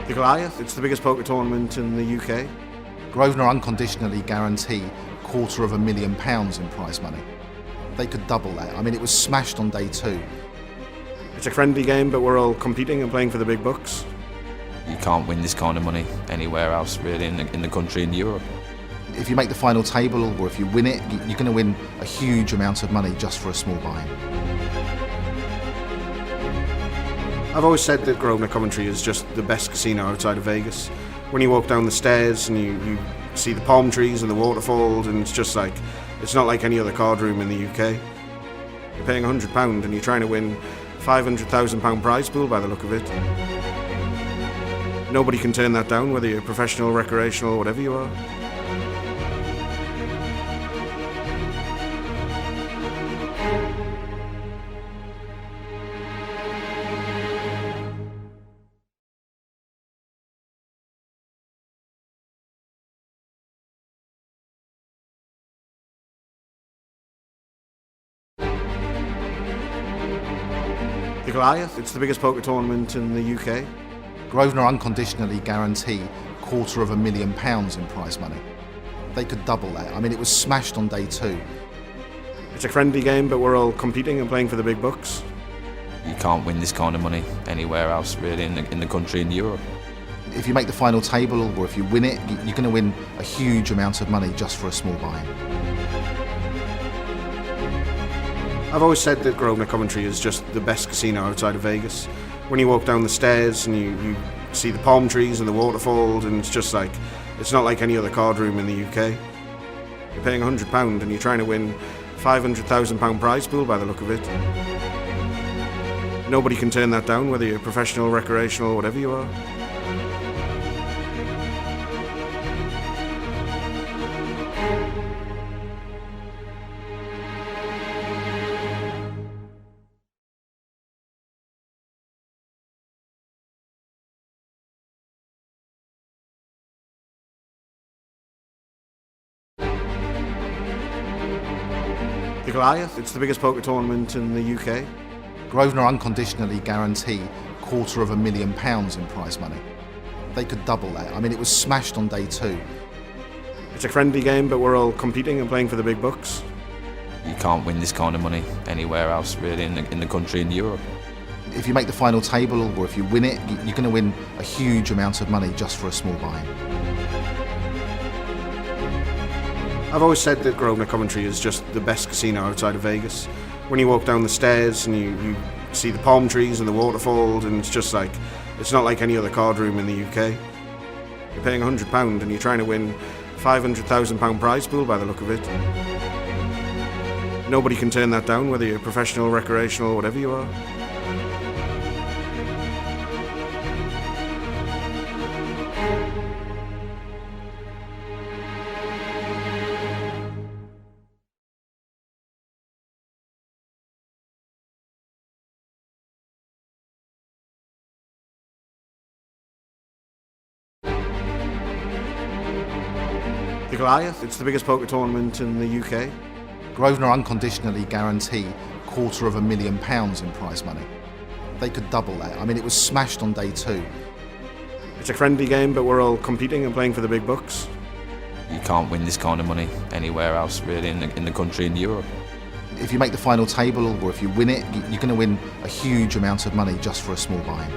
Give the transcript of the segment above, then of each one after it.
The Goliath, it's the biggest poker tournament in the UK. Grosvenor unconditionally guarantee £250,000 in prize money. They could double that. I mean, it was smashed on day two. It's a friendly game, but we're all competing and playing for the big bucks. You can't win this kind of money anywhere else really in the country, in Europe. If you make the final table, or if you win it, you're going to win a huge amount of money just for a small buy-in. I've always said that Grosvenor Coventry is just the best casino outside of Vegas. When you walk down the stairs and you see the palm trees and the waterfalls, and it's just like, it's not like any other card room in the UK. You're paying £100 and you're trying to win £500,000 prize pool by the look of it. Nobody can turn that down, whether you're professional, recreational, whatever you are. The Goliath, it's the biggest poker tournament in the UK. Grosvenor unconditionally guarantee £250,000 in prize money. They could double that. I mean, it was smashed on day two. It's a friendly game, but we're all competing and playing for the big bucks. You can't win this kind of money anywhere else really in the country, in Europe. If you make the final table, or if you win it, you're going to win a huge amount of money just for a small buy-in. I've always said that Grosvenor Coventry is just the best casino outside of Vegas. When you walk down the stairs and you see the palm trees and the waterfalls, and it's just like, it's not like any other card room in the UK. You're paying £100 and you're trying to win £500,000 prize pool by the look of it. Nobody can turn that down, whether you're professional, recreational, whatever you are. The Goliath, it's the biggest poker tournament in the UK. Grosvenor unconditionally guarantee £250,000 in prize money. They could double that. I mean, it was smashed on day two. It's a friendly game, but we're all competing and playing for the big bucks. You can't win this kind of money anywhere else really in the country, in Europe. If you make the final table, or if you win it, you're going to win a huge amount of money just for a small buy-in. I've always said that Grosvenor Coventry is just the best casino outside of Vegas. When you walk down the stairs and you see the palm trees and the waterfalls, and it's just like, it's not like any other card room in the UK. You're paying £100 and you're trying to win £500,000 prize pool by the look of it. Nobody can turn that down, whether you're professional, recreational, whatever you are. The Goliath, it's the biggest poker tournament in the UK. Grosvenor unconditionally guarantee £250,000 in prize money. They could double that. I mean, it was smashed on day two. It's a friendly game, but we're all competing and playing for the big bucks. You can't win this kind of money anywhere else really in the country, in Europe. If you make the final table, or if you win it, you're going to win a huge amount of money just for a small buy-in.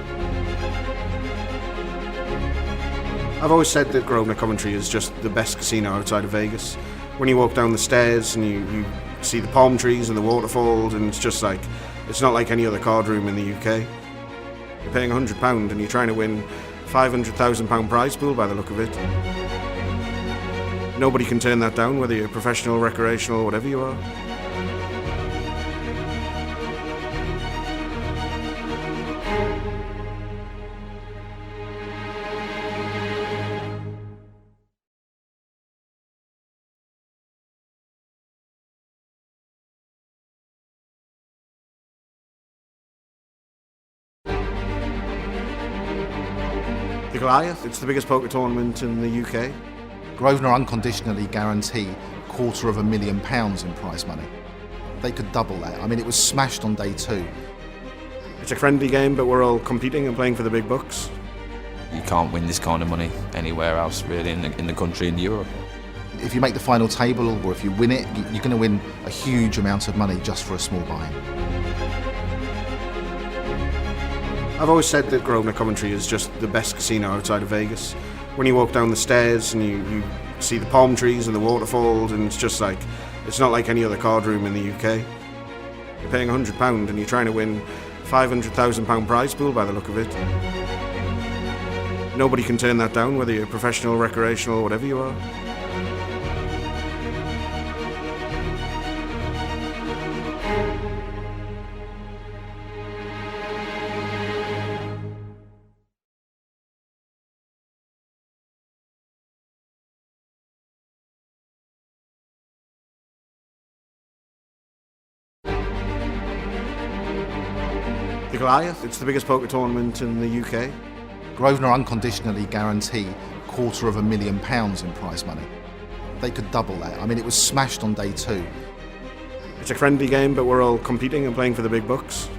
I've always said that Grosvenor Coventry is just the best casino outside of Vegas. When you walk down the stairs and you see the palm trees and the waterfalls, and it's just like, it's not like any other card room in the UK. You're paying £100 and you're trying to win £500,000 prize pool by the look of it. Nobody can turn that down, whether you're professional, recreational, whatever you are. The Goliath, it's the biggest poker tournament in the UK. Grosvenor unconditionally guarantee £250,000 in prize money. They could double that. I mean, it was smashed on day two. It's a friendly game, but we're all competing and playing for the big bucks. You can't win this kind of money anywhere else really in the country, in Europe. If you make the final table or if you win it, you're going to win a huge amount of money just for a small buy-in. I've always said that Grosvenor Coventry is just the best casino outside of Vegas. When you walk down the stairs and you see the palm trees and the waterfalls, and it's just like, it's not like any other card room in the UK. You're paying £100 and you're trying to win £500,000 prize pool by the look of it. Nobody can turn that down, whether you're professional, recreational, whatever you are. The Goliath, it's the biggest poker tournament in the UK. Grosvenor unconditionally guarantee £250,000 in prize money. They could double that. I mean, it was smashed on day 2. It's a friendly game, but we're all competing and playing for the big bucks.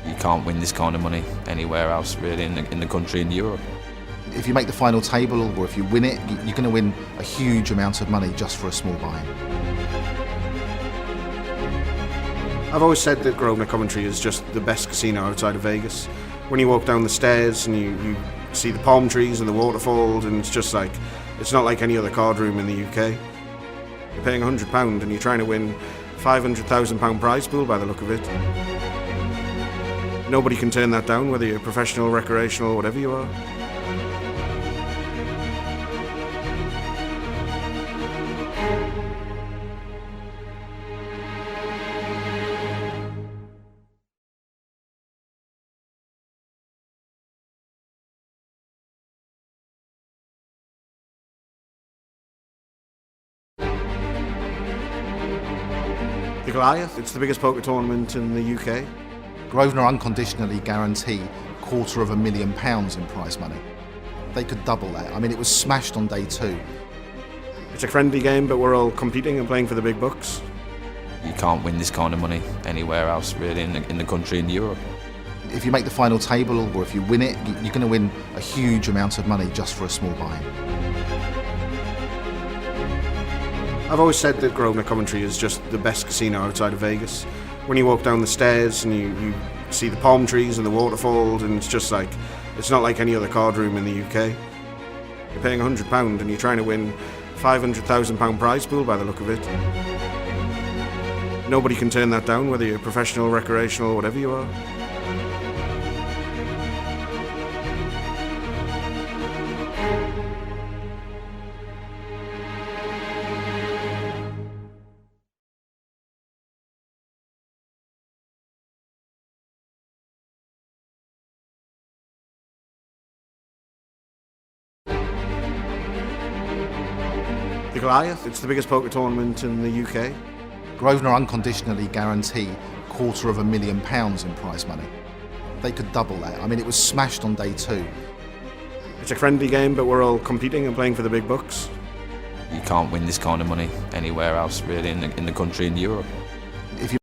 You can't win this kind of money anywhere else really in the country, in Europe. If you make the final table or if you win it, you're going to win a huge amount of money just for a small buy-in. I've always said that Grosvenor Coventry is just the best casino outside of Vegas. When you walk down the stairs and you see the palm trees and the waterfalls, and it's just like, it's not like any other card room in the UK. You're paying £100 and you're trying to win £500,000 prize pool by the look of it. Nobody can turn that down, whether you're professional, recreational, whatever you are. The Goliath, it's the biggest poker tournament in the UK. Grosvenor unconditionally guarantee £250,000 in prize money. They could double that. I mean, it was smashed on day 2. It's a friendly game, but we're all competing and playing for the big bucks. You can't win this kind of money anywhere else really in the country, in Europe. If you make the final table or if you win it, you're going to win a huge amount of money just for a small buy-in. I've always said that Grosvenor Coventry is just the best casino outside of Vegas. When you walk down the stairs and you see the palm trees and the waterfalls, and it's just like, it's not like any other card room in the UK. You're paying £100 and you're trying to win £500,000 prize pool by the look of it. Nobody can turn that down, whether you're professional, recreational, whatever you are. The Goliath, it's the biggest poker tournament in the UK. Grosvenor unconditionally guarantee £250,000 in prize money. They could double that. I mean, it was smashed on day 2. It's a friendly game, but we're all competing and playing for the big bucks. You can't win this kind of money anywhere else really in the country, in Europe. If you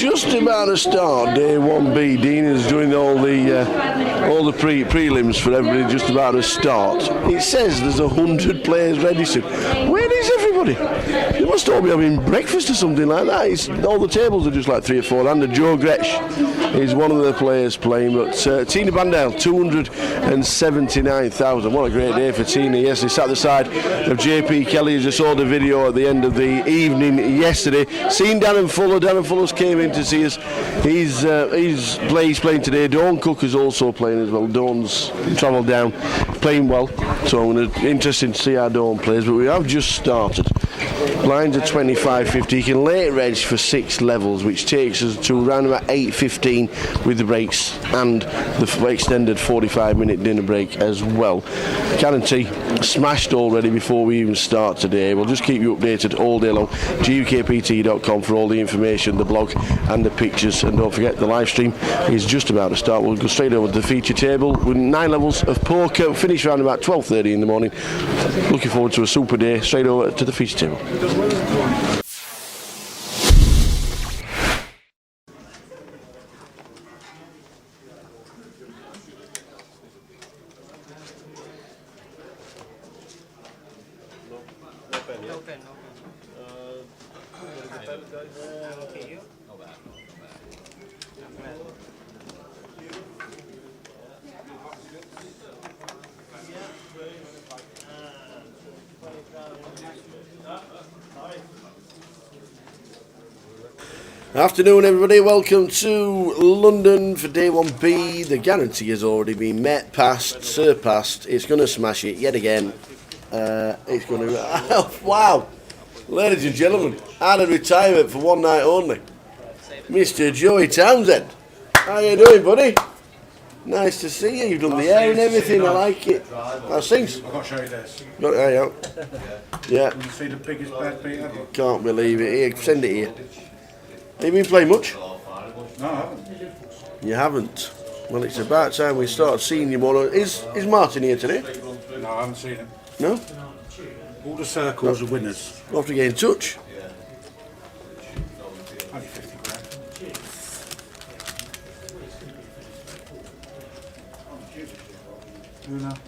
just about to start day 1B. Dean is doing all the prelims for everybody. Just about to start. It says there's 100 players registered. Where is everybody? They must all be having breakfast or something like that. All the tables are just like 3 or 4. And Joe Gretsch is one of the players playing. But Tina Bandale, 279,000. What a great day for Tina. Yes, they sat at the side of JP Kelly. As I saw the video at the end of the evening yesterday. Seen Darren Fuller. Darren Fuller's came in to see us. He's playing today. Dawn Cook is also playing as well. Dawn's travelled down, playing well. So I'm interested to see how Dawn plays. But we have just started. Blinds are 25.50. You can late reg for 6 levels, which takes us to around about 8.15 with the breaks and the extended 45-minute dinner break as well. Guarantee smashed already before we even start today. We'll just keep you updated all day long. GUKPT.com for all the information, the blog and the pictures. And don't forget, the live stream is just about to start. We'll go straight over to the feature table with 9 levels of poker. Finish around about 12:30 in the morning. Looking forward to a super day. Straight over to the feature table. Afternoon, everybody. Welcome to London for day 1B. The guarantee has already been met, passed, surpassed. It's going to smash it yet again. It's going to... wow! Ladies and gentlemen, out of retirement for one night only, Mr. Joey Townsend. How you doing, buddy? Nice to see you. You've done the hair and everything. I like it. How's things? I've got to show you this. Got it out. Yeah. You see the biggest bad beat ever? Can't believe it. Here, send it here. Have you been playing much? No, I haven't. You haven't. Well, it's about time we started seeing you more. Is Martin here today? No, I haven't seen him. No? All the circles are winners. We'll have to get in touch. Only 50 grand.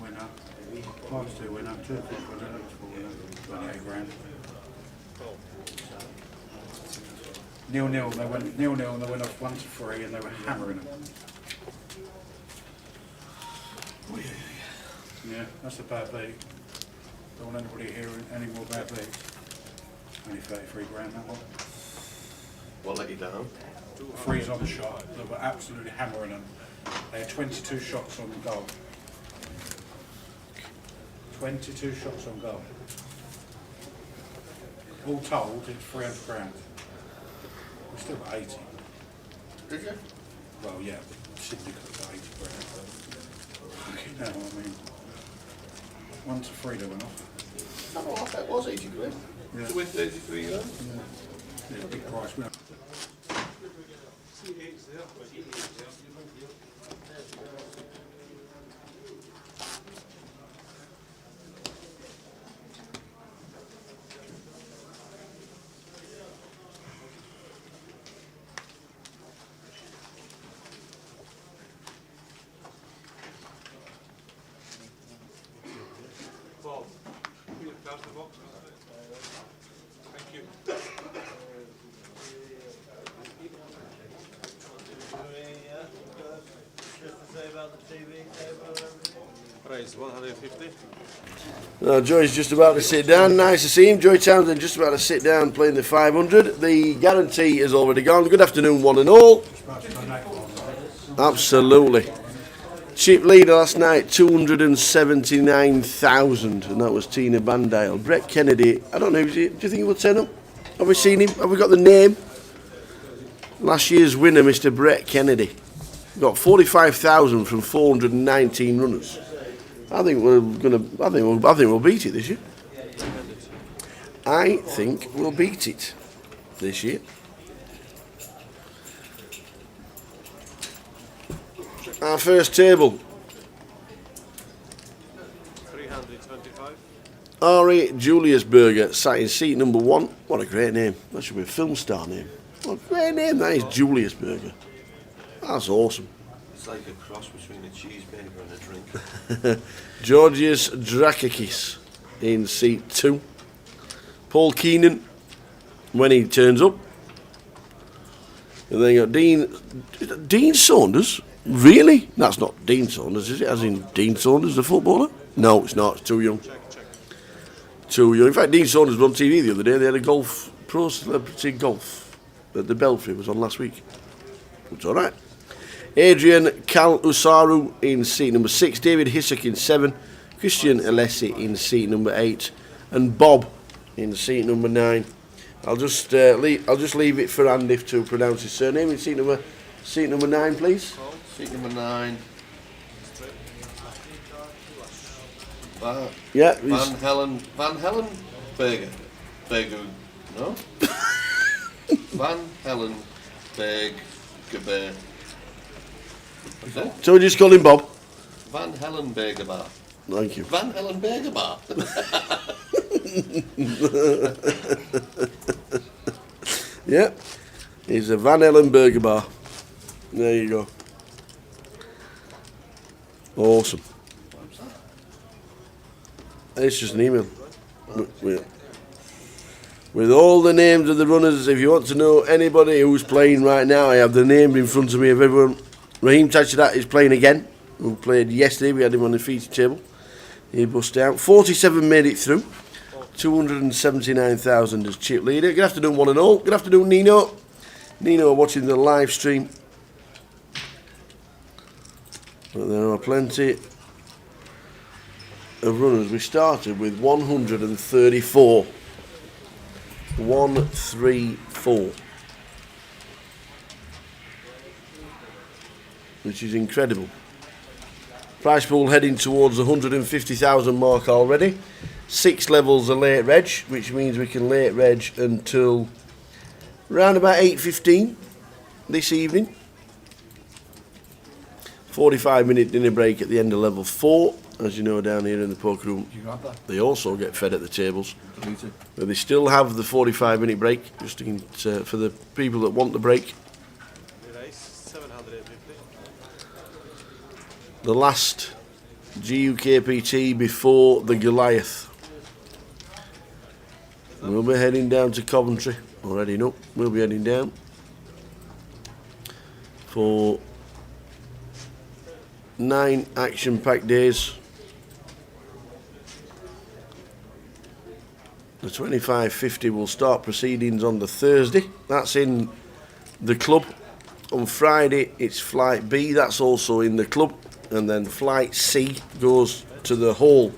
Winner. Times 2 winner. 2 o'clock winner. 28 grand. 0-0, and they went 0-0 and they went off 1-3 and they were hammering them. Yeah, that's a bad league. Don't want anybody hearing any more bad leagues. Only 33 grand that one. What let you down? Threes on the shot. They were absolutely hammering them. They had 22 shots on goal. 22 shots on goal. All told, it's 300 grand. We still got 80. Did you? Well, yeah, Sydney got 80 grand. No, I mean, 1-3 they went off. I don't know what that was, 80 quid. Yeah. To win 33 grand? Yeah, big price winner. Thank you. Price 150. Joy's just about to sit down. Nice to see him. Joy Townsend just about to sit down playing the 500. The guarantee is already gone. Good afternoon, one and all. Absolutely. Chip leader last night, 279,000, and that was Tina Bandale. Brett Kennedy, I don't know, do you think he will turn up? Have we seen him? Have we got the name? Last year's winner, Mr. Brett Kennedy. Got 45,000 from 419 runners. I think we'll beat it this year. I think we'll beat it this year. Our first table. 325. Ari Juliusberger sat in seat number 1. What a great name. That should be a film star name. What a great name that is, Julius Burger. That's awesome. It's like a cross between a cheeseburger and a drink. Georgios Drakakis in seat 2. Paul Keenan when he turns up. And then you got Dean Saunders. Really? That's not Dean Saunders, is it? As in Dean Saunders, the footballer? No, it's not. It's too young. Too young. In fact, Dean Saunders was on TV the other day. They had a pro celebrity golf at the Belfry. It was on last week. It's all right. Adrian Kalusaru in seat number 6. David Hissock in 7. Christian Alessi in seat number 8. And Bob in seat number 9. I'll just leave it for Andy to pronounce his surname. In seat number 9, please. Seat number 9. Yeah. Van Helen Berger. No? Van Helen Berger. So we just call him Bob. Van Helen Berger Bar. Thank you. Van Helen Berger Bar. Yeah. He's a Van Helen Burger Bar. There you go. Awesome. It's just an email. With all the names of the runners, if you want to know anybody who's playing right now, I have the name in front of me of everyone. Raheem Tachidat is playing again, who played yesterday. We had him on the feature table. He bust out. 47 made it through. 279,000 as chip leader. Good afternoon, one and all. Good afternoon, Nino. Nino watching the live stream. But there are plenty of runners. We started with 134. 134. Which is incredible. Price pool heading towards the 150,000 mark already. 6 levels of late reg, which means we can late reg until around about 8:15 this evening. 45-minute dinner break at the end of level 4. As you know, down here in the poker room, they also get fed at the tables. But they still have the 45-minute break, just for the people that want the break. The last GUKPT before the Goliath. We'll be heading down to Coventry. Already know. We'll be heading down for 9 action-packed days. The 25.50 will start proceedings on the Thursday. That's in the club. On Friday, it's Flight B. That's also in the club. And then Flight C goes to the hall,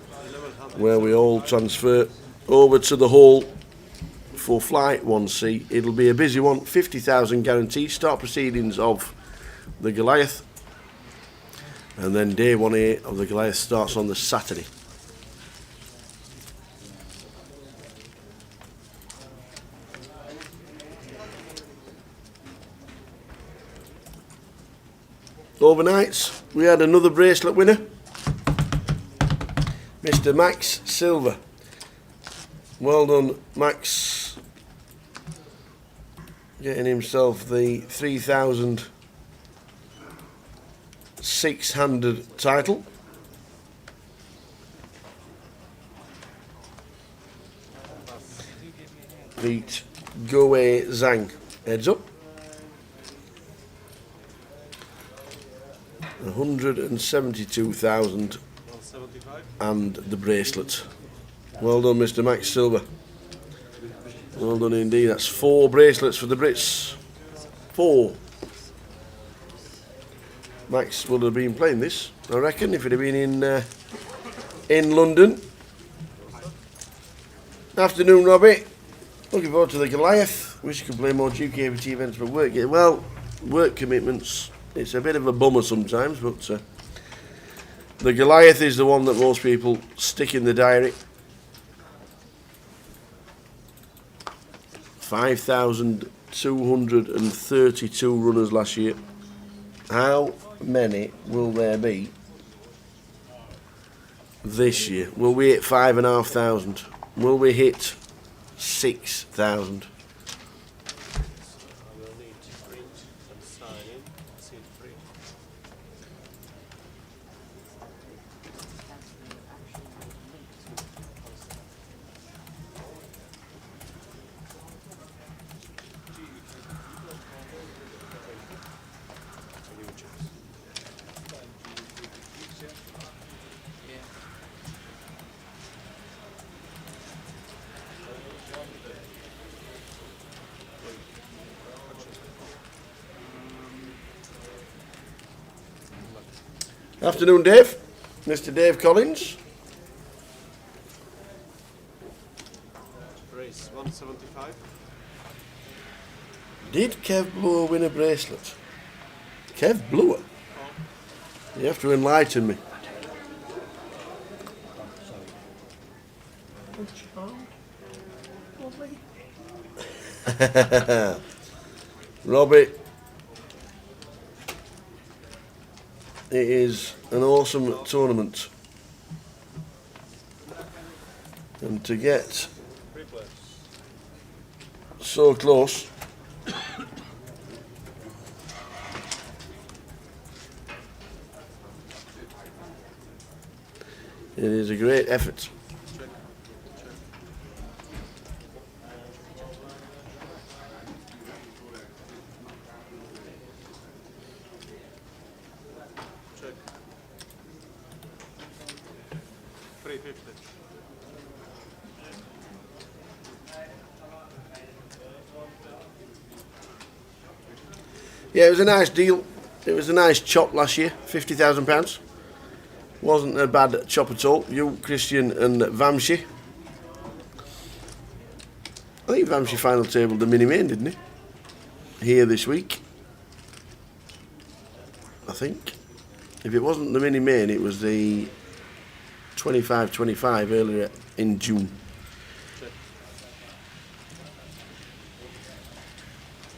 where we all transfer over to the hall for Flight 1C. It'll be a busy one. 50,000 guaranteed. Start proceedings of the Goliath. And then day 1A of the Goliath starts on the Saturday. Overnights, we had another bracelet winner, Mr. Max Silver. Well done, Max, getting himself the 3,000 6-handed title. Beat Goe Zhang. Heads up. 172,000 and the bracelet. Well done, Mr. Max Silver. Well done indeed. That's 4 bracelets for the Brits. 4. Max would have been playing this, I reckon, if it had been in London. Afternoon, Robbie. Looking forward to the Goliath. Wish you could play more GUKPT events, but work commitments. It's a bit of a bummer sometimes, but the Goliath is the one that most people stick in the diary. 5,232 runners last year. How many will there be this year? Will we hit 5,500? Will we hit 6,000? Afternoon, Dave. Mr. Dave Collins. Race 175. Did Kev Blower win a bracelet? Kev Blower? You have to enlighten me. Robbie, it is an awesome tournament, and to get so close it is a great effort. Yeah, it was a nice deal. It was a nice chop last year, £50,000. Wasn't a bad chop at all. You, Christian and Vamshi. I think Vamshi final tabled the mini-main, didn't he? Here this week. I think. If it wasn't the mini-main, it was the 25-25 earlier in June.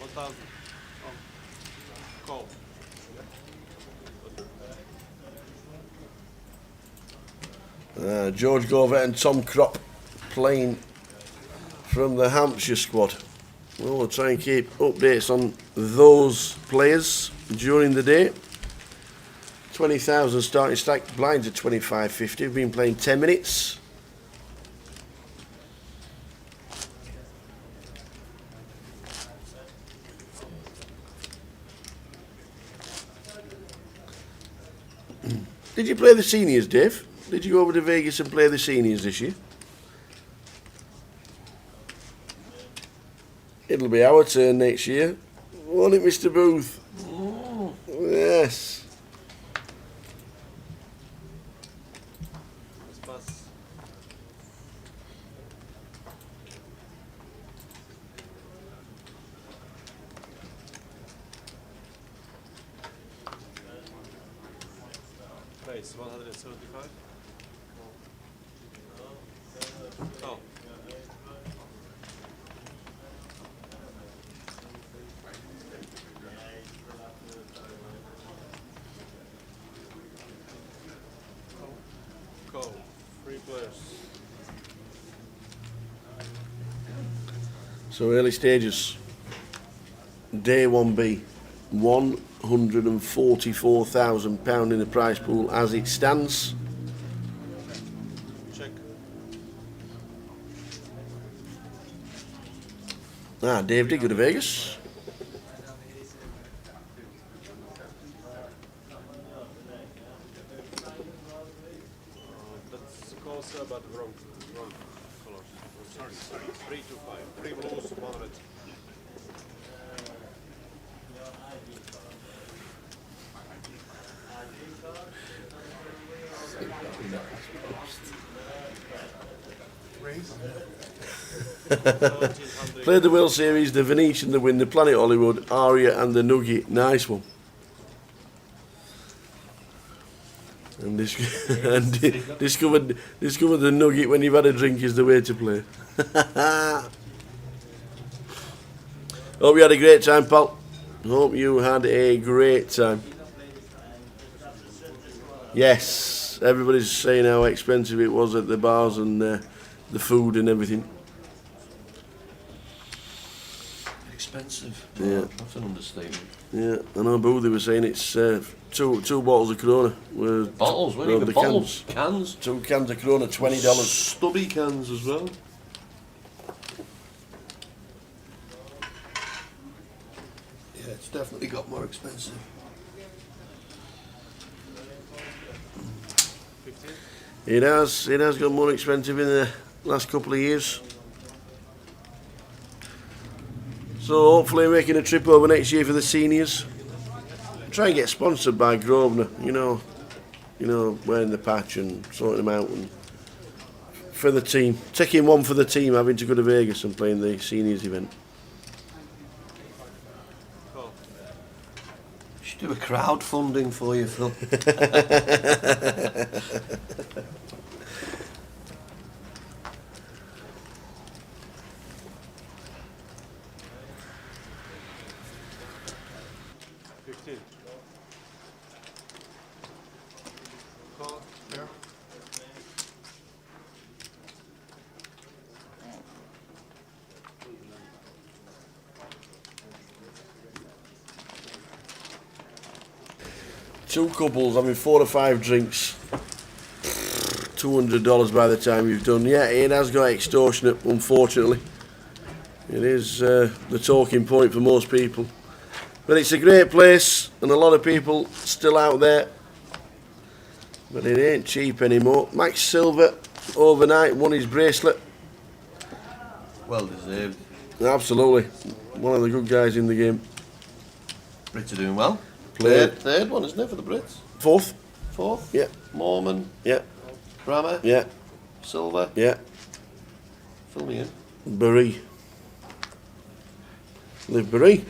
1000. Call. George Govett and Tom Crop playing from the Hampshire squad. Well, we'll try and keep updates on those players during the day. 20,000 starting stack, blinds at 25.50. We've been playing 10 minutes. Did you play the seniors, Dave? Did you go over to Vegas and play the seniors this year? It'll be our turn next year. Won't it, Mr. Booth? Yes. Race 175. Call. Call. 3 players. So early stages. Day 1B. £144,000 in the prize pool as it stands. Check. Dave did go to Vegas. That's closer, but wrong colors. Sorry. 3 to 5. 3 blues, 1 red. Played the World Series, the Venetian, the Win, the Planet Hollywood, Aria and the Nugget. Nice one. And, discovered the Nugget when you've had a drink is the way to play. Hope you had a great time, pal. Hope you had a great time. Yes, everybody's saying how expensive it was at the bars and the food and everything. Expensive. Yeah. That's an understatement. Yeah, I know Boo, they were saying it's two bottles of Corona. Bottles, weren't even bottles. Cans. 2 cans of Corona, $20. Stubby cans as well. Yeah, it's definitely got more expensive. 15? It has got more expensive in the last couple of years. So hopefully making a trip over next year for the seniors. Try and get sponsored by Grosvenor, you know. you know, wearing the patch and sorting them out, and for the team, taking one for the team, having to go to Vegas and playing the seniors event. Should do a crowdfunding for you, Phil. Two couples having 4 or 5 drinks, $200 by the time you've done. Yeah, it has got extortionate, unfortunately. It is the talking point for most people. But it's a great place, and a lot of people still out there. But it ain't cheap anymore. Max Silver, overnight, won his bracelet. Well deserved. Absolutely. One of the good guys in the game. Brits are doing well. Played. Third one, isn't it, for the Brits? Fourth? Fourth? Yeah. Mormon, Yeah. Brammer, Yeah. Silver. Yeah. Fill me in. Barry. Liv Barry.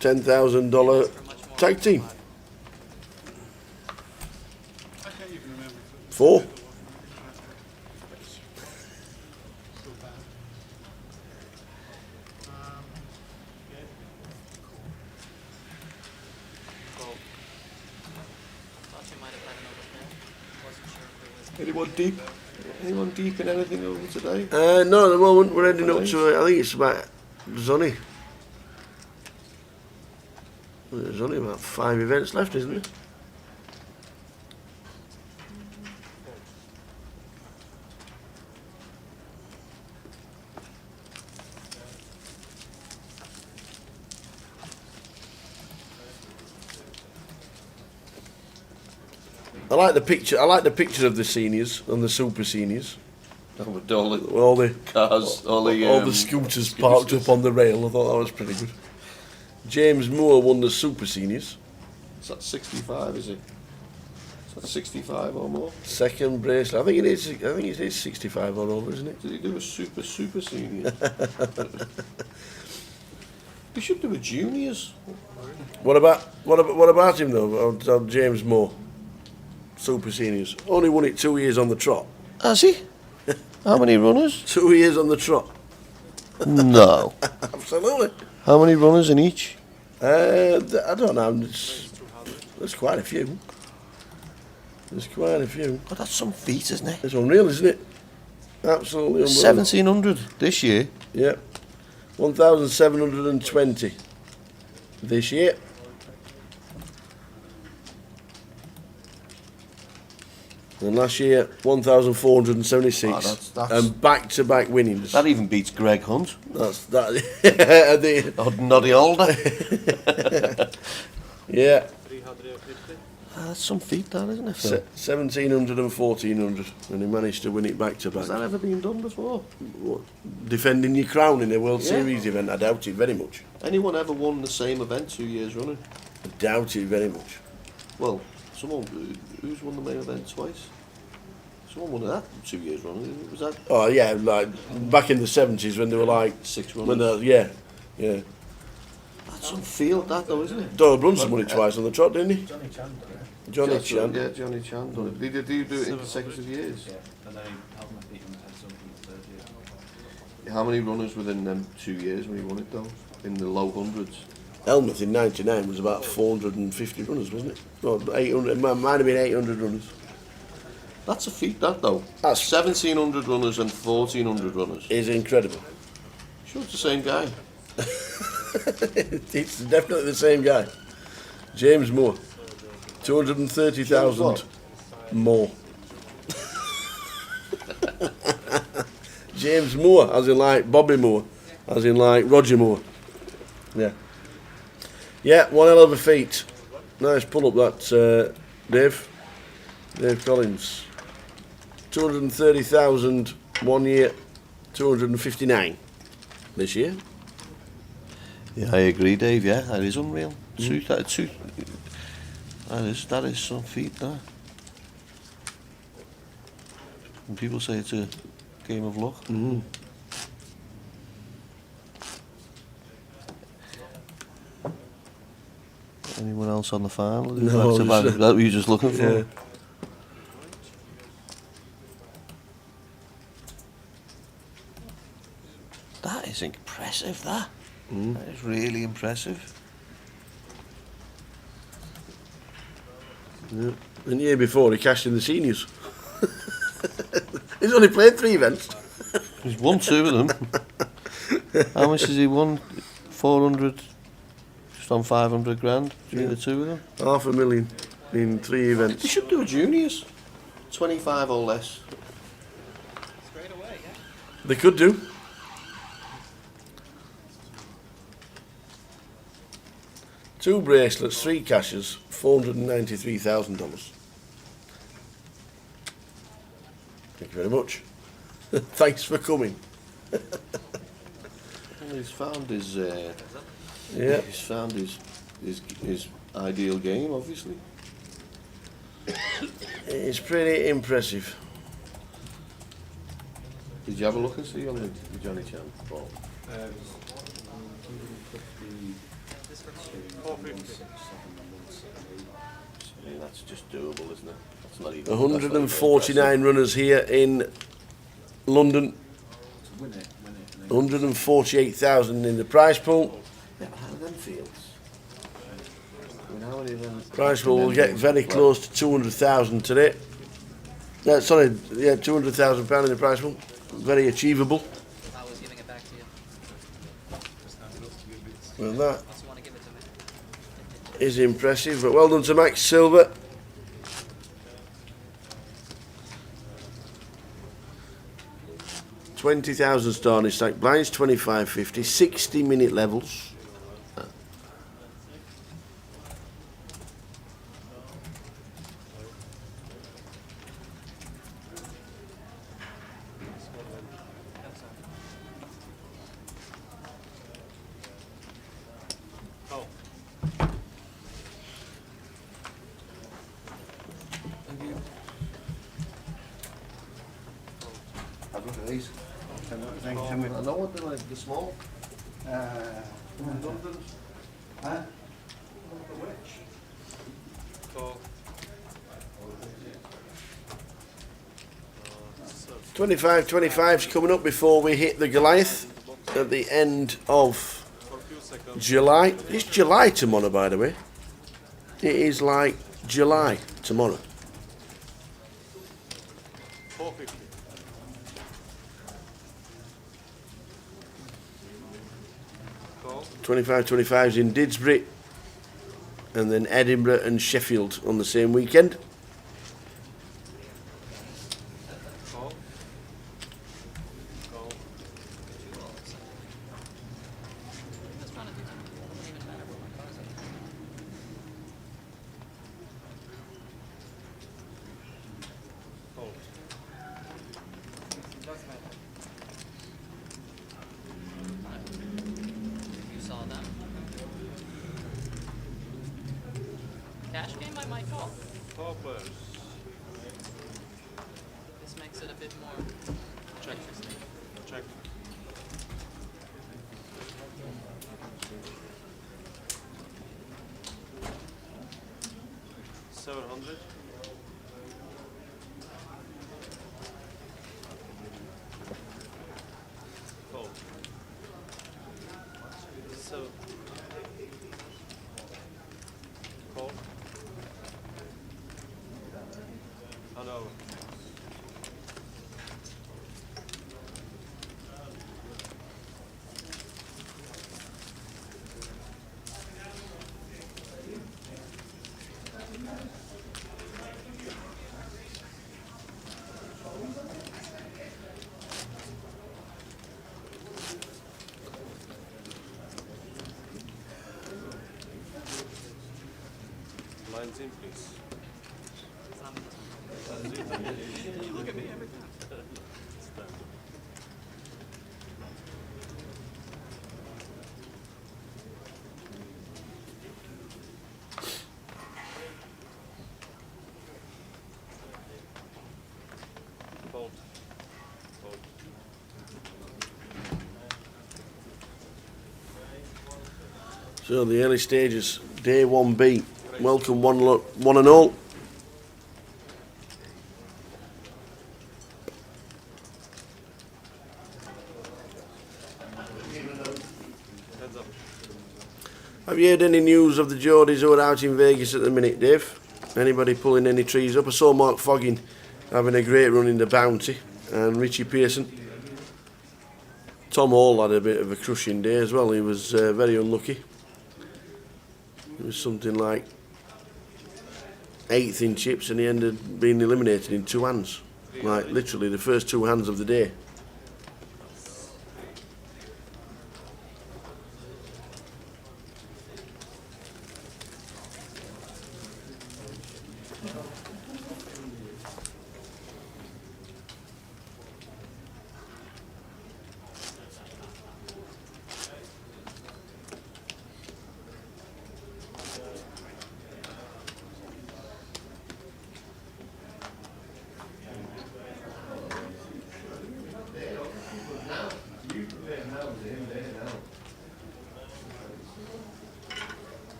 $10,000 tag team. I can't even remember. 4. Anyone deep? Anyone deep in anything over today? No, at the moment we're heading up to, I think it's about, there's only about 5 events left, isn't it? I like the picture. I like the picture of the seniors and the super seniors. Oh, with all the All the cars, all the scooters parked up on the rail. I thought that was pretty good. James Moore won the super seniors. Is that 65? Is it? Is that 65 or more? Second bracelet. I think it is. I think it is 65 or over, isn't it? Did he do a super senior? We should do a juniors. What about him though? James Moore, super seniors. Only won it 2 years on the trot. Has he? How many runners? 2 years on the trot. No. Absolutely. How many runners in each? I don't know. There's quite a few. Oh, that's some feat, isn't it? It's unreal, isn't it? Absolutely unreal. 1,700 this year. Yeah. 1,720 this year. And last year, 1,476. That's- And back-to-back winnings. That even beats Greg Hunt. That's that. the, Or Noddy Alder. yeah. 350. That's some feat, that, isn't it, Phil? 1,700 and 1,400, and he managed to win it back-to-back. Has that ever been done before? What, defending your crown in a World Yeah. Series event, I doubt it very much. Anyone ever won the same event 2 years running? I doubt it very much. Well, who's won the main event twice? Someone won that 2 years running. Was that Oh yeah, like back in the 70s when they were like 6 when runners? yeah. That's some field, that though, isn't it? Doyle Brunson won it twice on the trot, didn't he? Johnny Chan done it. Johnny That's Chan. right, yeah, Johnny Chan done it. Did he do it in consecutive years? And then Helmut beat him 10 something in the third year. How many runners within them 2 years when he won it though? In the low hundreds? Helmut in '99 was about 450 runners, wasn't it? Well, 800. It might have been 800 runners. That's a feat, that though. That's 1,700 runners and 1,400 runners. is incredible. Sure, it's the same guy. It's definitely the same guy. James Moore. 230,000 James more. James Moore, as in like Bobby Moore, as in like Roger Moore. Yeah. Yeah, one hell of a feat. Nice pull up that, Dave. Dave Collins. 230,000 1 year, 259 this year. Yeah, I agree, Dave. Yeah, that is unreal. That is some feat, that. And people say it's a game of luck. Anyone else on the final? No, That's about that were you just looking for? Yeah. That is impressive, that. That is really impressive. Yeah. And the year before, he cashed in the seniors. He's only played 3 events. He's won 2 of them. How much has he won? 400, just on 500 grand between the 2 of them. $500,000 in 3 events. They should do a juniors. 25 or less. They could do. Two bracelets, 3 cashes, $493,000. Thank you very much. Thanks for coming. Well, he's found his. Yeah. He's found his ideal game, obviously. It's pretty impressive. Did you have a look and see on the Johnny Chan ball? I mean, that's just doable, isn't it? That's not even. 149 runners here in London. Win it. 148,000 in the prize pool. Yeah, but how do them fields? I mean, how many of them? Prize pool will get very close to 200,000 today. No, sorry, yeah, £200,000 in the prize pool. Very achievable. I was giving it back to you. Well, that Unless you want to give it to me. is impressive, but well done to Max Silver. $20,000 starting stack blinds, 25.50, 60-minute levels. Have a look at these. Thank you. I know what they're like, the small. Huh? 25's coming up before we hit the Goliath at the end of July. It's July tomorrow, by the way. It is like July tomorrow. 450. 25's in Didsbury, and then Edinburgh and Sheffield on the same weekend. Call. Call. I'm just trying to do something. It doesn't even matter where my car's at. Call. It does matter. You saw that? Cash game, I might call. Call players. This makes it a bit more Check. interesting. Check. $700. Call. So. Call. Hello. Lines in, please. It's not this one. You look at me every time. Fold. So the early stages, day 1B. Welcome one and all. Have you heard any news of the Geordies who are out in Vegas at the minute, Dave? Anybody pulling any trees up? I saw Mark Foggin having a great run in the Bounty, and Richie Pearson. Tom Hall had a bit of a crushing day as well. He was very unlucky. It was something like 8th in chips, and he ended up being eliminated in 2 hands. Like literally the first 2 hands of the day.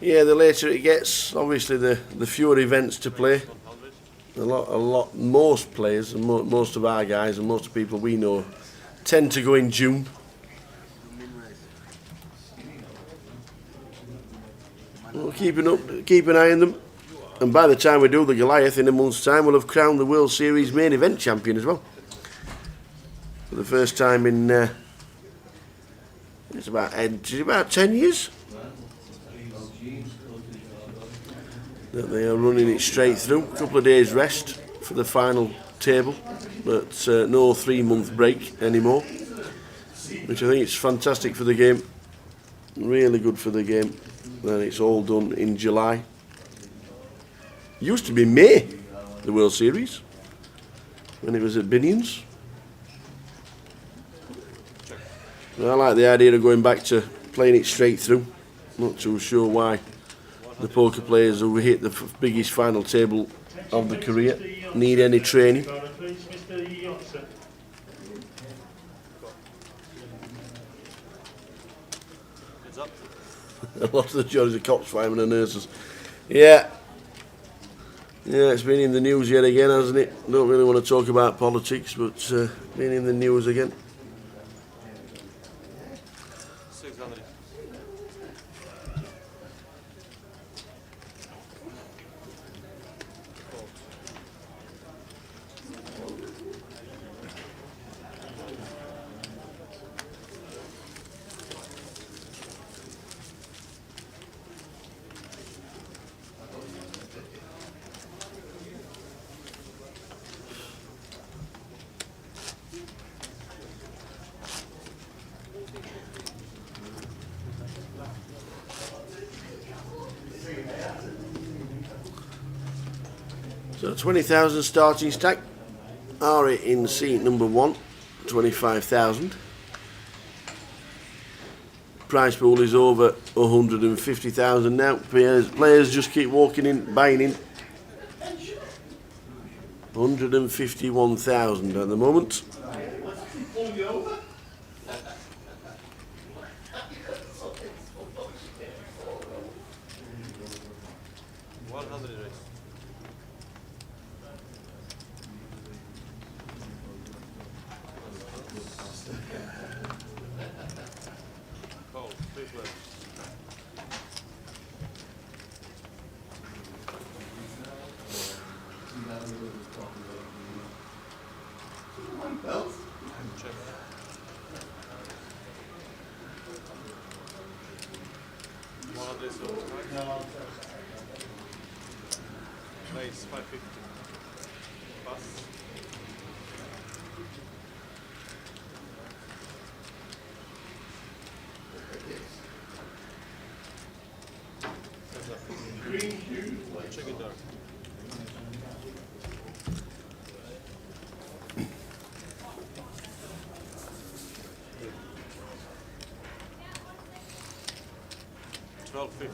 Yeah, the later it gets, obviously the fewer events to play. Most players and most of our guys and most of the people we know tend to go in June. We'll keep an eye on them, and by the time we do the Goliath in a month's time, we'll have crowned the World Series main event champion as well. For the first time in it's about 10 years that they are running it straight through. A couple of days rest for the final table, but no 3-month break anymore, which I think is fantastic for the game. Really good for the game. And it's all done in July. Used to be May, the World Series, when it was at Binions. I like the idea of going back to playing it straight through. Not too sure why the poker players who hit the biggest final table of the career need any training. A lot of the judges are cops, firemen and nurses. Yeah, it's been in the news yet again, hasn't it? Don't really want to talk about politics, but been in the news again. 600. So 20,000 starting stack. Ari in seat number 1, 25,000. Price pool is over 150,000 now. Players just keep walking in, buying in. 151,000 at the moment. Nice, 550. Pass. Check it out. $12.50.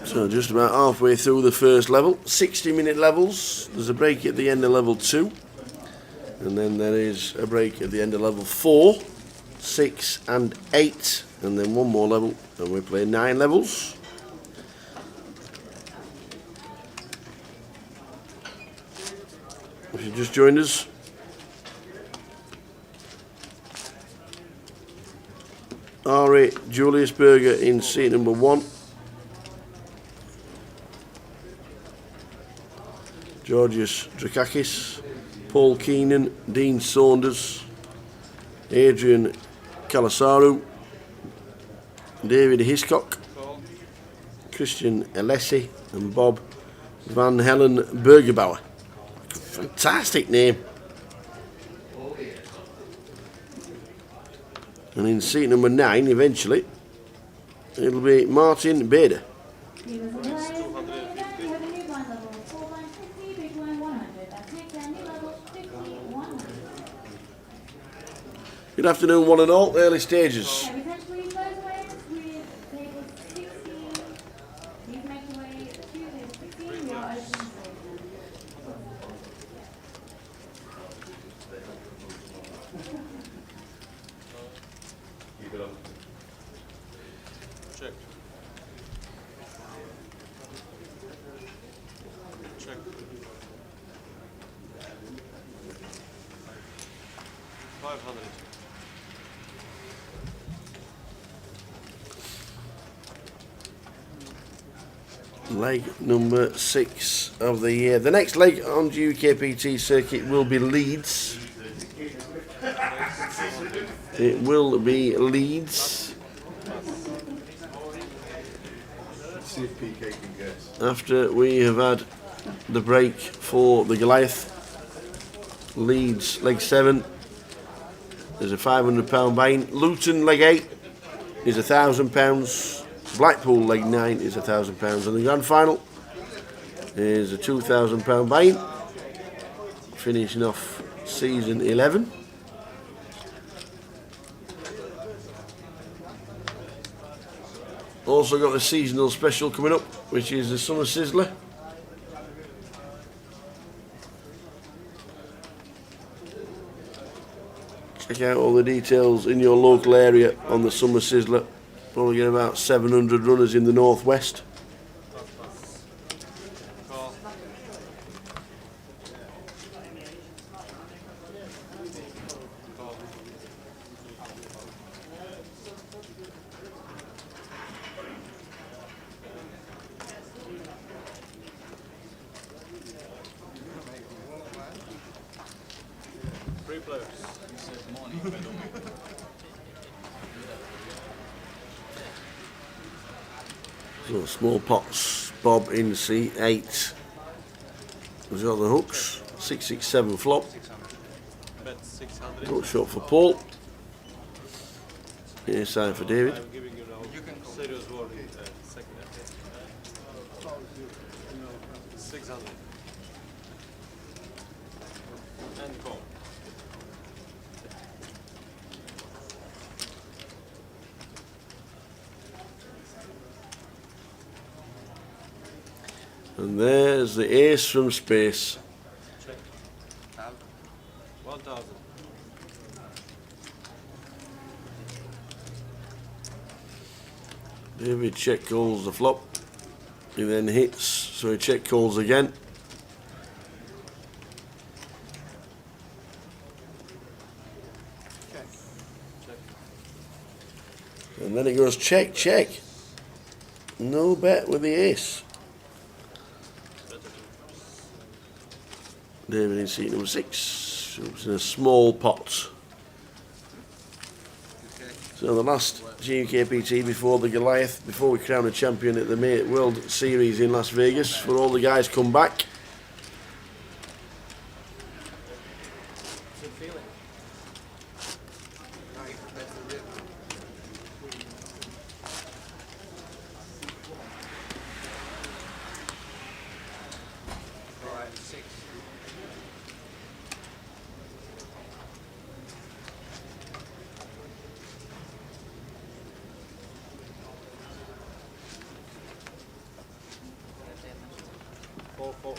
So just about halfway through the first level. 60-minute levels. There's a break at the end of level 2. And then there is a break at the end of level 4, 6 and 8. And then one more level. And we're playing 9 levels. If you just joined us, Ari Julius Berger in seat number 1. Georgios Drakakis, Paul Keenan, Dean Saunders, Adrian Calasaru, David Hiscock, Christian Alessi and Bob Van Helen Bergebauer. Fantastic name. And in seat number 9, eventually, it'll be Martin Bader. Good afternoon, one and all. Early stages. Check. Check. $500. Leg number 6 of the year. The next leg on GUKPT circuit will be Leeds. It will be Leeds. See if PK can guess. After we have had the break for the Goliath. Leeds leg 7 is a £500 buy-in. Luton leg 8 is £1,000. Blackpool leg 9 is £1,000, and the grand final is a £2,000 buy-in. Finishing off season 11. Also got the seasonal special coming up, which is the Summer Sizzler. Check out all the details in your local area on the Summer Sizzler. Probably get about 700 runners in the northwest. Three players. So small pots, Bob in C8. We've got the hooks, 667 flop. Bet 600. Hook shot for Paul. Here side for David. I'm giving you now serious warning. Second. 600. And call. And there's the ace from space. Check. 1,000. David check calls the flop. He then hits, so he check calls again. And then it goes check, check. No bet with the ace. David in seat number 6. It's in a small pot. So the last GUKPT before the Goliath, before we crown a champion at the World Series in Las Vegas, for all the guys come back. 4-4.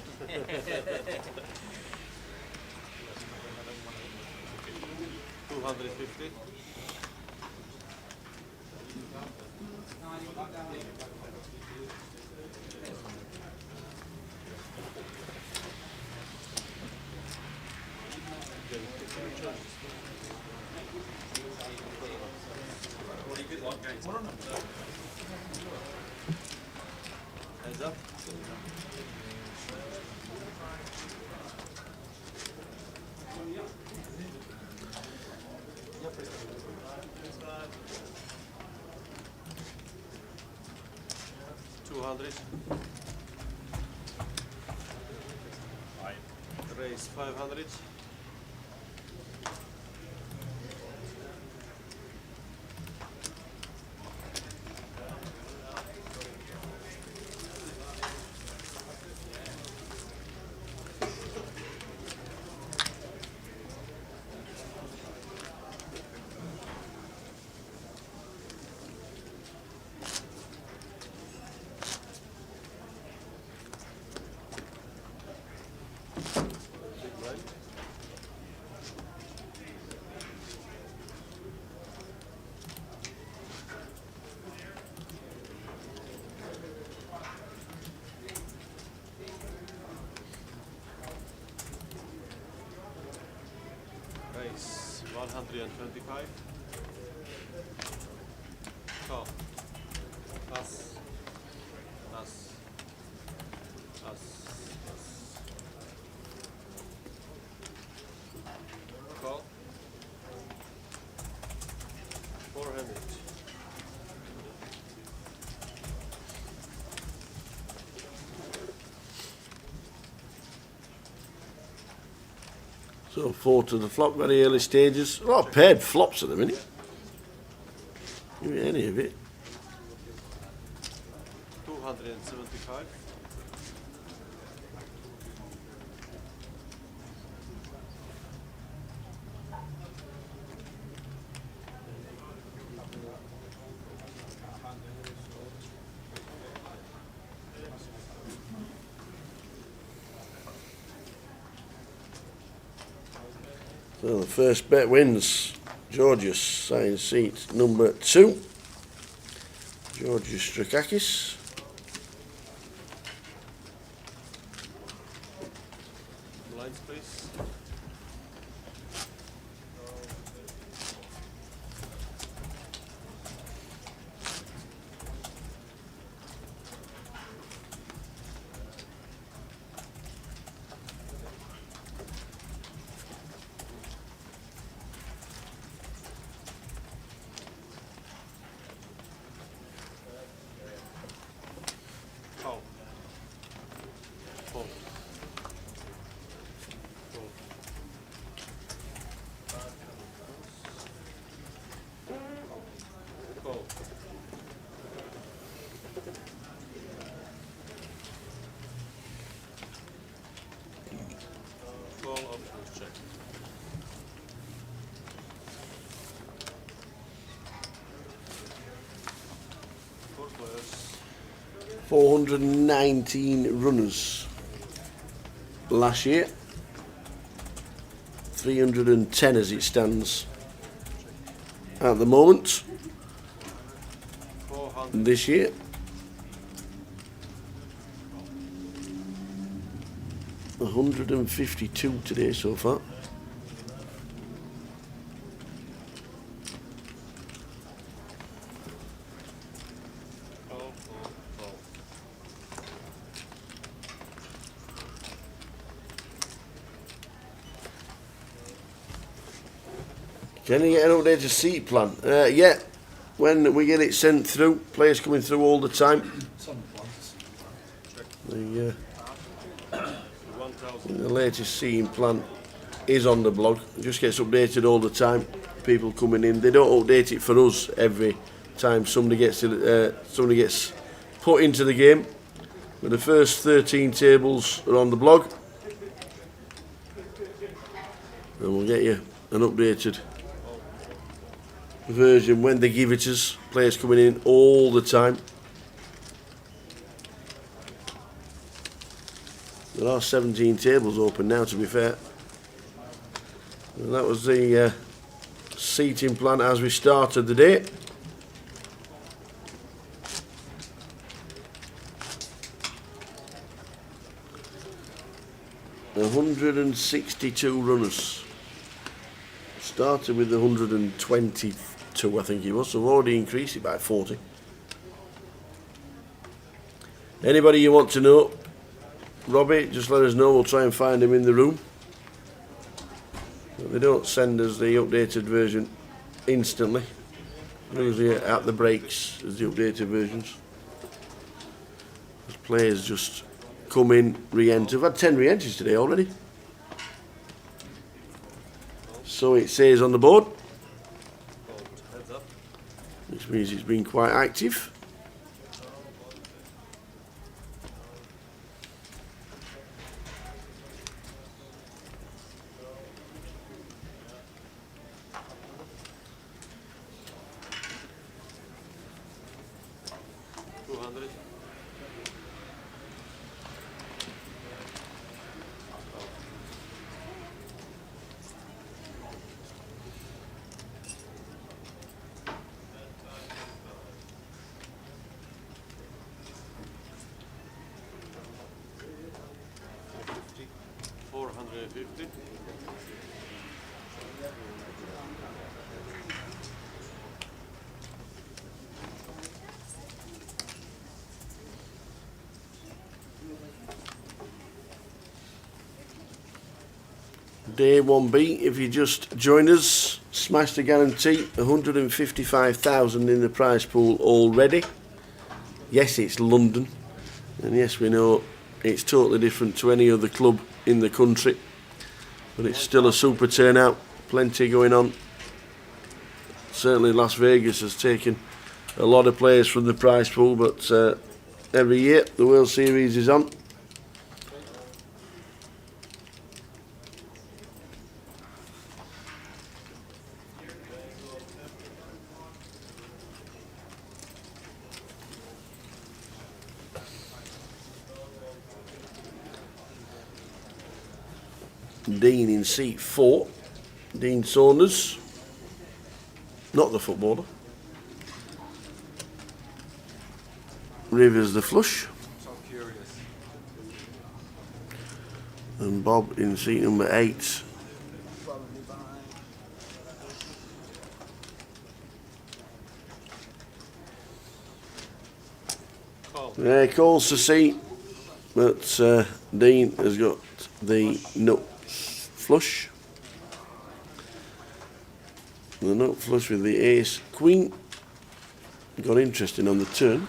250. Heads up. Raise 500. Raise 125. Call. Pass. Pass. Pass. Pass. Call. 400. So 4 to the flop, very early stages. A lot of paired flops at the minute. Give me any of it. 275. So the first bet wins. Georgios, signed seat number 2. Georgios Strakakis. Blinds, please. Call. Fold. Fold. Call. Call options check. Four players. 419 runners last year. 310 as it stands at the moment 400. this year. $152 today so far. Call, call, call. Can you get an updated seat plan? Yeah, when we get it sent through, players coming through all the time. It's on the plan. The 1,000. The latest seating plan is on the blog. It just gets updated all the time. People coming in, they don't update it for us every time somebody gets put into the game. But the first 13 tables are on the blog, and we'll get you an updated version when they give it us. Players coming in all the time. There are 17 tables open now, to be fair. And that was the seating plan as we started the day. The 162 runners. Started with the 122, I think it was, so we've already increased it by 40. Anybody you want to know, Robbie, just let us know, we'll try and find him in the room. But they don't send us the updated version instantly. Usually at the breaks as the updated versions. As players just come in, re-enter. We've had 10 re-entries today already. So it says on the board. Which means it's been quite active. Day 1B, if you just join us, smash the guarantee, 155,000 in the prize pool already. Yes, it's London, and yes, we know it's totally different to any other club in the country, but it's still a super turnout, plenty going on. Certainly Las Vegas has taken a lot of players from the prize pool, but every year the World Series is on. Dean in seat 4, Dean Saunders, not the footballer. Rivers the flush. And Bob in seat number 8. Calls to seat, but Dean has got the nut flush. The nut flush with the ace queen. Got interesting on the turn.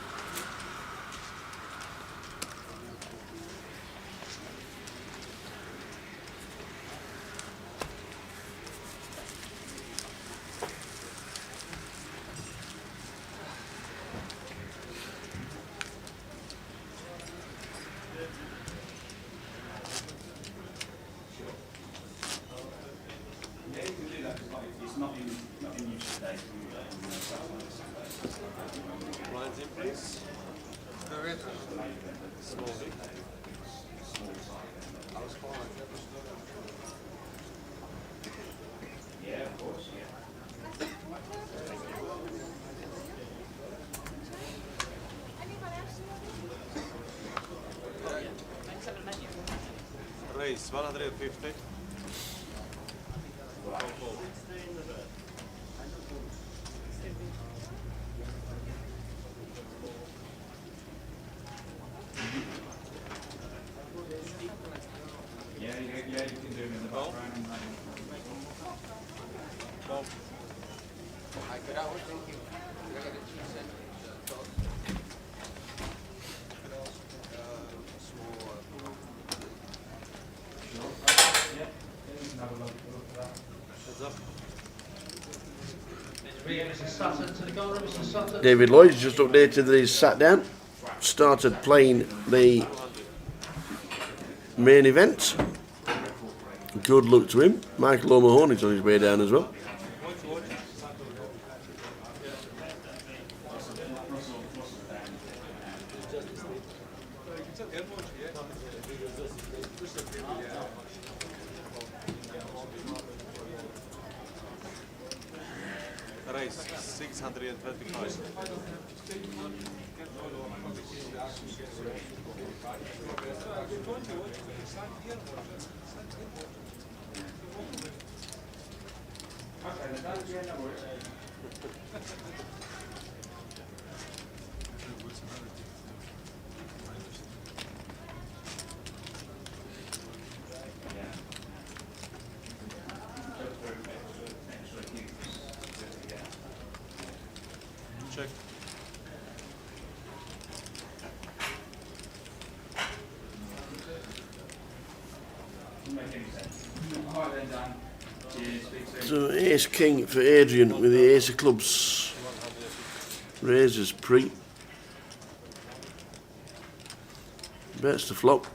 Raise 150. Yeah, you can do them in the background. David Lloyd's just updated that he's sat down, started playing the main event. Good luck to him. Michael O'Mahony's on his way down as well. Race 625. Check. So ace king for Adrian with the ace of clubs. Raises pre. Bets the flop.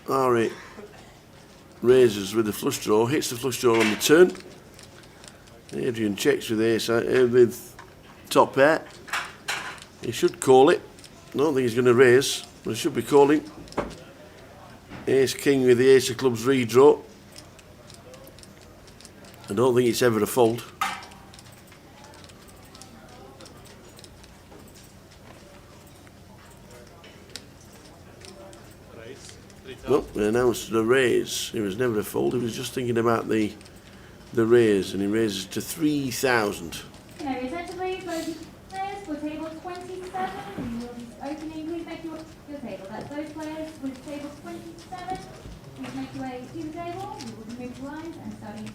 R8 raises with the flush draw, hits the flush draw on the turn. Adrian checks with ace with top pair. He should call it. I don't think he's going to raise, but he should be calling. Ace king with the ace of clubs redraw. I don't think it's ever a fold. Well, we announced the raise. It was never a fold. He was just thinking about the raise, and he raises to 3,000. No, return to please, those players for table 27. We will be opening, please make your table. That's those players with table 27. Please make your way to the table. We will remove the lines and starting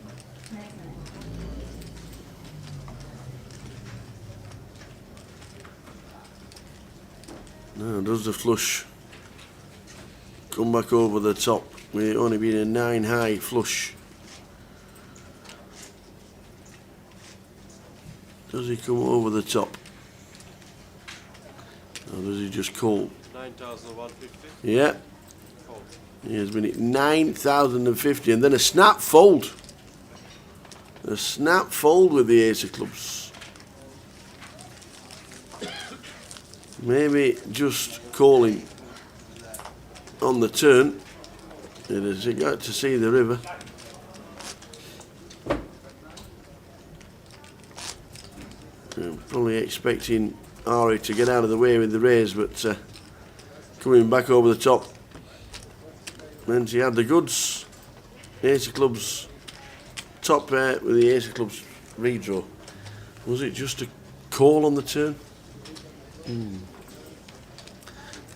next minute. Now, does the flush come back over the top? With it only being a 9 high flush. Does he come over the top? Or does he just call? 9,150. Yeah. He has been at 9,050 and then a snap fold. A snap fold with the ace of clubs. Maybe just calling on the turn. It has got to see the river. I'm probably expecting Ari to get out of the way with the raise, but coming back over the top. And he had the goods. Ace of clubs, top pair with the ace of clubs redraw. Was it just a call on the turn?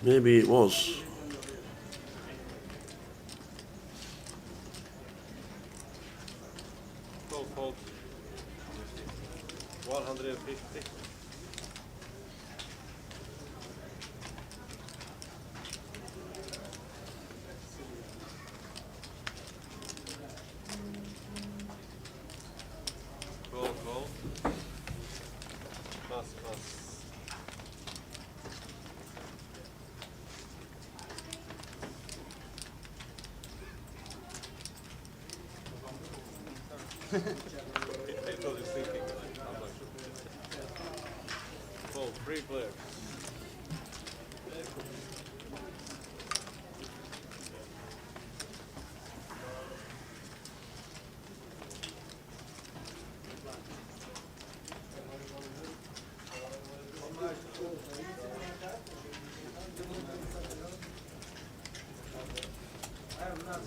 Maybe it was. Fold. 150. Call. Pass. 3 players.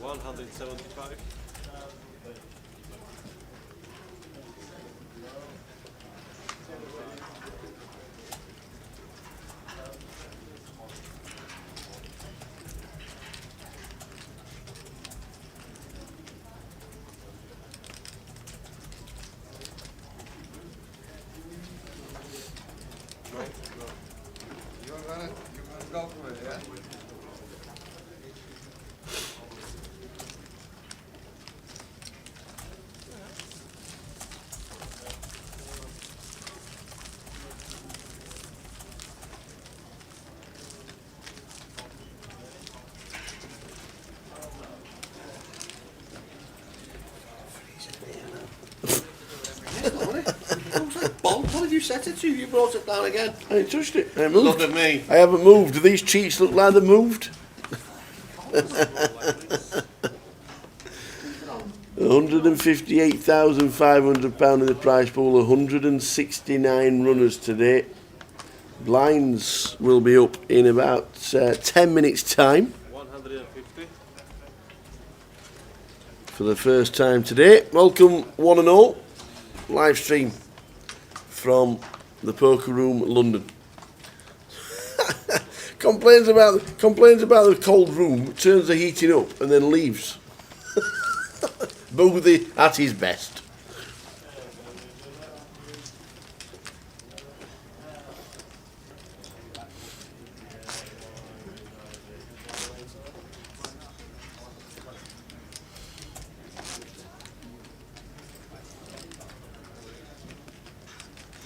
$175. You're gonna go for it, yeah? Bolt, what have you set it to? You brought it down again. I ain't touched it. I haven't moved. Look at me. I haven't moved. Do these cheats look like they've moved? £158,500 in the prize pool, 169 runners today. Blinds will be up in about 10 minutes time 150. for the first time today. Welcome one and all. Live stream from the Poker Room, London. complains about the cold room, turns the heating up and then leaves. Boothie at his best.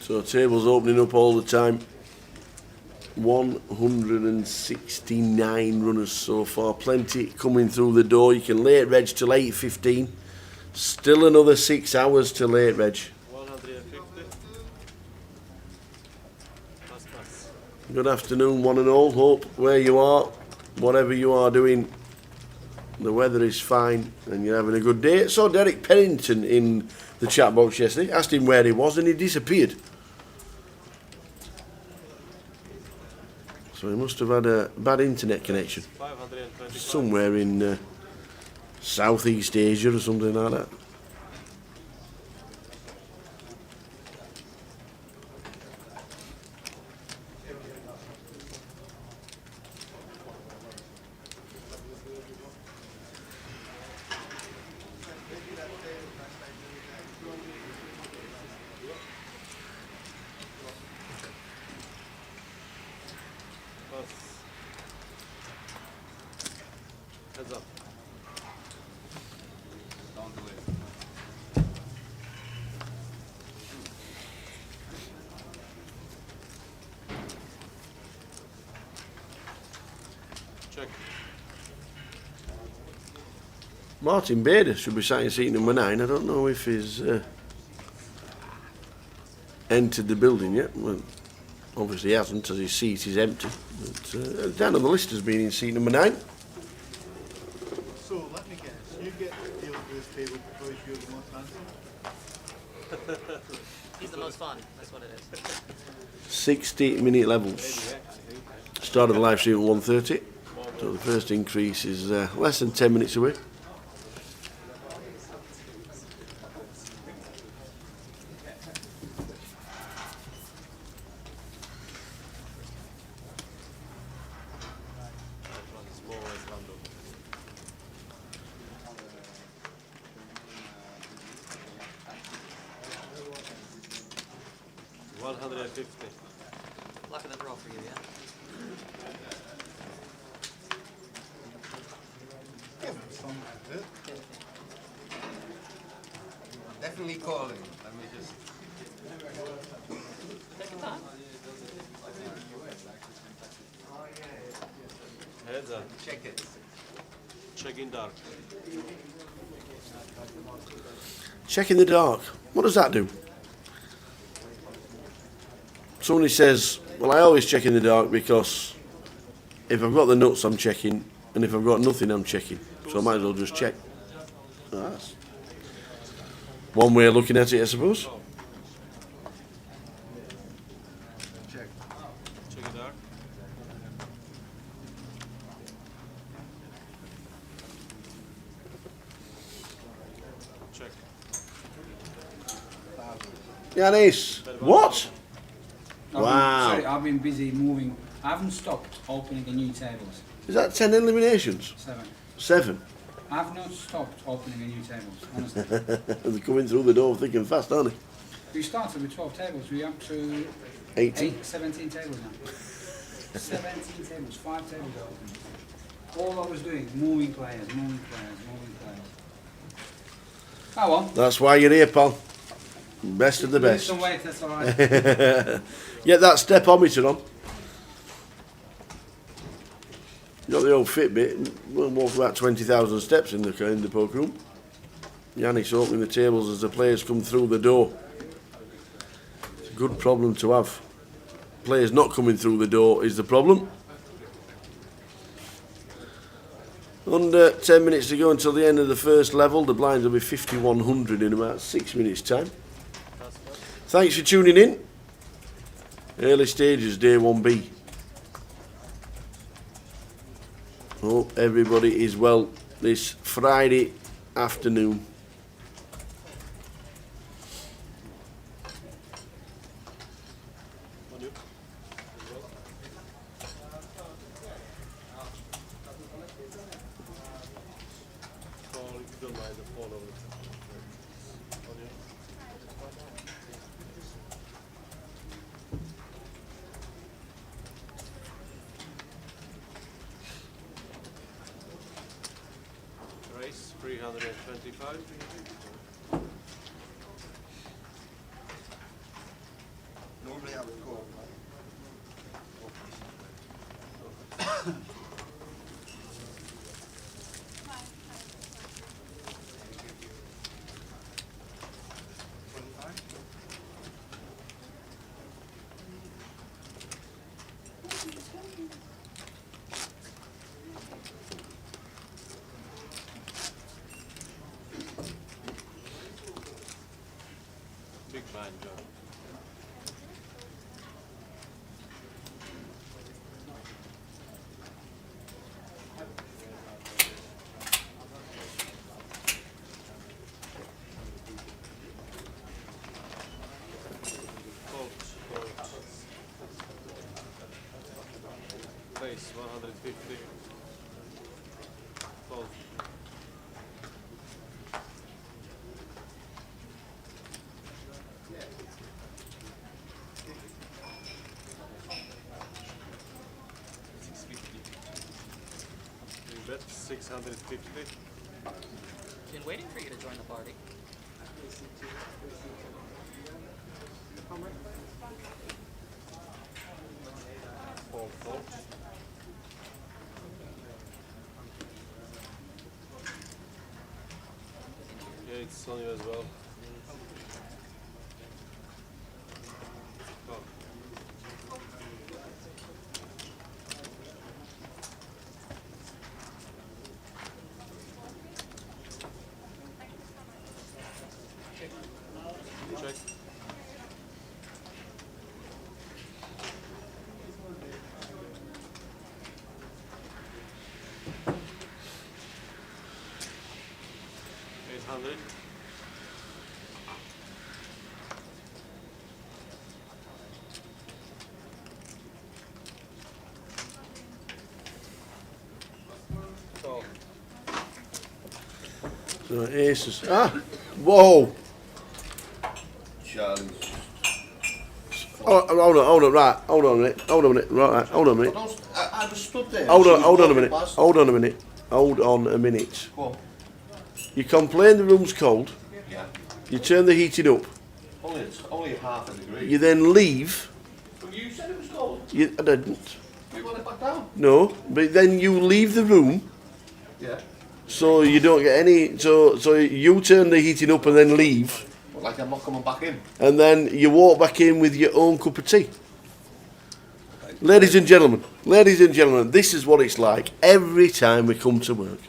So tables opening up all the time. 169 runners so far. Plenty coming through the door. You can late reg till 8:15. Still another 6 hours till late reg. 150. Pass. Good afternoon, one and all. Hope where you are, whatever you are doing, the weather is fine and you're having a good day. Saw Derek Pennington in the chat box yesterday. Asked him where he was and he disappeared. So he must have had a bad internet connection. 525. Somewhere in Southeast Asia or something like that. Heads up. Don't do it. Check. Martin Bader should be sat in seat number 9. I don't know if he's entered the building yet. Well, obviously he hasn't, as his seat is empty. But, down on the list has been in seat number 9. So let me guess, you get the deal with this table because you're the most handsome? He's the most fun. That's what it is. 60-minute levels. Started the live stream at 1:30. So the first increase is less than 10 minutes away. Luck of the draw for you, yeah? Definitely calling. Let me just. Take your time. Heads up. Check it. Check in dark. Check in the dark. What does that do? Somebody says, well, I always check in the dark because if I've got the nuts, I'm checking, and if I've got nothing, I'm checking. So I might as well just check. That's one way of looking at it, I suppose. Check in dark. Check. Yanis, what? Wow. Sorry, I've been busy moving. I haven't stopped opening the new tables. Is that 10 eliminations? 7. 7? I've not stopped opening the new tables, honestly. They're coming through the door thick and fast, aren't they? We started with 12 tables. We're up to 17 tables now. 17 tables, 5 tables open. All I was doing, moving players. Oh well. That's why you're here, pal. Best of the Lose best. some weight, that's all right. Get that stepometer on. You got the old Fitbit. We'll walk about 20,000 steps in the poker room. Yannick's opening the tables as the players come through the door. Good problem to have. Players not coming through the door is the problem. Under 10 minutes to go until the end of the first level. The blinds will be 5,100 in about 6 minutes' time. Thanks for tuning in. Early stages, day 1B. Hope everybody is well this Friday afternoon. Race 325. Normally I would call. Big man, John. Face 150. Fold. You bet 650. Been waiting for you to join the party. Fold, fold. Yeah, it's on you as well. Go. Check. $800. Call. So aces. Ah! Whoa! Charlie. Hold on, right. Hold on a minute. Hold on a minute. Right, hold on a minute. I was stood there. Hold on a minute. Hold on a minute. Hold on a minute. Go on. You complain the room's cold. Yeah. You turn the heating up. Only half a degree. You then leave. But you said it was cold. I didn't. You want it back down? No. But then you leave the room. Yeah. So you don't get any. So you turn the heating up and then leave. But like I'm not coming back in. And then you walk back in with your own cup of tea. Ladies and gentlemen, this is what it's like every time we come to work.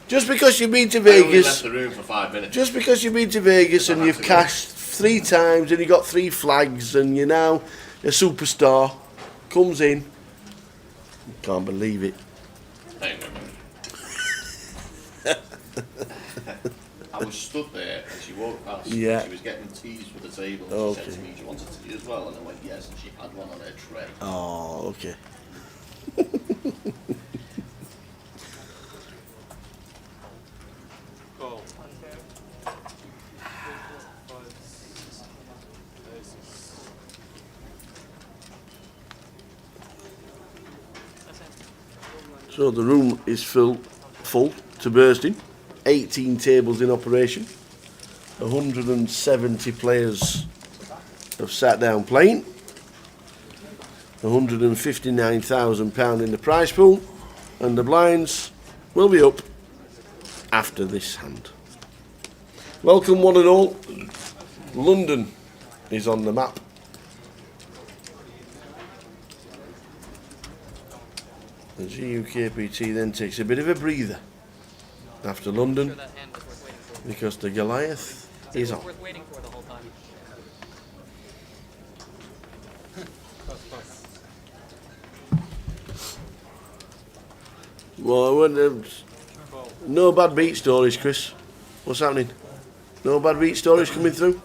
Just because you've been to I only Vegas, left the room for 5 minutes. just because you've been to Vegas and you've cashed 3 times and you got 3 flags and you're now a superstar, comes in, can't believe it. Hang on a minute. I was stood there and she walked past. Yeah. She was getting teas for the table. And Okay. she said to me, "Do you want a tea as well?" And I went, "Yes." And she had one on her tray. Oh, okay. Call. So the room is full to bursting. 18 tables in operation. 170 players have sat down playing. £159,000 in the prize pool, and the blinds will be up after this hand. Welcome one and all. London is on the map. The GUKPT then takes a bit of a breather after London because the Goliath is on. Worth waiting for the whole time. Well, no bad beat stories, Chris. What's happening? No bad beat stories coming through?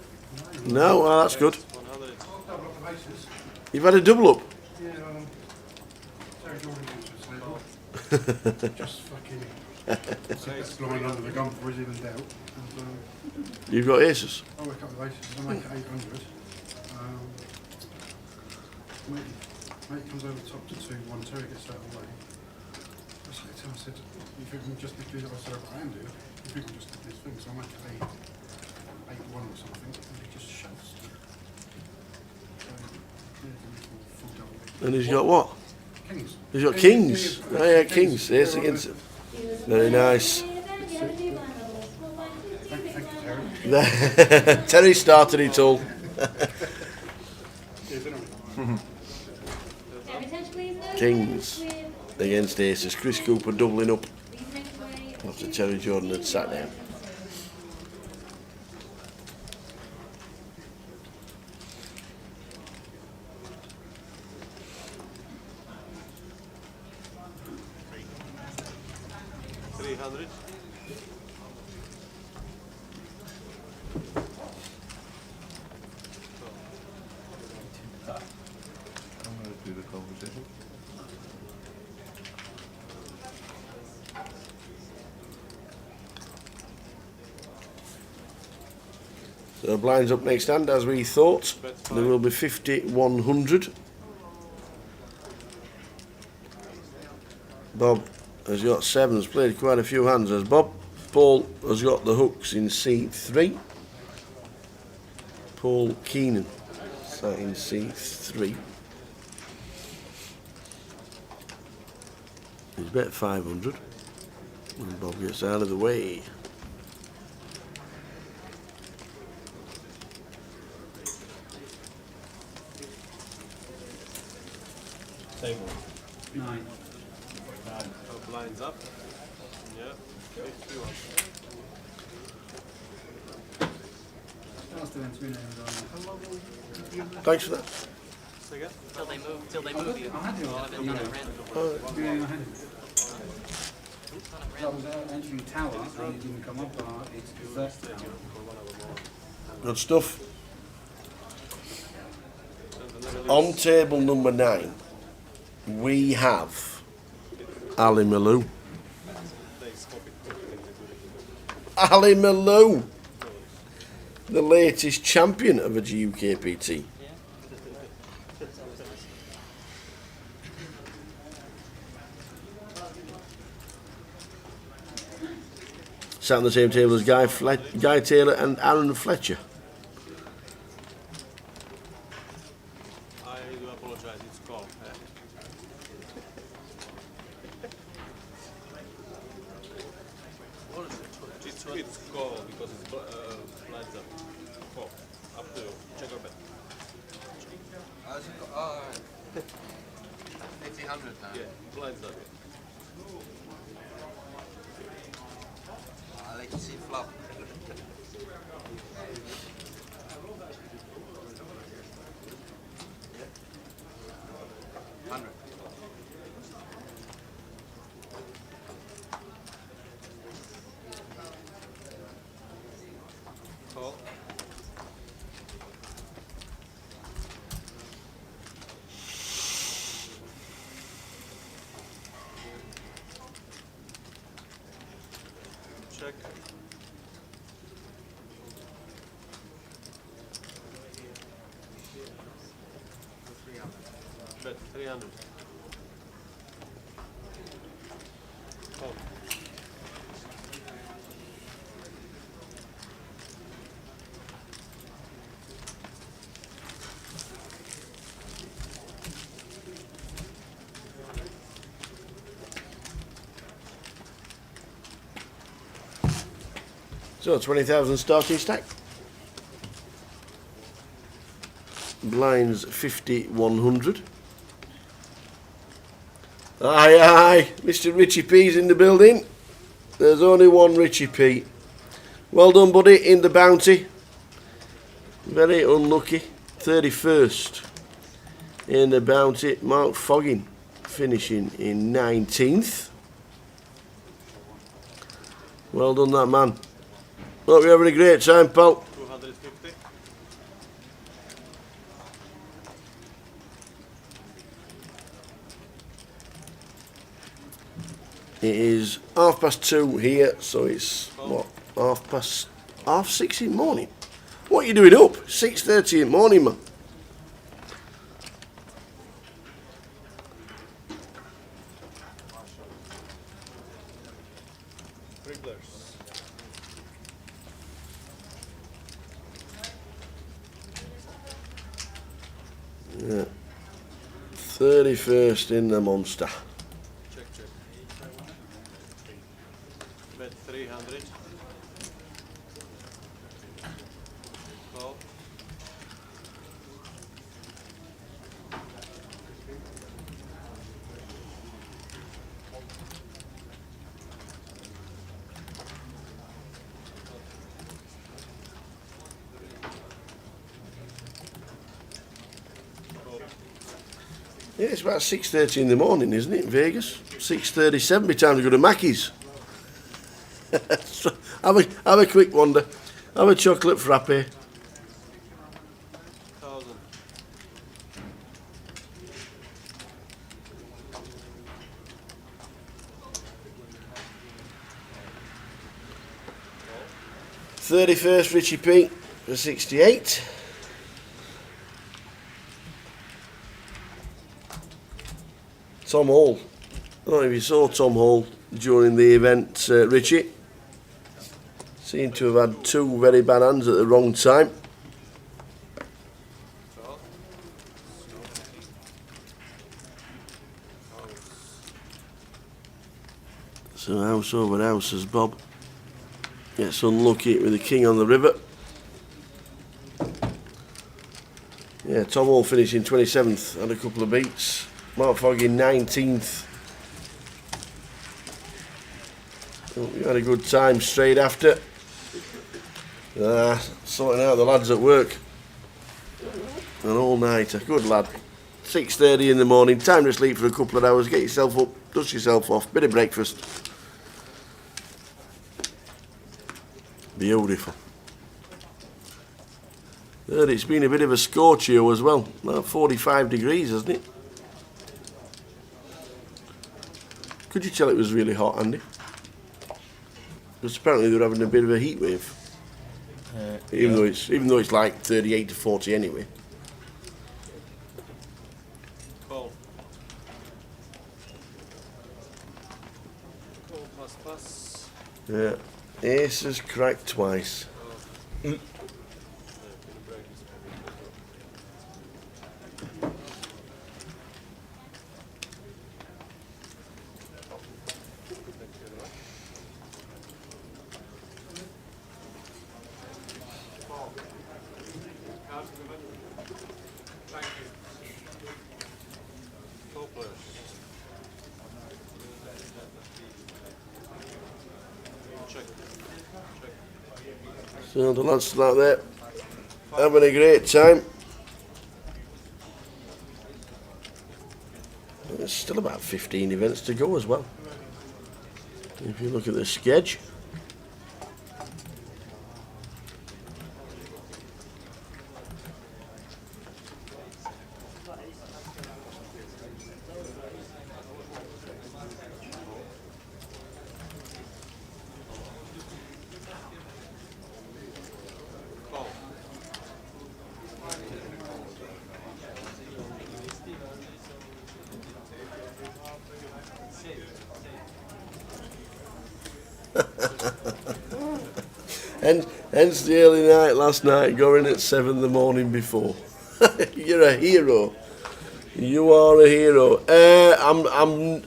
No? Well, that's good. You've had a double up? Just fucking blind under the gun before he's even dealt. You've got aces? I work up with aces, I make it 800. Mate comes over the top to 2-1-2, he gets out of the way. I said to him, I said, if you can just do that, I said, I can do it. If you can just do this thing, so I make it 8-1 or something, and he just shoves. So, yeah, full double. And he's got what? Kings. He's got kings. Oh yeah, kings. Ace against it. Very nice. Terry started it all. Kings against aces. Chris Cooper doubling up after Terry Jordan had sat down. So blinds up next hand as we thought. There will be 50-100. Bob has got sevens, played quite a few hands as Bob. Paul has got the hooks in C3. Paul Keenan sat in C3. He's bet 500. And Bob gets out of the way. Table. 9. So blinds up. Yeah. 51. Thanks for that. Second? Till they move you. I had it. Kind of done it random. Yeah, I had it. I was entering tower and it didn't come up. It's first tower. Good stuff. On table number 9, we have Ali Malou. Ali Malou, the latest champion of a GUKPT. Sat on the same table as Guy Taylor and Aaron Fletcher. I do apologize, it's called. What is it? It's called because it's blinds up. Call. Up to you. Check your bet. 1,500 now. Yeah, blinds up. I like to see flop. Yeah. 100. Call. Check. Bet 300. Call. So 20,000 starting stack. blinds 50-100. Aye, aye, Mr. Richie P's in the building. There's only one Richie P. Well done, buddy, in the bounty. Very unlucky. 31st in the bounty. Mark Foggin finishing in 19th. Well done, that man. Hope you're having a great time, pal. 250. It is 2:30 here, so it's what, half 6 in the morning. What are you doing up? 6:30 in the morning, man. Dribblers. Yeah. 31st in the monster. Check. Bet 300. Call. Yeah, it's about 6:30 in the morning, isn't it, in Vegas? 6:37 by the time to go to Mackey's. So, have a quick wander. Have a chocolate frappe. 1,000. '31st Richie P for 68. Tom Hall. I don't know if you saw Tom Hall during the event, Richie. Seemed to have had two very bad hands at the wrong time. So house over house as Bob gets unlucky with the king on the river. Yeah, Tom Hall finishing 27th, had a couple of beats. Mark Foggy 19th. Oh, you had a good time straight after. Sorting out the lads at work. An all-nighter, good lad. 6:30 in the morning, time to sleep for a couple of hours, get yourself up, dust yourself off, bit of breakfast. Beautiful. Heard it's been a bit of a scorcher as well, about 45 degrees, hasn't it? Could you tell it was really hot, Andy? Because apparently they're having a bit of a heat wave. Even though it's like 38 to 40 anyway. Call. Call, pass. Yeah. Ace has cracked twice. So the lads out there having a great time. There's still about 15 events to go as well. If you look at the schedule. Hence the early night last night, going at 7 the morning before. You're a hero. You are a hero. I'm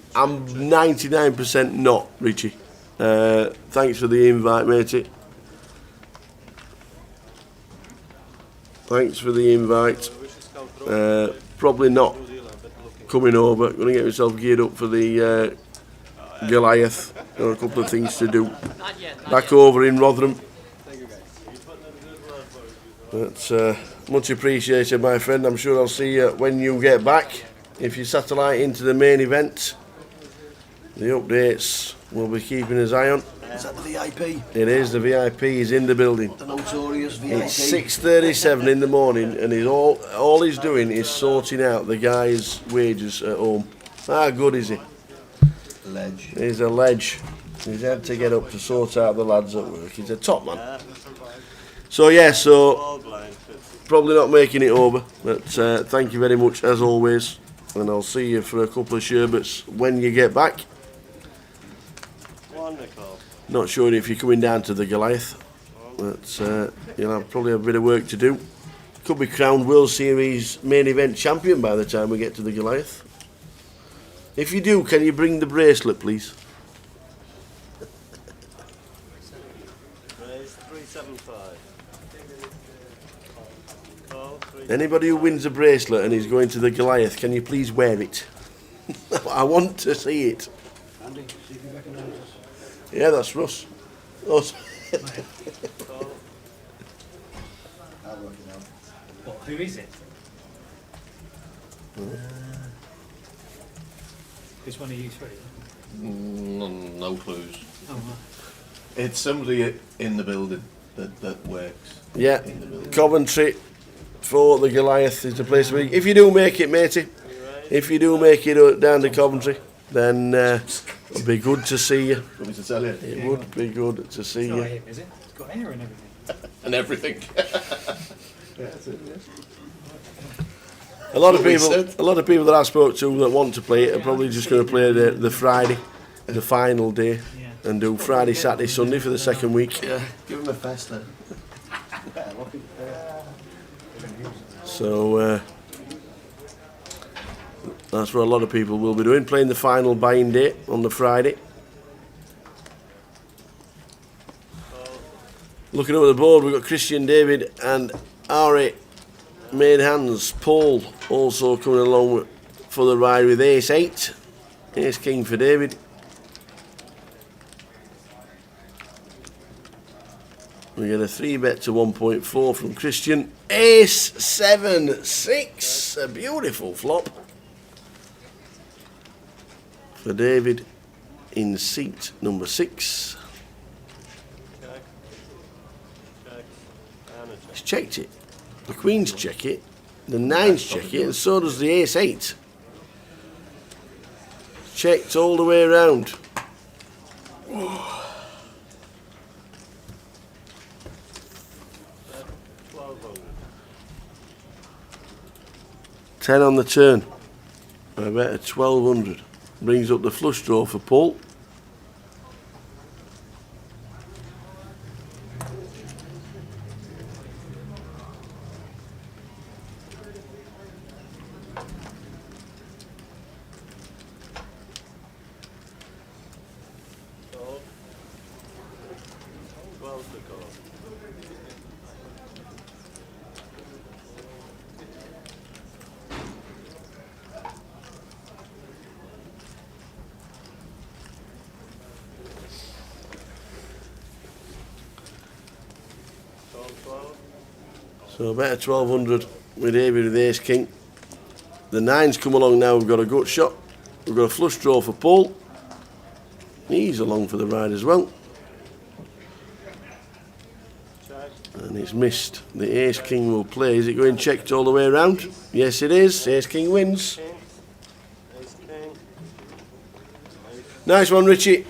99% not, Richie. Thanks for the invite, matey. Thanks for the invite. Probably not coming over. Going to get myself geared up for the Goliath. Got a couple of things to do. Back over in Rotherham. But much appreciated, my friend. I'm sure I'll see you when you get back. If you satellite into the main event, the updates we'll be keeping his eye on. Is that the VIP? It is, the VIP is in the building. The notorious VIP. It's 6:37 in the morning, and all he's doing is sorting out the guy's wages at home. How good is he? Ledge. He's a ledge. He's had to get up to sort out the lads at work. He's a top man. So yeah, probably not making it over, but thank you very much as always, and I'll see you for a couple of sherbets when you get back. Wonderful. Not sure if you're coming down to the Goliath, but you'll have probably a bit of work to do. Could be crowned World Series main event champion by the time we get to the Goliath. If you do, can you bring the bracelet, please? Raise 375. Call 3. Anybody who wins a bracelet and is going to the Goliath, can you please wear it? I want to see it. Andy, see if you recognise us. Yeah, that's Russ. Us. What, who is it? Which one are you three? No clues. Oh, right. It's somebody in the building that works. Yeah, in the building. Coventry for the Goliath is the place to be. If you do make it, matey, if you do make it down to Coventry, then it'll be good to see you. Want me to tell you? It would be good to see It's not you. him, is it? It's got hair and everything. And everything. A lot of What we people, said. a lot of people that I spoke to that want to play it are probably just going to play the Friday, the final day, and do Friday, Saturday, Sunday for the second week. Yeah, give him a fest then. So that's what a lot of people will be doing, playing the final buying day on the Friday. Looking over the board, we've got Christian, David and Ari made hands. Paul also coming along for the ride with Ace 8. Ace King for David. We get a 3-bet to 1.4 from Christian. Ace 7 6, a beautiful flop for David in seat number 6. He's checked it. The Queen's check it, the 9's check it, and so does the Ace 8. Checked all the way around. 10 on the turn. I bet a 1200. Brings up the flush draw for Paul. So about a 1200 with David with Ace King. The 9's come along now, we've got a gut shot. We've got a flush draw for Paul. He's along for the ride as well. And it's missed. The Ace King will play. Is it going checked all the way around? Yes it is. Ace King wins. Nice one, Richie.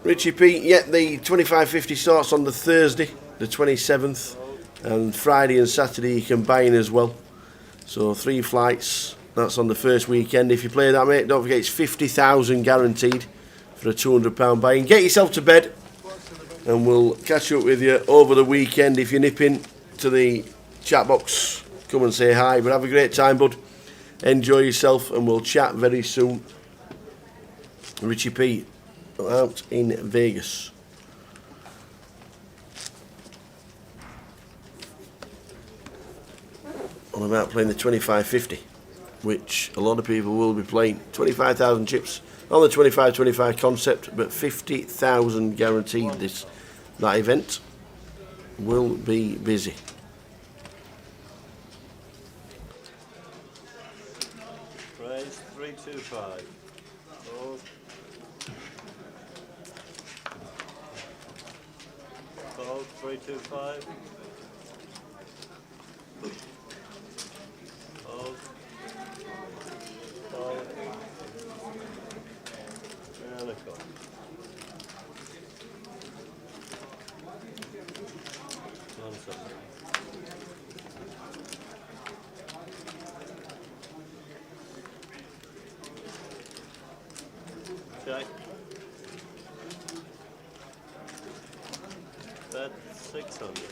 Richie P. Yeah, the 25.50 starts on the Thursday, the 27th. And Friday and Saturday you can buy in as well. So 3 flights. That's on the first weekend. If you play that, mate, don't forget it's 50,000 guaranteed for a £200 buy-in. Get yourself to bed, and we'll catch up with you over the weekend. If you nip in to the chat box, come and say hi. But have a great time, bud. Enjoy yourself, and we'll chat very soon. Richie P out in Vegas. on about playing the 25-50, which a lot of people will be playing. 25,000 chips on the 25-25 concept, but 50,000 guaranteed. That event will be busy. Raise 325. Fold. Fold 325. Fold. Fold. And a call. One second. Check. Bet 600.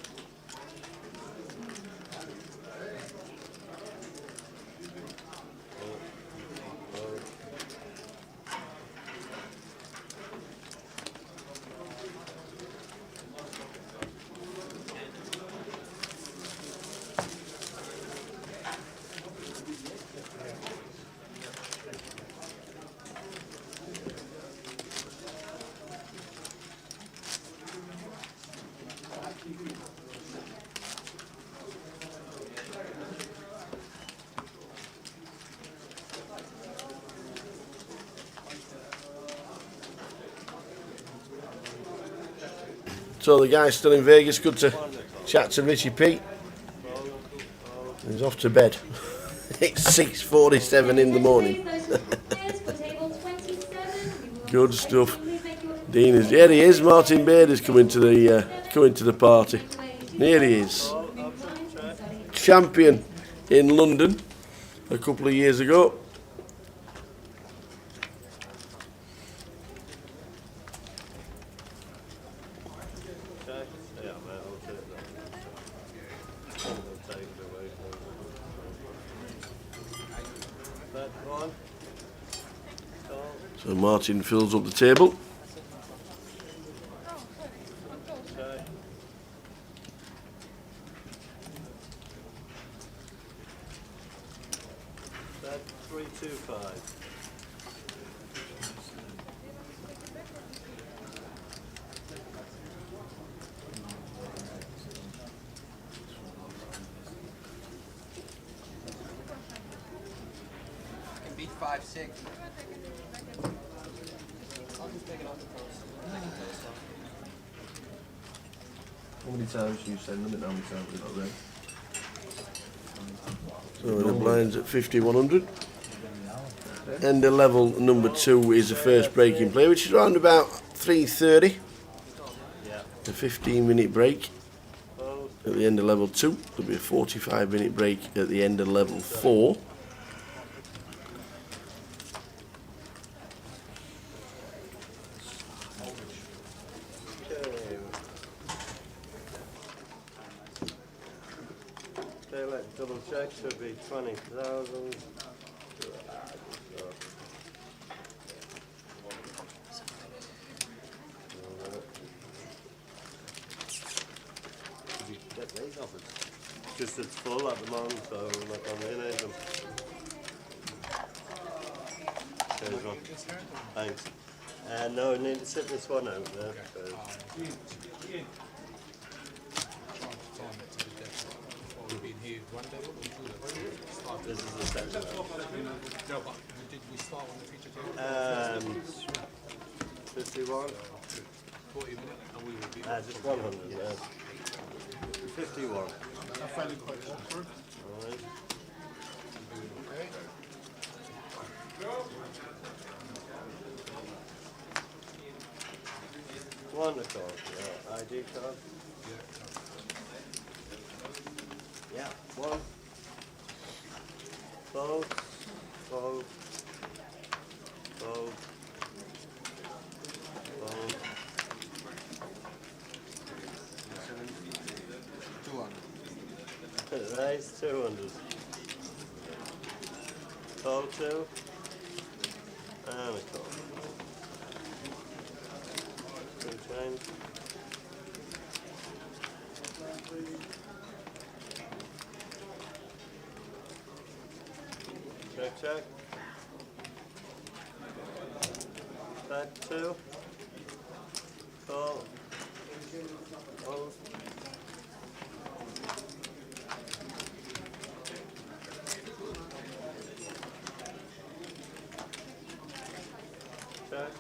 So the guy's still in Vegas. Good to chat to Richie P. He's off to bed. It's 6:47 in the morning. Good stuff. Dean is here. He is. Martin Baird is coming to the party. Here he is. Champion in London a couple of years ago. So Martin fills up the table. Bet 325. Can beat 5-6. I'll just take it off the post. How many times do you send them? How many times have you got there? So the blind's at 5,100. And the level number 2 is the first breaking play, which is around about 3:30. A 15-minute break at the end of level 2. There'll be a 45-minute break at the end of level 4. Daylight double check should be 20,000. Get these offers. Just it's full at the moment, so I'm not going to need them. There's one. Thanks. No, I need to sit this one out there. This is the second one. No, but did we start on the feature table? 51. 40 minutes, and we will be. Just 100, yeah. 51. I'm finding quite awkward. Alright. Wonderful. ID card. Yeah. One. Fold. Fold. Fold. Fold. 200. Raise 200. Fold 2. And a call. Good change. Check. Back 2. Call. Hold. Check.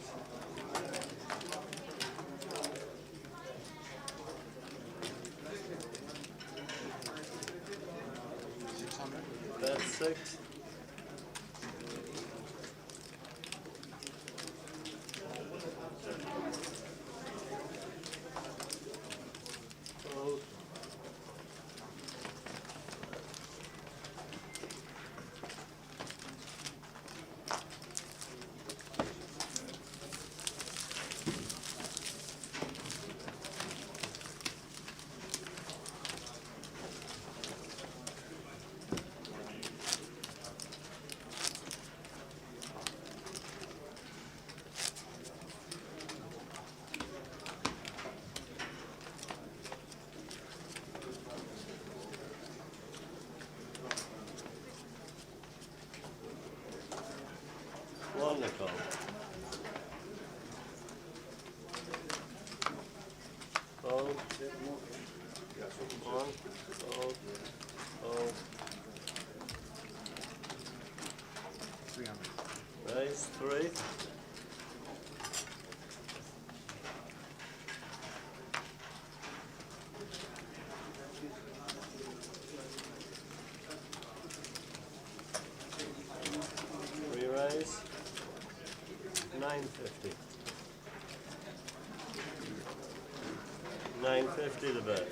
That's 6. Hold. One to call. Hold. One. Hold. Hold. 300. Raise 3. Re-raise. 950. 950 the bet.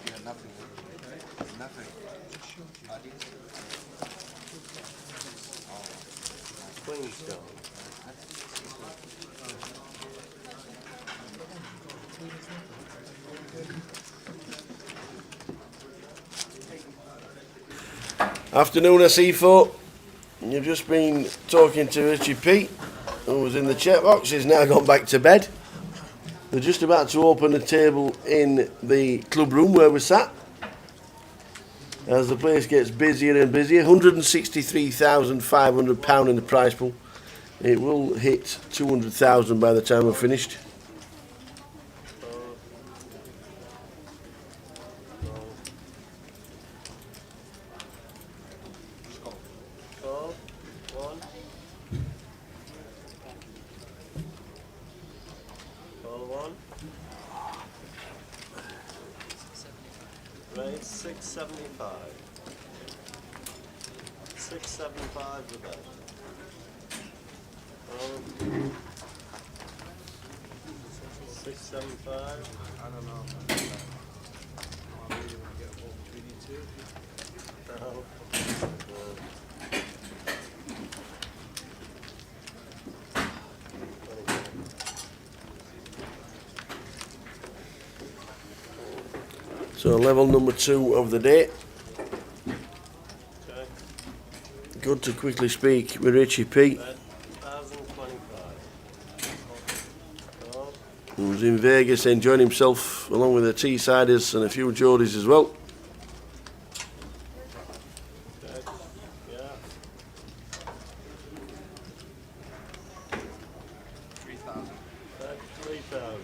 Yeah, nothing. Nothing. Queenstone. Afternoon, C4. You've just been talking to Richie P, who was in the chat box. He's now gone back to bed. They're just about to open a table in the club room where we're sat. As the place gets busier and busier, £163,500 in the prize pool. It will hit 200,000 by the time we're finished. Call. 1. Call 1. Raise 675. 675 the bet. Call. 675. I don't know. I really want to get a ball between you two. Call. So level number 2 of the day. Check. Good to quickly speak with Richie P, Bet 1025. Call. who's in Vegas enjoying himself along with the Teessiders and a few Geordies as well. Check. Yeah. 3,000. Bet 3,000.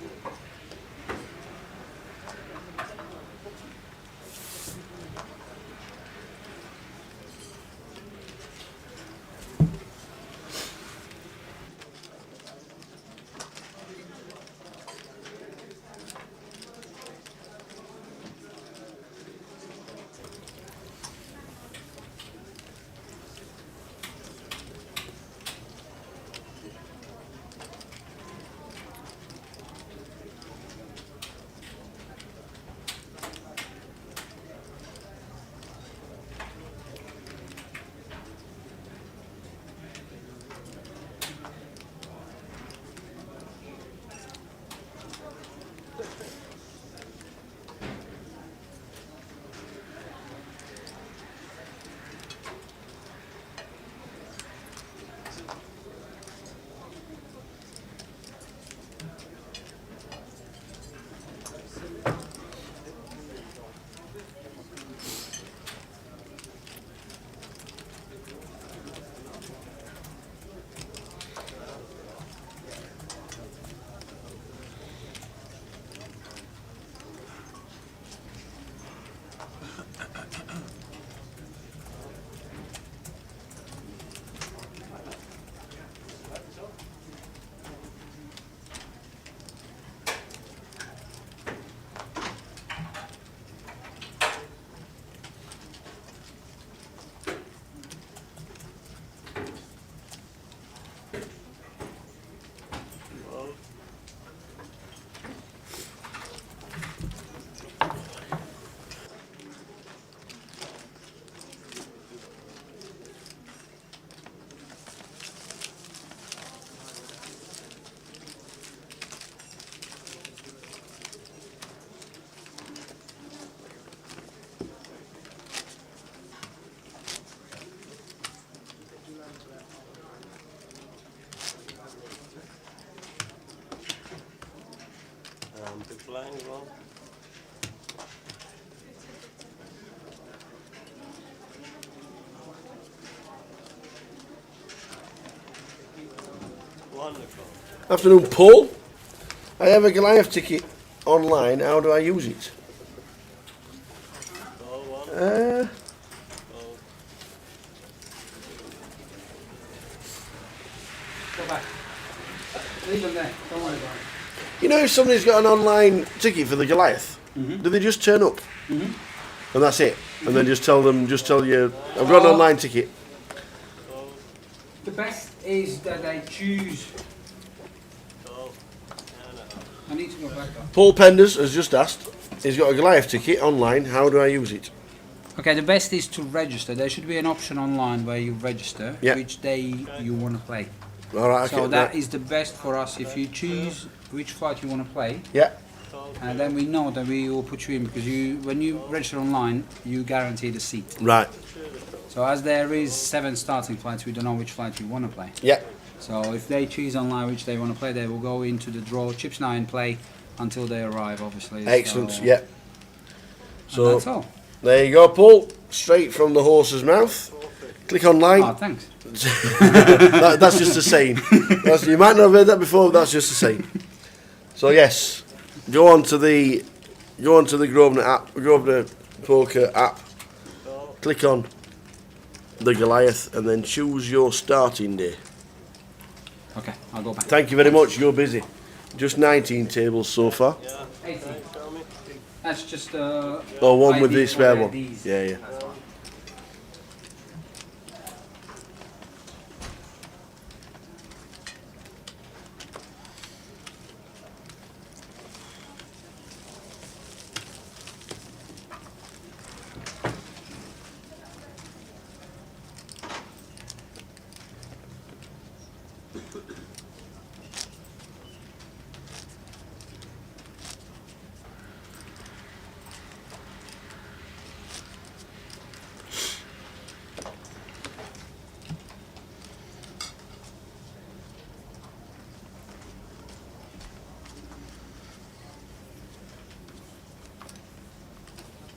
Wonderful. Afternoon, Paul. I have a Goliath ticket online. How do I use it? Go back. Leave them there. Don't worry about it. You know, if somebody's got an online ticket for the Goliath, do they just turn up? And that's it? And then just tell you, I've got an online ticket. The best is that they choose. I need to go back up. Paul Penders has just asked, he's got a Goliath ticket online, how do I use it? Okay, the best is to register. There should be an option online where you register which day you want to play. All right, okay. So that is the best for us. If you choose which flight you want to play, Yeah. and then we know that we will put you in, because when you register online, you guarantee the seat. Right. So as there is 7 starting flights, we don't know which flight you want to play. Yeah. So if they choose online which they want to play, they will go into the draw. Chips now in play until they arrive, obviously. Excellent, So, yeah. So that's all. there you go, Paul. Straight from the horse's mouth. Click online. Oh, thanks. That's just a saying. You might not have heard that before, but that's just a saying. So yes, go on to the Grosvenor Poker app. Click on the Goliath and then choose your starting day. Okay, I'll go back. Thank you very much. You're busy. Just 19 tables so far. 18. That's just one with the spare one. Yeah.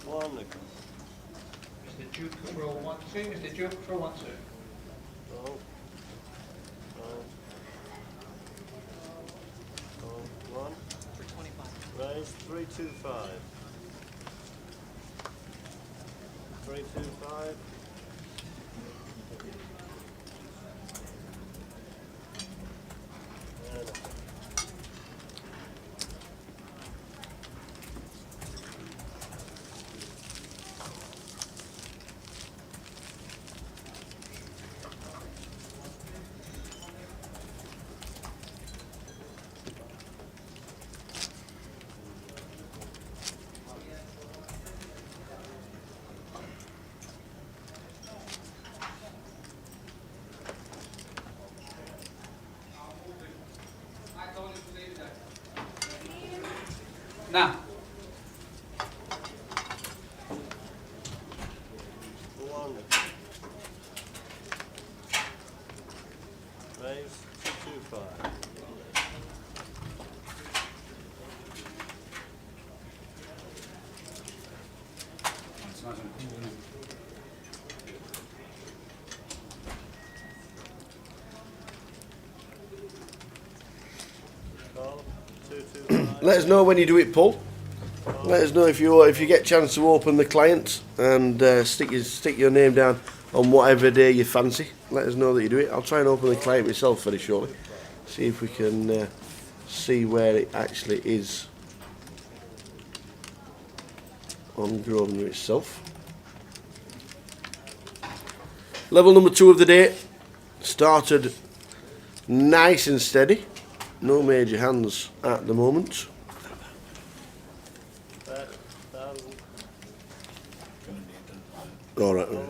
Wonderful. Mr. Duke, roll 1, 2. Mr. Duke, roll 1, 2. Oh. Oh. 1. 325. Raise 325. 325. Now. Wonderful. Raise 225. Call 225. Let us know when you do it, Paul. Let us know if you get a chance to open the client and stick your name down on whatever day you fancy. Let us know that you do it. I'll try and open the client myself very shortly. See if we can see where it actually is on Grosvenor itself. Level number 2 of the day started nice and steady. No major hands at the moment. 1,000. All right. 1,000.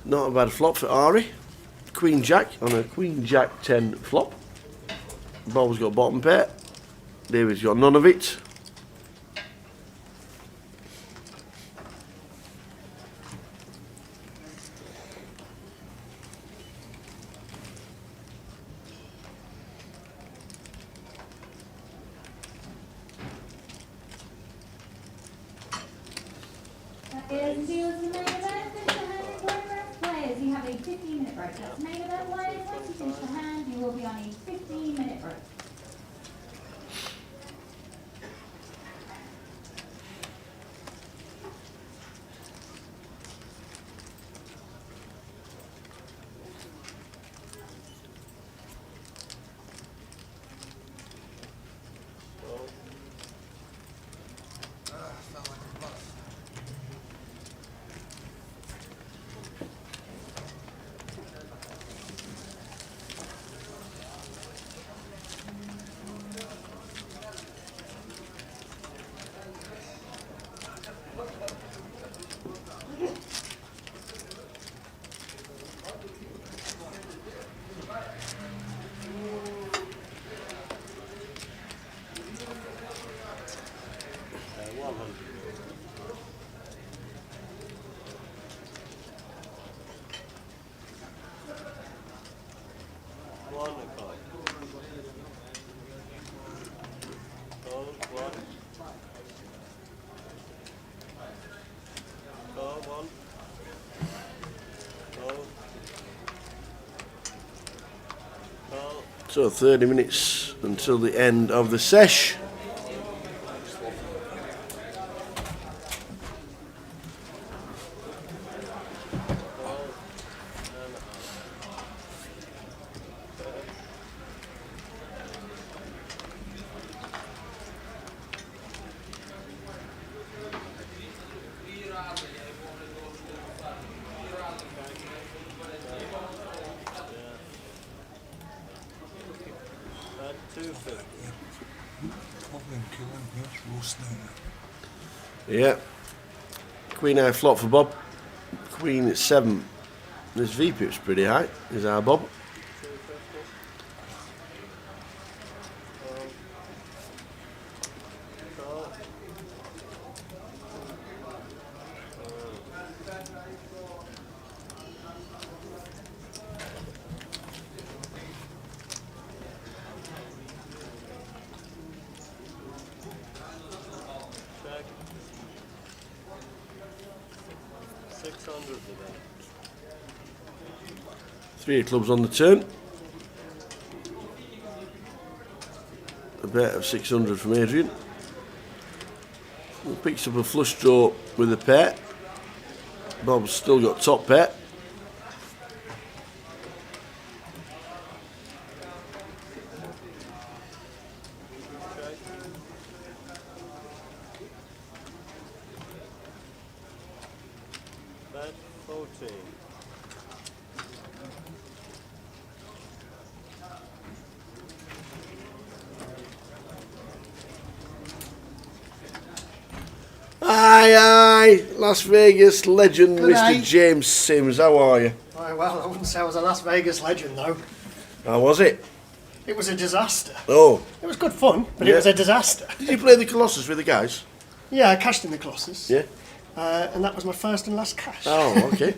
Not a bad flop for Ari. Queen Jack on a Queen Jack 10 flop. Bob's got bottom pair. David's got none of it. Dealers and deals in the main event, finish the hand in progress. Players, you have a 15-minute break. That's main event players. Once you finish the hand, you will be on a 15-minute break. So 30 minutes until the end of the sesh. Yeah. Queen eye flop for Bob. Queen at 7. This V-pip's pretty high. Is our Bob. Three of clubs on the turn. A bet of 600 from Adrian. He picks up a flush draw with a pair. Bob's still got top pair. Bet 14. Aye, Las Vegas legend, Good Mr. night. James Sims. How are you? Well, I wouldn't say I was a Las Vegas legend, though. How was it? It was a disaster. Oh, It was good fun, but Yeah. it was a disaster. did you play the Colossus with the guys? Yeah, I cashed in the Colossus. Yeah. And that was my first and last cash. Oh, okay.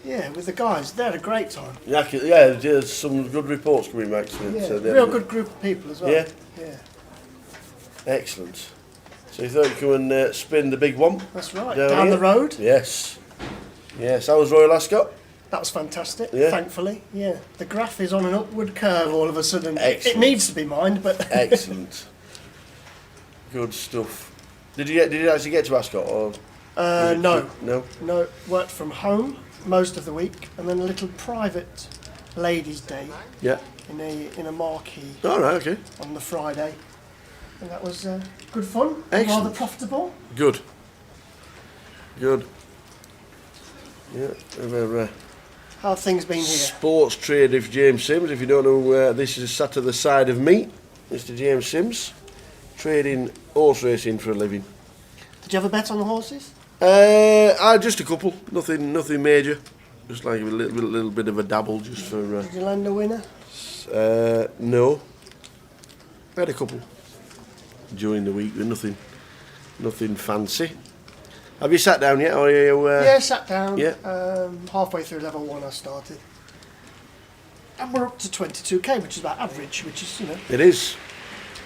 Yeah, with the guys. They had a great time. Yeah, there's some good reports coming back to Yeah, it. real good group of people as well. Yeah. Yeah, Excellent. So you thought you'd come and spin the big one? that's right. Down Down here? the road. Yes. Yes, how was Royal Ascot? That was fantastic, Yeah. thankfully. Yeah, the graph is on an upward curve all of a sudden. Excellent. It needs to be mined, but Excellent. Good stuff. Did you actually get to Ascot? Or no, No? worked from home most of the week, and then a little private ladies' day Yeah. in a marquee All right, okay. on the Friday, and that was good fun. And Excellent. rather profitable. Good. Good. Yeah. How have things been here? Sports trader if James Sims. If you don't know, this is sat to the side of me, Mr. James Sims, trading horse racing for a living. Did you have a bet on the horses? Just a couple. Nothing major. Just like a little bit of a dabble, just for. Did you land a winner? No. I had a couple during the week, but nothing fancy. Have you sat down yet, or are you? Yeah, sat down. Yeah. Halfway through level 1 I started. And we're up to 22k, which is about average, which is, It is.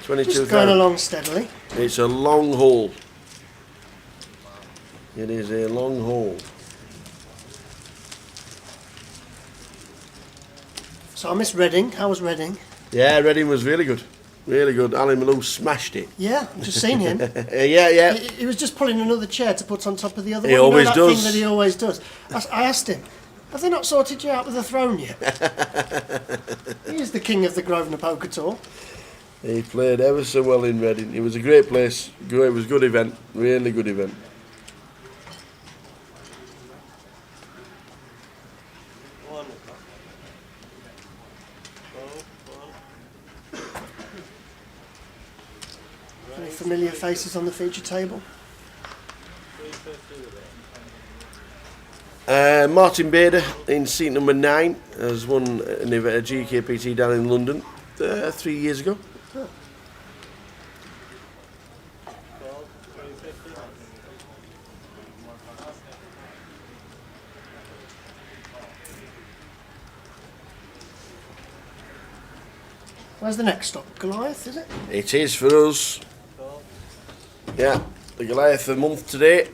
22. just going along steadily. It's a long haul. It is a long hole. So I missed Reading. How was Reading? Yeah, Reading was really good. Really good. Ali Malou smashed it. Yeah, I've just seen him. Yeah. He was just pulling another chair to put on top of the other He one. You know always that does. thing that he always does. I asked him, have they not sorted you out with a throne yet? He is the king of the Grosvenor Poker Tour. He played ever so well in Reading. It was a great place. It was a good event. Really good event. Any familiar faces on the feature table? Martin Bader in seat number 9 has won an event, a GUKPT down in London 3 years ago. Oh. Where's the next stop? Goliath, is it? It is for us. Yeah, the Goliath a month today.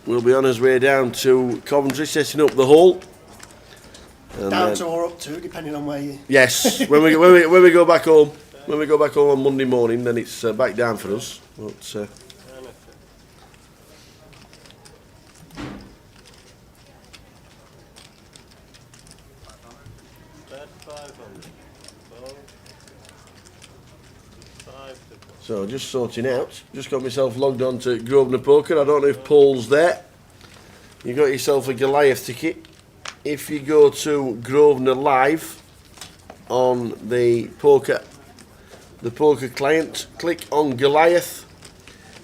We'll be on his way down to Coventry, setting up the hole. And Down to or up to, depending on where you... yes, when we go back home, on Monday morning, then it's back down for us. But so just sorting out. Just got myself logged on to Grosvenor Poker. I don't know if Paul's there. You got yourself a Goliath ticket. If you go to Grosvenor Live on the poker client, click on Goliath,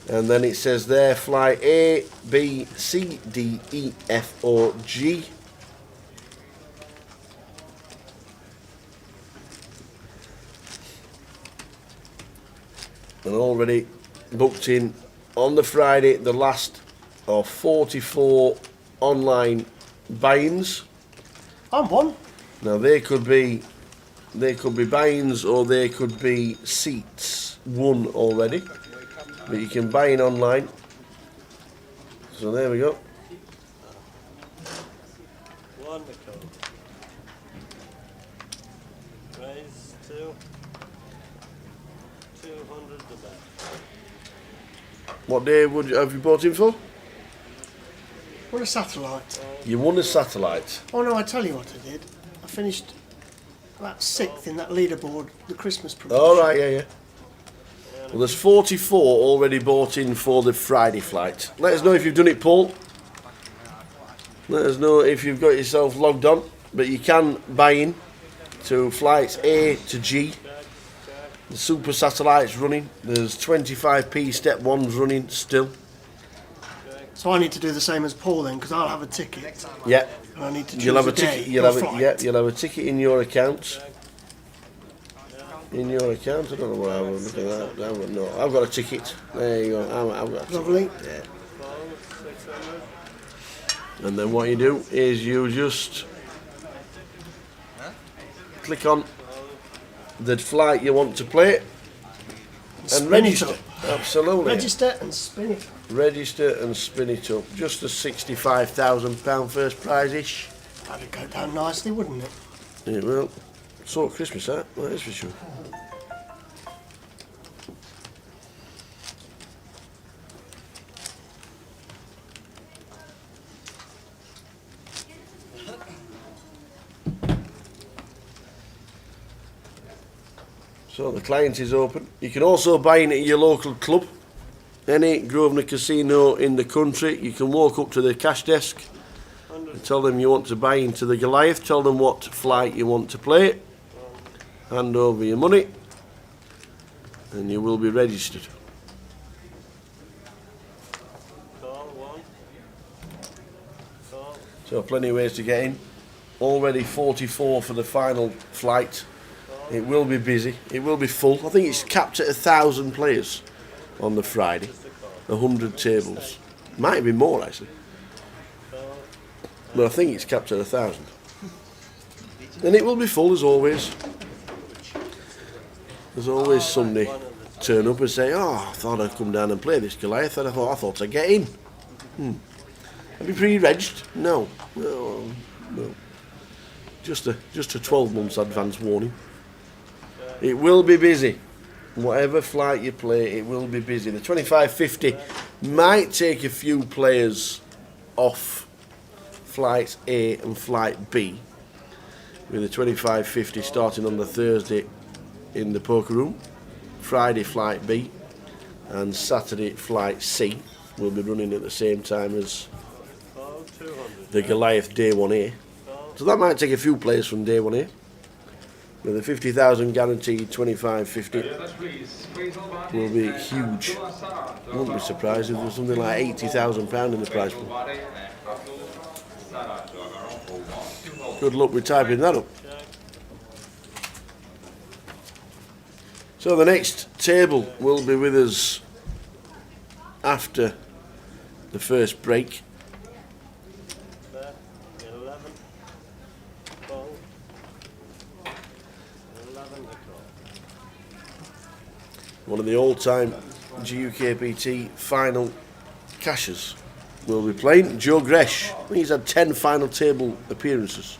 and then it says there fly A, B, C, D, E, F, or G. And already booked in on the Friday, the last of 44 online buy-ins. I'm one. Now they could be buy-ins or they could be seats won already, but you can buy in online. So there we go. What day have you bought in for? What a satellite. You won a satellite. Oh no, I tell you what I did. I finished about 6th in that leaderboard, the Christmas promotion. All right, yeah. Well, there's 44 already bought in for the Friday flight. Let us know if you've done it, Paul. Let us know if you've got yourself logged on. But you can buy in to flights A to G. The super satellite's running. There's 25p step 1's running still. So I need to do the same as Paul then, because I'll have a ticket. Yeah. And I need to choose You'll have a day ticket. You'll have a ticket in your account. In your account. I don't know what I'm looking at. No, I've got a ticket. There you go. I've got a Lovely. ticket. Yeah. And then what you do is you just click on the flight you want to play and register. Absolutely. Register and spin it. Register and spin it up. Just a £65,000 first prize-ish. That'd go down nicely, wouldn't it? It will. Sort of Christmas, that is for sure. So the client is open. You can also buy in at your local club. Any Grosvenor casino in the country. You can walk up to the cash desk and tell them you want to buy into the Goliath. Tell them what flight you want to play. Hand over your money and you will be registered. So plenty of ways to get in. Already 44 for the final flight. It will be busy. It will be full. I think it's capped at 1,000 players on the Friday. 100 tables. Might be more actually. But I think it's capped at 1,000. And it will be full as always. There's always somebody turn up and say, oh, I thought I'd come down and play this Goliath, and I thought I'd get in. Have you pre-regged? No. Just a 12 months advance warning. It will be busy. Whatever flight you play, it will be busy. The 2550 might take a few players off flight A and flight B, with the 2550 starting on the Thursday in the poker room, Friday flight B, and Saturday flight C will be running at the same time as the Goliath Day 1A. So that might take a few players from Day 1A. With the 50,000 guaranteed 2550 will be huge. Wouldn't be surprised if there was something like £80,000 in the prize pool. Good luck with typing that up. So the next table will be with us after the first break. One of the all-time GUKPT final cashers will be playing, Joe Gresh. He's had 10 final table appearances.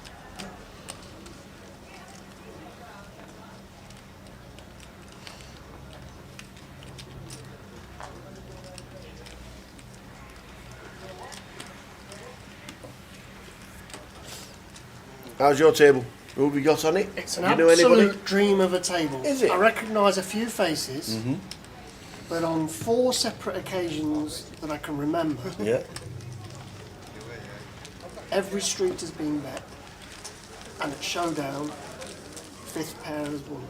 How's your table? Who have we got on it? It's an Do you know anybody? absolute dream of a table. Is it? I recognise a few faces, but on 4 separate occasions that I can remember, Yeah. every street has been bet, and at Showdown, 5th pair has won.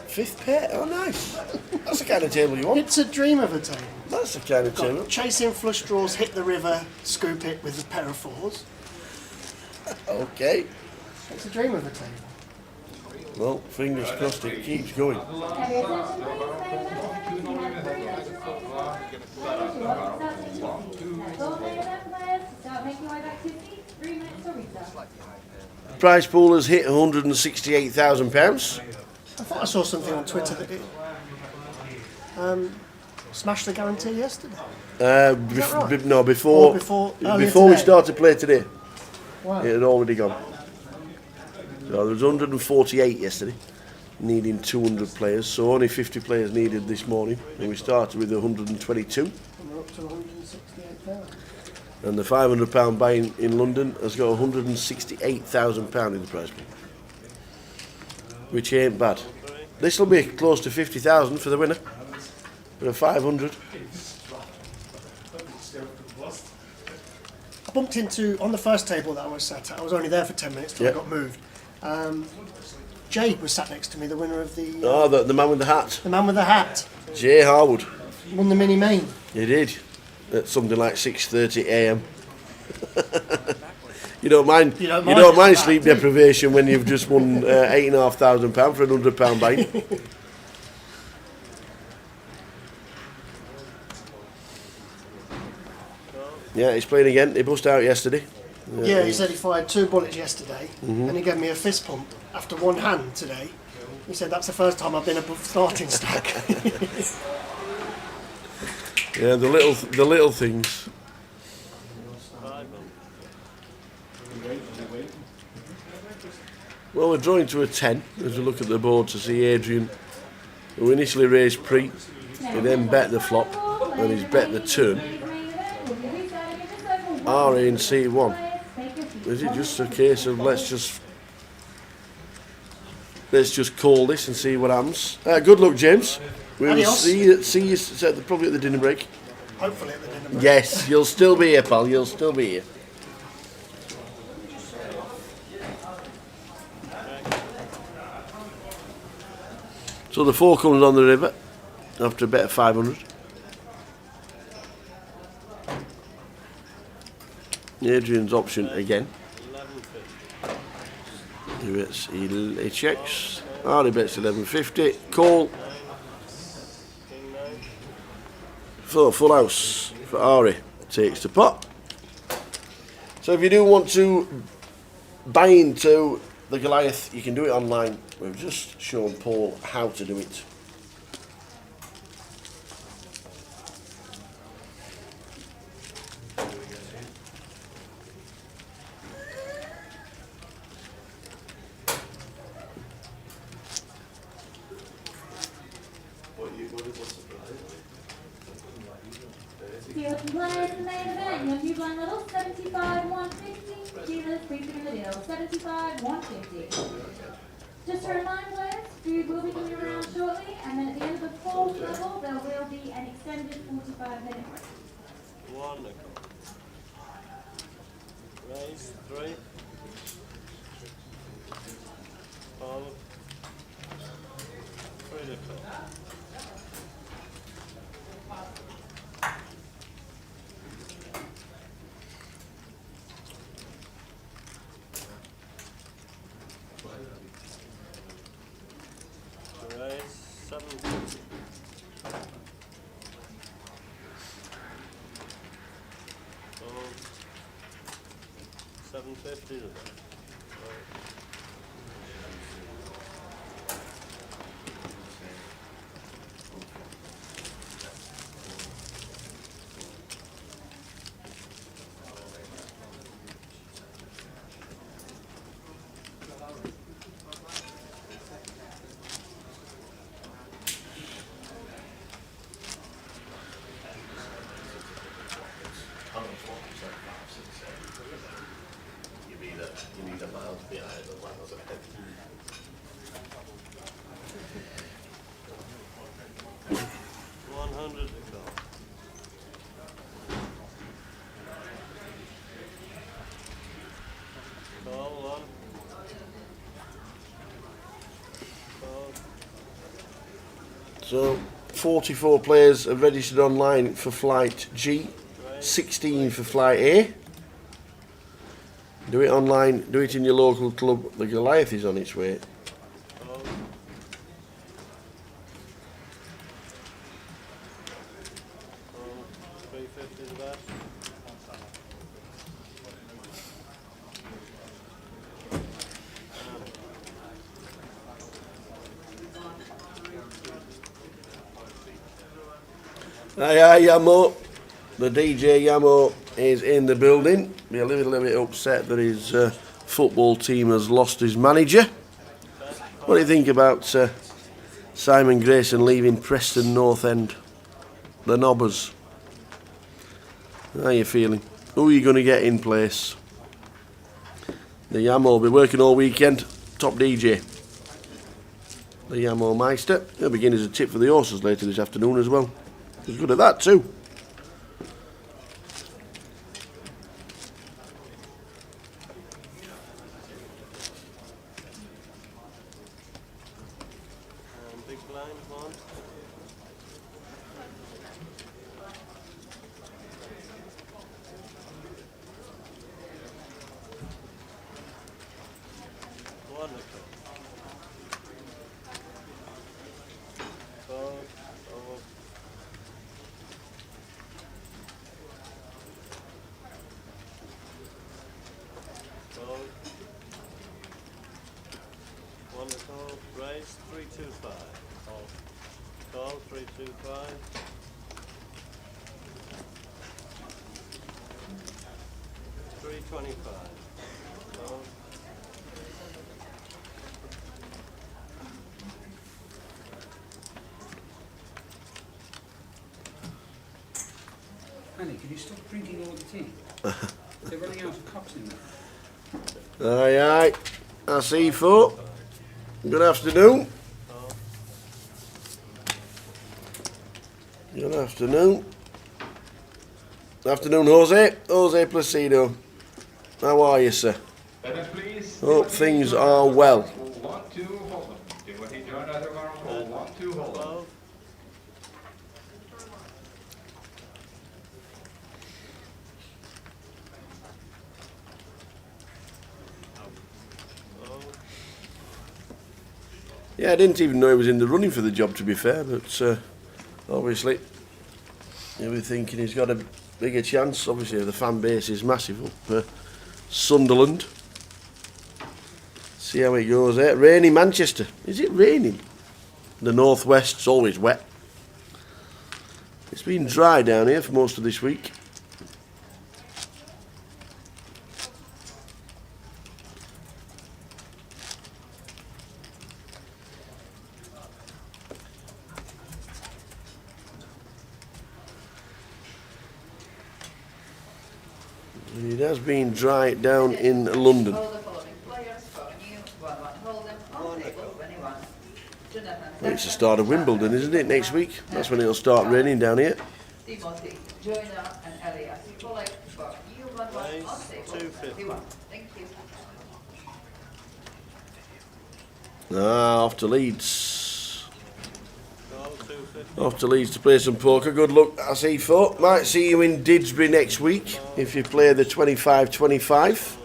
5th pair? Oh, nice. That's the kind of table you want. It's a dream of a table. That's the kind of table. Got chasing flush draws, hit the river, scoop it with a pair of 4s. Okay. It's a dream of a table. Well, fingers crossed it keeps going. Prize pool has hit £168,000. I thought I saw something on Twitter that it smashed the guarantee yesterday. Right? No, before we started to play today. Wow. It had already gone. So there was 148 yesterday, needing 200 players. So only 50 players needed this morning, and we started with 122. And we're up to 168,000. And the £500 buy in London has got £168,000 in the prize pool, which ain't bad. This will be close to 50,000 for the winner. For 500. I bumped into, on the first table that I was sat at, I was only there for 10 minutes till I got moved. Jay was sat next to me, the winner of the... the man with the hat. The man with the hat. Jay Harwood. Won the mini main. He did. At something like 6:30 a.m. You don't mind sleep deprivation when you've just won £8,500 for a £100 buy. Yeah, he's playing again. He bust out yesterday. Yeah, he said he fired 2 bullets yesterday, and he gave me a fist pump after one hand today. He said that's the first time I've been above starting stack. Yeah, the little things. Well, we're drawing to a 10 as we look at the board to see Adrian, who initially raised pre, he then bet the flop, and he's bet the turn. RA in C1. Is it just a case of let's just call this and see what happens? Good luck, James. We will see you probably at the dinner break. Hopefully at the dinner break. Yes, you'll still be here, pal. You'll still be here. So the 4 comes on the river after a bet of 500. Adrian's option again. He checks. He bets 1150. Call. For full house for Ari. Takes the pot. So if you do want to buy into the Goliath, you can do it online. We've just shown Paul how to do it. Dealers and players in the main event. You have two blind levels, 75, 150. Dealers, please begin the deal. 75, 150. Just to remind players, food will be coming around shortly, and then at the end of the fourth level, there will be an extended 45-minute break. One. Raise 3. Hold. 3 to call. Raise 750. Hold. 750 to that. You need a miles behind the miles ahead. 100 to go. Call 1. Call. So 44 players have registered online for flight G, 16 for flight A. Do it online, do it in your local club. The Goliath is on its way. Call. Call. 350 to that. Aye, Yamo. The DJ Yamo is in the building. Be a little bit upset that his football team has lost his manager. What do you think about Simon Grayson leaving Preston North End? The Nobbers. How are you feeling? Who are you going to get in place? The Yamo will be working all weekend. Top DJ. The Yamo Meister. He'll begin as a tip for the horses later this afternoon as well. He's good at that too. Big blind 1. Wonderful. Call. Over. Call. Wonderful. Raise 325. Call. Call 325. $325. Call. Andy, can you stop drinking all the tea? They're running out of cups in there. Aye, aye. I see, folk. Good afternoon. Good afternoon. Afternoon, Jose. Jose Placido. How are you, sir? Hope things are well. Yeah, I didn't even know he was in the running for the job, to be fair, but obviously you'll be thinking he's got a bigger chance. Obviously the fan base is massive up Sunderland. See how it goes there. Rainy Manchester. Is it raining? The northwest's always wet. It's been dry down here for most of this week. It has been dry down in London. All the following players for new 1-1 Hold'em on table 21. Jonathan Well, it's the start of Wimbledon, isn't it, next week? That's when it'll start raining down here. Timothy, Joyner and Elias Polek for new 1-1 on table 21. Thank you. Off to Leeds. Off to Leeds to play some poker. Good luck, I see, folk. Might see you in Didsbury next week if you play the 25-25.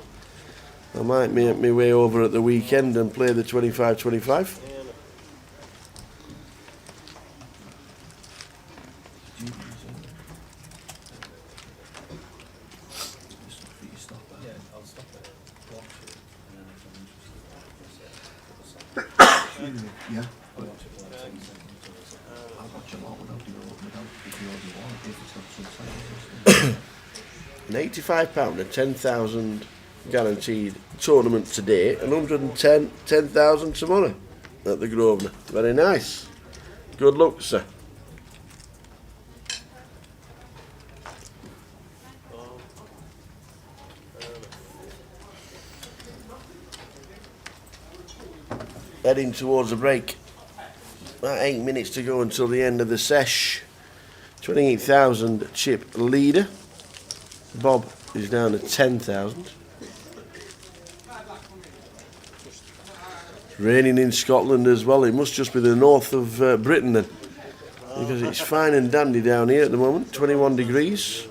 I might make my way over at the weekend and play the 25-25. Yeah. An £85 and 10,000 guaranteed tournament today, and 10,000 tomorrow at the Grosvenor. Very nice. Good luck, sir. Heading towards a break. About 8 minutes to go until the end of the sesh. 28,000 chip leader. Bob is down to 10,000. It's raining in Scotland as well. It must just be the north of Britain then, because it's fine and dandy down here at the moment. 21 degrees.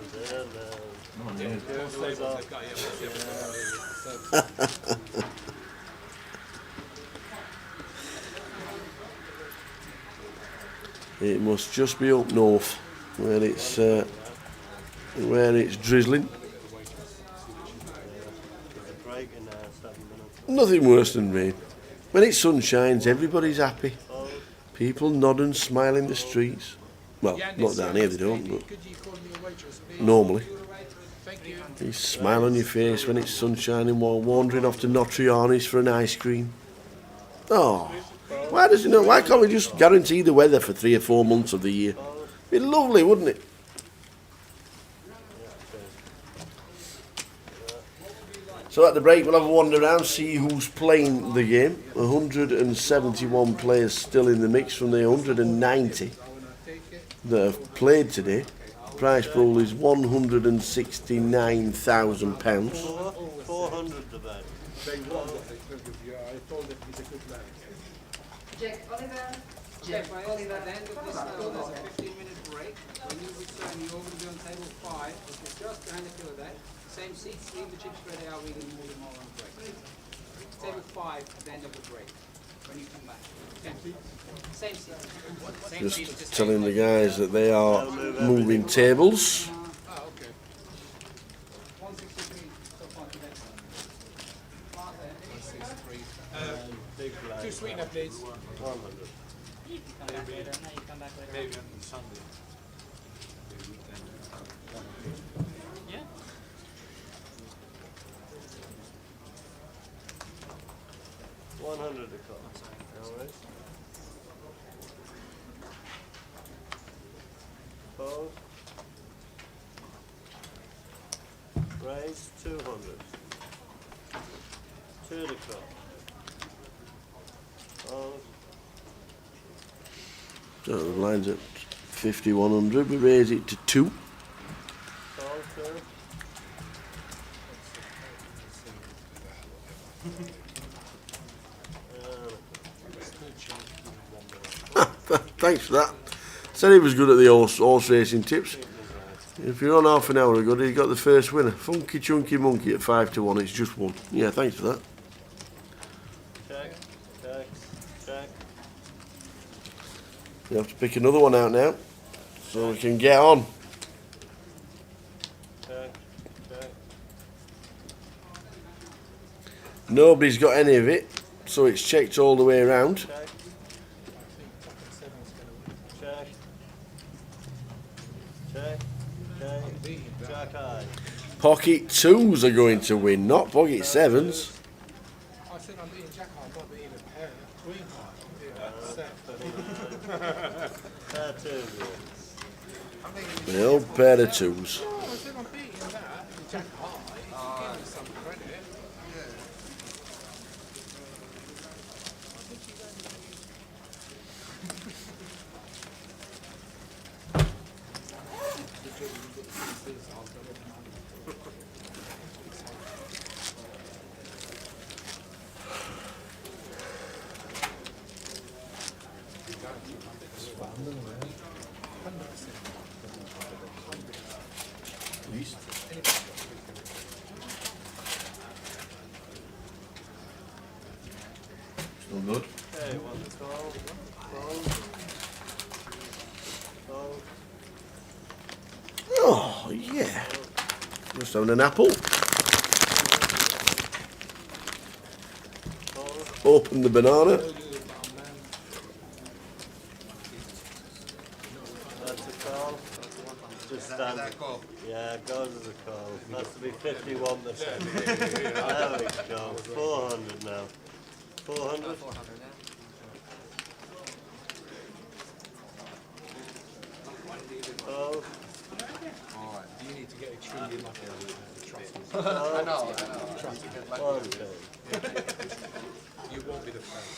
It must just be up north where it's drizzling. Nothing worse than rain. When it sun shines, everybody's happy. People nod and smile in the streets. Well, not down here they don't, but normally. You smile on your face when it's sun shining while wandering off to Notriani's for an ice cream. Oh. Why can't we just guarantee the weather for 3 or 4 months of the year? It'd be lovely, wouldn't it? So at the break we'll have a wander around, see who's playing the game. 171 players still in the mix from the 190 that have played today. Prize pool is £169,000. 400 today. Jack Oliver. At the end of this there's a 15-minute break. When you return, you're going to be on table 5, which is just behind the pillar there. Same seats, leave the chips where they are, we can move them all on the break. Table 5 at the end of the break, when you come back. Same seats. Just telling the guys that they are moving tables. Oh, okay. 163 so far today. 2 sweetener, please. 100. Maybe on Sunday. Yeah. $100 a cup. Alright. Opposed? Raise 200. 2 the cup. Opposed? So the line's at 5,100. We raise it to 2. Thanks for that. Said he was good at the horse racing tips. If you're on half an hour ago, he got the first winner. Funky Chunky Monkey at 5 to 1. It's just 1. Yeah, thanks for that. Check, check, check. You have to pick another one out now, so we can get on. Check, check. Nobody's got any of it, so it's checked all the way around. Check. Check. Check. Check. Jack high. Pocket 2s are going to win, not pocket 7s. I said I'm beating Jack High, I'm not beating a pair. Queen High. The old pair of 2s. I said I'm beating that, Jack High. Still good. Okay, one call. Oh, yeah. Just having an apple. Open the banana. That's a call. Just stand. Yeah, goes as a call. Has to be 51%. There we go. 400 now. 400? Call. Alright, you need to get extremely lucky with truffles. I know. Okay. You won't be the first.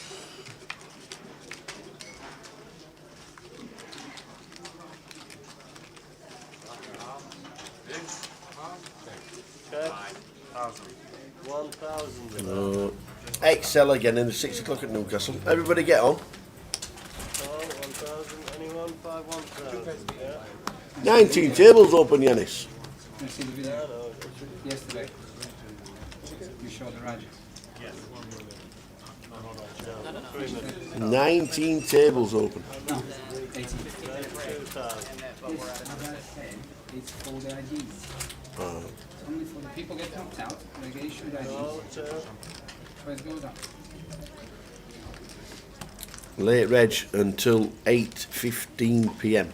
Okay. 1,000. Excel again in the 6 o'clock at Newcastle. Everybody get on. 1,000. Anyone? 1,000. Yeah. 19 tables open, Yanis. You see the video? Yesterday. You showed the Rajas. 19 tables open. No, 18. 2,000. It's for the IDs. It's only for the people get knocked out, they get issued IDs. So it goes up. Late reg until 8:15 p.m.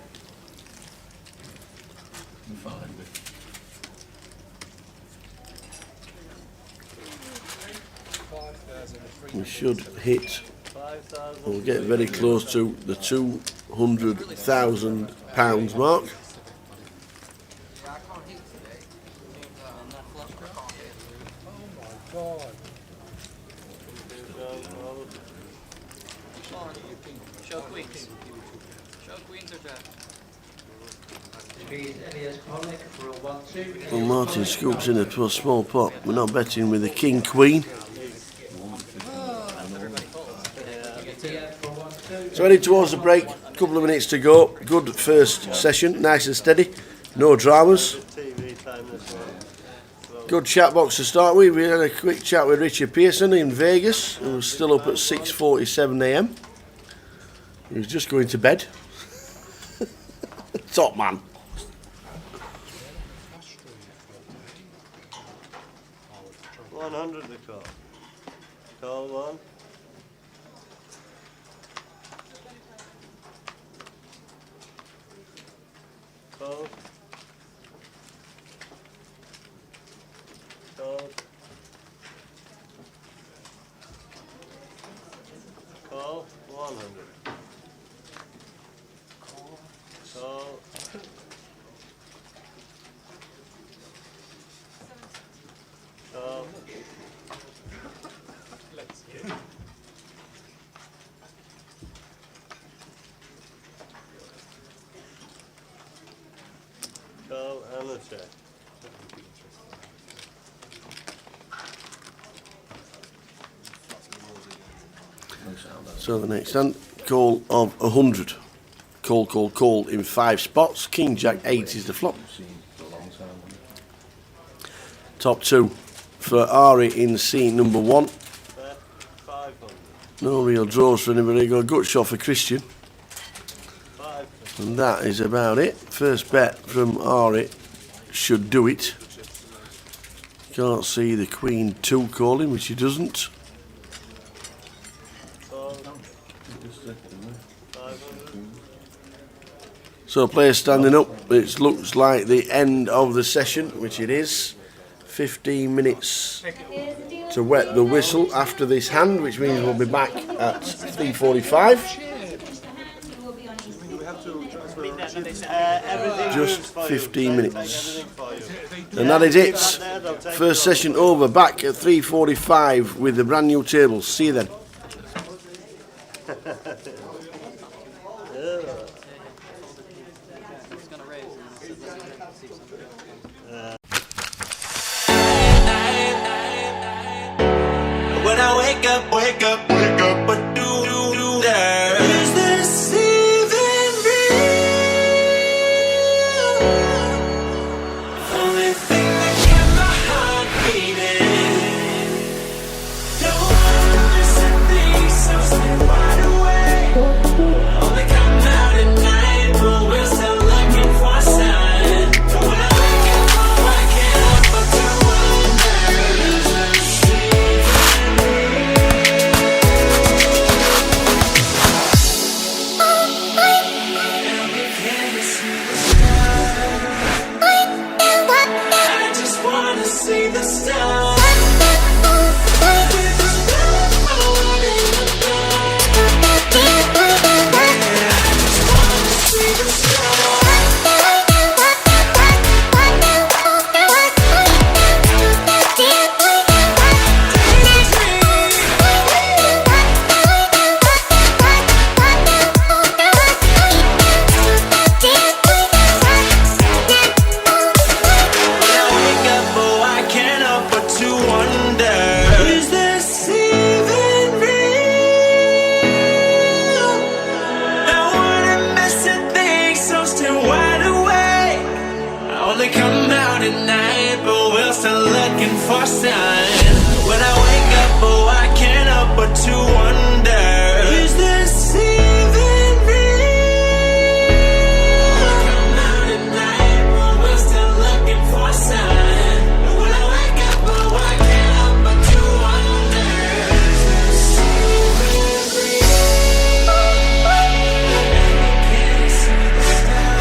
We should hit, we'll get very close to the £200,000 mark. Show queens. Show queens or jacks. Well, Martin scoops in a small pot. We're not betting with the King Queen. So heading towards the break, a couple of minutes to go. Good first session, nice and steady, no dramas. Good chat box to start with. We had a quick chat with Richard Pearson in Vegas, who was still up at 6:47 a.m. He was just going to bed. Top man. $100 the call. Call one. Call. Call. Call. 100. Call. Call. Let's get it. Call and a check. So the next hand, call of 100. Call in 5 spots. King Jack 8 is the flop. Top 2 for Ari in scene number 1. 500. No real draws for anybody. Got a gut shot for Christian. 500. And that is about it. First bet from Ari should do it. Can't see the Queen 2 calling, which he doesn't. So players standing up. It looks like the end of the session, which it is. 15 minutes to wet the whistle after this hand, which means we'll be back at 3:45. Just 15 minutes. And that is it. First session over. Back at 3:45 with the brand new tables. See you then. When I wake up, what do there? Is this even real? Only thing that kept my heart beating. Don't wanna miss a thing, so stay wide awake. Only come out at night, but we're still looking for a sign. When I wake up, I can't help but to wonder, is this even I just wanna see the stars. Come out at night, but we're still looking for sign. When I wake up, oh, I can't help but to wonder, is this even real? Come out at night, but we're still looking for sign. When I wake up, oh, I can't help but to wonder, is this even real? And you can't see the stars.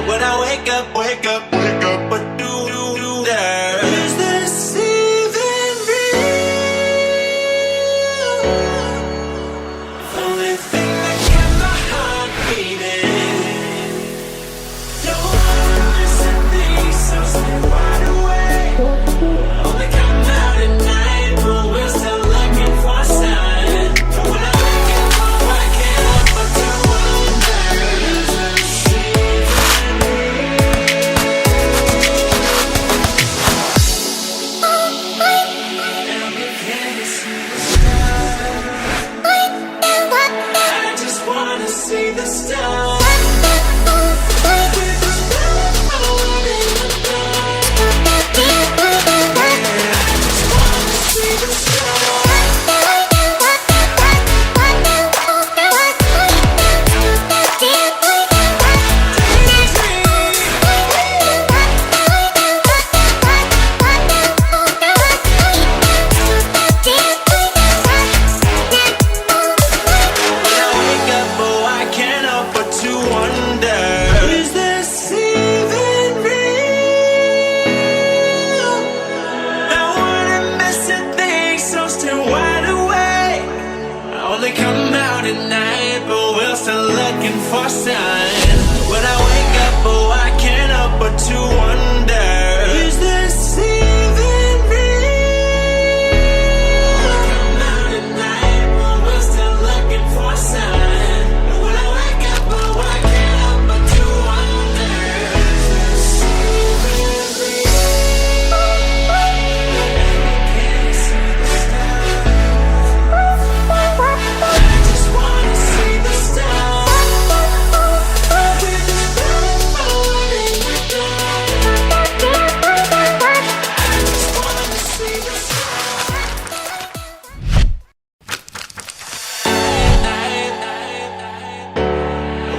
When I wake up, what do there? Is this even real? Only thing that kept my heart beating. Don't wanna miss a thing, so stay wide awake. Only come out at night, but we're still looking for a sign. When I wake up, oh, I can't help but to wonder, is this even I just wanna see the stars. Come out at night, but we're still looking for sign. When I wake up, oh, I can't help but to wonder, is this even real? Come out at night, but we're still looking for sign. When I wake up, oh, I can't help but to wonder, is this even real? And you can't see the stars.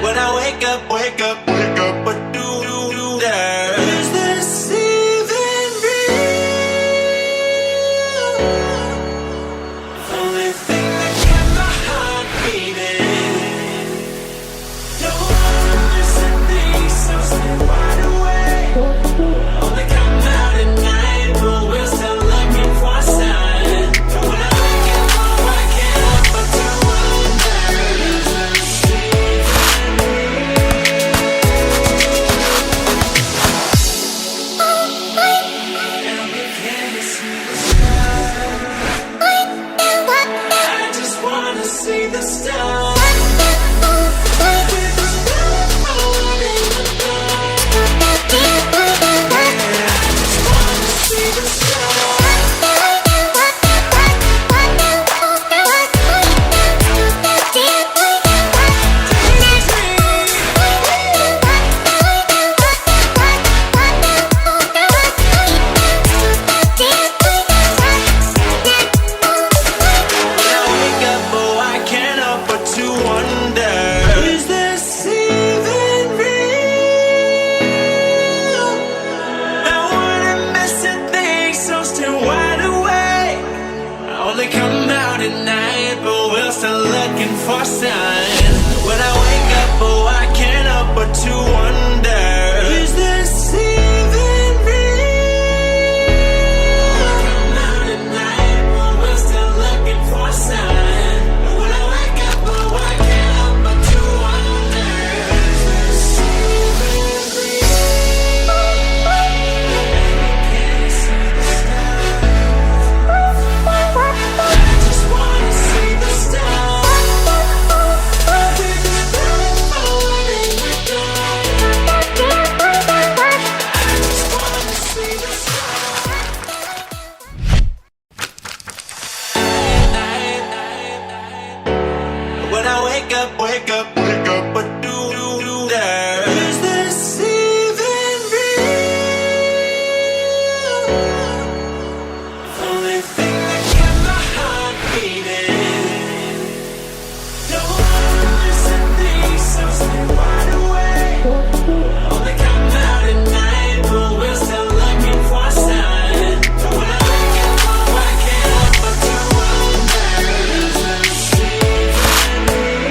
When I wake up, what do there? Is this even real? Only thing that kept my heart beating. Don't wanna miss a thing, so stay wide awake. Only come out at night, but we're still looking for a sign. When I wake up, oh, I can't help but to wonder, is stars. For sign. When I wake up, oh, I can't help but to wonder, is this even real? Come out at night, but we're still looking for a sign. When I wake up, oh, I can't help but to wonder, is this even real? Can't see the stars. I just wanna see the stars. When I wake up, what do there? Is this even real? Only thing that kept my heart beating. Don't wanna listen to these, so stay wide awake. Only come out at night, but we're still looking for a sign. When I wake up, oh, I can't help but to wonder, is this even real?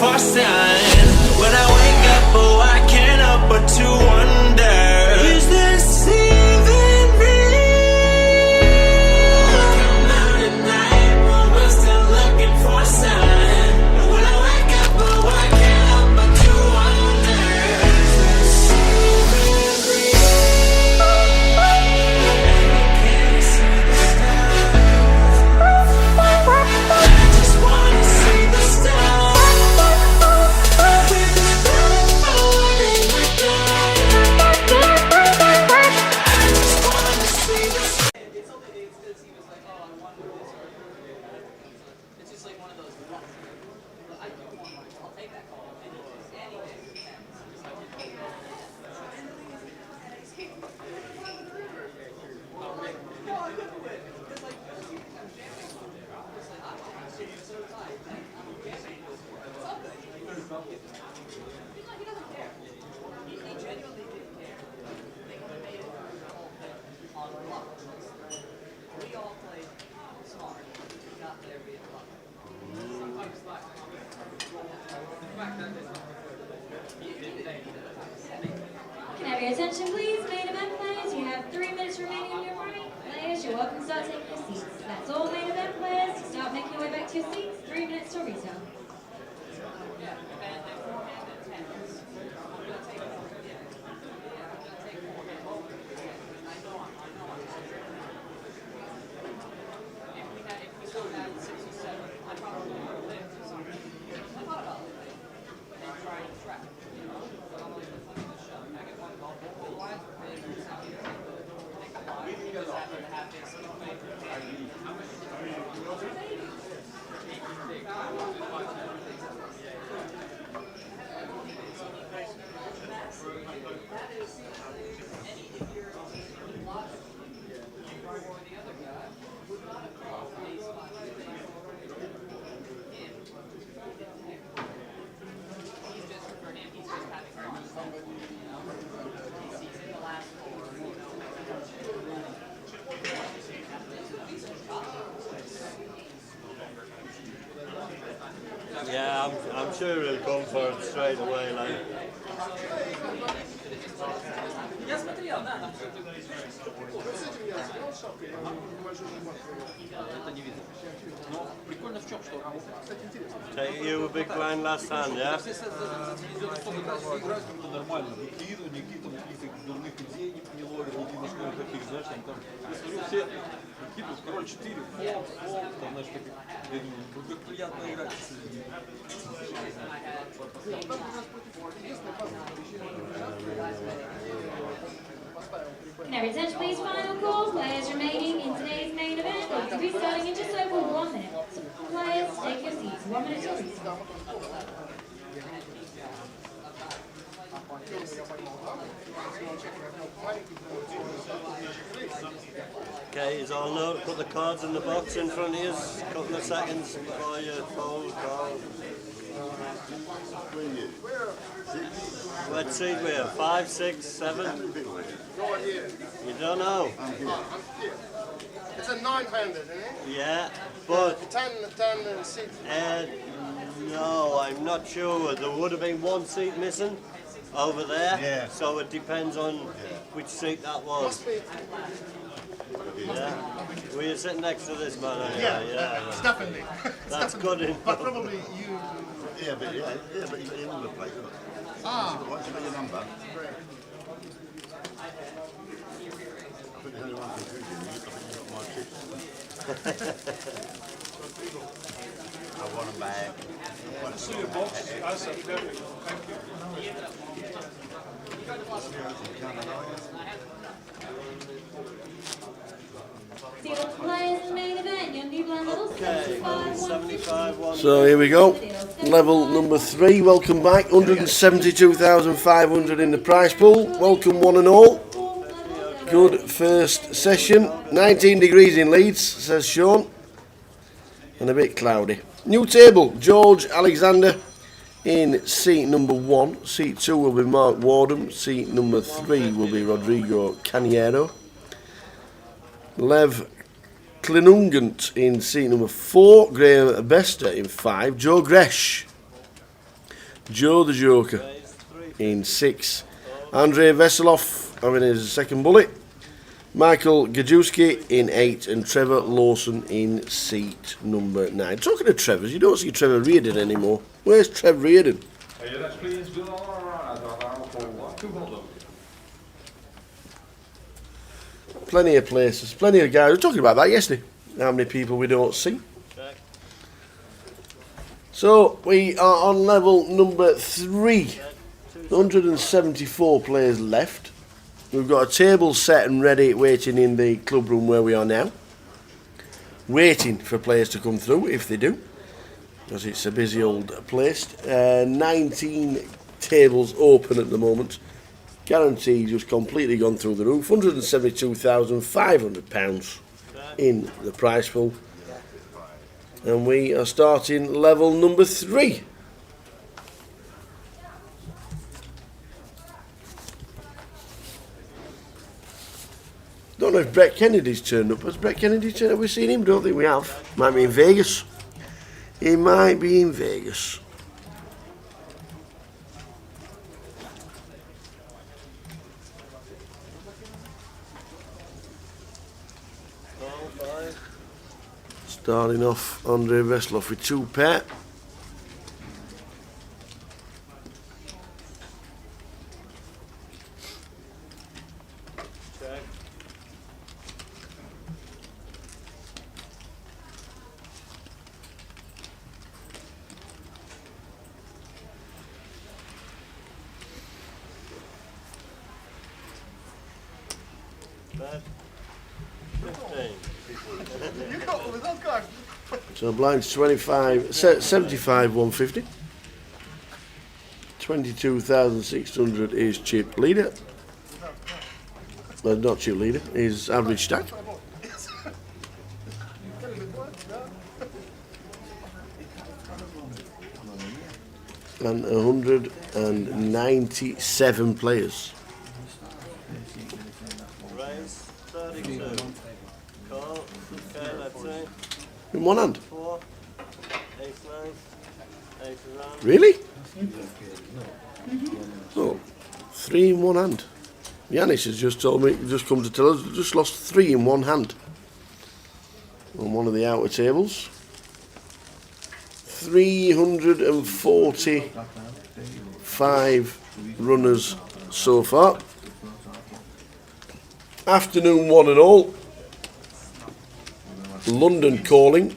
for a sign. When I wake up, oh, I can't help but to wonder, is this even real? Come out at night, but we're still looking for a sign. When I wake up, oh, I can't help but to wonder, is this even real? Can't see the stars. I just wanna see the stars. Can I have your attention, please? Main event players, you have 3 minutes remaining on your break. Players, you're welcome to start taking your seats. That's all main event players. You start making your way back to your seats. 3 minutes to retail. Yeah, I'm sure he'll come for it straight away, like. Take you a big blind last hand, yeah? Can I have your attention, please? Final call. Players remaining in today's main event will be restarting in just over 1 minute. So players, take your seats. 1 minute to restart. Okay, he's all note. Put the cards in the box in front of you. A couple of seconds before you fold call. What seat we have? 5, 6, 7? You don't know? It's a 9-handed, isn't it? Yeah, but 10 and 6. no, I'm not sure. There would have been 1 seat missing over there. Yeah. So it depends on which seat that was. Yeah. Were you sitting next to this man? Yeah, definitely. That's good. But probably you. Yeah, but you number plate. What's your number? Great. I think the only one confusion is I think you got my chips. I want them back. See your box. I said perfect. Thank you. Players in main event, your new blind level 75-1. So here we go, level number 3, welcome back, 172,500 in the prize pool, welcome one and all, good first session, 19 degrees in Leeds, says Sean, and a bit cloudy. New table, George Alexander in seat number 1, seat 2 will be Mark Wardham, seat number 3 will be Rodrigo Caniero, Lev Klinungant in seat number 4, Graham Bester in 5, Joe Gresh Joe the Joker in 6. Andrei Veselov having his second bullet. Michael Gajewski in 8 and Trevor Lawson in seat number 9. Talking of Trevors, you don't see Trevor Reardon anymore. Where's Trev Reardon? Plenty of places, plenty of guys. We were talking about that yesterday. How many people we don't see. So we are on level number 3. 174 players left. We've got a table set and ready, waiting in the club room where we are now. Waiting for players to come through, if they do, because it's a busy old place. 19 tables open at the moment. Guaranteed just completely gone through the roof. £172,500 in the prize pool. And we are starting level number 3. Don't know if Brett Kennedy's turned up. Has Brett Kennedy turned up? We've seen him, don't think we have. Might be in Vegas. He might be in Vegas. Starting off Andrei Veselov with 2 pair. So blinds 25, 75, 150. 22,600 is chip leader. Not chip leader, is average stack. And 197 players. Raise 32. Call. Okay, that's it. In one hand. 4, 8, 9, 8 around. Really? Oh, 3 in one hand. Yanis has just told me, just come to tell us, just lost 3 in one hand. On one of the outer tables. 345 runners so far. Afternoon 1 and all. London calling.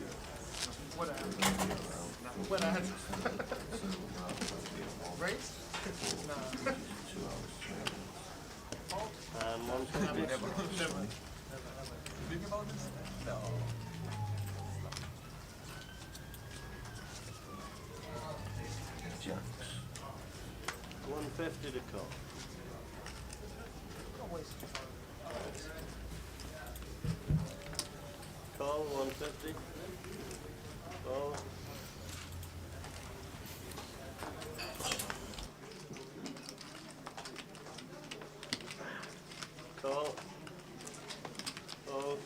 $150 to call. Call 150. Call. Call. Call.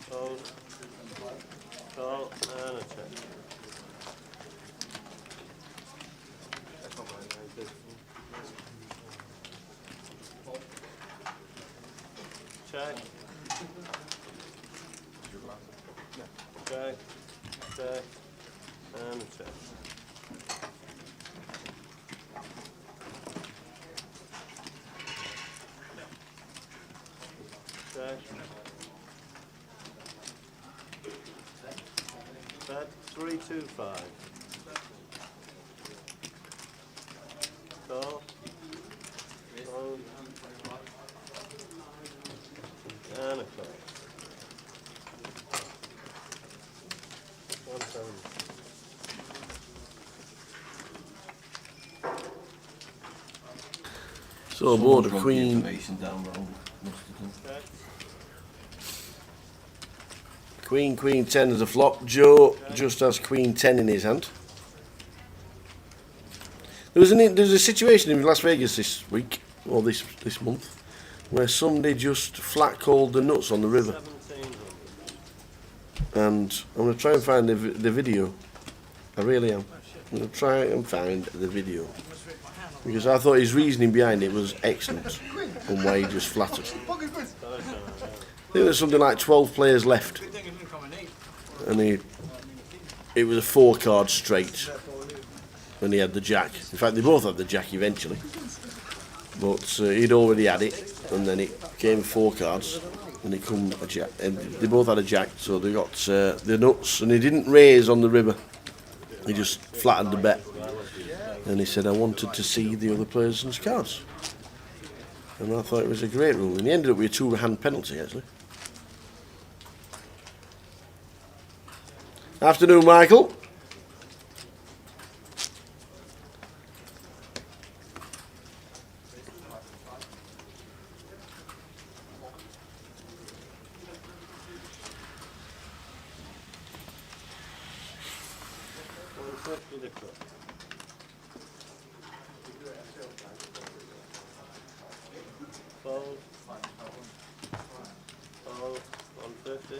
Call. Call and a check. Check. Check. Check. And a check. Check. Bet 325. Call. Call. And a call. 170. So board a queen. Queen 10 as a flop. Joe just has Queen 10 in his hand. There's a situation in Las Vegas this week, or this month, where somebody just flat called the nuts on the river. and I'm going to try and find the video. I really am. I'm going to try and find the video, because I thought his reasoning behind it was excellent and why he just flattered. I think there's something like 12 players left, and it was a 4-card straight when he had the jack. In fact, they both had the jack eventually, but he'd already had it, and then it came 4 cards, and it come a jack, and they both had a jack, so they got the nuts, and he didn't raise on the river. He just flattened the bet, and he said, I wanted to see the other players' cards, and I thought it was a great rule, and he ended up with a 2-hand penalty actually. Afternoon, Michael. Fold. Fold. 150.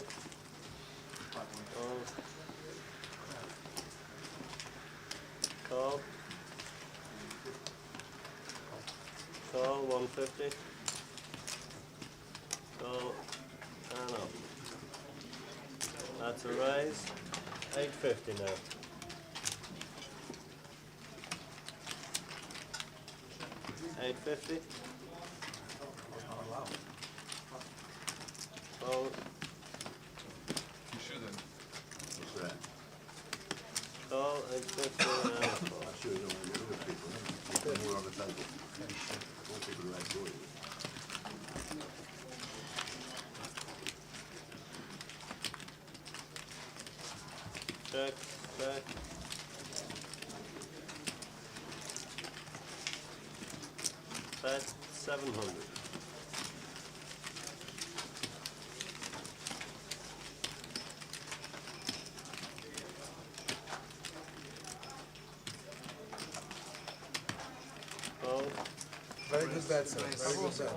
Fold. Call. Call 150. Call and up. That's a raise. 850 now. 850. Fold. You shouldn't. What's that? Call 850 and I'm sure you don't want to get rid of people. Keep more on the table. All people who enjoy it. check, check. Bet 700. Very good bet, sir. Very good bet.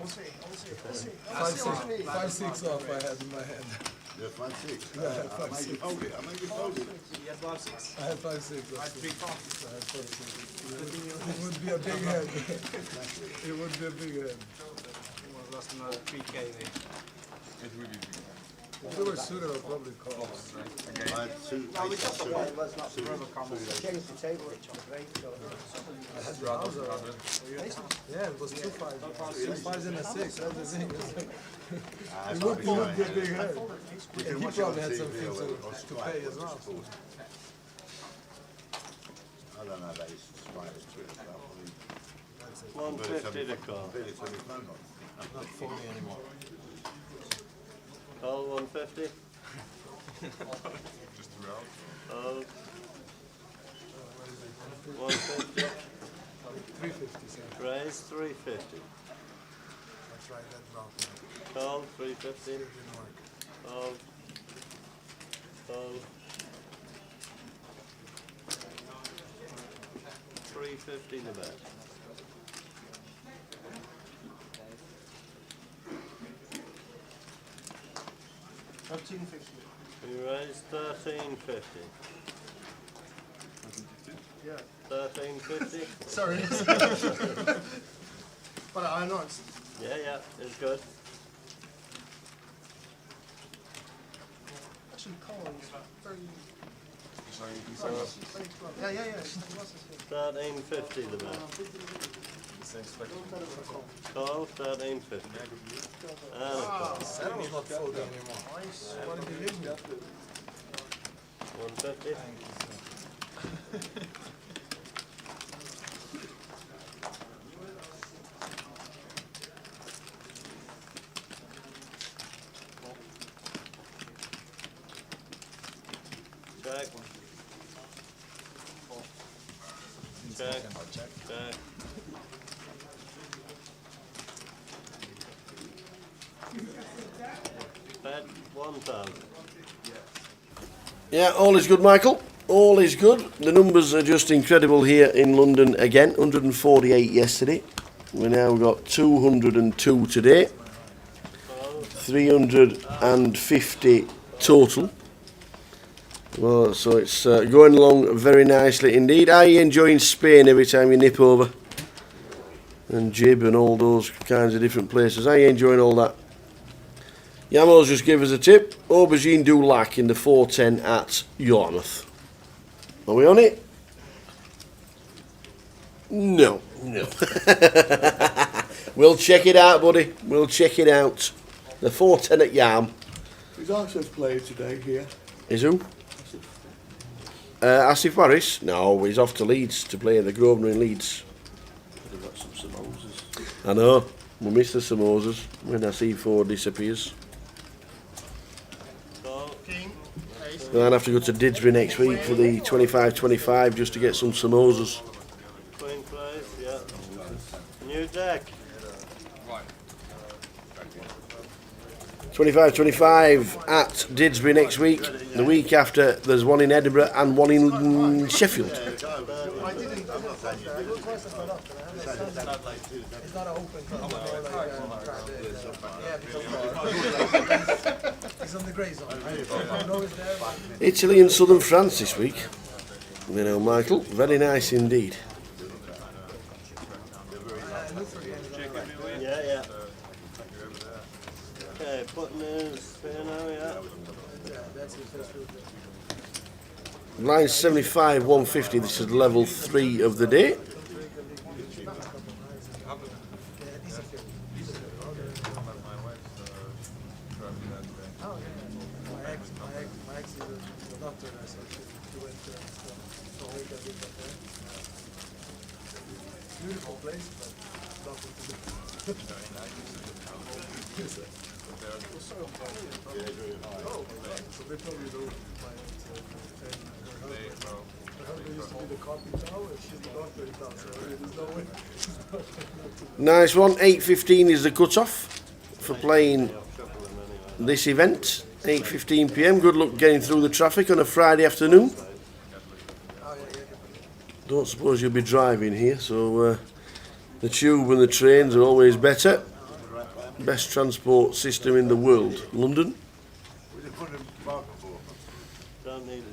5-6 off I had in my hand. Yeah, 5-6. Yeah, I had 5-6. I made you fold it. I made you fold it. You had 5-6? I had 5-6. I had 3-5. It would be a big head. It would be a big head. Almost lost another 3K there. It would be big. If they were sooner, I'd probably call. I had two. No, we got the two- one, let's not two- forever come. two days. Changed the table, I had browser. Yeah, it was 2 5s. 2 5s and a 6. That's the thing. It would be a big head. And he probably had some things to pay as well. I don't know that he's inspired to it. 150 to call. Not 40 anymore. Call 150. Just around. Call 150. 350, sir. Raise 350. I tried that route. Call 350. Didn't work. Call. Call. 350 the bet. You raise 1350. Yeah. 1350. Sorry. But I know it's. Yeah, it's good. Actually, Colin is very. Sorry, Yeah. 1350 the bet. Call 1350. And a call. Saddle's not folding anymore. What did you leave me? 150. Check. Check. Bet 1,000. Yeah, all is good, Michael. All is good. The numbers are just incredible here in London again. 148 yesterday. We now got 202 today. 350 total. Well, so it's going along very nicely indeed. Are you enjoying Spain every time you nip over? And Jib and all those kinds of different places. Are you enjoying all that? Yamo's just gave us a tip. Aubergine du Lac in the 410 at Yarmouth. Are we on it? No. We'll check it out, buddy. We'll check it out. The 410 at Yarm. He's also playing today here. Is who? Asif Barris? No, he's off to Leeds to play at the Grosvenor in Leeds. They've got some samosas. I know. We'll miss the samosas when C4 disappears. I'll have to go to Didsbury next week for the 25-25 just to get some samosas. Queen place, yeah. New deck. 25-25 at Didsbury next week. The week after, there's one in Edinburgh and one in Sheffield. Italy and southern France this week. You know, Michael, very nice indeed. Yeah. Okay, putting this here now, yeah. Line 75, 150. This is level 3 of the day. Beautiful place, but nothing to do. So they probably do my her husband used to be the carpenter now, and she's the doctor in town, so there's no way. Nice one. 8:15 is the cut-off for playing this event. 8:15 p.m. Good luck getting through the traffic on a Friday afternoon. Don't suppose you'll be driving here, so the tube and the trains are always better. Best transport system in the world. London?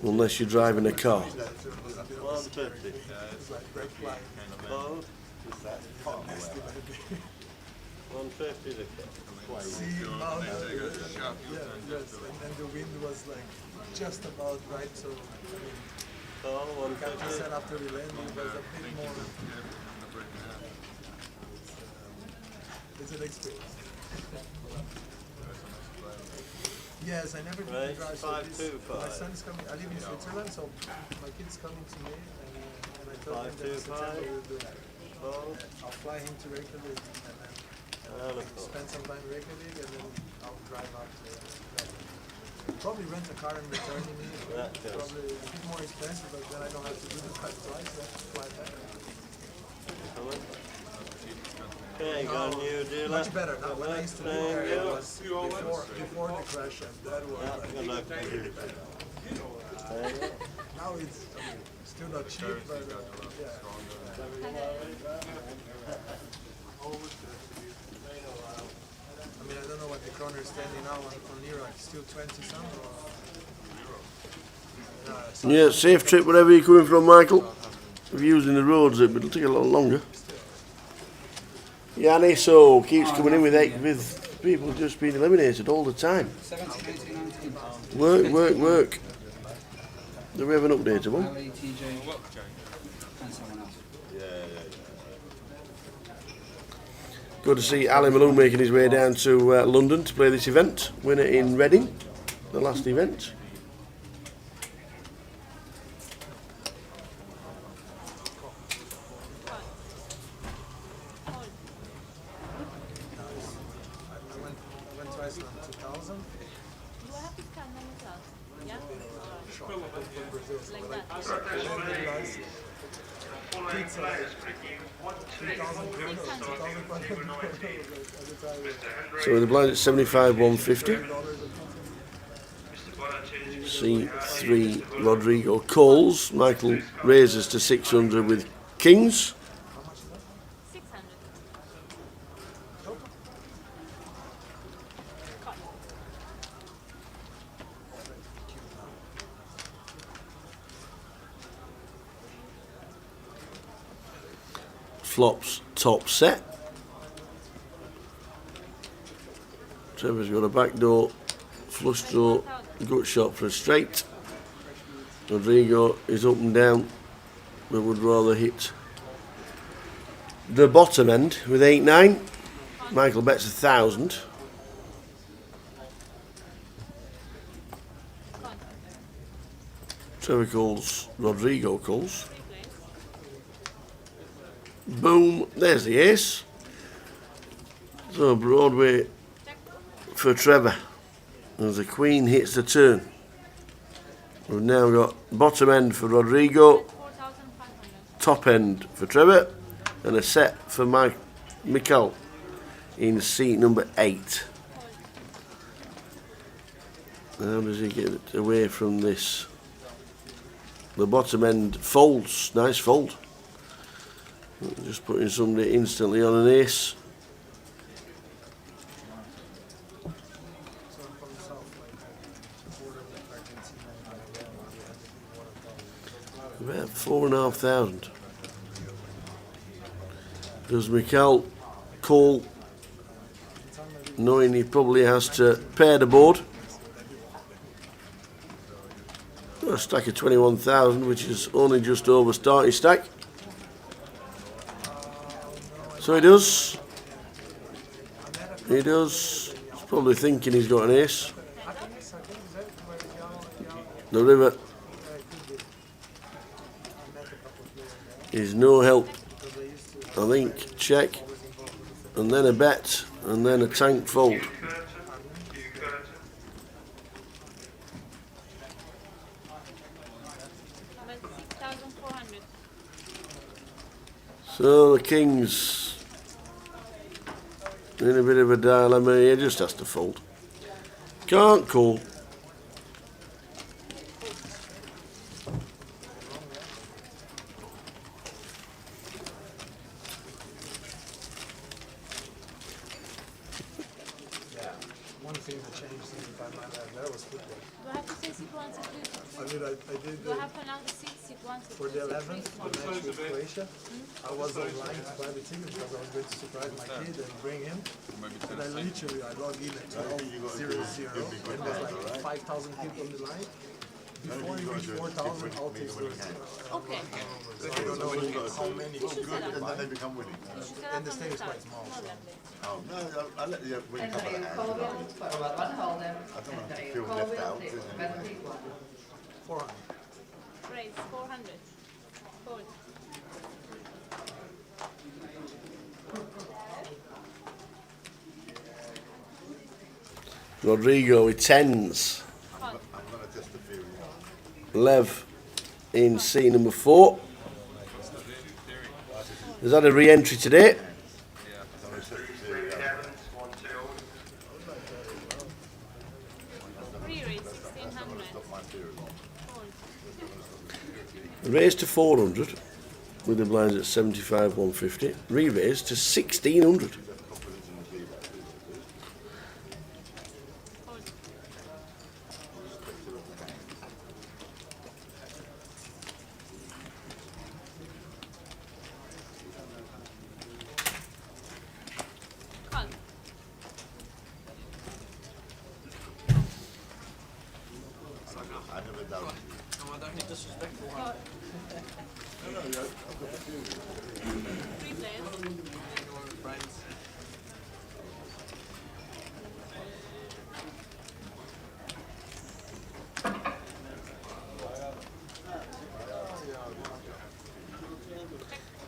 Unless you're driving a car. 150. Both. 150 the car. Yes, and the wind was like just about right, so Captain said after we landed it was a bit more. It's an experience. Yes, I never did the drive. So my son's coming. I live in Switzerland, so my kid's coming to me, and I told him that in September we'll do it. I'll fly him to Reykjavik and then spend some time in Reykjavik, and then I'll drive out to probably rent a car and return me. Probably a bit more expensive, but then I don't have to do the drive twice. I have to fly back. Okay, got a new dealer. Much better. Now, when I used to do it was before the crash, and that was now it's still not cheap, but yeah. I mean, I don't know what the kroner is standing now on Euro. It's still 20 something. Yeah, safe trip wherever you're coming from, Michael. If you're using the roads, it'll take a lot longer. Yanni so keeps coming in with people just being eliminated all the time. 17, 18, 19. Work. Do we have an updated one? Ali, TJ, and someone else. Good to see Ali Malone making his way down to London to play this event. Winner in Reading, the last event. So the blind at 75, 150. C3 Rodrigo calls. Michael raises to 600 with kings. flops top set. Trevor's got a backdoor flush draw, gut shot for a straight. Rodrigo is up and down, but would rather hit the bottom end with 8-9. Michael bets 1,000. Trevor calls, Rodrigo calls. Boom, there's the ace. So Broadway for Trevor as the queen hits the turn. We've now got bottom end for Rodrigo, top end for Trevor, and a set for Michael in seat number 8. How does he get it away from this? The bottom end folds, nice fold. Just putting somebody instantly on an ace. About 4,500. Does Mikel call, knowing he probably has to pair the board? A stack of 21,000, which is only just over starting stack. So he does. He does. He's probably thinking he's got an ace. The river is no help. I think check, and then a bet, and then a tank fold. So the king's in a bit of a dilemma. He just has to fold. Can't call. One thing that changed since the time I left there was football. Do I have to say sequence to do? I mean, I did Do I have another sequence for the 11th, the match with Croatia. I was online to buy the ticket because I was going to surprise my kid and bring him. And I logged in at 12:00 and there's like 5,000 people on the line. Before you reach 4,000, I'll take those. Okay. So I don't know how many Good, and then they become winning. And the stadium is quite small. So. Oh, no, I'll let you win a couple of hands. I don't want to feel left out. 400. Raise 400. Fold. Rodrigo with 10s. Lev in seat number 4. Has had a re-entry today. Re-raise 1,600. Raise to 400 with the blinds at 75, 150. Re-raise to 1,600.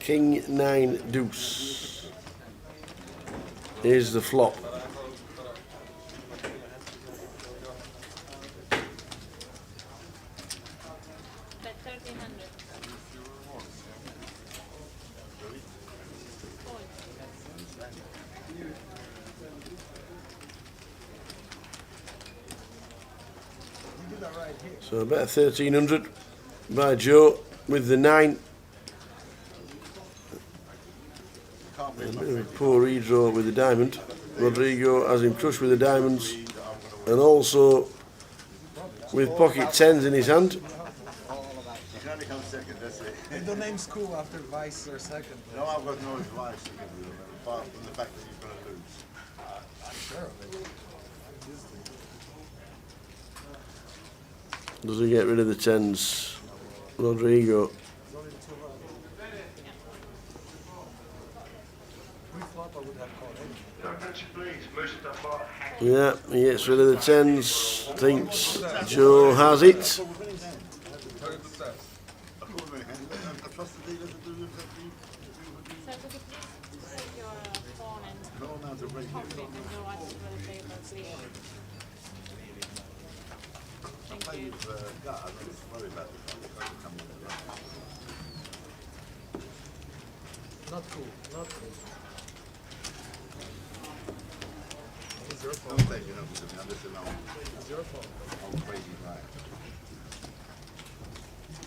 King 9 deuce. Here's the flop. Bet 1,300. So about 1,300 by Joe with the 9. A bit of a poor redraw with the diamond. Rodrigo has him crushed with the diamonds and also with pocket 10s in his hand. You can only come second, that's it. You don't name school after vice or second. No, I've got no advice to give you, apart from the fact that you're going to lose. I'm sure of it. Does he get rid of the tens? Rodrigo. It's only 2 rounds. Pre-flop, I would have called anyway. Yeah, he gets rid of the tens. Thinks Joe has it. So could you please take your phone and copy it and go out to the table, please? Thank you. Not cool, not cool. It's your fault. Don't take it up with me, I'm just alone. It's your fault. I'm crazy right.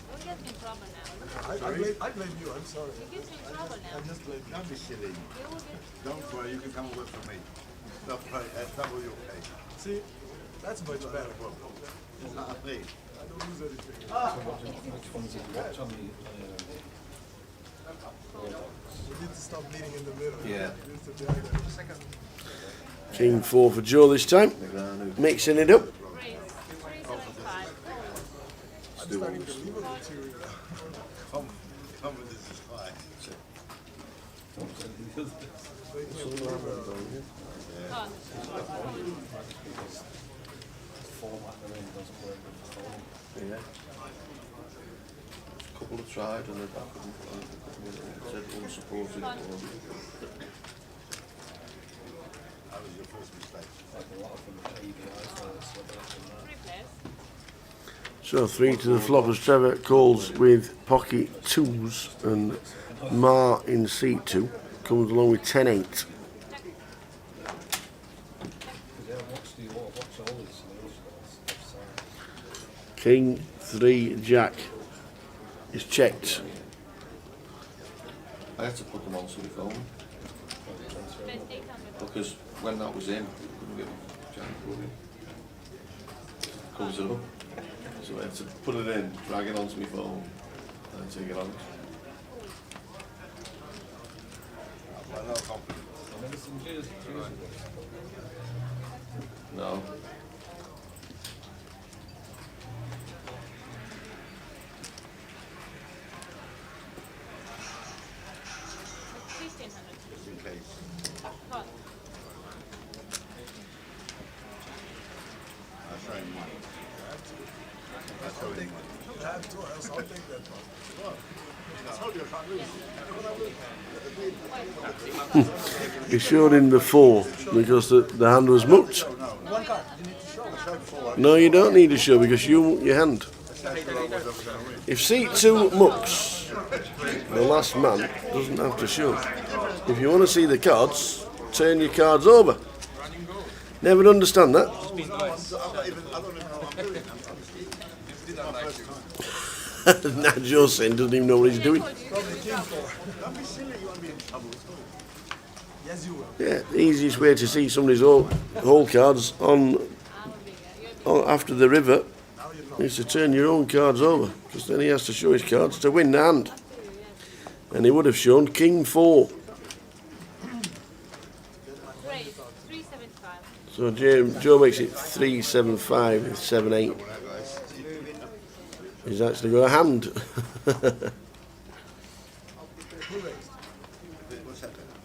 You'll get me in trouble now. I blame you, I'm sorry. You get me in trouble now. I just blame you. Don't be silly. You will get... Don't worry, you can come and work for me. Double your pay. See, that's much better. It's not a thing. I don't lose anything. Which ones have you watched on the... We need to stop bleeding in the middle. Yeah. We need to be either. King 4 for Joe this time. Mixing it up. Raise 375. I'm starting to believe it too. Confidence is high. Format they're in doesn't work with the phone. Yeah. A couple have tried and I couldn't said unsupported. That was your first mistake. Like a lot of them are ABI first, so they're Three players. So 3 to the flop as Trevor calls with pocket 2s and Ma in C2 comes along with 10-8. King 3 Jack is checked. I had to put them onto the phone because when that was in, I couldn't get Jack comes it up. So I had to put it in, drag it onto my phone, and then take it on. No. Just in case. I'll show him mine. I'll show him mine. I have to, else I'll take that one. I told you I can't lose. He showed him the 4 because the hand was mucked. One card, you need to show. No, you don't need to show because you muck your hand. If C2 mucks, the last man doesn't have to show. If you want to see the cards, turn your cards over. Never understand that. Now Joe's saying doesn't even know what he's doing. Yes, you will. Yeah, the easiest way to see somebody's whole cards on after the river is to turn your own cards over, because then he has to show his cards to win the hand. And he would have shown King 4. Raise 375. So Joe makes it 375 with 7-8. He's actually got a hand.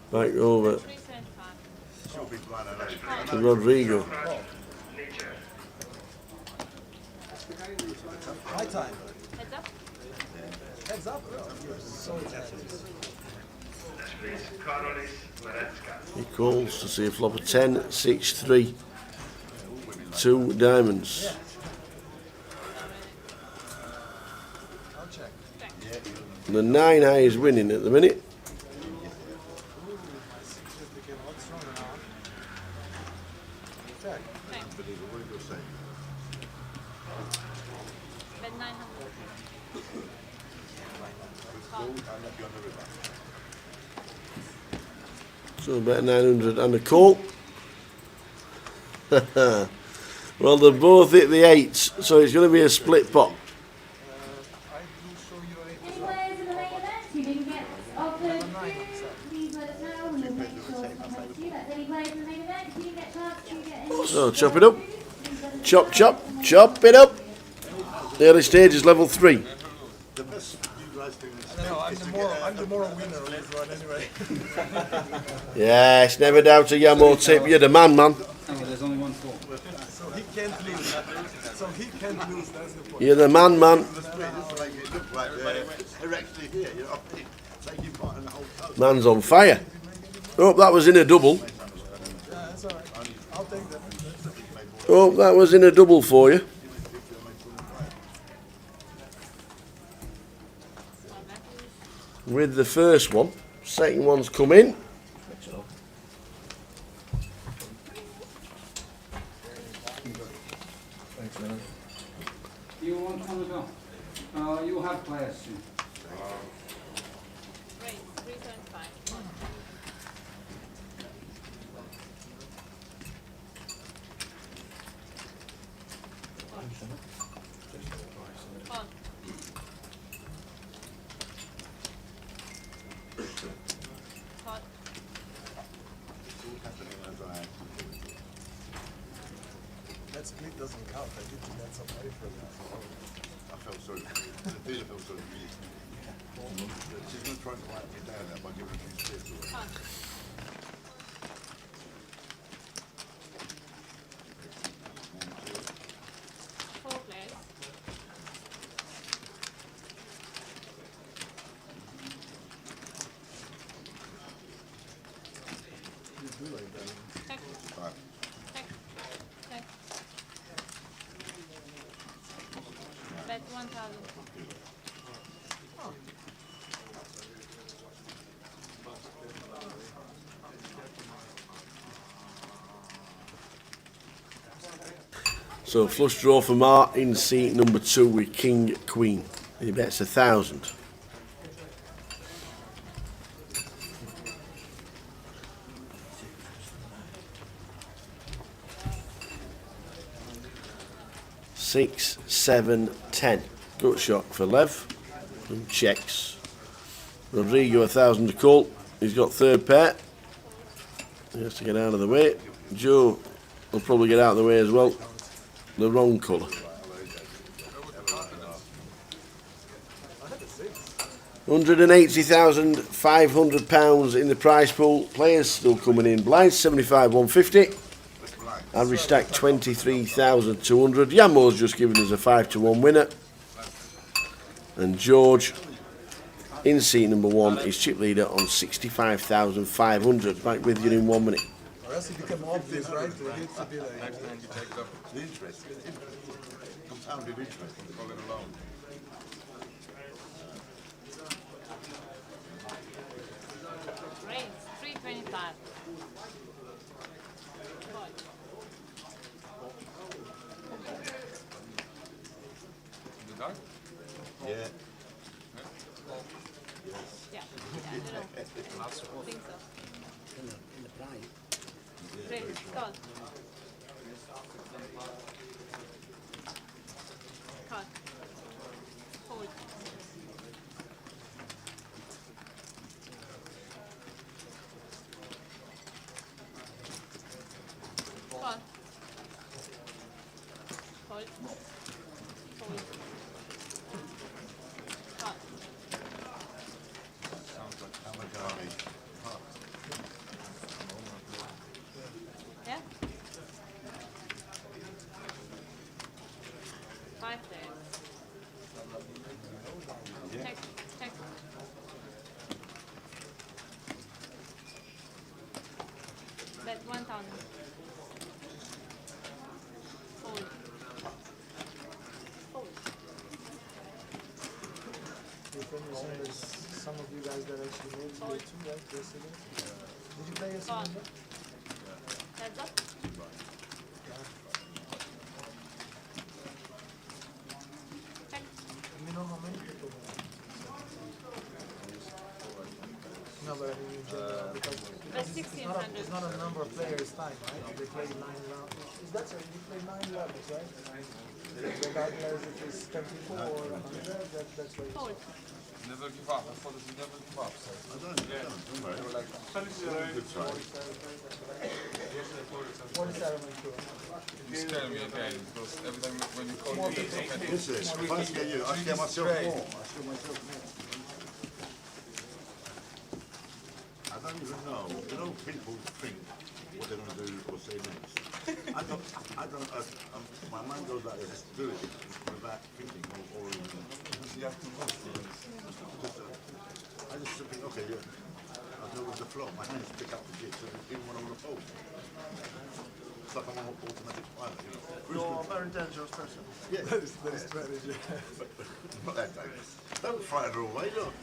Back over to Rodrigo. My time. Heads up. Heads up. You're so He calls to see a flop of 10, 6, 3. 2 diamonds. I'll check. The 9 high is winning at the minute. Check. Bet 900. So about 900 and a call. Well, they both hit the 8s, so it's going to be a split pot. Any players in the main That's any players in the main event. Do you get chance to get any? So chop it up. Chop, chop, chop it up. The early stage is level 3. I don't know, I'm the moral winner of this one anyway. Yes, never doubt a Yamo tip. You're the man, man. There's only one fall. So he can't lose. So he can't lose, that's the point. You're the man, man. Man's on fire. Oh, that was in a double. Yeah, that's alright. I'll take that. Oh, that was in a double for you. With the first one. Second one's come in. You want one as well? You have players soon. Raise 375. On. Hot. That split doesn't count. I need to get some money for that. I felt sorry for you. I felt sorry for you. She's going to try and quiet me down now by giving a few splits away. Four players. Check. Check. Check. Bet 1,000. So flush draw for Mark in seat number 2 with King Queen. He bets 1,000. Six, 7, 10. Gut shot for Lev. And checks. Rodrigo 1,000 to call. He's got third pair. He has to get out of the way. Joe will probably get out of the way as well. The wrong colour. £180,500 in the prize pool. Players still coming in. Blinds 75, 150. Average stack 23,200. Yamo's just given us a 5-1 winner. And George in seat number 1 is chip leader on 65,500. Back with you in 1 minute. Or else it become obvious, right? It needs to be like... The interest. Compounded interest. Follow it along. Raise 325. Yeah. Yeah, I don't know. I think so. Raise, call. Call. Hold. Call. Hold. Hold. Call. Sounds like Amagami. Yeah? 5 players. Check, check. Bet 1,000. Hold. Hold. Your friend was saying there's some of you guys that actually moved here too, right? Yesterday. Did you play yesterday? Heads up. Check. You know how many people there? No, but I mean in general, because it's not a number of players time, right? They play 9 rounds. Is that so? You play 9 levels, right? Regardless if it's 10 people or 100, that's right. Hold. Never give up. I thought you never give up. So. I don't worry. Good try. You scare me again because every time when you call me, Listen, if I scare you, I scare myself more. I scare myself more. I don't even know. You know, people think what they're going to do or say next. My mind goes like this, just do it without thinking or even. You have to I just think, okay, yeah. I'll do it with the flow. My hands pick up the jigs, so even when I'm on the pole. It's like I'm on automatic pilot, you know. You're a very dangerous person. Yeah. That is strategy. Not that dangerous. Don't frighten her away, look.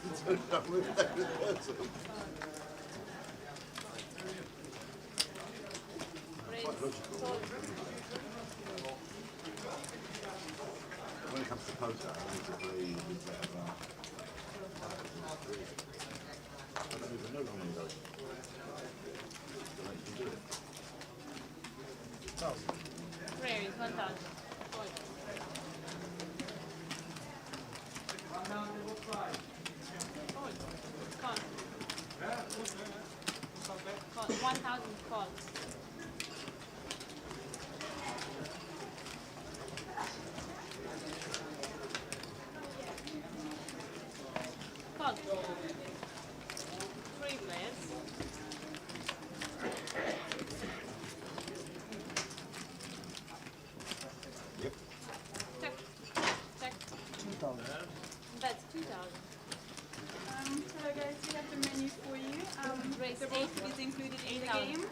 Quite logical. When it comes to poker, I need to play a bit better. I don't even know how many of those. So I can do it. Where is 1,000? Call. 1,000 calls. Call. 3 players. Yep. Check. 2,000. That's 2,000. Hello guys, we have the menu for you. The roast is included in the game.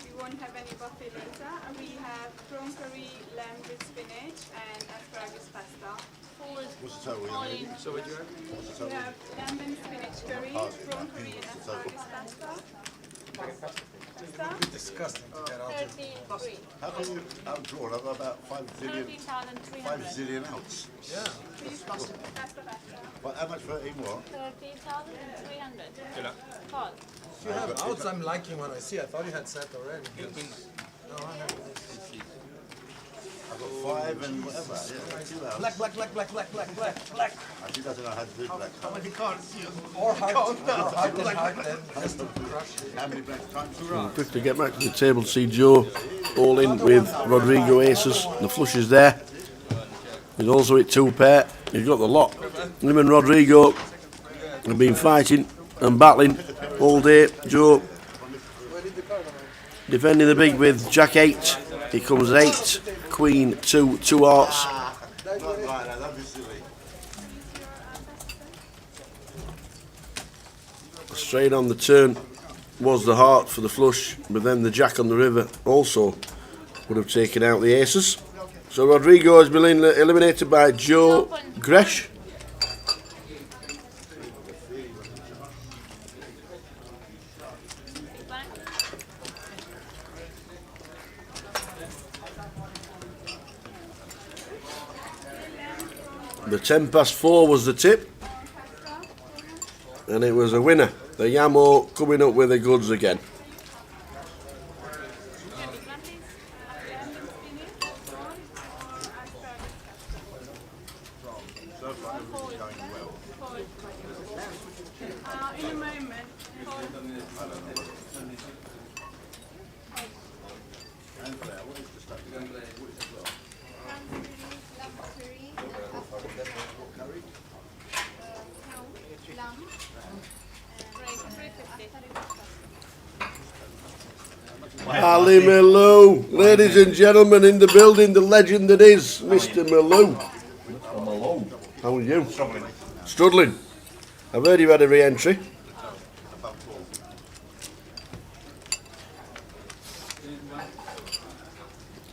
We won't have any buffet later. We have prawn curry, lamb with spinach, and asparagus pasta. What's the total? So what do you have? What's the We total? have lamb and spinach curry, prawn curry, and asparagus pasta. It's disgusting to get out of 33. How can you outdraw? I've got about 5 zillion. 13,300. 5 zillion outs. Yeah. Pasta. But how much for in what? 13,300. Call. If you have outs, I'm liking what I see. I thought you had said already. No, I haven't. I've got 5 and whatever. Yeah, 2 outs. Black. She doesn't know how to do black. How many cards? Or hard then. Just to crush it. How many black times? Quick to get back to the table to see Joe all in with Rodrigo aces. The flush is there. He's also hit 2 pair. He's got the lot. Him and Rodrigo have been fighting and battling all day. Joe defending the big with Jack 8. He comes 8, Queen 2, 2 hearts. Straight on the turn was the heart for the flush, but then the Jack on the river also would have taken out the aces. So Rodrigo has been eliminated by Joe Gresh. The 4:10 was the tip, and it was a winner. The Yamo coming up with the goods again. In a moment. Ali Malou, ladies and gentlemen, in the building, the legend that is Mr. Malou. How are you? Struggling. I've heard you had a re-entry.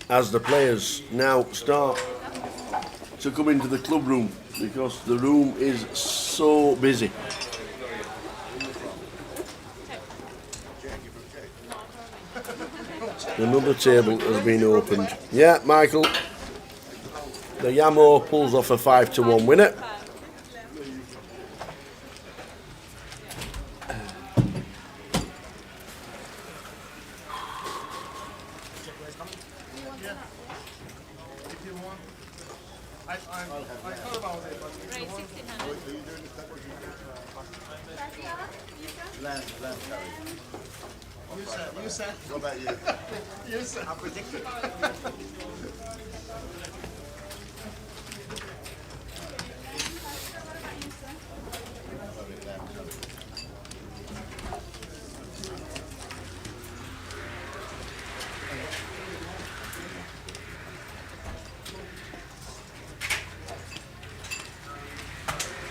As the players now start to come into the club room because the room is so busy. Another table has been opened. Yeah, Michael. The Yamo pulls off a 5-1 winner. Lamb curry. You said. What about you? You said. I predicted.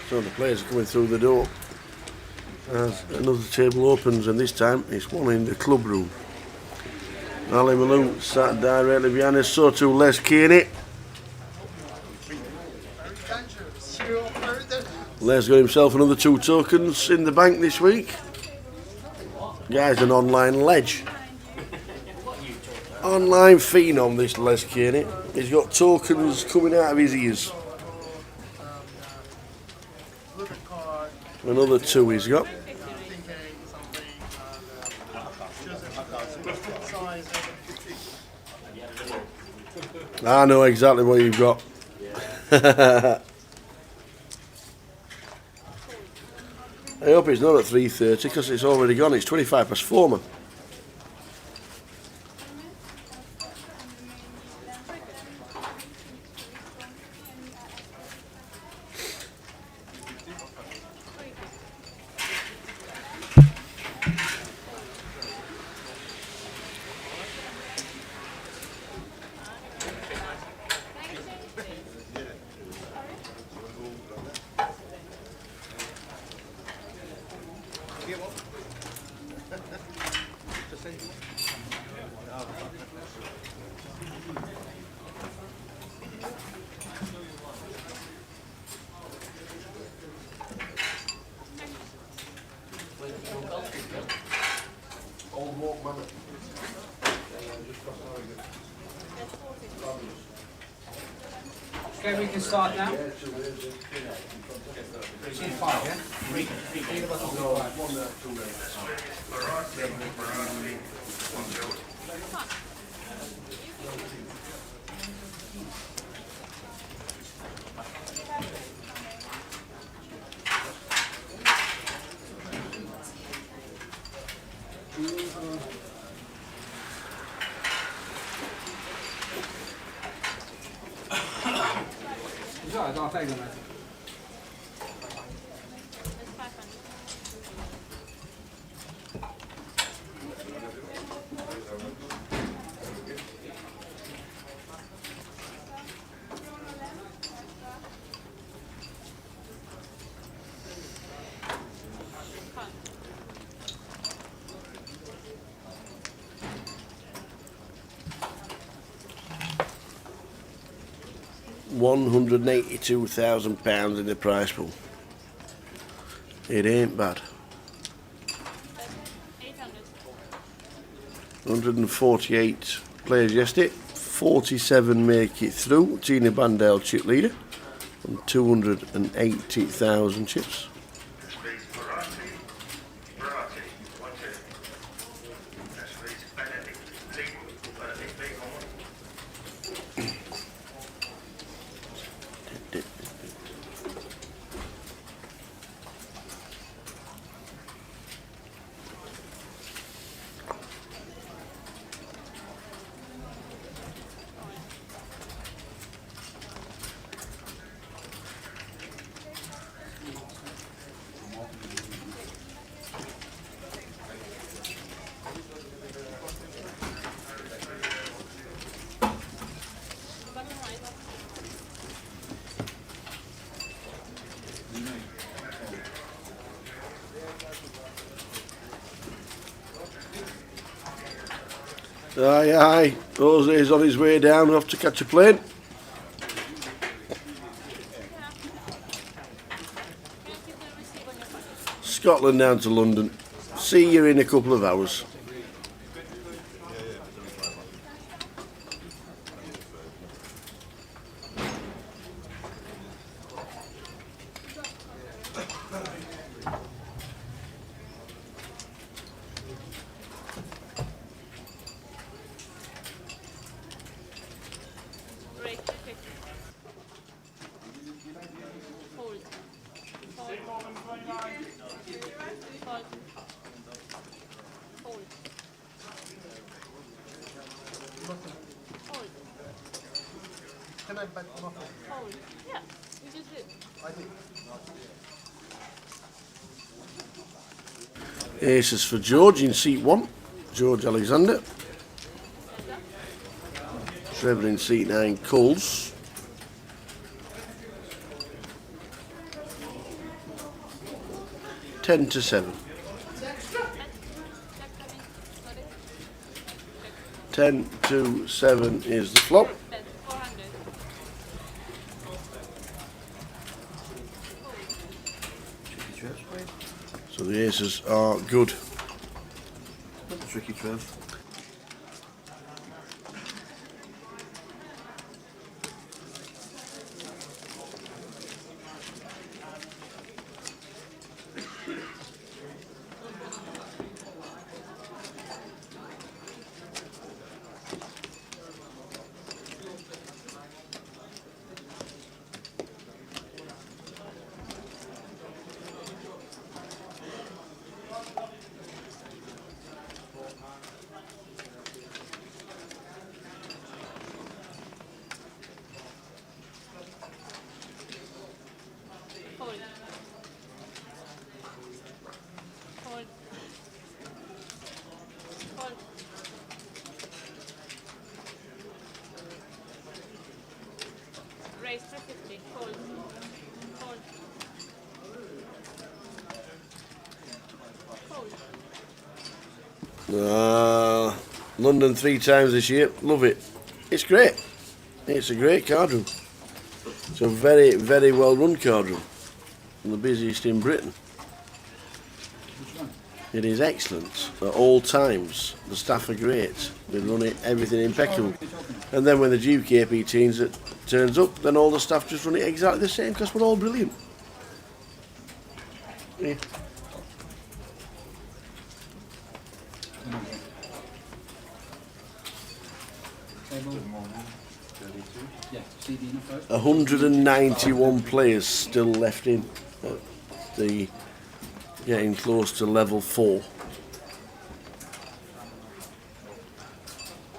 So the players are coming through the door as another table opens, and this time it's one in the club room. Ali Malone sat directly behind us, so too Les Kearney. Les got himself another 2 tokens in the bank this week. Guy's an online ledge. Online phenom, this Les Kearney. He's got tokens coming out of his ears. Another 2 he's got. I know exactly what you've got. I hope it's not at 3:30 because it's already gone. It's 4:25, man. Okay, we can start now. Scene 5, yeah? Ja, I'll take them. £182,000 in the prize pool. It ain't bad. 148 players yesterday. 47 make it through. Tina Bandale chip leader on 280,000 chips. Aye, aye. Jose's on his way down, off to catch a plane. Scotland down to London. See you in a couple of hours. Yeah, we just did. Aces for George in seat 1. George Alexander. Trevor in seat 9. Coles. $10-7. 10-7 is the flop. So the aces are good. Tricky Trev. Raise 350. Fold. Fold. London 3 times this year. Love it. It's great. It's a great card room. It's a very, very well run card room. The busiest in Britain. It is excellent at all times. The staff are great. They run it, everything impeccable. And then when the GUKPT turns up, then all the staff just run it exactly the same because we're all brilliant. Yeah. Yeah, CD in the first. 191 players still left in. The getting close to level 4.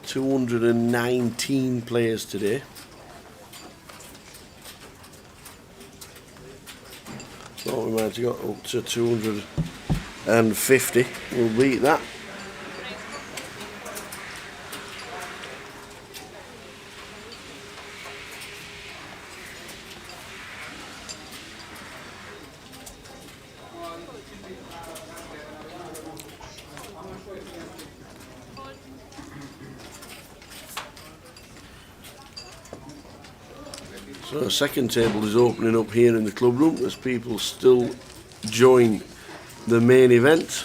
219 players today. Thought we might have got up to 250. We'll beat that. So the second table is opening up here in the club room as people still join the main event.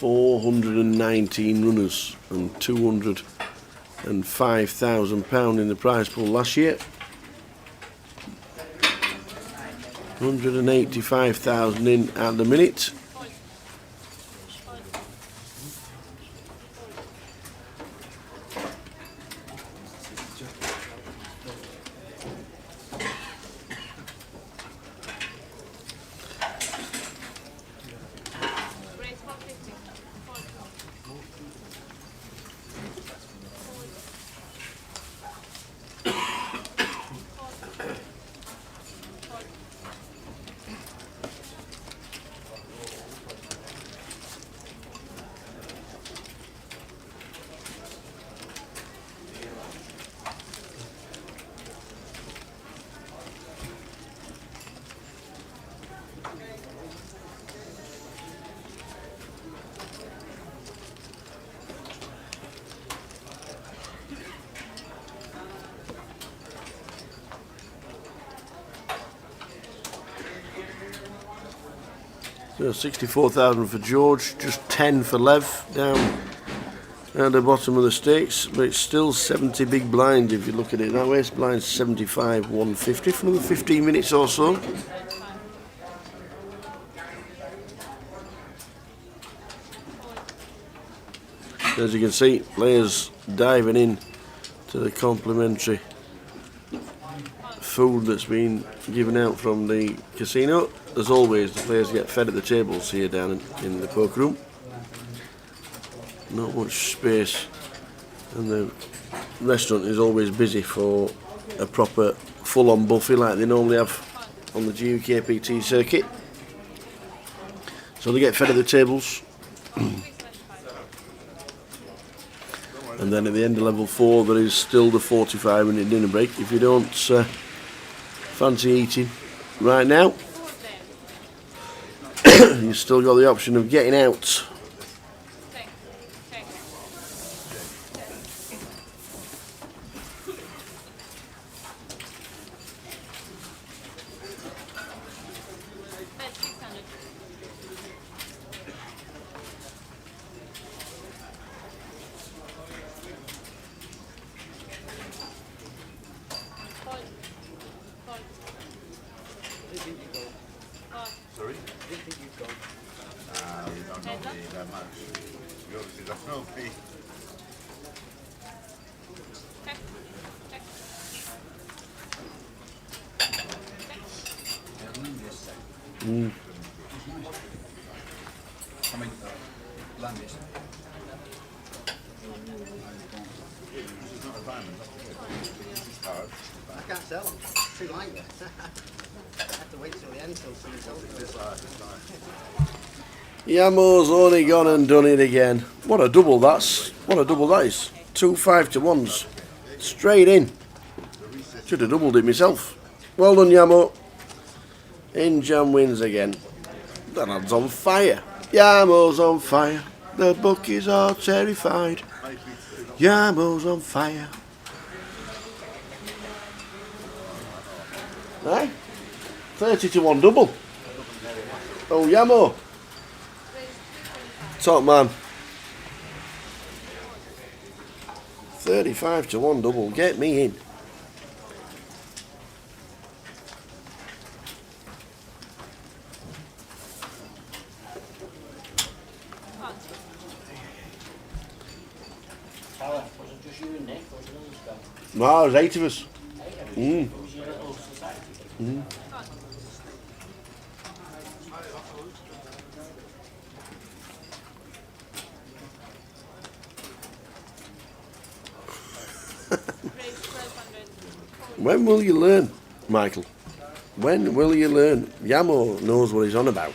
£419 runners and £205,000 in the prize pool last year. 185,000 in at the minute. So 64,000 for George, just 10 for Lev down at the bottom of the stakes, but it's still 70 big blind if you look at it that way. It's blind 75, 150 for another 15 minutes or so. As you can see, players diving in to the complimentary food that's been given out from the casino. As always, the players get fed at the tables here down in the poker room. Not much space, and the restaurant is always busy for a proper full-on buffet like they normally have on the GUKPT circuit. So they get fed at the tables. And then at the end of level 4 there is still the 45-minute dinner break. If you don't fancy eating right now, you've still got the option of getting out. Sorry? I didn't think you'd gone. You don't know me that much. You obviously don't know me. Mm. I mean, land is. It's not a diamond. It's hard. I can't sell them. It's too light. I have to wait till the end till somebody sells them. It's hard. Yamo's only gone and done it again. What a double that's. What a double that is. 2 5-to-1s. Straight in. Should have doubled it myself. Well done, Yamo. Injam wins again. That lad's on fire. Yamo's on fire. The bookies are terrified. Yamo's on fire. Right? 30-to-1 double. Oh, Yamo. Top man. 35-to-1 double. Get me in. Was it just you and Nick, or was it others go? No, there's 8 of us. Mm. It was your little society. Mm. When will you learn, Michael? When will you learn? Yamo knows what he's on about.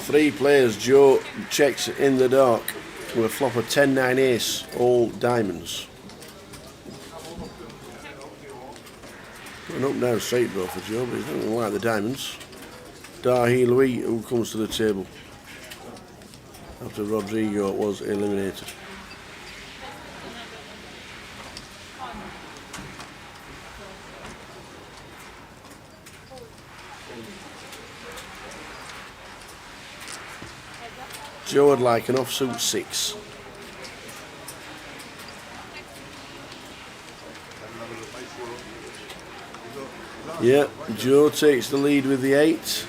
Three players. Joe checks in the dark with a flop of 10-9 ace, all diamonds. An up now straight draw for Joe, but he doesn't like the diamonds. Dahi Louis, who comes to the table after Rodrigo was eliminated. Joe would like an offsuit 6. Yeah, Joe takes the lead with the 8.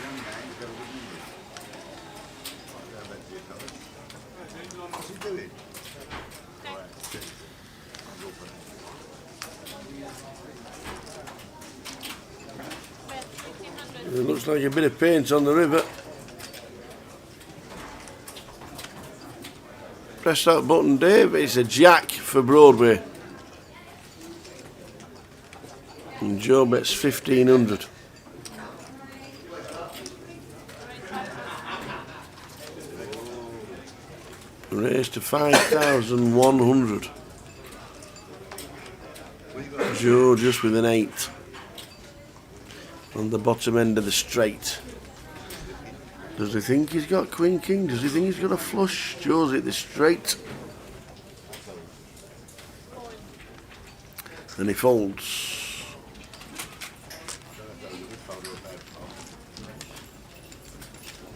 It looks like a bit of paint on the river. Press that button, Dave. It's a jack for Broadway. And Joe bets 1,500. Raised to 5,100. Joe just with an 8 on the bottom end of the straight. Does he think he's got Queen King? Does he think he's got a flush? Joe's hit the straight. And he folds.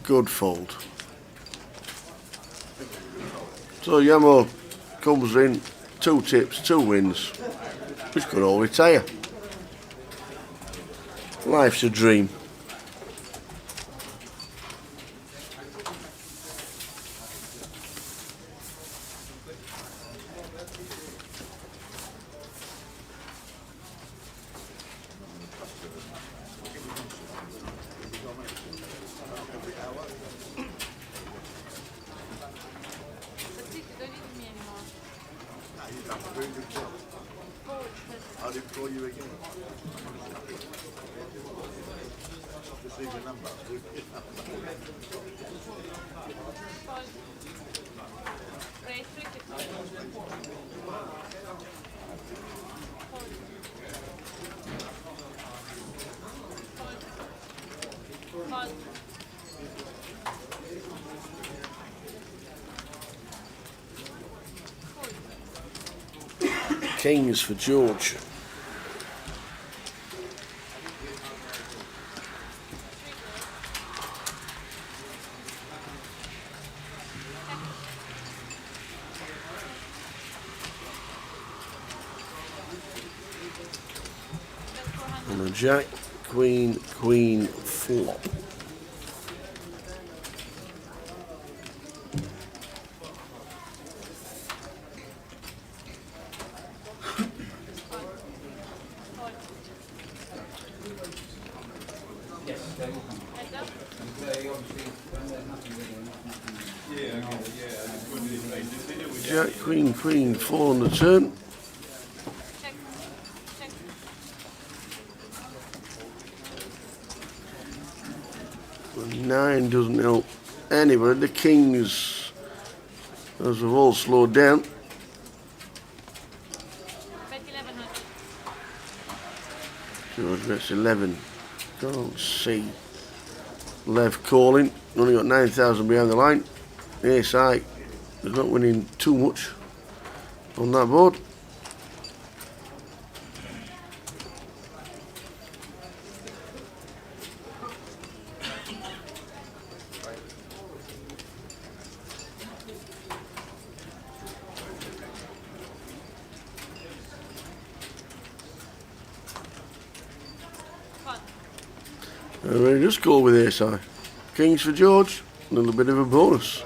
Good fold. So Yamo comes in, 2 tips, 2 wins, which could all retire. Life's a dream. I'll call you again. Just leave your number. Kings for George. And a Jack, Queen, Queen, flop. Jack, Queen, Queen, 4 on the turn. And 9 doesn't help anybody. The Kings, as we've all slowed down. George bets 11. Can't see. Lev calling. Only got 9,000 behind the line. Ace high. He's not winning too much on that board. Ready to score with ace high. Kings for George. A little bit of a bonus.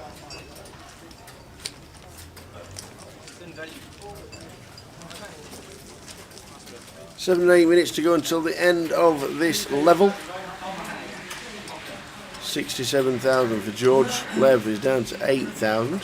7 and 8 minutes to go until the end of this level. 67,000 for George. Lev is down to 8,000.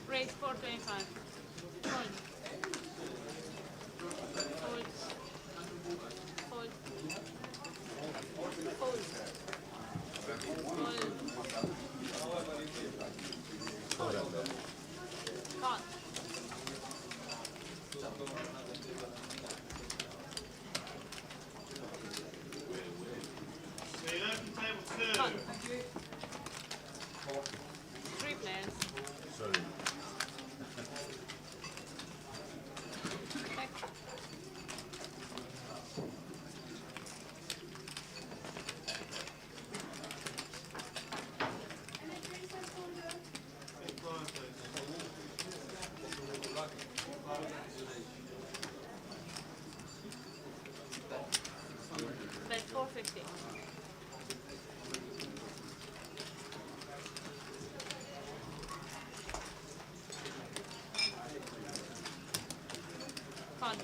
Raise 425. Hold. Hold. Hold. Hold. Hold. Gone. Gone. 3 players. Sorry. Bet 450. Fun.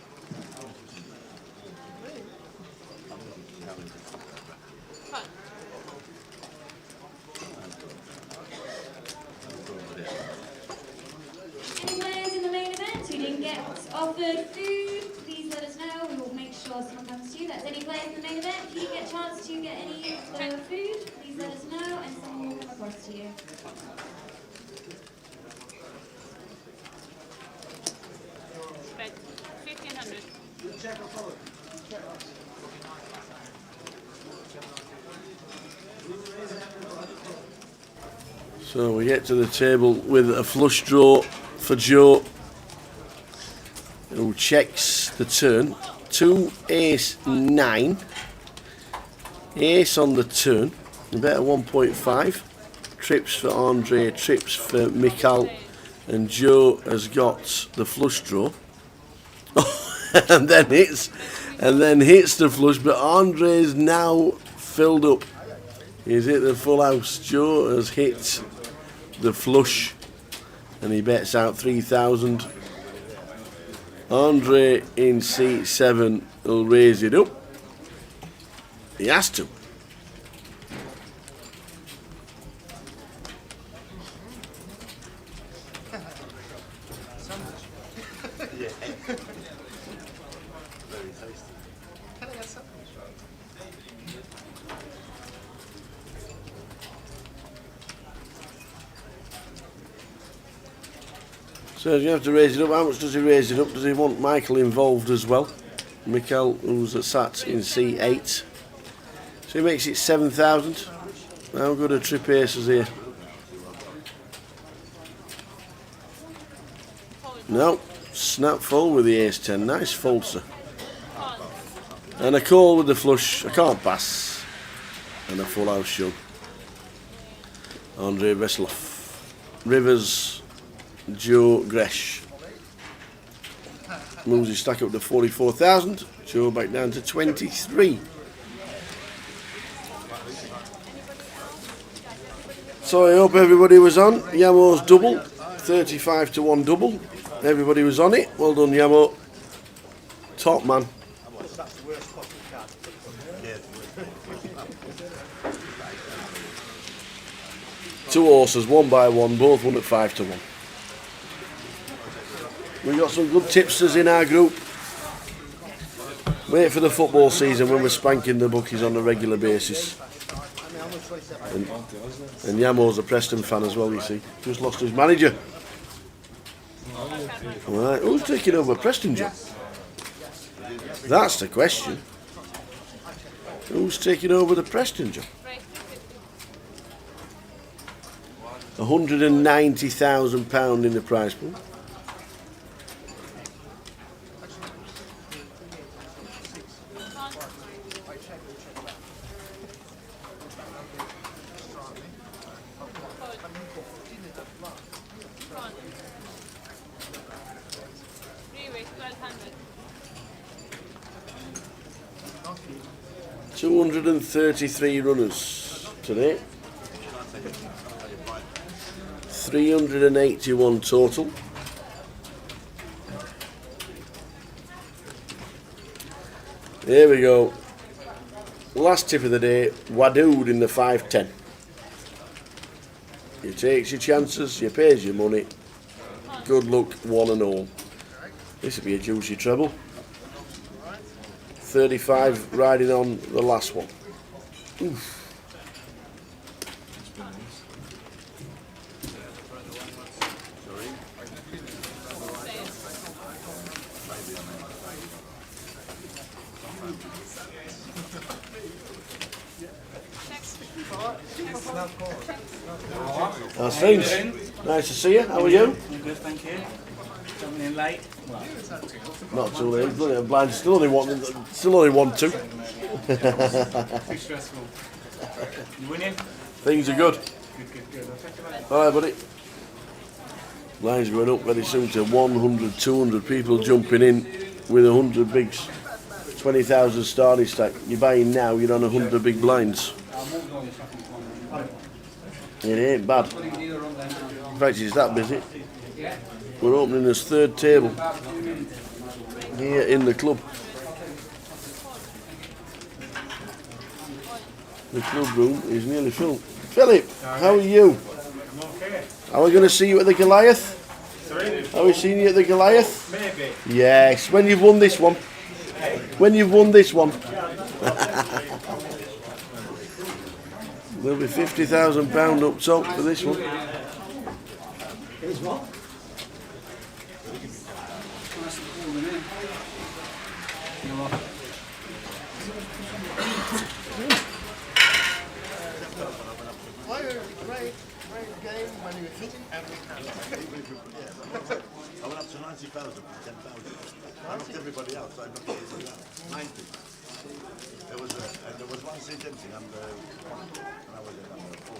Fun. Any players in the main event who didn't get offered food, please let us know. before someone comes to you. That's any players in the main event. If you get a chance to get any of the food, please let us know and someone will come across to you. Spread 1500. So we get to the table with a flush draw for Joe, who checks the turn. 2 ace 9, ace on the turn, a bet of 1.5, trips for Andre, trips for Mikhail, and Joe has got the flush draw. and then hits the flush, but Andre's now filled up. He's hit the full house. Joe has hit the flush and he bets out 3,000. Andre in seat 7 will raise it up. He has to. So you have to raise it up. How much does he raise it up? Does he want Michael involved as well? Mikhail, who's sat in C8. So he makes it 7,000. How good are trip aces here? No, snap full with the ace 10. Nice fold, sir. And a call with the flush. I can't pass. And a full house shove. Andrei Veselov. Rivers. Joe Gresh moves his stack up to 44,000. Joe back down to 23. So I hope everybody was on. Yamo's double, 35 to 1 double. Everybody was on it. Well done, Yamo. Top man. Two horses, one by one, both won at 5 to 1. We've got some good tipsters in our group. Wait for the football season when we're spanking the bookies on a regular basis. And Yamo's a Preston fan as well, you see. Just lost his manager. Right, who's taking over Preston, John? That's the question. Who's taking over the Preston, John? £190,000 in the prize pool. $233 runners today. 381 total. Here we go. Last tip of the day, Wadood in the 510. You takes your chances, you pays your money. Good luck, one and all. This will be a juicy treble. 35 riding on the last one. Oof. How's things? Nice to see you. How are you? Good, thank you. Coming in late. Not too late. Brilliant. Blind. Still only one. Two. Too stressful. You winning? Things are good. Good. I'll check it out. All right, buddy. Lines going up very soon to 100, 200 people jumping in with 100 bigs. 20,000 starting stack. You're buying now, you're on 100 big blinds. It ain't bad. In fact, it's that busy. We're opening this third table here in the club. The club room is nearly full. Philip, how are you? I'm okay. Are we going to see you at the Goliath? Sorry? Are we seeing you at the Goliath? Maybe. Yes, when you've won this one. when you've won this one. There'll be £50,000 up top for this one. Here's what? Nice and cool in here. You know what? Great game when you hit every hand. I went up to 90,000 from 10,000. I knocked everybody out, so I knocked everybody out. 90. There was one seat empty under one, and I was at number 4.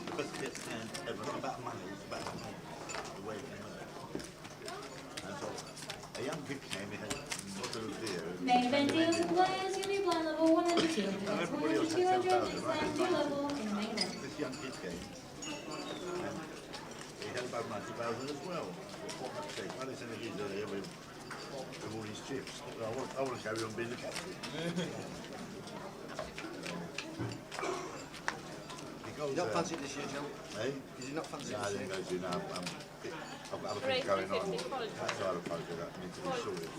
The best hit hand ever, not about money, it was about the way it came out. And so a young kid came, he had a bottle of beer. Main event deals and players, you'll be blind level 1 and 2. And everybody else had 10,000, right? Level in the main event. This young kid came, and he had about 90,000 as well. For fuck's sake, why they send a geezer here with all these chips? I want to carry on being the captain. You don't fancy this year, Joe? Eh? Did you not fancy No, I didn't go to, no. I've got other things going on. Outside of poker that need to be sorted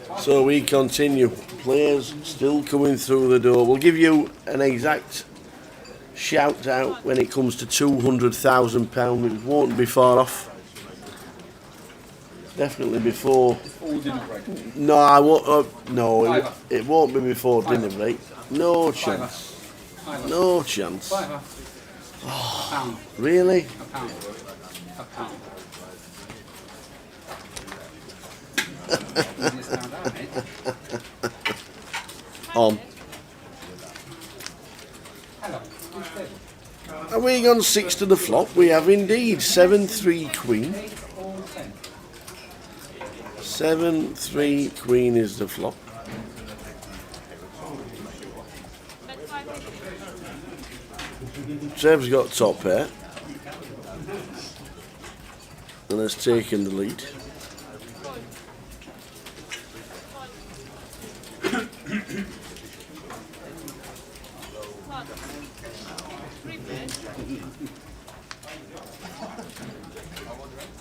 before. So we continue. Players still coming through the door. We'll give you an exact shout out when it comes to £200,000. It won't be far off. Definitely before. No, I won't. No, it won't be before dinner break. No chance. No chance. Oh, really? A pound. A pound. On. Are we gone 6 to the flop? We have indeed. 7-3 queen. 7-3 queen is the flop. Trev's got top pair and has taken the lead.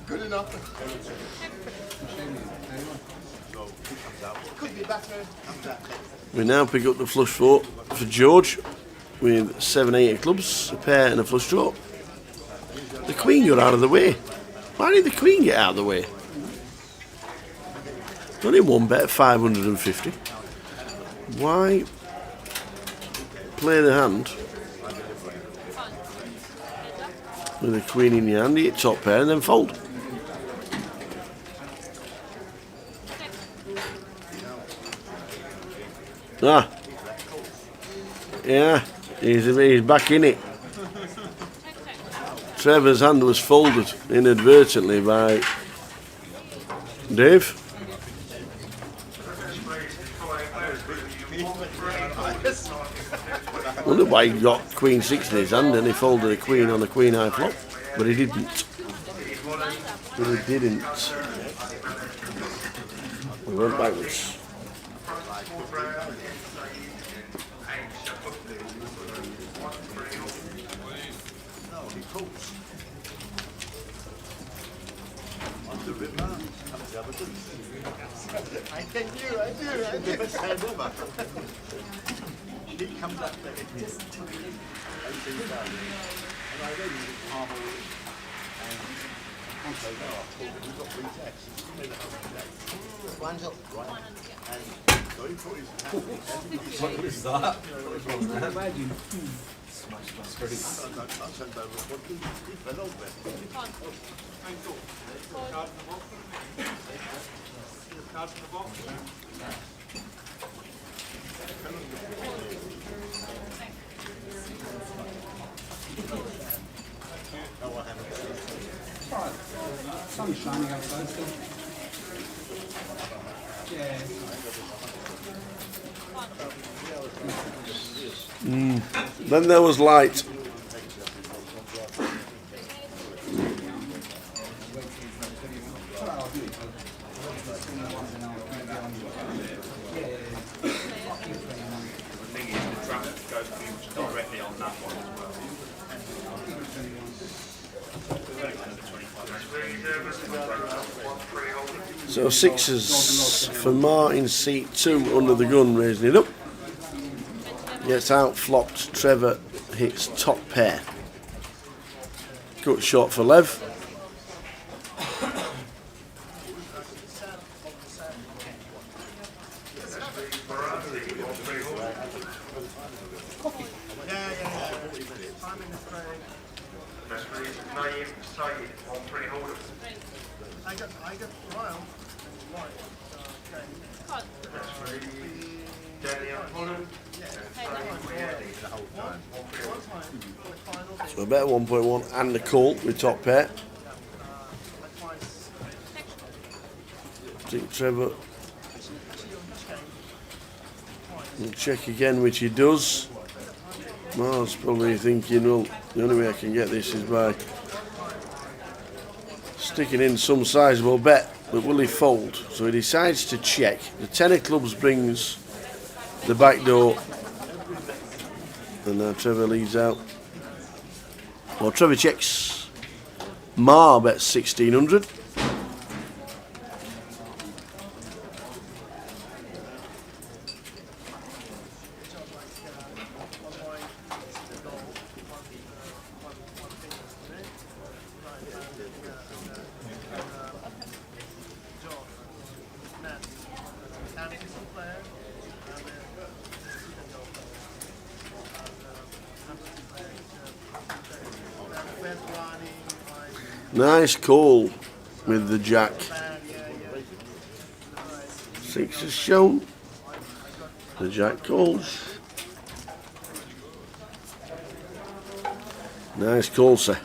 Good enough. Could be better. We now pick up the flush four for George with 7-8 of clubs, a pair and a flush draw. The queen got out of the way. Why did the queen get out of the way? Only one bet, 550. Why play the hand with a queen in your hand, hit top pair and then fold? Ah, yeah, he's back in it. Trevor's hand was folded inadvertently by Dave. Wonder why he got Queen 6 in his hand and he folded a queen on a queen high flop, but he didn't. But he didn't. We went backwards. I do. The best hand ever. He comes up there. 18,000. And I read him half a week. And so now we've got 3 texts. He made a whole text. One's up. Right. And so he put his hand. What was that? Imagine. Smash my screen. I sent over what he fell over. Card from the box. Sun's shining outside still. Yeah. Then there was light. Directly on that one as well. So sixes for Martin, seat 2 under the gun, raising it up. Gets out flopped, Trevor hits top pair. Good shot for Lev. So a better 1.1 and the call with top pair. I think Trevor will check again, which he does. Mars probably thinking, well, the only way I can get this is by sticking in some sizable bet, but will he fold? So he decides to check. The 10 of clubs brings the back door, and now Trevor leads out. Well, Trevor checks. Mar bets 1600. Nice call with the jack. Six is shown. The jack calls. Nice call, sir.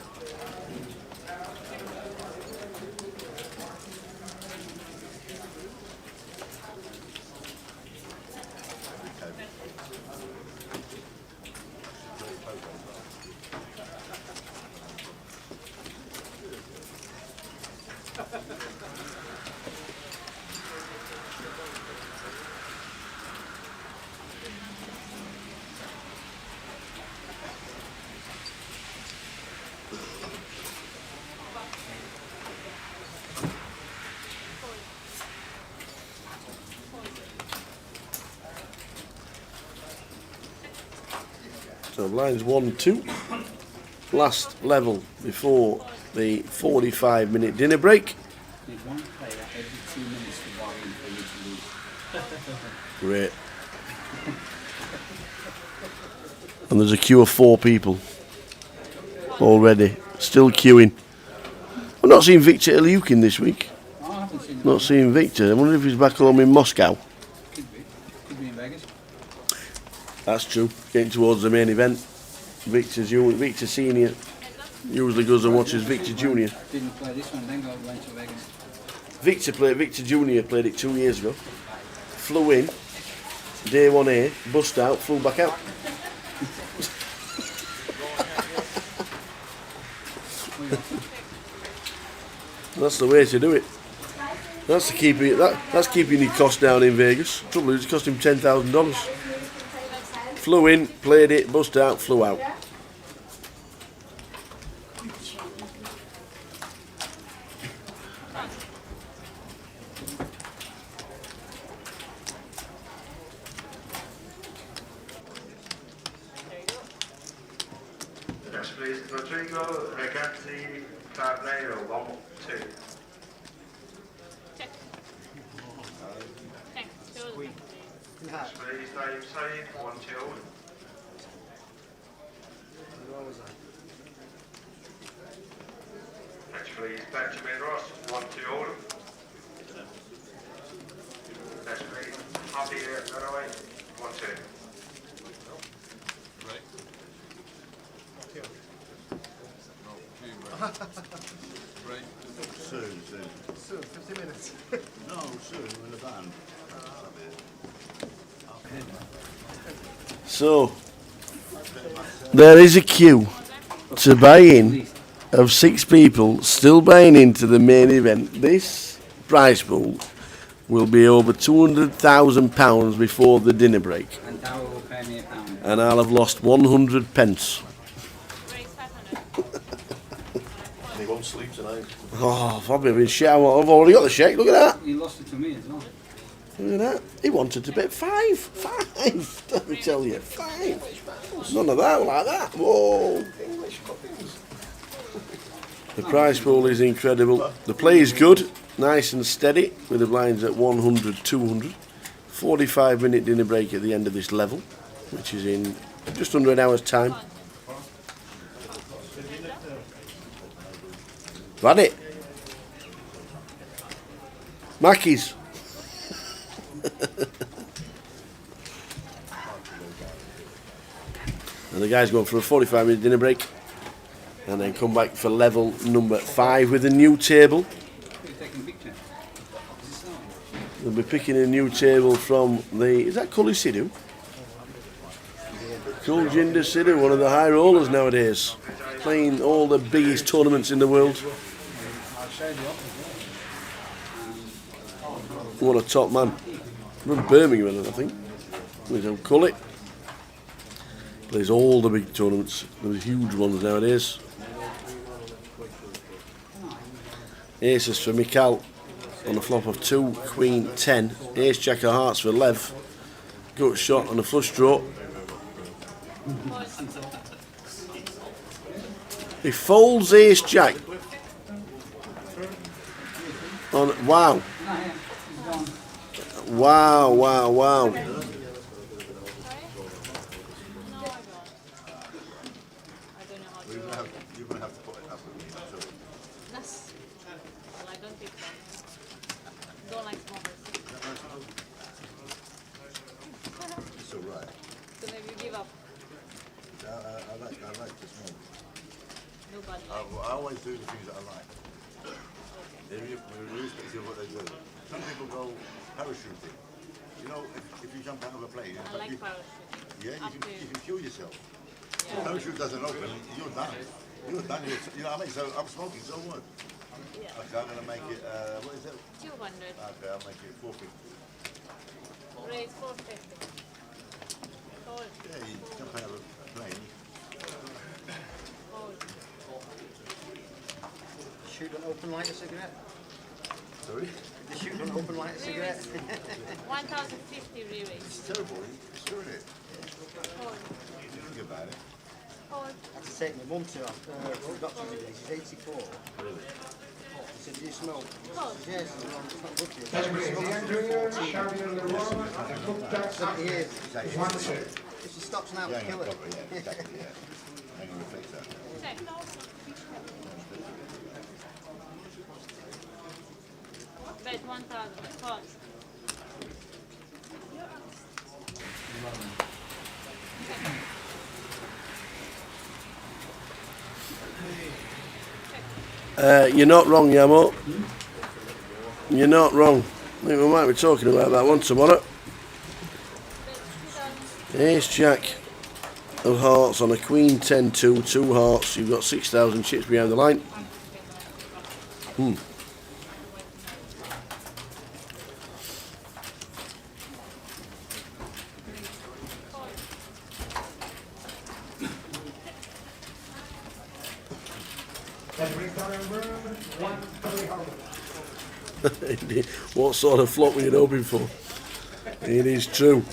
So lines 1, 2. Last level before the 45-minute dinner break. There's one player every 2 minutes to buy in for you to lose. Great. And there's a queue of 4 people already, still queuing. I'm not seeing Victor Ilyukin this week. Oh, I haven't seen him. Not seeing Victor. I wonder if he's back home in Moscow. Could be. Could be in Vegas. That's true. Getting towards the main event. Victor Senior usually goes and watches Victor Junior. Didn't play this one, then went to Vegas. Victor Junior played it 2 years ago. Flew in, day 1A, bust out, flew back out. That's the way to do it. That's keeping your cost down in Vegas. Trouble is, it cost him $10,000. Flew in, played it, bust out, flew out. Next, please, Rodrigo Reganti Carneiro, 1, 2. Next, please, Dave Said, 1, 2. Next, please, Benjamin Ross, 1, 2. Next, please, Javier Garoy, 1, 2. Soon, 50 minutes. No, soon, in the band. So, there is a queue to buy in of 6 people still buying into the main event. This prize pool will be over £200,000 before the dinner break. And Darryl will pay me £1. And I'll have lost 100 pence. He won't sleep tonight. Oh, Bobby, I've been shit. I've already got the shake. Look at that. You lost it to me as well. Look at that. He wanted to bet 5. Let me tell you, 5. None of that like that. Whoa. The prize pool is incredible. The play is good, nice and steady, with the blinds at 100, 200. 45-minute dinner break at the end of this level, which is in just under an hour's time. Had it. Mackey's. And the guy's going for a 45-minute dinner break and then come back for level number 5 with a new table. They'll be picking a new table from the... Is that Cully Sidhu? Kuljinder Sidhu, one of the high rollers nowadays. Playing all the biggest tournaments in the world. What a top man. From Birmingham, I think. With Cully. Plays all the big tournaments. The huge ones nowadays. Aces for Mikal. On a flop of 2, Queen 10, Ace Jack of Hearts for Lev, gut shot on a flush draw. He folds Ace Jack. On wow. Wow. You're going to have to put it up with me. Well, I don't think so. Don't like smokers. It's all right. So maybe you give up. I like to smoke. Nobody. I always do the things that I like. Irrespective of what they do. Some people go parachuting. You know, if you jump out of a plane, I like parachuting. Yeah, you can kill yourself. Yeah. Parachute doesn't open, you're done. You're done. You know what I mean? So I'm smoking, so what? Yeah. Okay, I'm going to make it, what is it? 200. Okay, I'll make it 450. Raise 450. Hold. Yeah, you jump out of a plane. Hold. Shoot an open lighter cigarette? Sorry? The shoot an open lighter cigarette? 1050 re-raise. It's terrible, it's true, isn't it? Hold. Think about it. Hold. I had to take my mum to the doctor today. She's 84. Really? He said, do you smoke? Hold. She said, yes, it's not good for you. She's smoked for 70 years. If she stops now, it's kill her. Yeah, exactly, yeah. Hang on, reflect that. Check. Bet 1000. Hold. You're not wrong, Yamo. You're not wrong. I think we might be talking about that one tomorrow. Ace Jack of Hearts on a Queen 10-2, 2 hearts. You've got 6,000 chips behind the line. What sort of flop were you hoping for? It is true.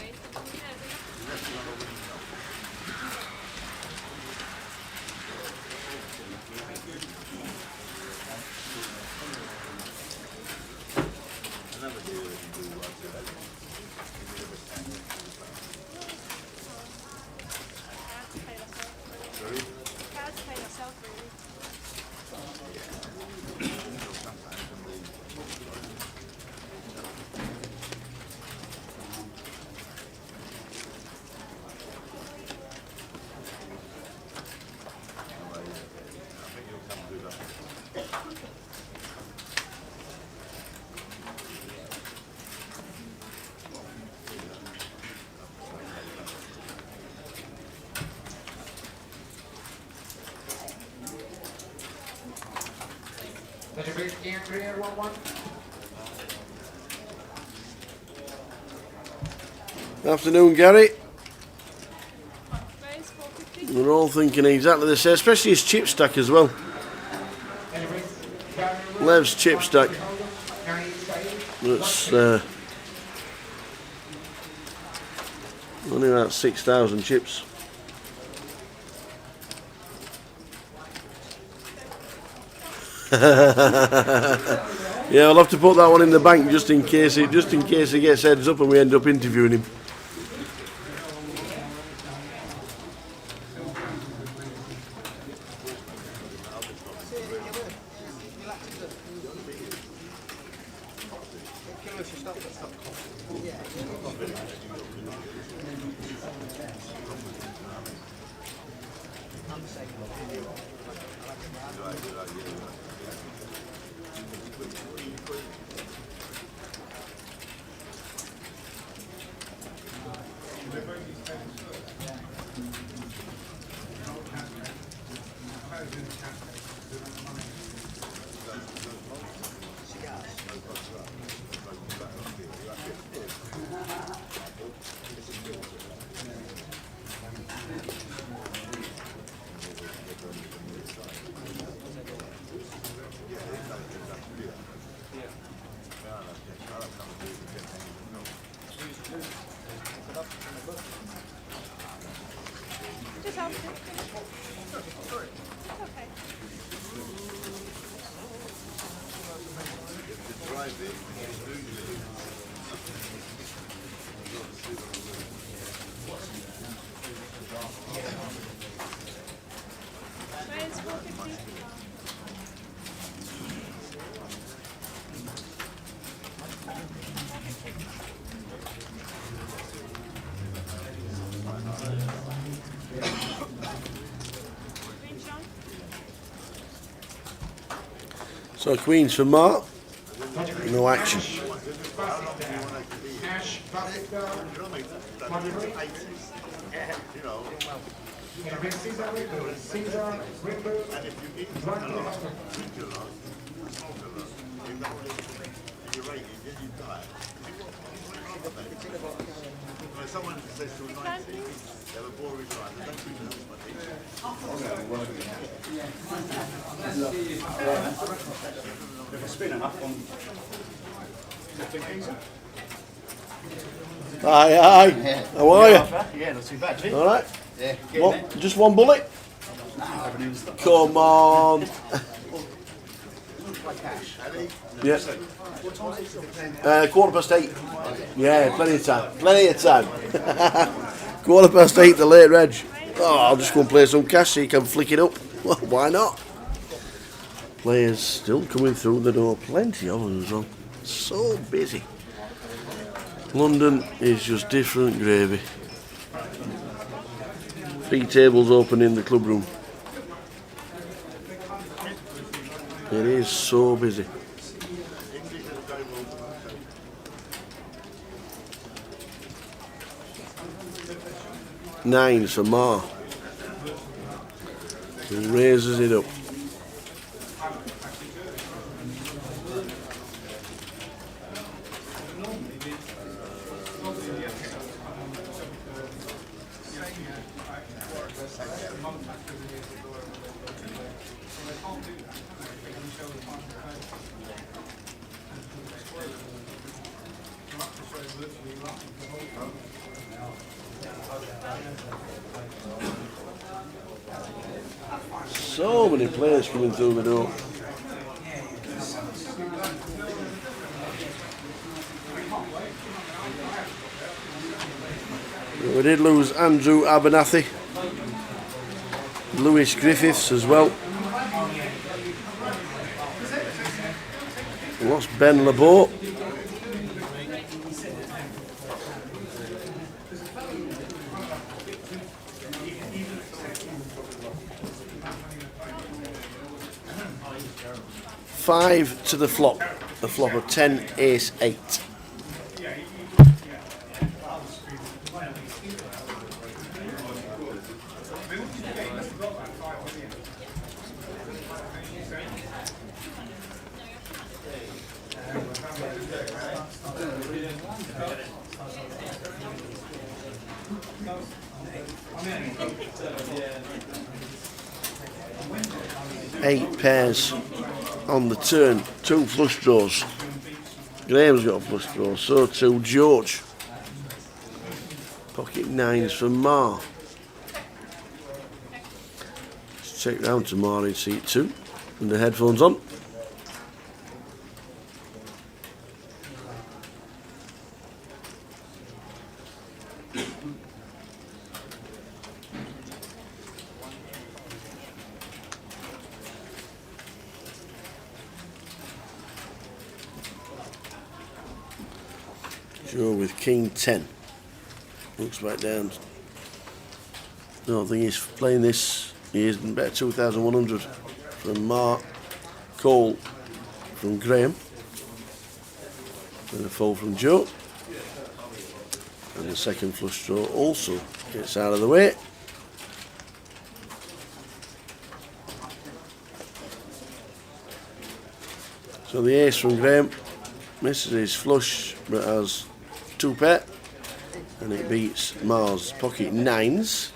Afternoon, Gary. We're all thinking exactly the same, especially his chip stack as well. Lev's chip stack. That's only about 6,000 chips. Yeah, I'll have to put that one in the bank just in case he gets heads up and we end up interviewing him. Just help me. Okay. Where's 450? So Queens for Mark. No action. Someone says to 90, they have a boring life. They don't think If I spin enough on Hi. How are you? Yeah, not too bad. All right. Yeah. What? Just one bullet? No, I haven't even stopped. Come on. Yeah. 8:15. Yeah, plenty of time. Plenty of time. 8:15, the late reg. Oh, I'll just go and play some cash so you can flick it up. Well, why not? Players still coming through the door. Plenty of them as well. So busy. London is just different gravy. 3 tables open in the club room. It is so busy. Nines for Ma. He raises it up. So many players coming through the door. We did lose Andrew Abernathy, Lewis Griffiths as well. We lost Ben LeBeau. Five to the flop. The flop of 10, ace, 8. Eight pairs. on the turn. 2 flush draws. Graham's got a flush draw, so too George. Pocket 9s for Ma. Let's check round to Ma in seat 2 with the headphones on. Joe with King 10. Looks back down. No, I think he's playing this. He is bet 2,100 from Mark. Cole from Graham. And a fold from Joe. And the second flush draw also gets out of the way. So the ace from Graham misses his flush but has 2 pair, and it beats Mars pocket 9s.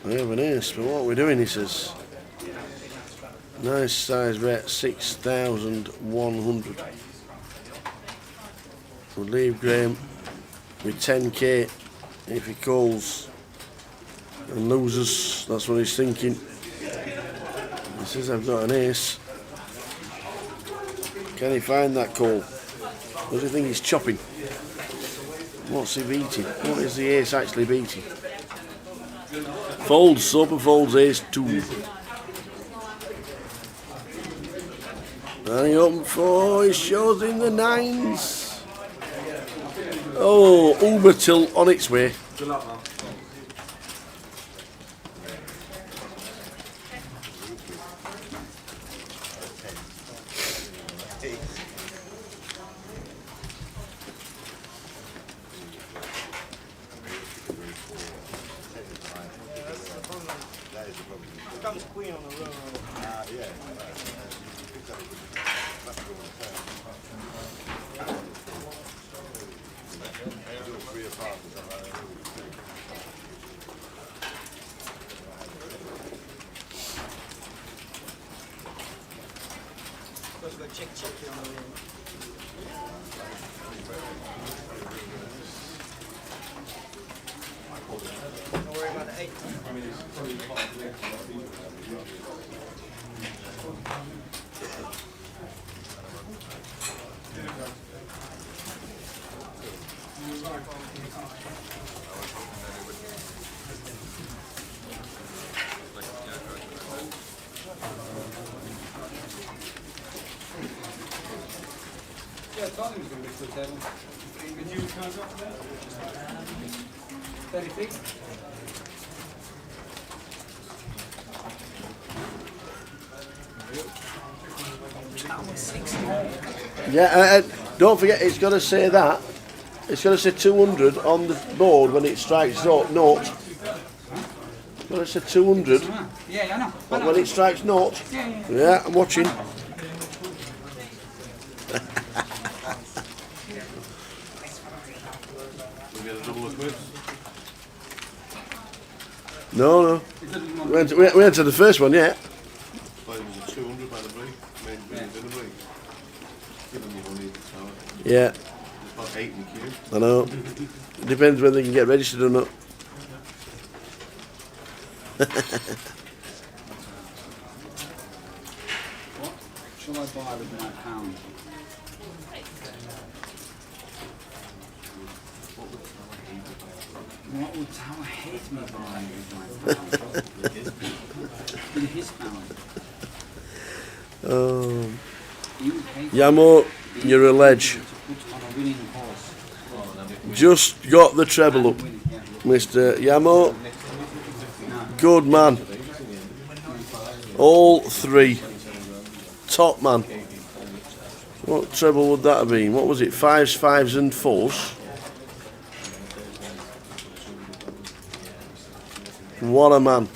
We have an ace, but what we're doing, he says. Nice size bet, 6,100. We'll leave Graham with 10k if he calls and loses. That's what he's thinking. He says, I've got an ace. Can he find that call? Does he think he's chopping? What's he beating? What is the ace actually beating? Folds, Soper folds ace 2. And he opened 4, he shows in the 9s. Oh, Uber tilt on its way. Comes queen on the road. Yeah. Supposed to go check here on the road. Don't worry about the 8. Yeah, I thought he was going to be to the table. Did you count up there? 30 feet? Yeah, don't forget it's got to say that. It's got to say 200 on the board when it strikes note. It's got to say 200. Yeah, I know. But when it strikes note. Yeah, I'm watching. No. We went to the first one yet. Well, it was a 200 by the break. Made a bit of break. Given me money, so Yeah. it's about 8 in the queue. I know. It depends whether they can get registered or not. What shall I buy with my pound? What would Tower hate me buying with my pound? With his pound. Yamo, you're a ledge. On a winning horse. Just got the treble up, Mr. Yamo. Good man. All 3. Top man. What treble would that have been? What was it? 5s, 5s and 4s? What a man.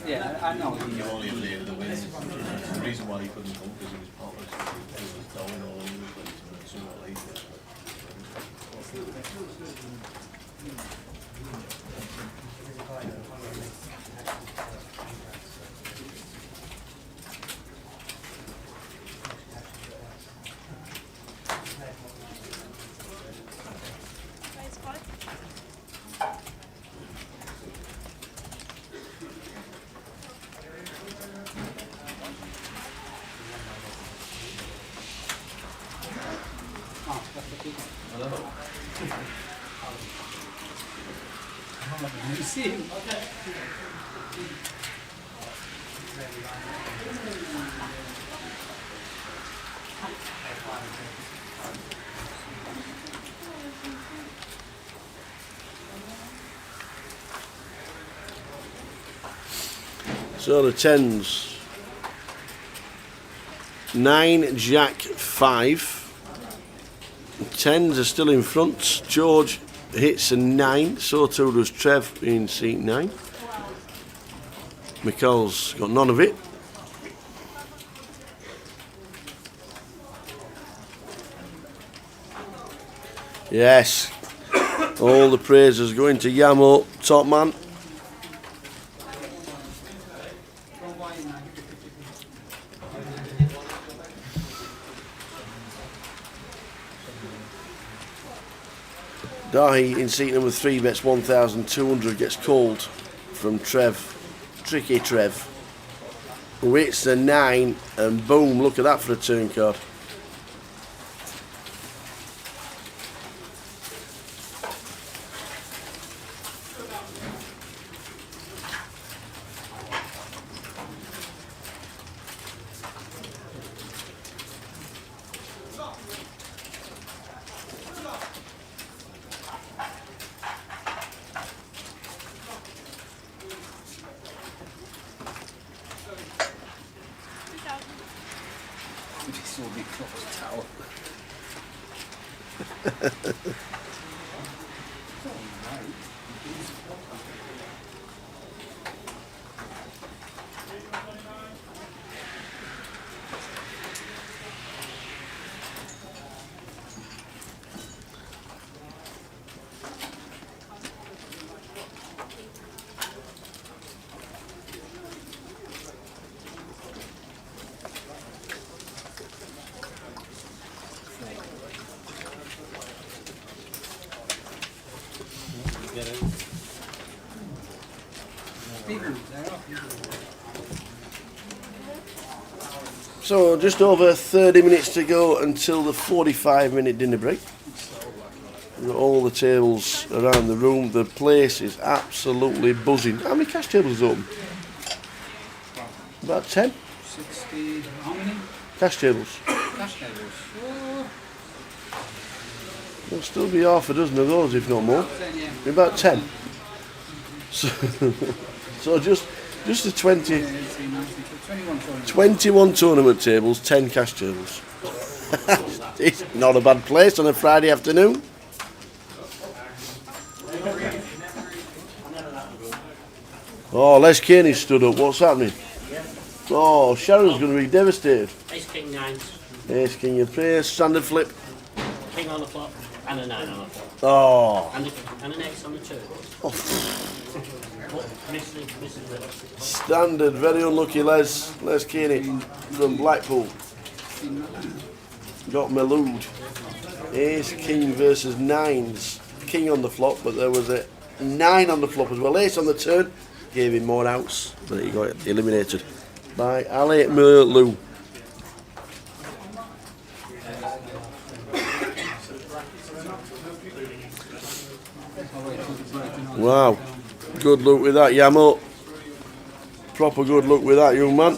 Yeah, I know. You only have laid the wins. The reason why he couldn't come because he was poppers. He was going all over the place and sooner or later. You see him? So the 10s. 9, Jack, 5. 10s are still in front. George hits a 9, so too does Trev in seat 9. Michael's got none of it. Yes, all the praises going to Yamo, top man. Dahi in seat number 3 bets 1,200, gets called from Trev, tricky Trev, who hits the 9 and boom, look at that for a turn card. This will be close tower. So just over 30 minutes to go until the 45-minute dinner break. We've got all the tables around the room. The place is absolutely buzzing. How many cash tables are open? About 10? 60, how many? Cash tables. Cash tables. There'll still be half a dozen of those, if not more. About 10. So just the 21 tournament tables, 10 cash tables. It's not a bad place on a Friday afternoon. Oh, Les Caney stood up. What's happening? Oh, Sharon's going to be devastated. Ace King 9. Ace King of Praise, standard flip. King on the flop and a 9 on the flop. Oh. And an ace on the turn. Standard, very unlucky Les Caney from Blackpool. Got Melude. Ace King versus 9s. King on the flop, but there was a 9 on the flop as well. Ace on the turn, gave him more outs, but he got eliminated by Ali Merlou. Wow. Good luck with that, Yamo. Proper good luck with that, young man.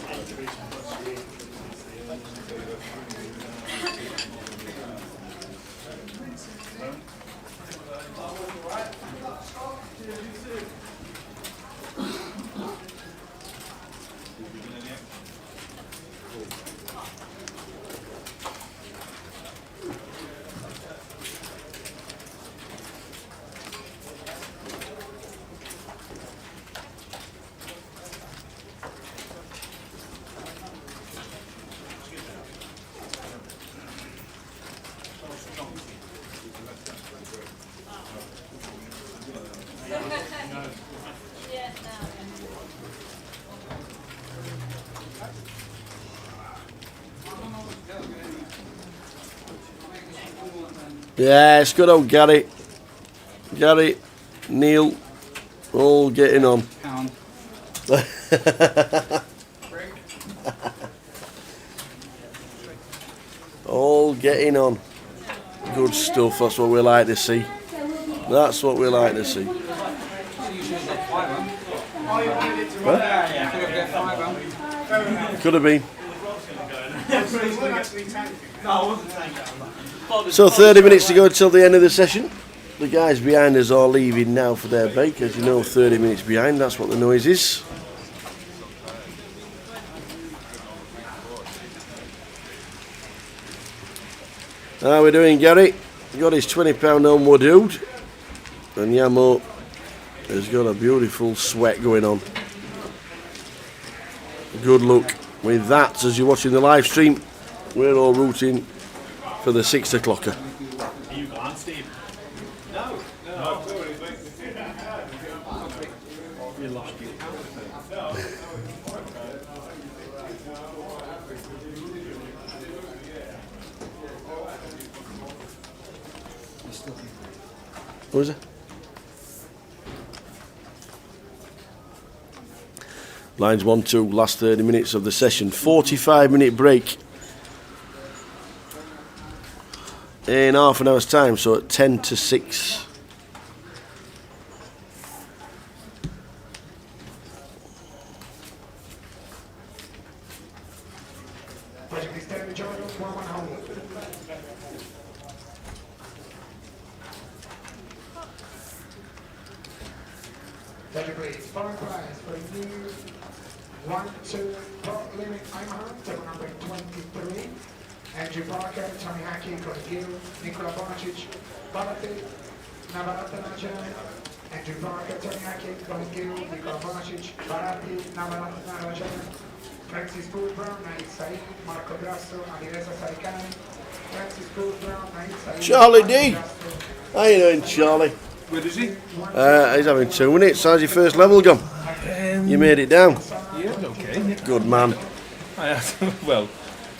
Yeah, it's good old Gary. Gary, Neil, all getting on. All getting on. Good stuff, that's what we like to see. That's what we like to see. Huh? Could have been. So 30 minutes to go till the end of the session. The guys behind us are leaving now for their break. As you know, 30 minutes behind, that's what the noise is. How are we doing, Gary? He got his £20 onward dude. And Yamo has got a beautiful sweat going on. Good luck with that as you're watching the live stream. We're all rooting for the 6 o'clocker. Are you gone, Steve? No. No. You lost your What was it? Lines 1-2, last 30 minutes of the session. 45-minute break in half an hour's time, so at 10 to 6. Spark prize for you. 1-2, top limit I'm on, table number 23. Andrew Parker, Tony Hackey, Goliath, Nikola Bonacic, Balati, Navarata Najan, Andrew Parker, Tony Hackey, Goliath, Nikola Bonacic, Balati, Navarata Najan, Francis Poole Brown, Naid Said, Marco Grasso, Alireza Sarikani, Francis Poole Brown, Naid Said, Charlie D. How you doing, Charlie? Where is he? He's having 2 minutes. How's your first level gone? You made it down? Yeah, okay. Yeah. Good man. Well,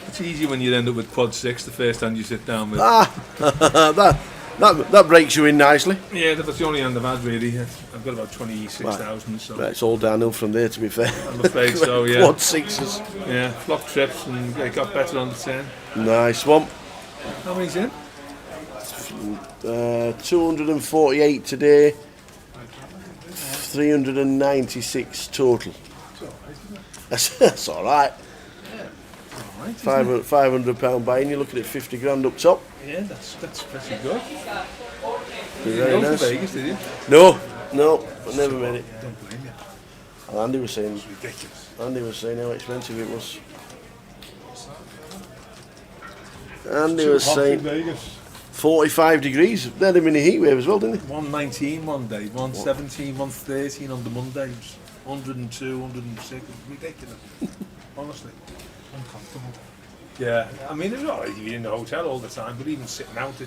it's easy when you end up with quad 6 the first hand you sit down with. That breaks you in nicely. Yeah, that's the only hand I've had really. I've got about 26,000. So. Right, it's all downhill from there, to be fair. I'm afraid so, yeah. Quad 6s. Yeah, flock trips and it got better on the 10. Nice one. How many's in? 248 today. 396 total. That's all right. £500 buy-in. You're looking at 50 grand up top. Yeah, that's pretty good. Very nice. To Vegas, did you? No, I never made it. Don't blame you. And Andy was saying. It's ridiculous. Andy was saying how expensive it was. Andy was saying 45 degrees. They had him in a heat wave as well, didn't he? 119 one day, 117, 113 on the Mondays, 102, 106. Ridiculous. Honestly, uncomfortable. Yeah, I mean it was alright if you're in the hotel all the time, but even sitting out in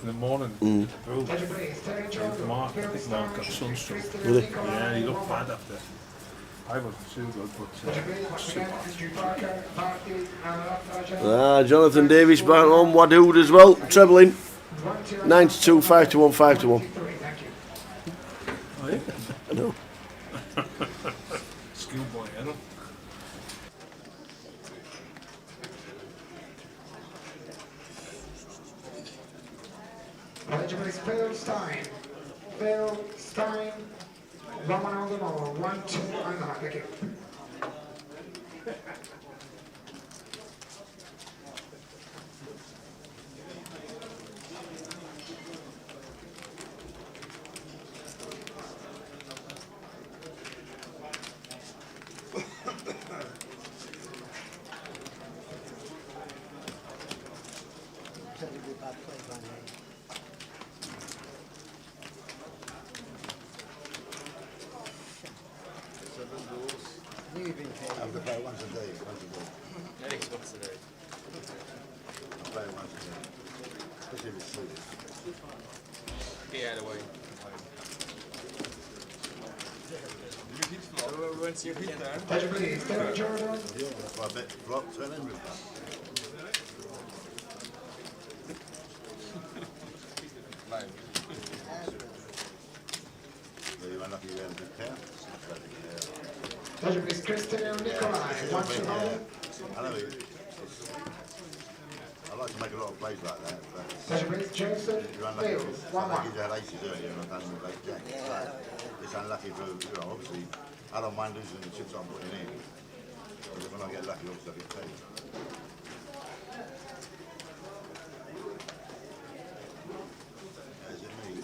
the morning, boom. Mark, I think Mark got sunstroke. Really? Yeah, he looked bad after. I wasn't too good, but Jonathan Davis back on Wadood as well, trebling. 92, 5-1, 5-1. Oh, yeah? I know. Schoolboy, I know. Eligible is Phil Stein. Phil Stein. Roman on the ball. 1, 2, and a half. Thank you. Have to play once a day. At least once a day. I play once a day. Especially if it's serious. Get out of the way. You hit flop. Once you hit there. Touch please. Terry Jordan. Yeah, that's why I bet flop 200. So you unlucky you had a big pair. Touch please. Christian Nikolai. 1, 2, I know I like to make a lot of plays like that. Touch please. Joseph You're unlucky. Fields. It's 1, 1. unlucky you had aces earlier and I've done with like jack. It's unlucky for, obviously, I don't mind losing the chips I'm putting in. But when I get lucky, obviously I get paid. Is it me?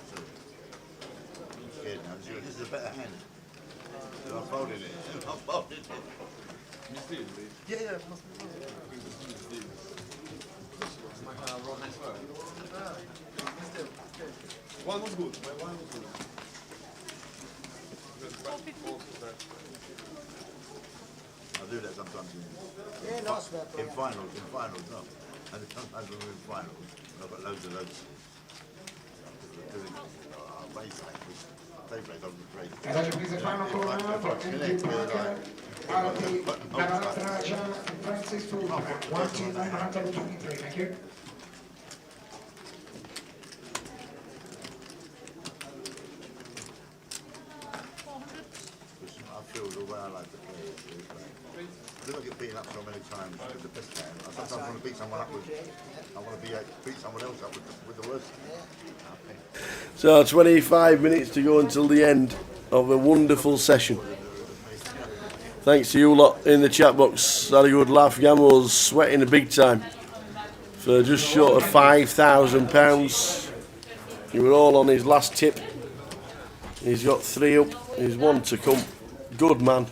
I'm scared now. This is a better hand. So I'm folding it. I'm folding it. You still? Yeah. Roll next one. One was good. One was good. I do that sometimes in finals, no. And sometimes when we're in finals, I've got loads of those. They play on the break. And that please the final corner for Indy Parker, RP, Naratraja, and Francis Fullman. 1, 2, 923. Thank you. I feel the way I like to play is I feel I get beaten up so many times with the best hand. I sometimes want to beat someone up with, I want to beat someone else up with the worst. So 25 minutes to go until the end of a wonderful session. Thanks to you lot in the chat box. Had a good laugh. Gamo's sweating a big time for just short of £5,000. You were all on his last tip. He's got 3 up. He's 1 to come. Good man.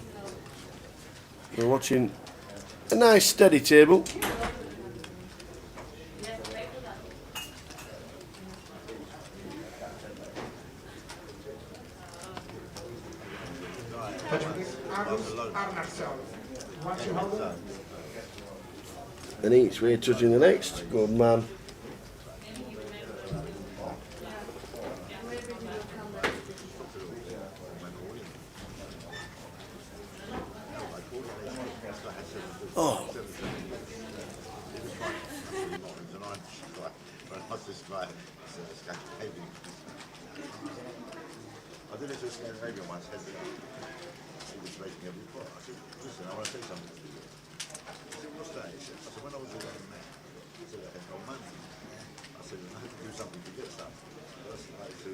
We're watching a nice steady table. And each way touching the next. Good man. Oh. I did it to a Scandinavian once, he was rating every pot. I said, listen, I want to say something to you. He said, what's that? He said, I said, when I was a young man, I said, I had no money. I said, I had to do something to get something. That's like to,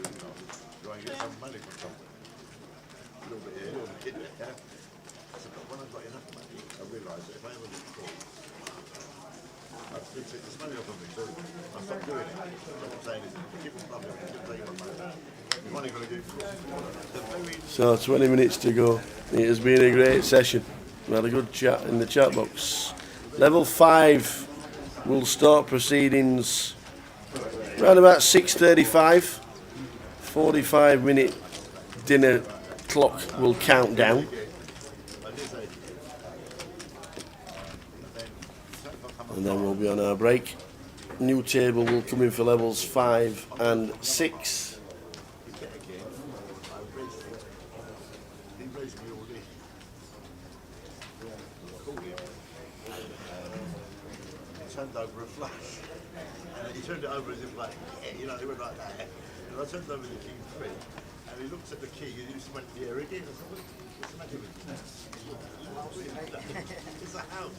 try and get some money from something. A little bit here, a little bit there. I said, but when I've got enough money, I realised that if I ever get caught, I'd take this money off of me, so I stopped doing it. What I'm saying is, keep on loving it, keep taking my money. So 20 minutes to go. It has been a great session. We had a good chat in the chat box. Level 5 will start proceedings around about 6:35. 45-minute dinner clock will count down. And then we'll be on our break. New table will come in for levels 5 and 6. Turned over a flush, and he turned it over as if like, yeah, he went like that, and I turned over the king 3, and he looked at the king and he just went here again. I said, what's the matter with you? It's a house.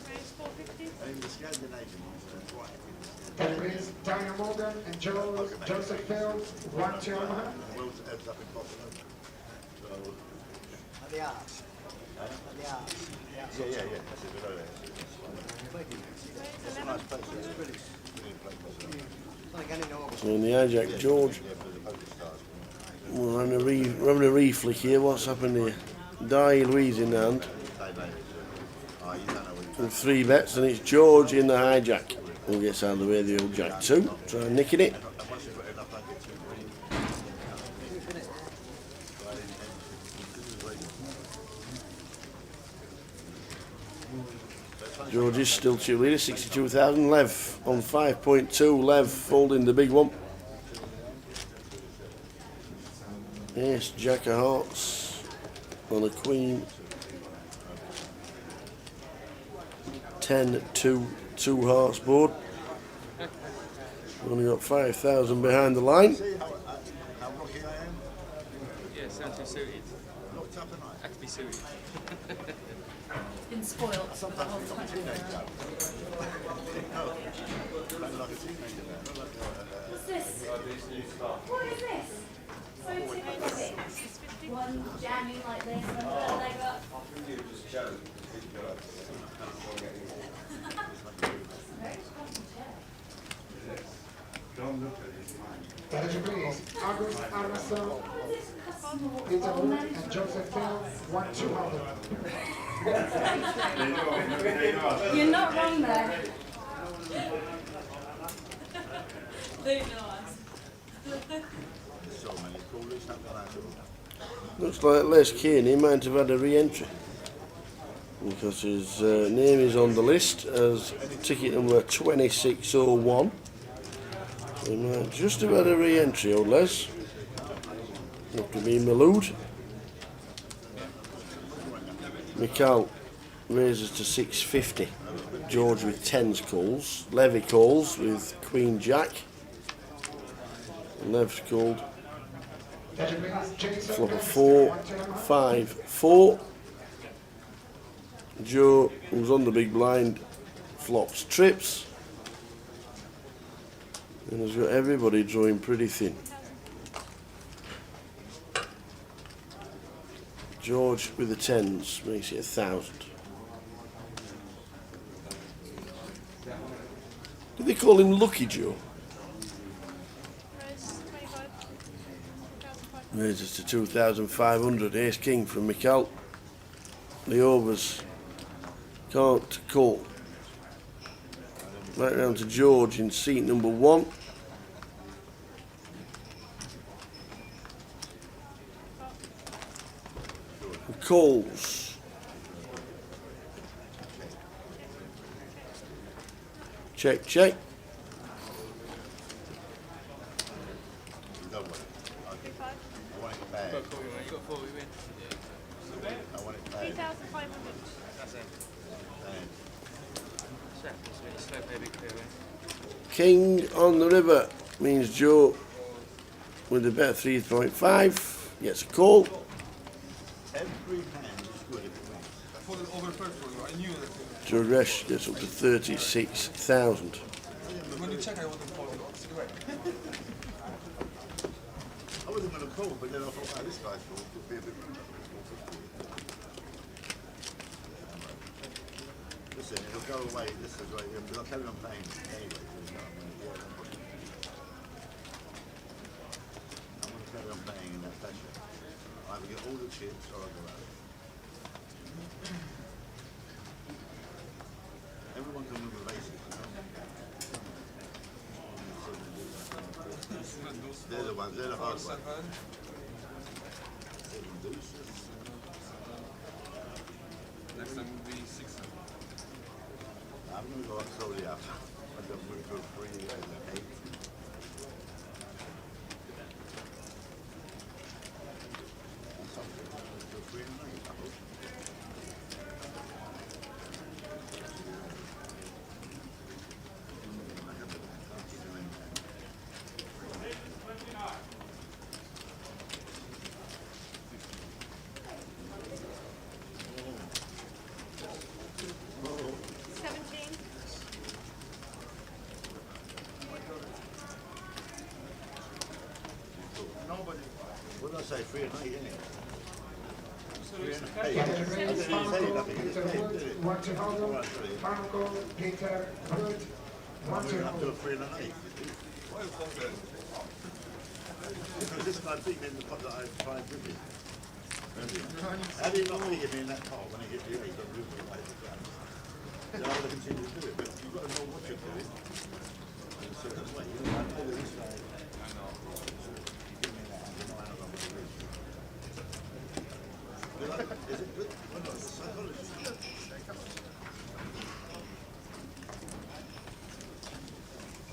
Raise 450. And the Scandinavian ones, quite happy. That means Daniel Morgan and Joseph Fields, 1-2 Omaha. The world ends up in Barcelona. So, At the arts. At the arts. yeah. That's it, we know that. It's a nice place. It's a brilliant place. So in the hijack, George. We're having a reflick here. What's happened here? Di Louise in the hand. And 3 bets, and it's George in the hijack. Who gets out of the way of the old jack 2. Try nicking it. George is still 2 leader, 62,000. Lev on 5.2. Lev folding the big one. Yes, Jack of Hearts on a Queen. 10, 2, 2 hearts board. Only got 5,000 behind the line. Yeah, 70 suited. Had to be suited. Been spoiled the whole time. What's this? What is this? So typical. One jamming like this, and the leg up. That is please. August Armstrong, Peter Wood, and Joseph Fields, 1-2 Omaha. You're not wrong there. They know us. Looks like Les Caney might have had a re-entry because his name is on the list as ticket number 2601. So he might just have had a re-entry, old Les. Look to be Malud. Mikal raises to 650. George with 10s calls. Levy calls with Queen Jack. And Lev's called flop of 4, 5, 4. Joe, who's on the big blind, flops trips. And has got everybody drawing pretty thin. George with the 10s makes it 1,000. Do they call him Lucky Joe? Raises to 2,500. Ace King from Mikal. The overs can't call. Right round to George in seat number 1. Calls. Check, check. King on the river means Joe with a bet 3.5 gets a call. Every hand is good if it wins. Joresh gets up to 36,000. When you check, I want to call you. I wasn't going to call, but then I thought, this guy's call could be a bit. Listen, it'll go away. This is right, because I'll carry on playing anyway. I'm going to carry on playing in that fashion. I either get all the chips or I'll go out. Everyone can move the races. They're the ones, they're the hard ones. 7 deuces. Next time will be 6. I'm going to go up slowly up. I'm going to go 3 and 8. say 3 and 8, isn't it? 3 and 8. Yeah, I didn't say nothing. You Peter just paid, Wood, did it? 1 to Huddle, final goal, Peter Wood, 1 to We're up to a Huddle. 3 and 8. Because this guy beat me in the pot that I tried with him. How did he not beat him in that pot when he hit the 8 on the roof of the ground? Then I would have continued to do it, but you've got to know what you're doing in a certain way. You know, I know that this guy, you give me that, you know I know what it is. Is it good? Well, no, it's psychology.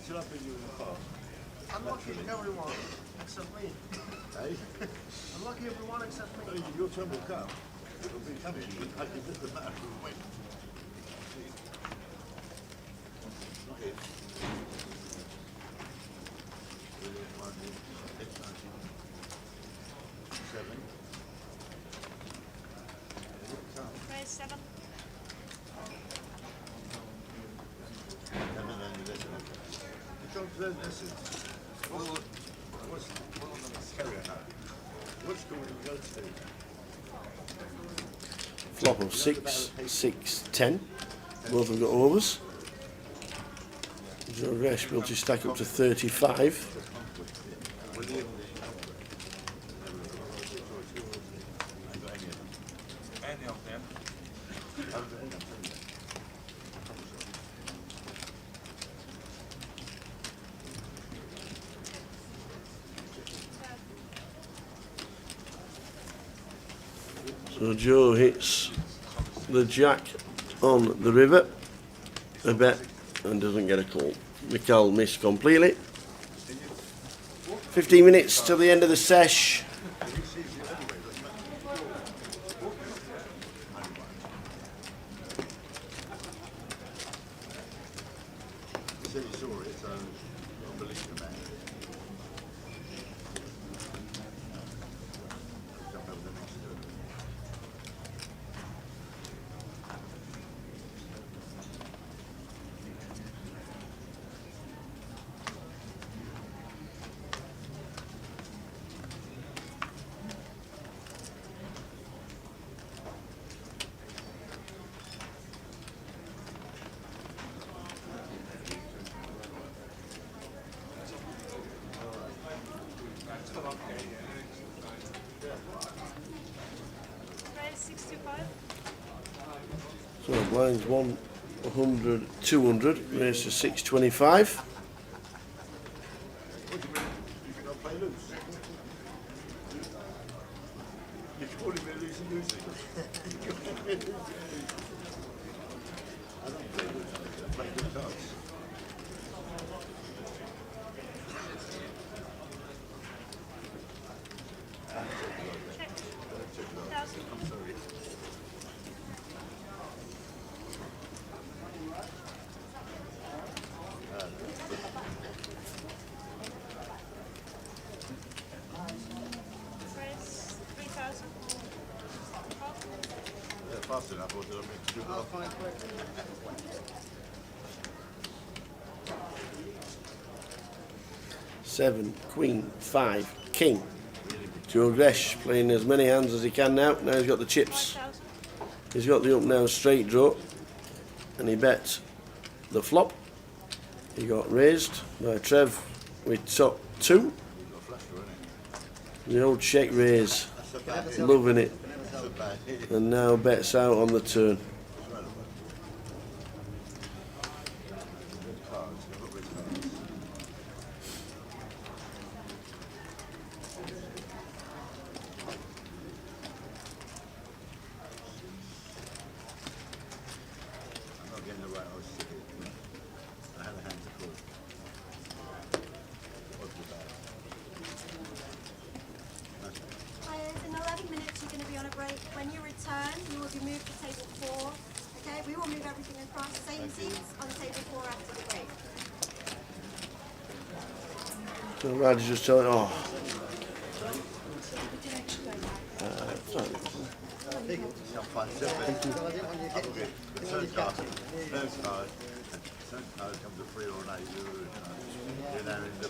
Should I bring you in the car? I'm lucky everyone except me. Hey? I'm lucky everyone except me. Your turn will come. It will be coming. I can just the matter. We'll win. Not it. Raise 7. What school do you go to? Flop of 6, 6, 10. Both have got overs. So Resh will just stack up to 35. Any of them. So Joe hits the jack on the river a bet and doesn't get a call. Mikhail missed completely. 15 minutes till the end of the sesh. He said he saw it, so I believe the man. Jump over the next turn. Raise 65. So blinds 100, 200, race to 625. What do you mean? You think I'll play loose? You're calling me a loosey-goosey? I don't play loose, I play good cards. I'm sorry. Raise 3,000. Yeah, fast enough, or did I make you do it? Seven, Queen, 5, King. Joe Gresh playing as many hands as he can now. Now he's got the chips. He's got the up now straight draw. And he bet the flop. He got raised by Trev with top 2. The old check raise. Loving it. And now bets out on the turn. I'm not getting the right, I was sick. I had a hand to call. What's the bad? In 11 minutes, you're going to be on a break. When you return, you will be moved to table 4. Okay, we will move everything across. Same seats on table 4 after the break. So Raj just telling, oh. Sorry.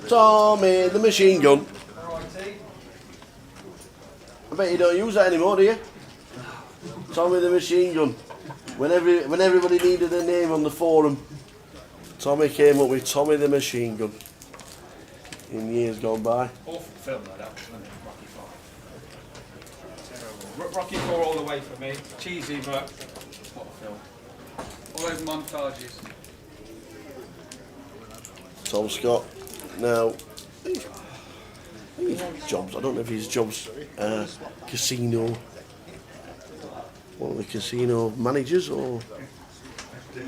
Tommy the machine gun. I bet you don't use that anymore, do you? Tommy the Machine Gun. When everybody needed a name on the forum, Tommy came up with Tommy the Machine Gun. In years gone by. Awful film that actually, Rocky IV. Rocky IV all the way for me. Cheesy, but what a film. All those montages. Tom Scott. Now, his jobs, I don't know if his job's casino, one of the casino managers, or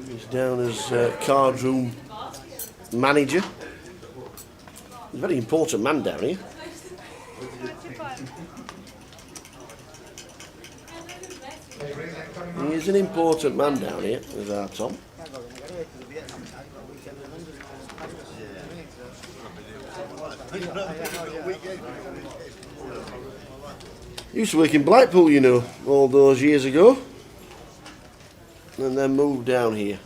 he's down as card room manager. He's a very important man down here. He is an important man down here, is our Tom. Used to work in Blackpool, you know, all those years ago, and then moved down here.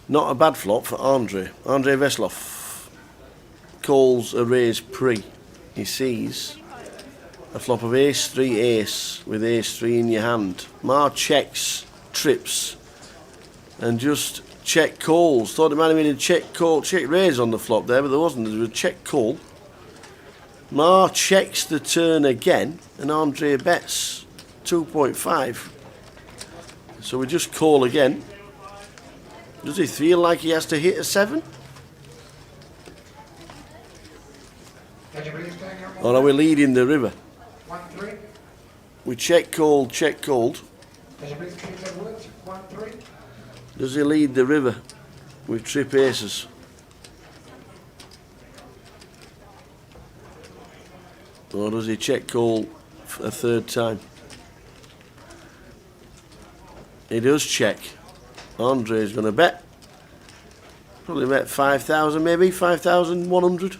Not a bad flop for Andre Veslov. Calls a raise pre. He sees a flop of ace-3 ace with ace-3 in your hand. Ma checks, trips, and just check calls. Thought it might have been a check call, check raise on the flop there, but there wasn't. There was a check call. Ma checks the turn again, and Andre bets 2.5. So we just call again. Does he feel like he has to hit a 7? Or are we leading the river? We check called, check called. Does he lead the river with trip aces? Or does he check call a third time? He does check. Andre's going to bet. Probably bet 5,000 maybe, 5,100.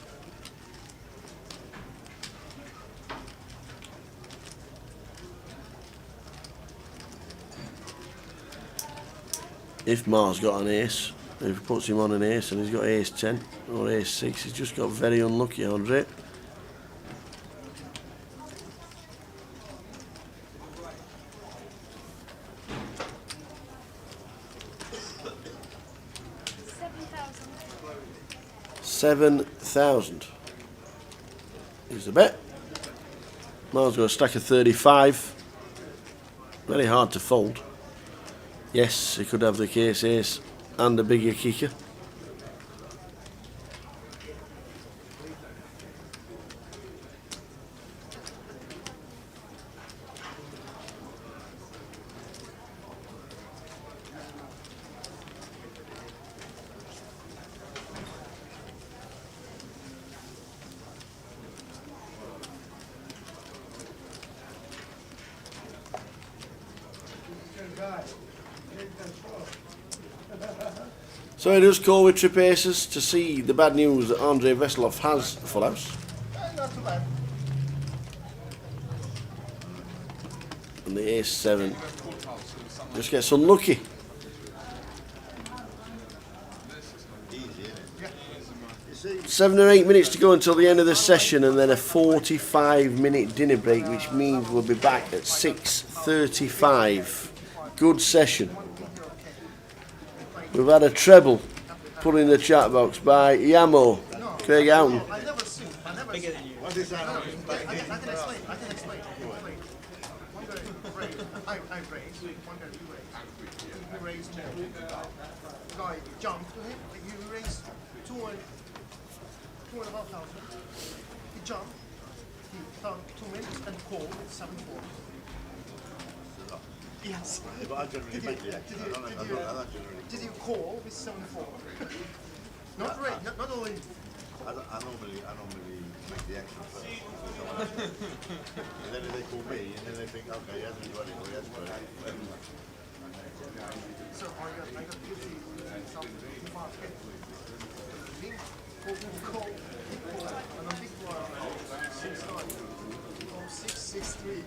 If Ma's got an ace, if he puts him on an ace and he's got ace 10 or ace 6, he's just got very unlucky, Andre. $7,000 is the bet. Ma's got a stack of 35. Very hard to fold. Yes, he could have the case ace and a bigger kicker. So he does call with trip aces to see the bad news that Andre Veslov has a full house. Not too bad. And the ace 7 just gets unlucky. See, 7 or 8 minutes to go until the end of the session, and then a 45-minute dinner break, which means we'll be back at 6:35. Good session. We've had a treble put in the chat box by Yamo, Craig Houghton. I never seen. What is that? I can explain. One guy raised, I raised, one guy you raised. He raised more. Guy jumped to him, he raised 2,500. He jumped, he done 2 minutes and called 7-4. Yes. Yeah, but I generally make the action. I don't generally. Did you call with 7-4? Not right, not only. I normally make the action first. And then they call me, and then they think, okay, he hasn't got it, or he has got it. So I got 50 something, 55K. Call, and I'm big player, 6'9", 6'3".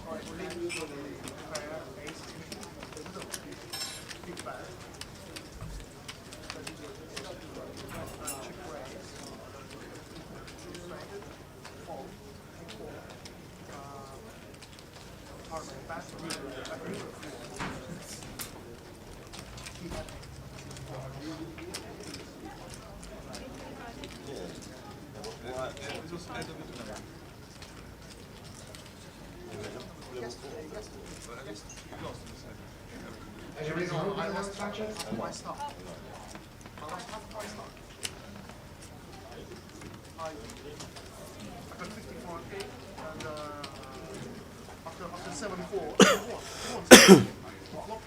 Alright, we're leaving for the player, ace, big bag. Chip raise, fold, harmony, back As you reason, I lost touches. Why stop? I lost half my stock. I got 54K and after 7-4, I won.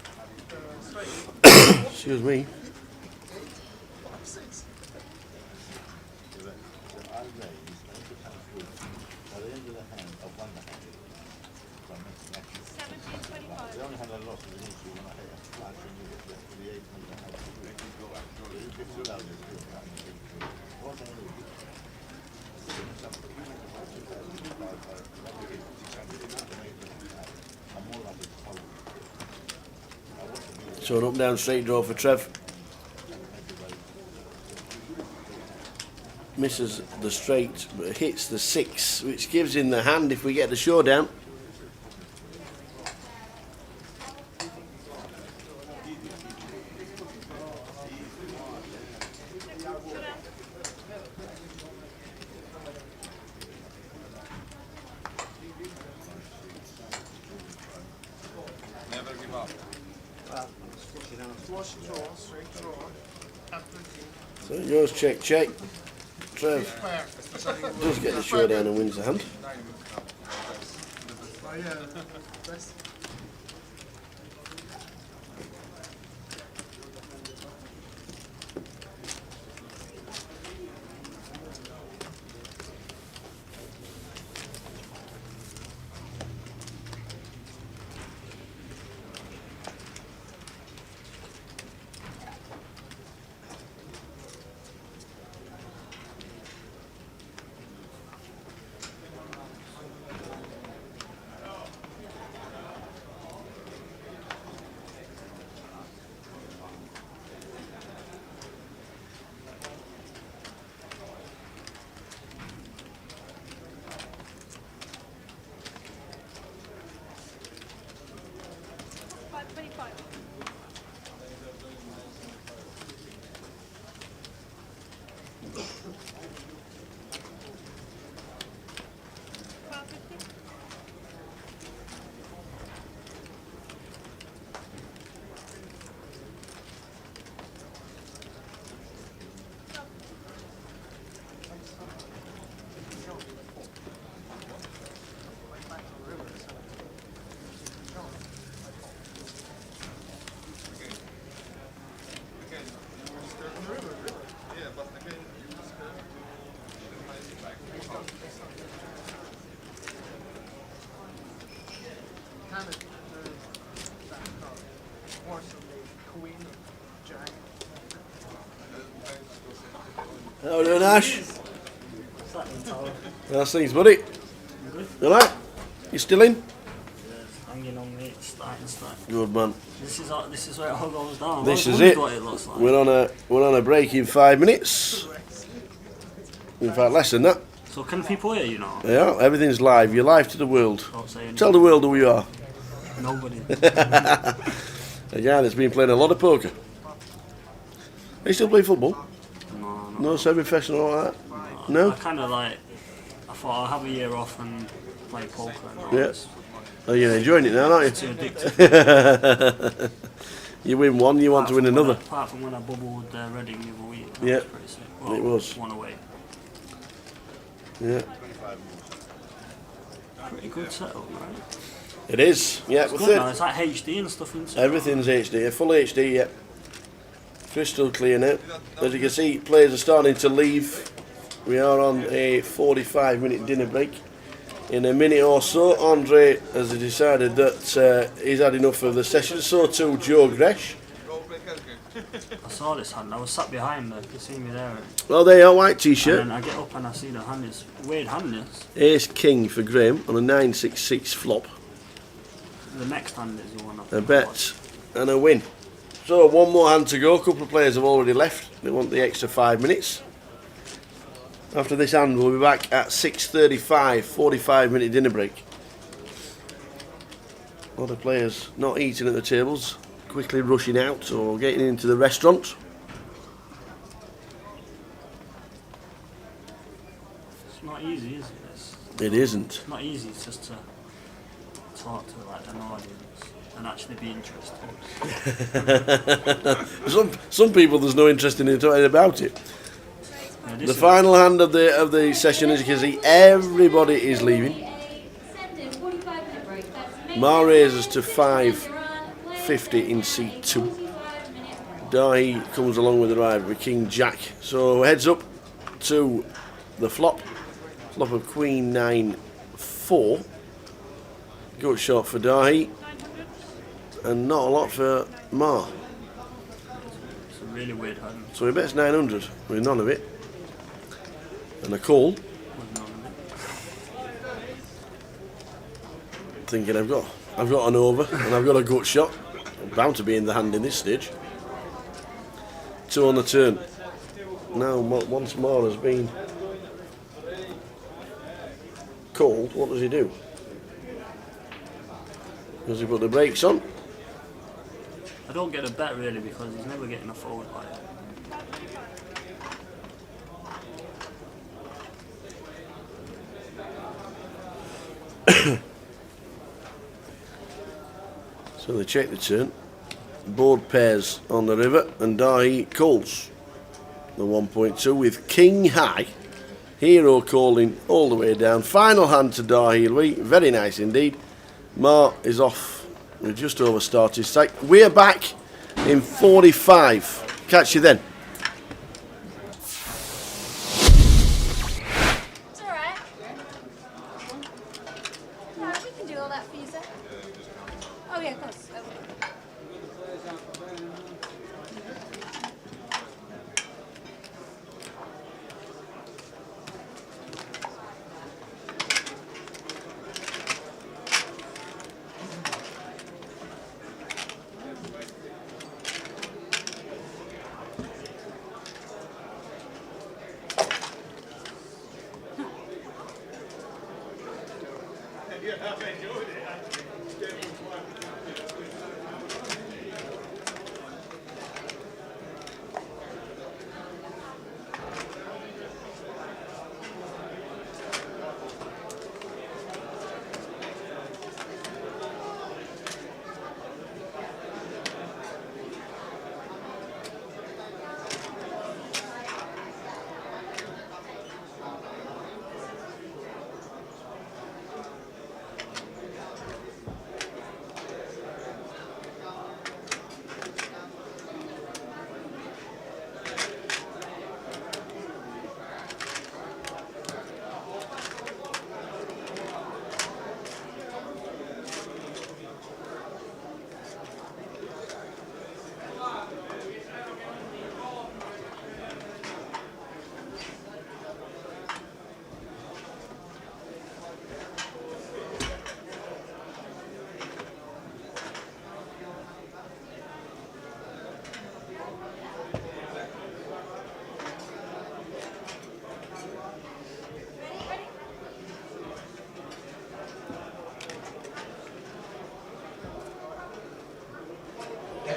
Straight. Excuse me. 6. I raise, I put hand through. By the end of the hand, I've won the hand. So I make the action. 17.25. The only hand I lost was an issue when I hit a flash and you get to the 8th and I had to do it. You get to allow this to do it. What I do, I'm more like a color. So an up down straight draw for Trev. Misses the straight but hits the 6, which gives him the hand if we get the showdown. Never give up. Flush draw, straight draw. After So it goes check. Trev does get the showdown and wins the hand. oh yeah, best. How are we doing, Ash? How's things, buddy? You alright? You still in? Hanging on me, it's starting. Good man. This is where it all goes down. This I've is wondered it. What it looks like. We're on a break in 5 minutes. In fact, less than that. So can people hear you now? Yeah, everything's live. You're live to the world. Don't say anything. Tell the world who you are. Nobody. A guy that's been playing a lot of poker. Are you still playing football? No, semi-professional like that? No? I kind of like. I thought I'll have a year off and play poker. And all Yeah. this. Oh, you're enjoying it now, aren't It's you? addictive. You win one, you want to win another. Apart from when I bubbled Reading the other week. Yeah, Was pretty sick. Well, it was. One away. Yeah. Pretty good setup, right? It is, yeah. It's Well, good now, it's like HD and stuff, isn't it? everything's HD, full HD, yeah. Crystal clear now. As you can see, players are starting to leave. We are on a 45-minute dinner break. In a minute or so, Andre has decided that he's had enough of the session. So too Joe Gresh. I saw this hand, I was sat behind her, you can see me there. Well, there you are, white t-shirt. And then I get up and I see the hand is weird hand is. Ace King for Graham on a 9-6-6 flop. The next hand is the one A bet and a win. So one more hand to go. A couple of players have already left. They want the extra 5 minutes. After this hand, we'll be back at 6:35. 45-minute dinner break. A lot of players not eating at the tables, quickly rushing out or getting into the restaurant. It's not easy, is it? It isn't. It's not easy, it's just to talk to like an audience and actually be interested. some people, there's no interest in talking about it. Yeah, The final hand of the session, as you can see, everybody is leaving. Ma raises to 550 in seat 2. Dahi comes along with the ride with King Jack. So heads up to the flop. Flop of Queen 9-4. Good shot for Dahi. And not a lot for Ma. It's a really weird hand. So he bets 900 with none of it. And a call. Thinking I've got an over and I've got a gut shot. I'm bound to be in the hand in this stage. 2 on the turn. Now once more has been called. What does he do? Does he put the brakes on? I don't get a bet really because he's never getting a forward by it. So they check the turn. Board pairs on the river and Dahi calls the 1.2 with King High. Hero calling all the way down. Final hand to Dahi Louis. Very nice indeed. Ma is off. We're just over starting strike. We're back in 45. Catch you then. It's alright. No, we can do all that for you, sir. Oh yeah, of course.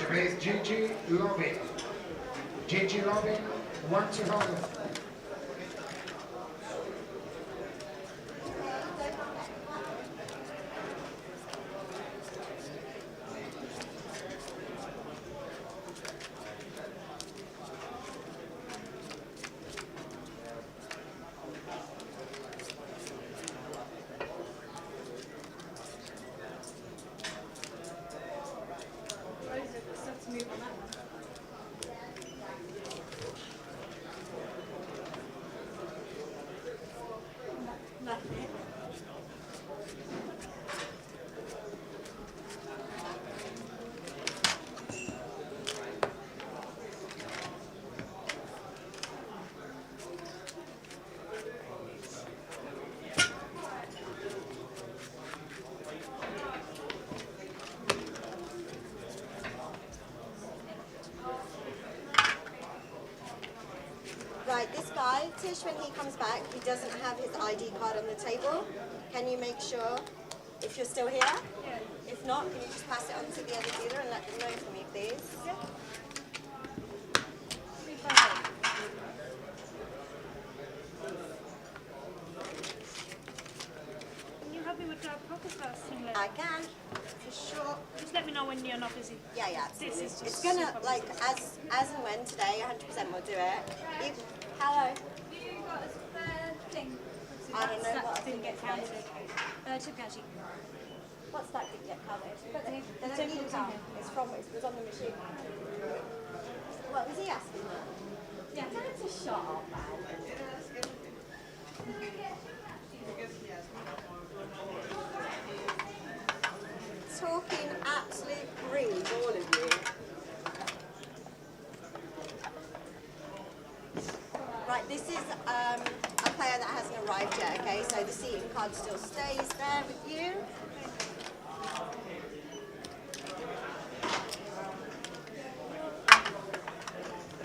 Please, Gigi Lovin. Gigi Lovin, 1-200. Right, this guy, Tish, when he comes back, he doesn't have his ID card on the table. Can you make sure if you're still here? Yeah. If not, can you just pass it on to the other dealer and let them know for me, please? Yeah. Can you help me with our poker class thing later? I can, for sure. Just let me know when you're not busy. Yeah, yeah, This absolutely. is just It's gonna, super like, as and when today, 100% we'll do it. Hello. You got a spare thing? I don't know what I didn't think get it's counted. Chip catchy. What's that didn't get counted? But they The don't table need a was count. in here. It's from, it was on the machine. What was he asking? Yeah. Tell him to shut up, man. Talking absolute breeze, all of you. Right, this is a player that hasn't arrived yet, okay? So the seating card still stays there with you.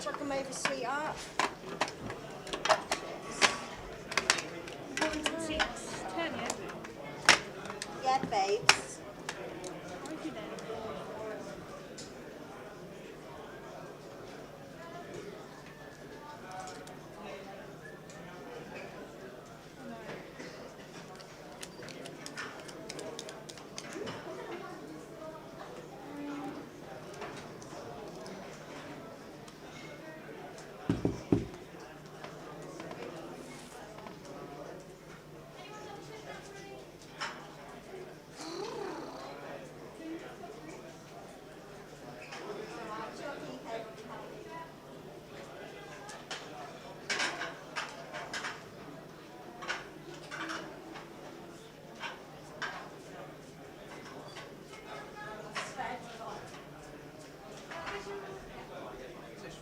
Chuck them over, sweetheart. 1, 6, 10, yeah? Yeah, babes. Righty then.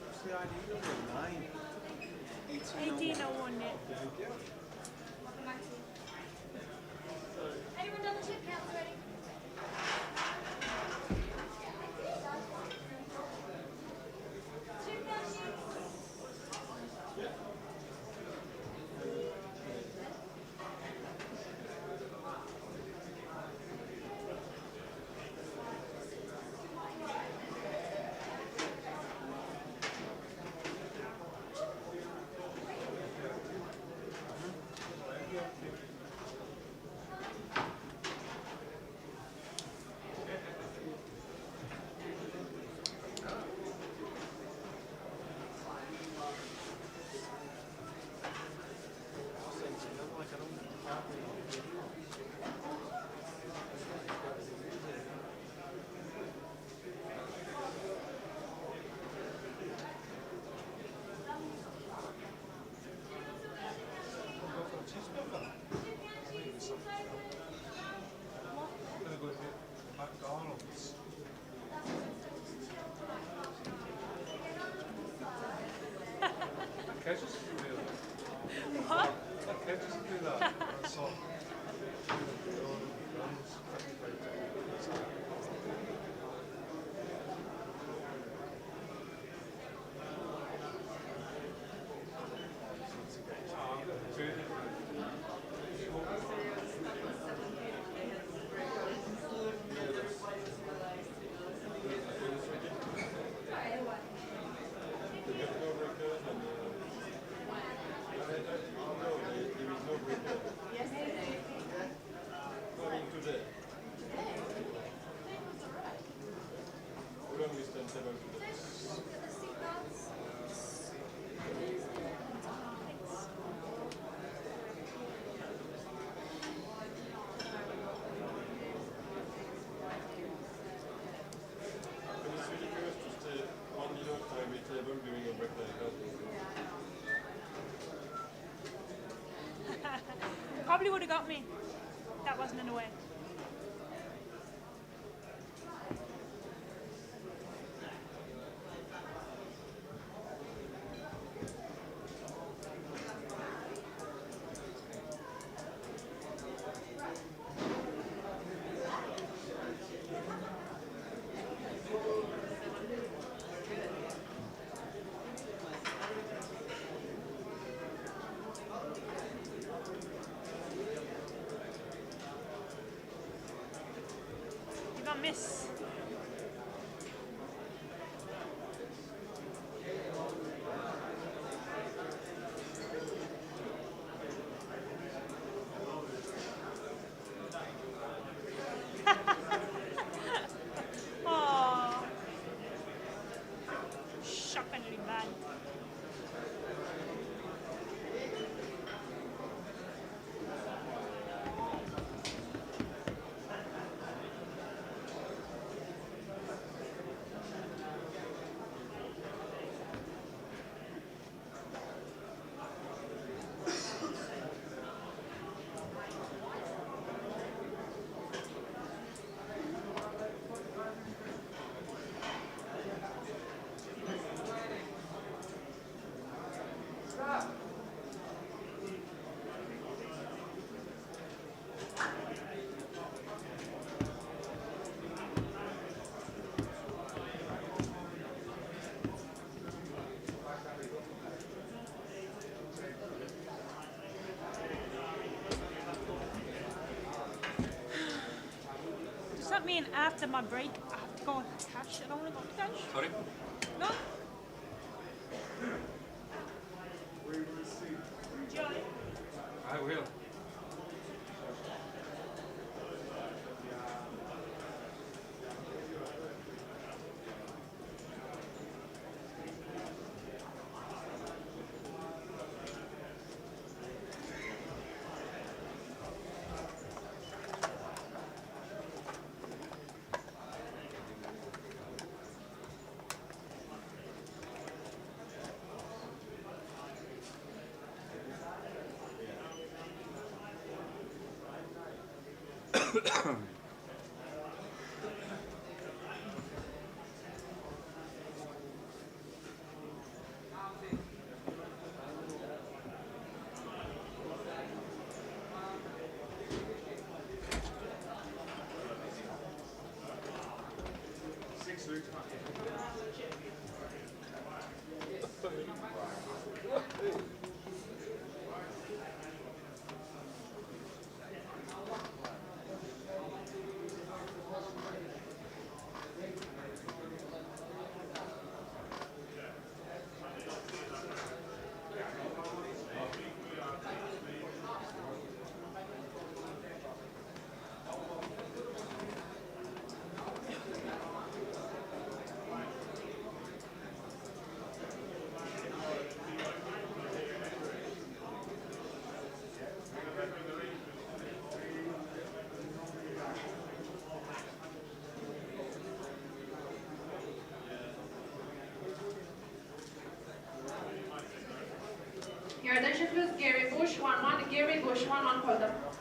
What's the ID number? 9. 1801, yeah. Anyone done the chip counts already? Chip count sheets. McDonald's. Okay, just do that. What? Okay, just do that. That's all. Probably would have got me. That wasn't in the way. miss. Oh, shockingly bad. Does that mean after my break I have to go on cash? I don't want to go to cash. Sorry? No? Enjoy. I will. Your attention please, Gary Bush, 1-1, Gary Bush, 1-1, hold up.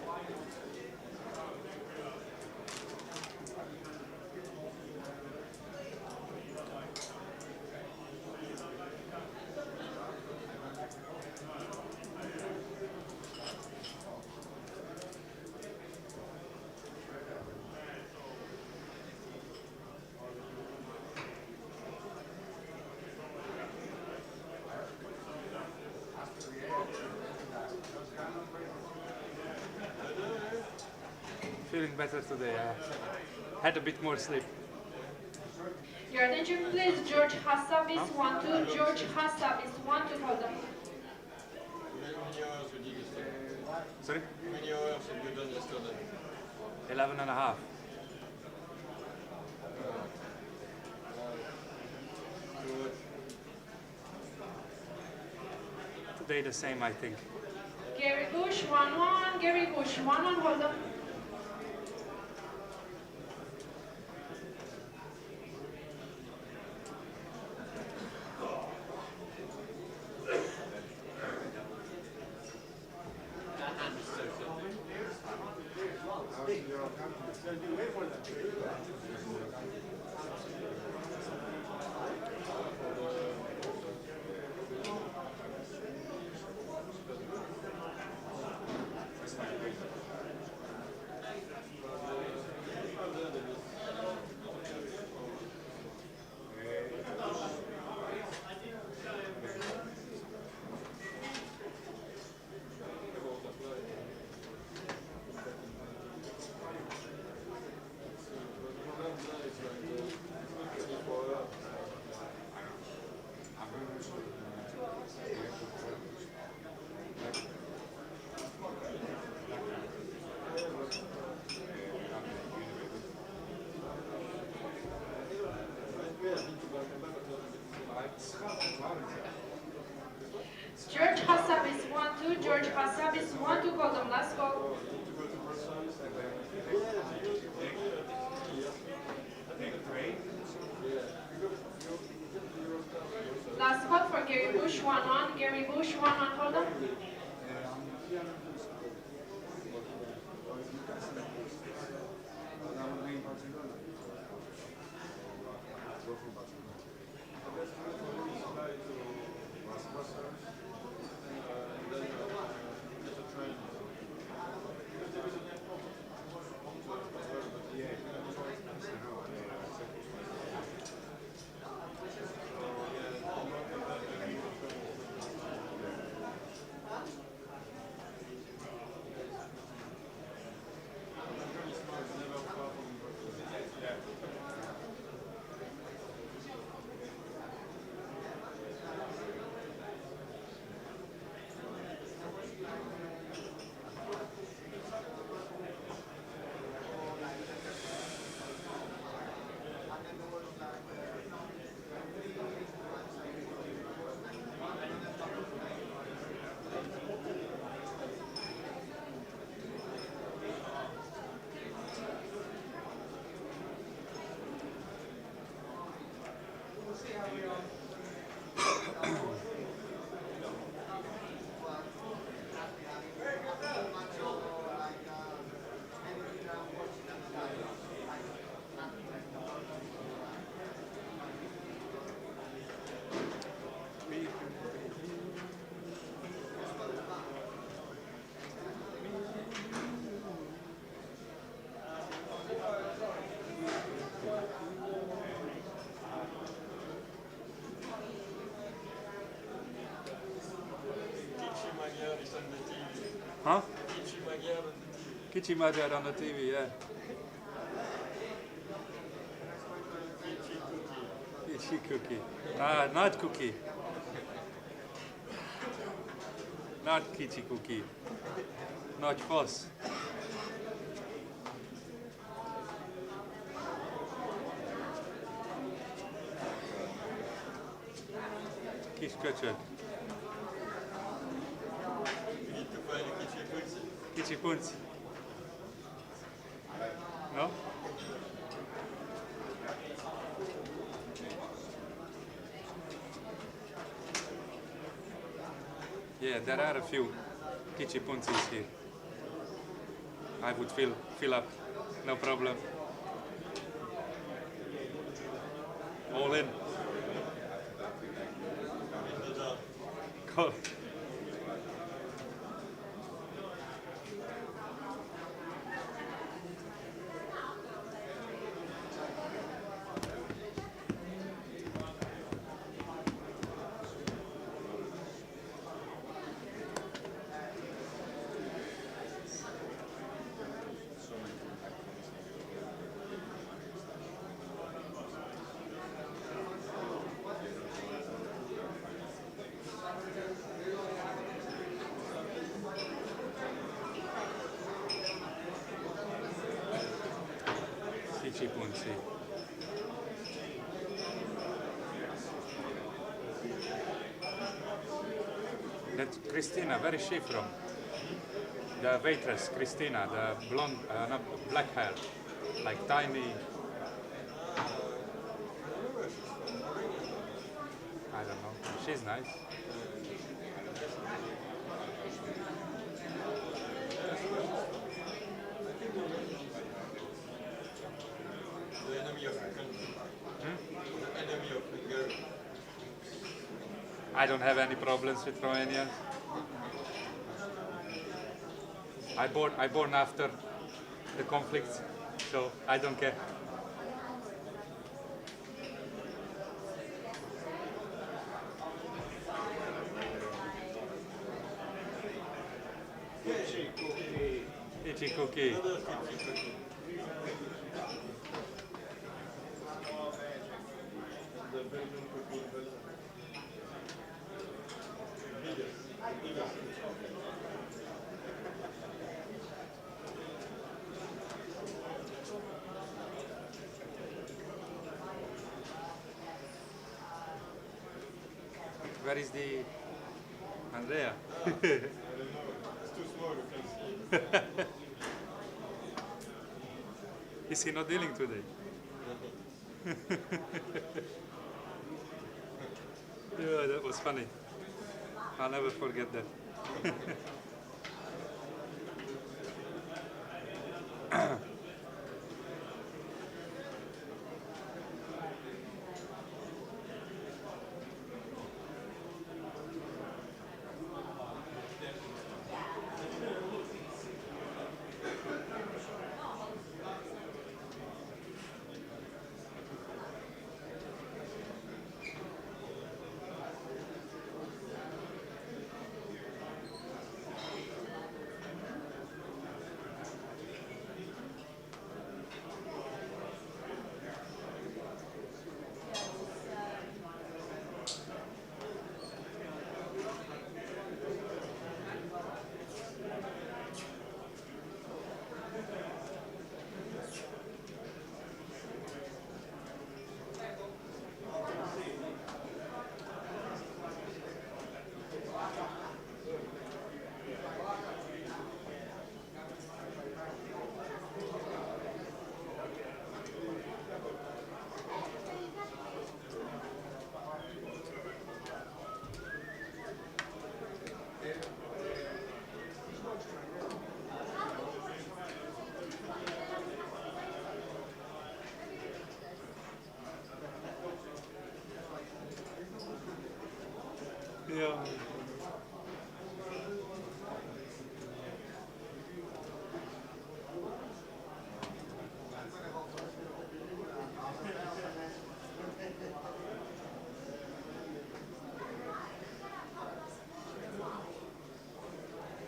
Feeling better today. I had a bit more sleep. Your attention please, George Hassabis, 1-2, George Hassabis, 1-2, hold up. Sorry? How many hours have you done yesterday? 11 and a half. Today the same, I think. Gary Bush, 1-1, Gary Bush, 1-1, hold up. Gary Bush, 1 on. Gary Bush, 1 on, hold on. Huh? Kichi Magyar on the TV, yeah. Kichi cookie. Ah, not cookie. Not Kichi cookie. Not Foss. Kis köcsög. Kicsi punci. No? Yeah, there are a few kicsi puncis here. I would fill up, no problem. All in. Cool. Kicsi punci. That's Christina, where is she from? The waitress, Christina, the blonde, not black hair, like tiny. I don't know. She's nice. I don't have any problems with Romanians. I born after the conflict, so I don't care. Itchy cookie. Where is the Andrea? It's too small, you can see. Is he not dealing today? Yeah, that was funny. I'll never forget that. Yeah.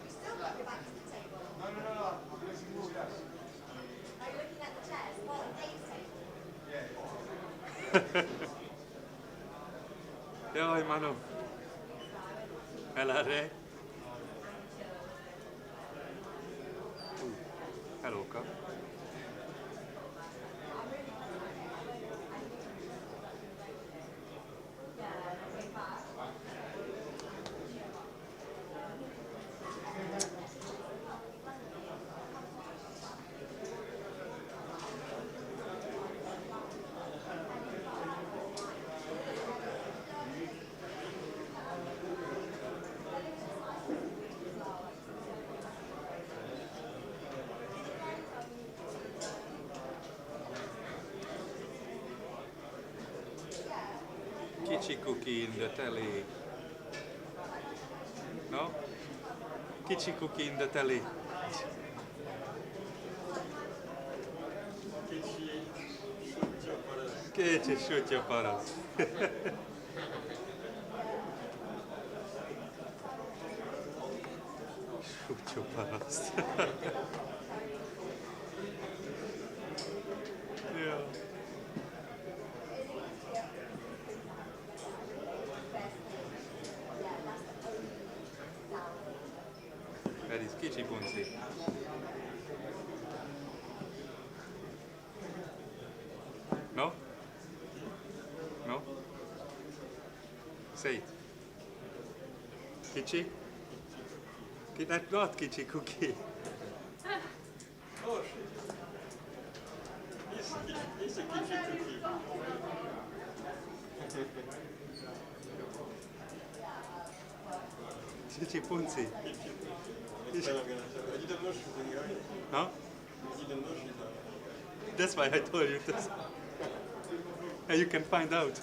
Still got your back to the table. No, no, no. I'm looking at the chairs. Are you looking at the chairs? What, the Dave's table? Yeah, hi Manu. Hello there. Hello, Cup. Kichi cookie in the telly. No? Kichi cookie in the telly. Kichi shoot your paras. Shoot your paras. Yeah. That is Kichi Punzi. No? No? Say it. Kichi? That's not Kichi cookie. It's a Kichi cookie. Kichi Punzi. You didn't know she was in the area. Huh? You didn't know she was in the area. That's why I told you this. And you can find out.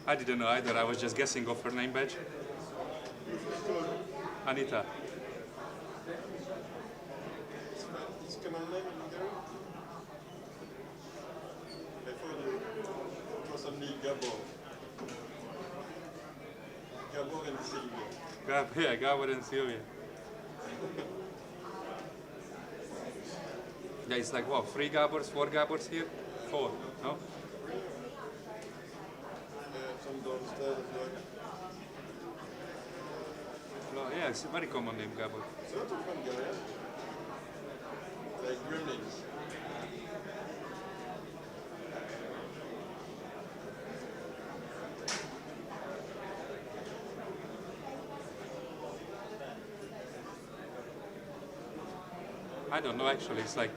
I didn't know either. I was just guessing off her name badge. Anita. It's common name in Hungary. Before it was only Gabor. Gabor and Sylvia. Yeah, Gabor and Sylvia. Yeah, it's like what, 3 Gabors, 4 Gabors here? 4, no? Some downstairs as well. Well, yeah, it's a very common name, Gabor. It's not a fun guy, yeah? Like gremlins. I don't know actually, it's like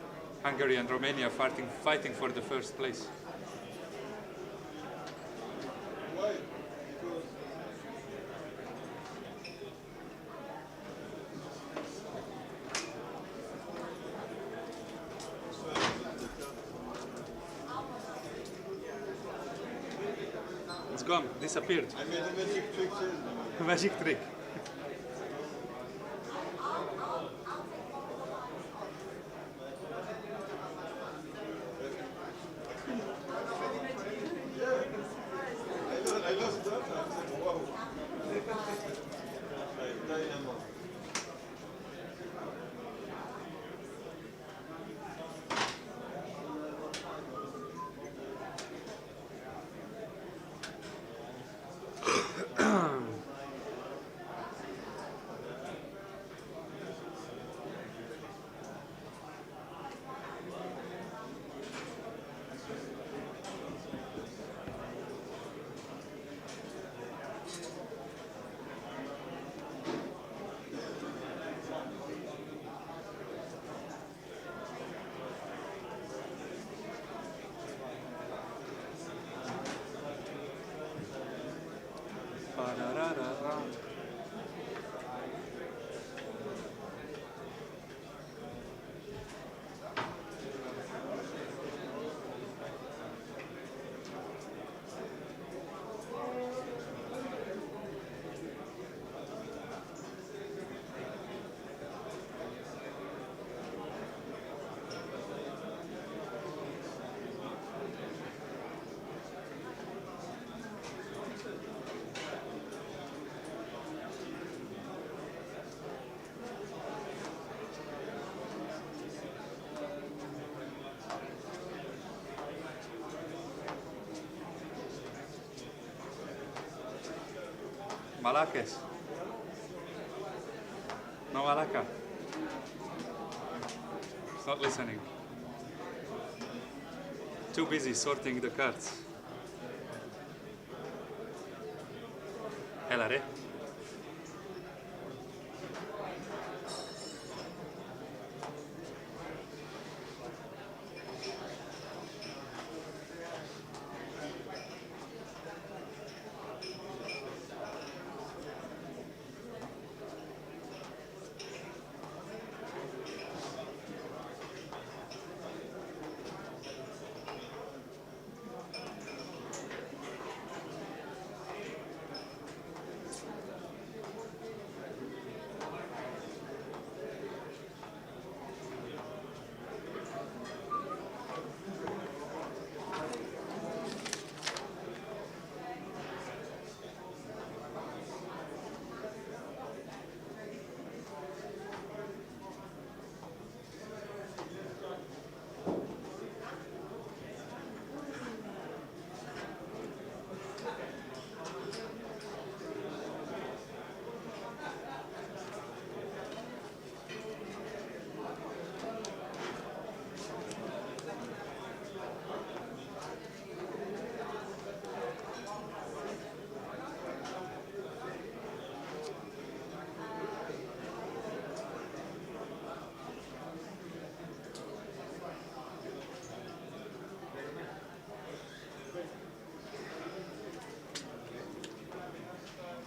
Hungary and Romania fighting for the first place. It's gone, disappeared. I made a magic trick. Magic trick. I lost that. Wow. Malakas. No Malaka. It's not listening. Too busy sorting the cards. Helare.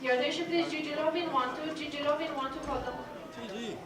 Your attention please, Gigi Lovin 1-2, Gigi Lovin 1-2 for them. GG.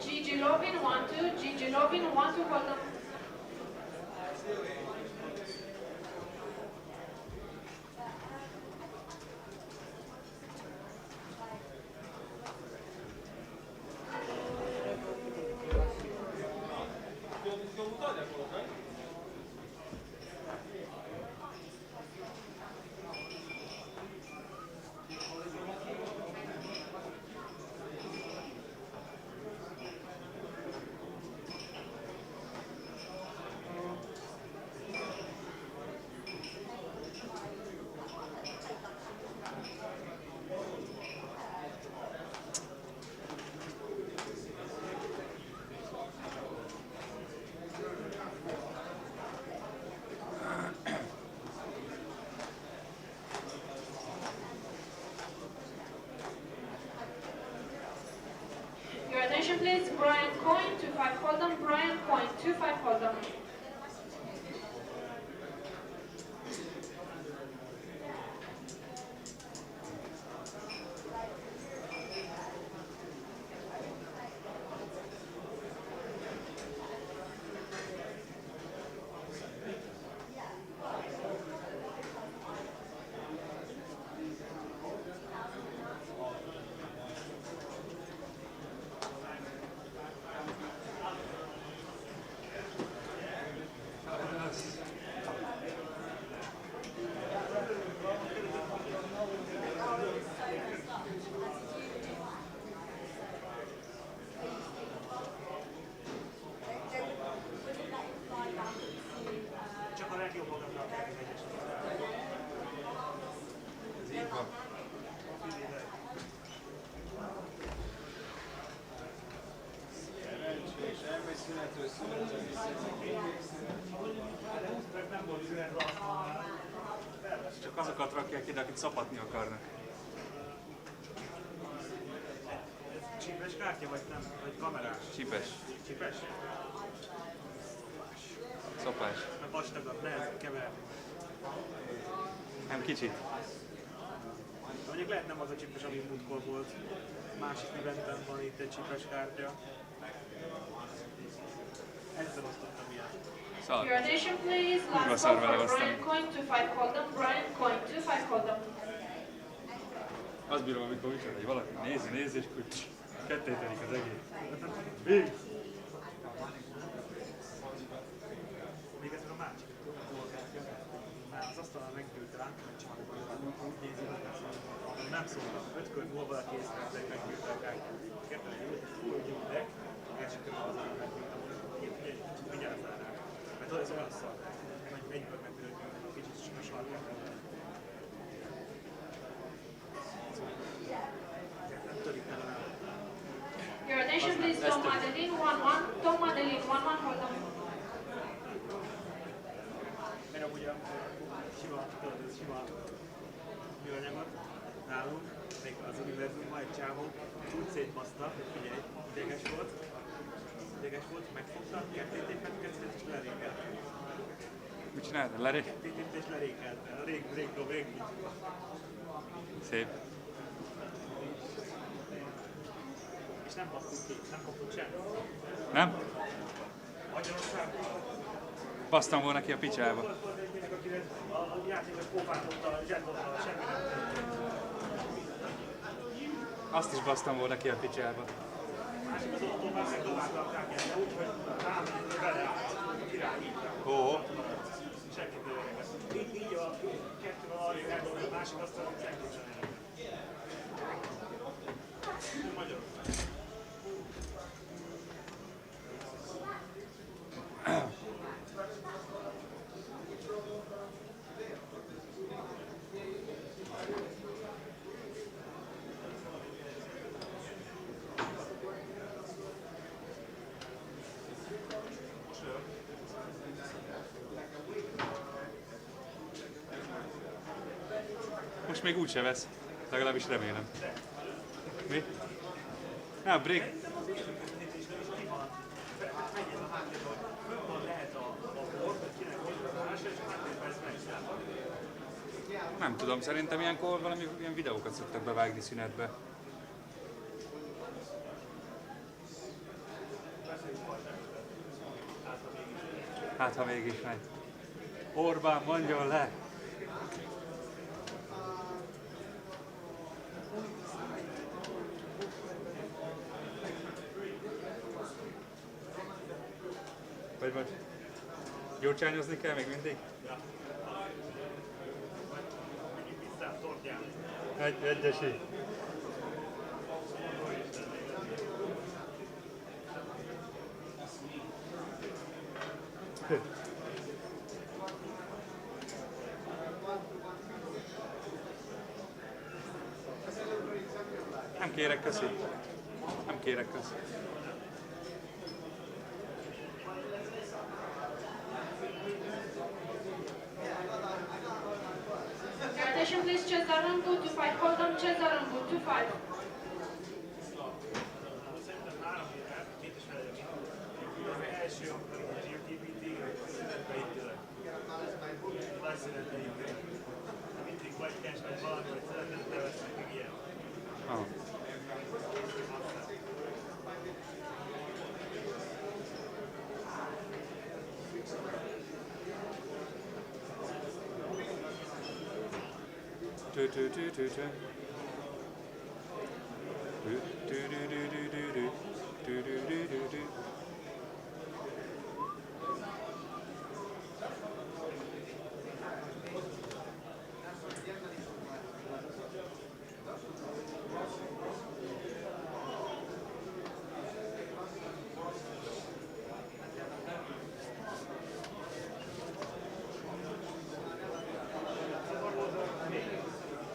Gigi Lovin 1-2, Gigi Lovin 1-2 for them. attention please, Brian Coyne, 2-5 Hold'em, Brian Coyne, 2-5 Hold'em. Csak a legjobb oldalra kell egyes. Ez így van. Szerencsés, elmegy szünetről Nem volt szünet rá. Csak azokat rakják ide, akit szapatni akarnak. Ez csípes kártya, vagy nem? Vagy kamerás? Csipes. Csípes? Szopás. Mert vastagabb, nehezebb keverni. Nem kicsit. Mondjuk lehet nem az a csípes, ami múltkor volt. Másik eventen van itt egy csípes kártya. Egyszer osztottam ilyet. Szar. Your attention please, Kurva last szar call vele for osztani. Brian Coyne, 2-5 Hold'em, Brian Coyne, 2-5 Hold'em. Azt bírom, amikor micsoda, hogy valaki nézi, és akkor kettételik az egész. Végig. Még ez a másik. Már az asztalon meggyűlt rá, úgy nézi, hogy nem szóltam. 5 kör múlva valaki észrevettek, meggyűlt rá kártyát. Kettő hogy úgy gyűltek, első körben az arra meggyűltem, hogy mindjárt zárnák. Mert ez olyan szar, hogy egyből meggyűlt, kicsit a sarkát. Nem törik el rá. Your attention please, Tom Madeline, 1-1, Tom Madeline, 1-1 Hold'em. Mert amúgy a sima, tudod, ez sima műanyagot nálunk, még az univerzumban egy csávó úgy szétbaszta, hogy figyelj, ideges volt, megfogta, kettétépet, kezdett és lerékelte. Mit csináltad? Leré? Kettétépet és lerékelte. A rég. Szép. És nem basztunk ki, nem kapott semmit. Nem? Magyarországon Basztam volna ki a picsába. volt egy gyerek, akinek a játékos pofántotta a zsetonnal, semmi nem történt. Azt is basztam volna ki a picsába. Másik az autóban megdobálta a kártyát, úgy, hogy ráment, beleállt a király így. Ó. Senkit nem érdekes. Így a kettő arra eldobja, a másik azt mondja, hogy senkit sem érdekes. Magyarország. Most még úgyse vesz. Legalábbis remélem. Mi? Na, break. Nem tudom, szerintem ilyenkor valami ilyen videókat szoktak bevágni szünetbe. Hát ha mégis megy. Orbán, mondjon le! Vagy gyurcsányozni kell még mindig? Egyesi. Nem kérek, köszi. Nem kérek, köszi. Attention please, Cezarangu, 2-5 Hold'em, Cezarangu, 2-5. első, amikor a GUKPT, beintőleg. Azt jelenti, hogy mindig vagy cash, vagy valami, hogy szeretném bevesznek, meg ilyen. Ah.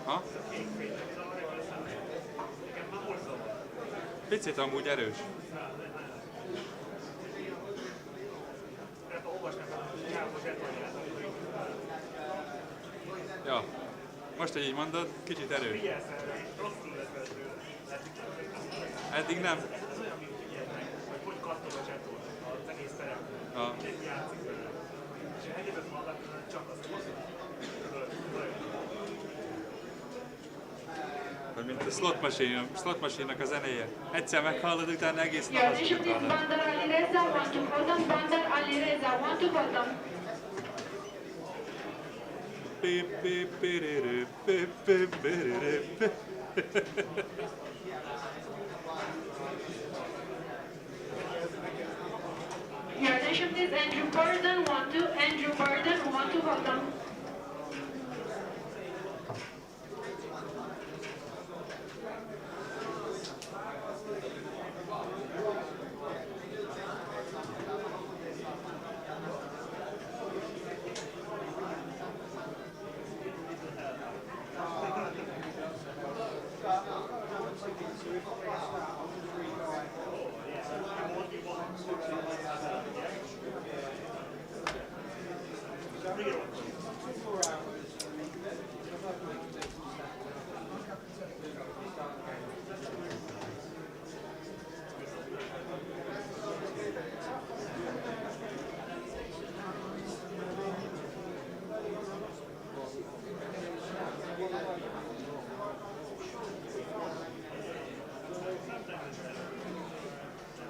Ha? Picit amúgy erős. Ja, most, hogy így mondod, kicsit erős. Eddig nem. Ez olyan, mint figyelnek, hogy kattog a zsetón az egész terem. Mindenki játszik vele. És egyébként vannak, csak azt mondom. Vagy mint a slot machine-nak a zenéje. Egyszer meghallod, utána egész nap Your azt attention please, hallod. Bandar Alireza, want to hold on. Bandar Alireza, want to hold on. Your attention please, Andrew Burden, want to. Andrew Burden, want to hold on.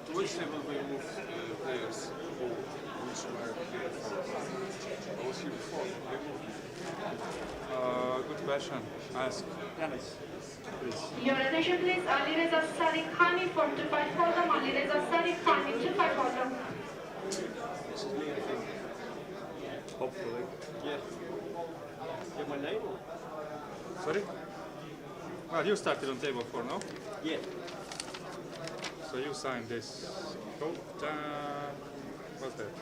To which table will we move players who are here for? I was here before. They moved. Good question. Ask. Yanis, please. Your attention please, Alireza Sadiq Khani, 425 hold on. Alireza Sadiq Khani, 25 hold on. This is me, I think. Hopefully. Yeah. You have my name? Sorry? Well, you started on table 4, no? Yeah. So you signed this. Go. What's that?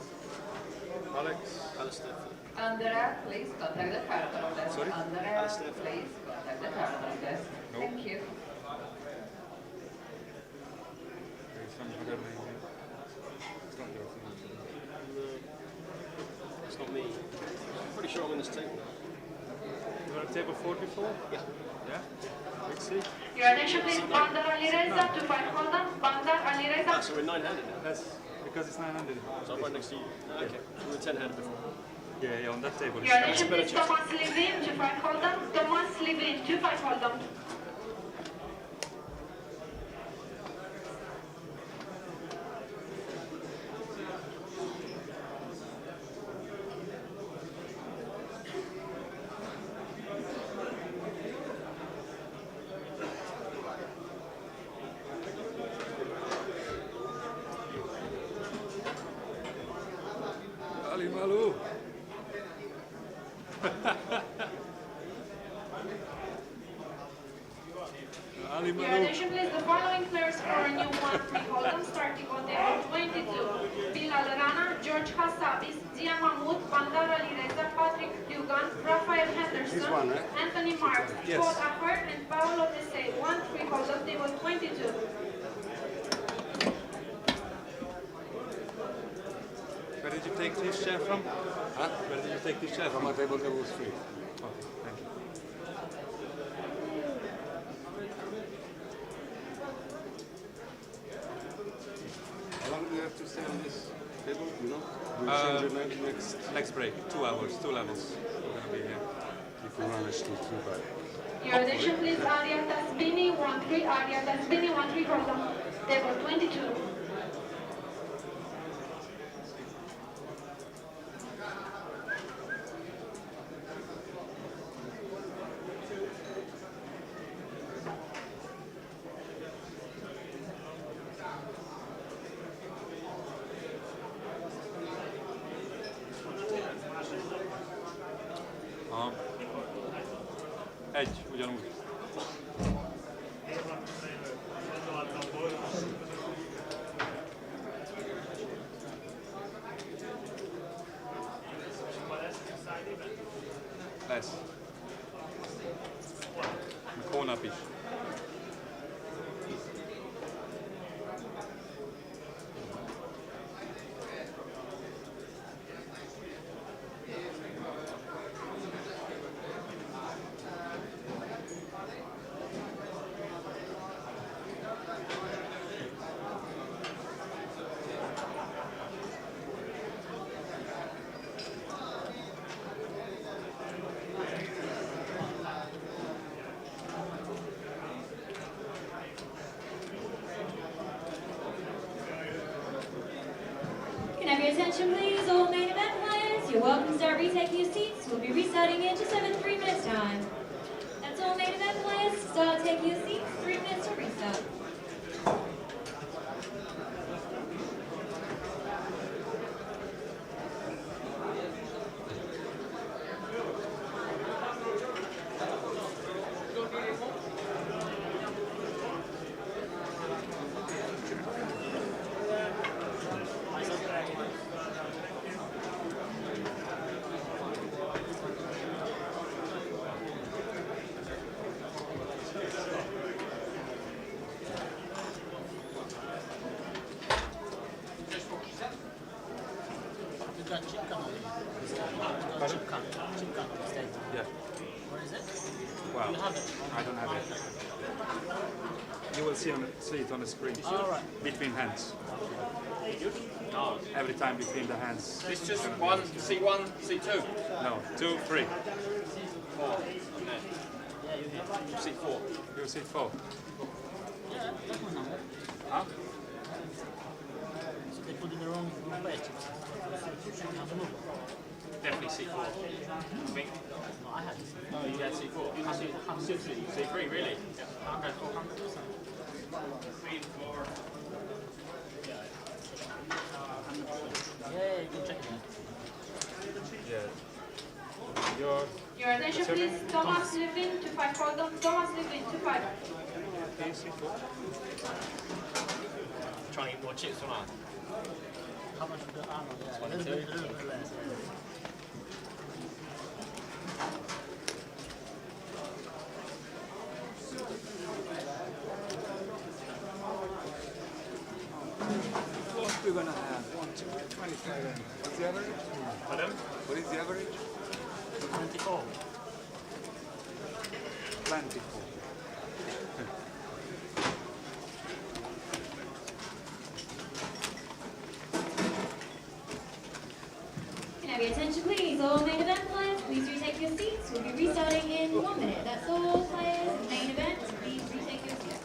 Alex? Alistair. Andrea, please contact the cardinal desk. Sorry? Andrea, Alistair. please contact the cardinal desk. No. Thank you. There's some other name here. It's not your thing. No. It's not me. I'm pretty sure I'm in this table. You were at table 4 before? Yeah. Yeah? Let's see. Your attention please, Bandar Alireza, 25 hold on. Bandar Alireza. Ah, so we're 9-handed now? That's because it's 900. So I'm right next to you. Ah, okay. We were 10-handed before. Yeah, on that table. Your attention please, Thomas Levin, 25 hold on. Thomas Levin, 25 hold on. Ali Malu. Ali Your Malu. attention please, the following players for a new 1-3 hold on, starting on table 22. Bilal Rana, George Hassabis, Dia Mahmoud, Bandar Alireza, Patrick Dugan, Rafael Henderson, This one, right? Anthony Marks, Yes. Paul Ahart, and Paolo Desai. 1-3 hold on, table 22. Where did you take this chair from? Huh? Where did you take this chair From from? my table 3. Okay, thank you. How long do you have to stay on this table? you know? Do you change your next break, 2 hours, 2 levels. We're gonna be here. if you manage to survive? Your attention please, Arya Tasbini, 1-3, Arya Tasbini, 1-3 from the table 22. Egy, ugyanúgy. Lesz. Hónap is. Can I have your attention, please, all main event players? You're welcome to start retaking your seats. We'll be restarting in just over 3 minutes' time. That's all main event players. Start taking your seats. 3 minutes to restart. Yeah. Where is it? Well, You have it? I don't have it. You will see it on the screen. All right. Between hands. Every time between the hands. It's just one, C1, C2? No, 2, 3. 4. And then C4. You see 4. Yeah, that's my number. Huh? So they put it in the wrong place. Definitely C4. I think. No, I had this. No, you had C4. You had C3, really? Yeah. Okay, 400%. 3 and 4. Yeah, you can check it. Yeah. Your attention what's your please, name? Thomas Levin, 2-5, hold on, Thomas Levin, 2-5. Trying to get more chips from us. How much of the armor? Yeah, a little bit less. We're gonna have 1, 2, 25. What's the average? Pardon? What is the average? 24. 24. Can I have your attention, please? All main event players, please retake your seats. We'll be restarting in 1 minute. That's all players. Main event, please retake your seats.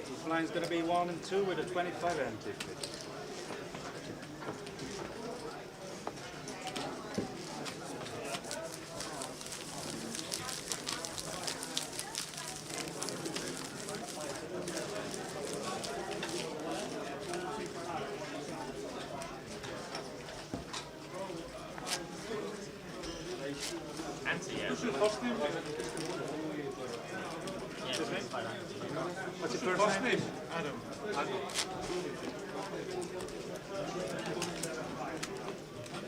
This line's gonna be 1 and 2 with a 25 empty. Anti, yeah. What's your first name? What's your first name? Adam. Adam.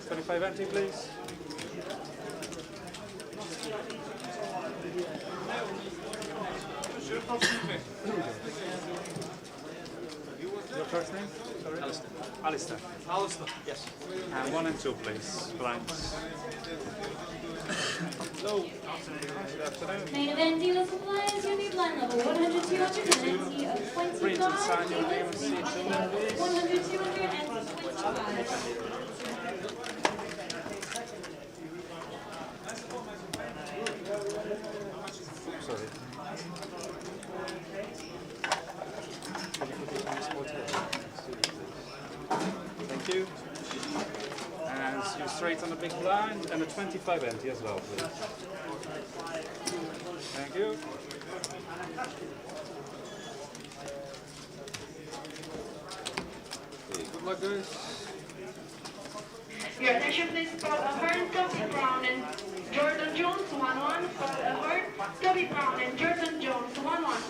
25 empty, please. Your first name? Sorry? Alistair. Alistair. Alistair, yes. And 1 and 2, please. Blinds. Hello. Good afternoon. Main event dealers for players. level 100, 200, and entity of 25, Print and sign your name and signature. 100, 200, and 25. Sorry. Thank you. And you straight on the big blind and a 25 empty as well, please. Thank you. Good luck, guys. Your attention please, Scott Ahern, Toby Brown and Jordan Jones, 1-1. Scott Ahern, Toby Brown and Jordan Jones, 1-1.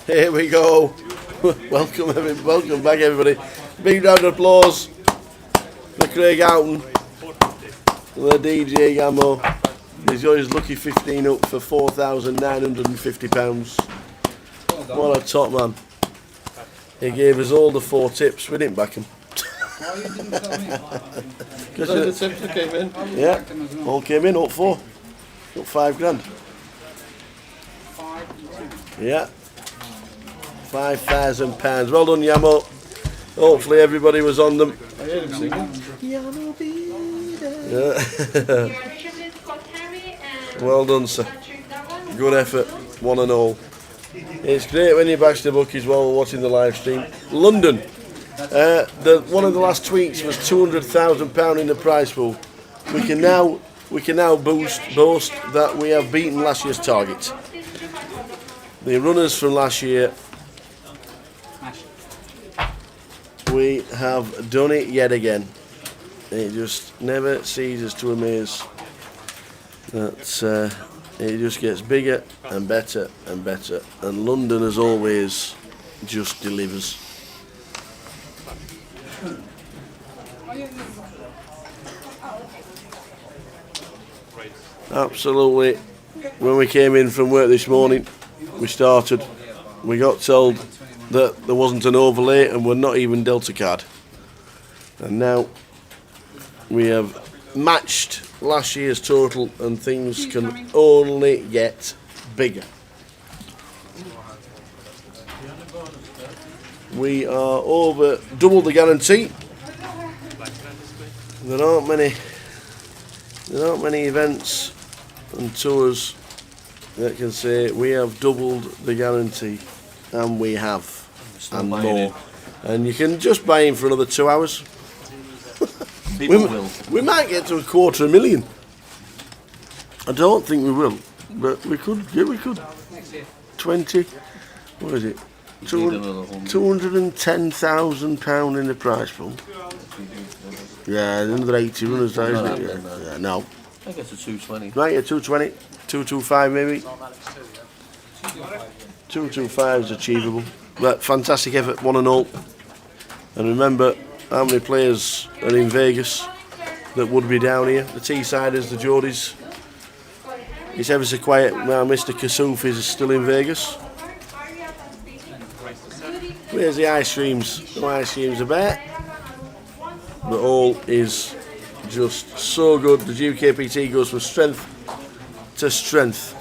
Here we go. Welcome back, everybody. Big round of applause for Craig Houghton, the DJ Gammo. He's got his lucky 15 up for £4,950. What a top man. He gave us all the 4 tips. We didn't back him. Why you didn't tell me? Because the tips that came in. Yeah, all came in, up 4. Up £5 grand. Yeah. £5,000. Well done, Yamo. Hopefully everybody was on them. I heard him singing. Yeah. Well done, sir. Good effort, one and all. It's great when you bash the bookies while we're watching the live stream. London. One of the last tweets was £200,000 in the prize pool. We can now boast that we have beaten last year's target. The runners from last year, we have done it yet again. It just never ceases to amaze. That it just gets bigger and better and better, and London, as always, just delivers. Absolutely. When we came in from work this morning, we got told that there wasn't an overlay and we're not even Delta card. And now we have matched last year's total and things can only get bigger. We are over double the guarantee. There aren't many events and tours that can say we have doubled the guarantee, and we have, and more. And you can just buy in for another 2 hours. We might get to $250,000. I don't think we will, but we could. Yeah, we could. 20. What is it? £210,000 in the prize pool. Yeah, another 80 runners, isn't it? Yeah, no. I guess a 220. Might get 220, 225 maybe. 225 is achievable. But fantastic effort, one and all. And remember how many players are in Vegas that would be down here. The T-siders, the Geordies. It's ever so quiet now. Mr. Kasuf is still in Vegas. Where's the ice creams? No ice creams are bare. But all is just so good. The GUKPT goes from strength to strength.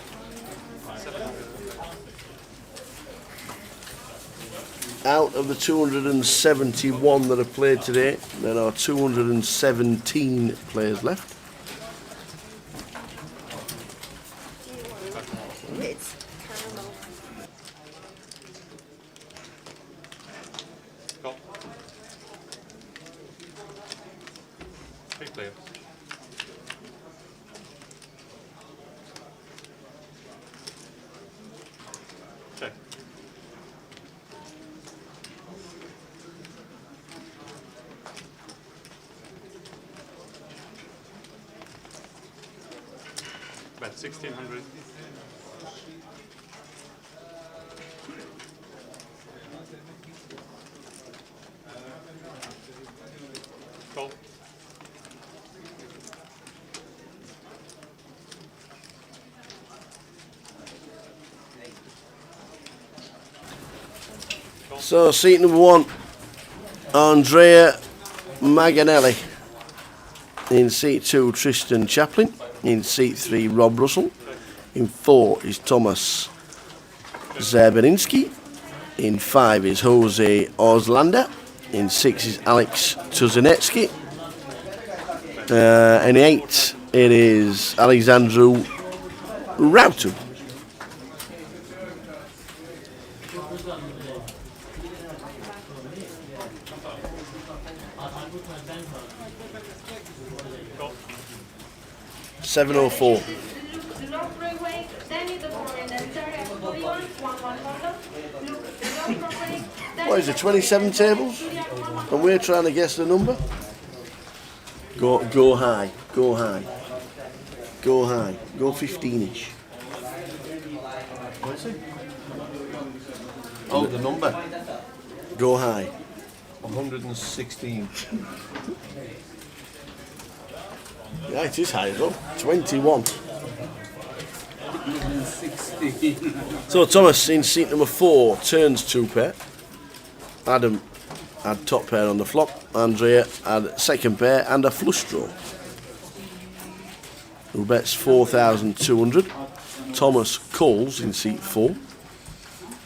Out of the 271 that have played today, there are 217 players left. It's caramel. Go. Big player. Check. Bet 1,600. Call. Call. So seat number 1, Andrea Maganelli. In seat 2, Tristan Chaplin. In seat 3, Rob Russell. In 4 is Thomas Zerbeninski. In 5 is Jose Oslander. In 6 is Alex Tuzanetsky. In 8 it is Alexandru Rautu. $704. What is it, 27 tables? And we're trying to guess the number? Go high, go high. Go high, go 15-ish. What is it? Oh, the number. Go high. 116. Yeah, it is high though. 21. 116. So Thomas in seat number 4 turns 2 pair. Adam had top pair on the flop. Andrea had second pair and a flush draw. Who bets 4,200. Thomas calls in seat 4.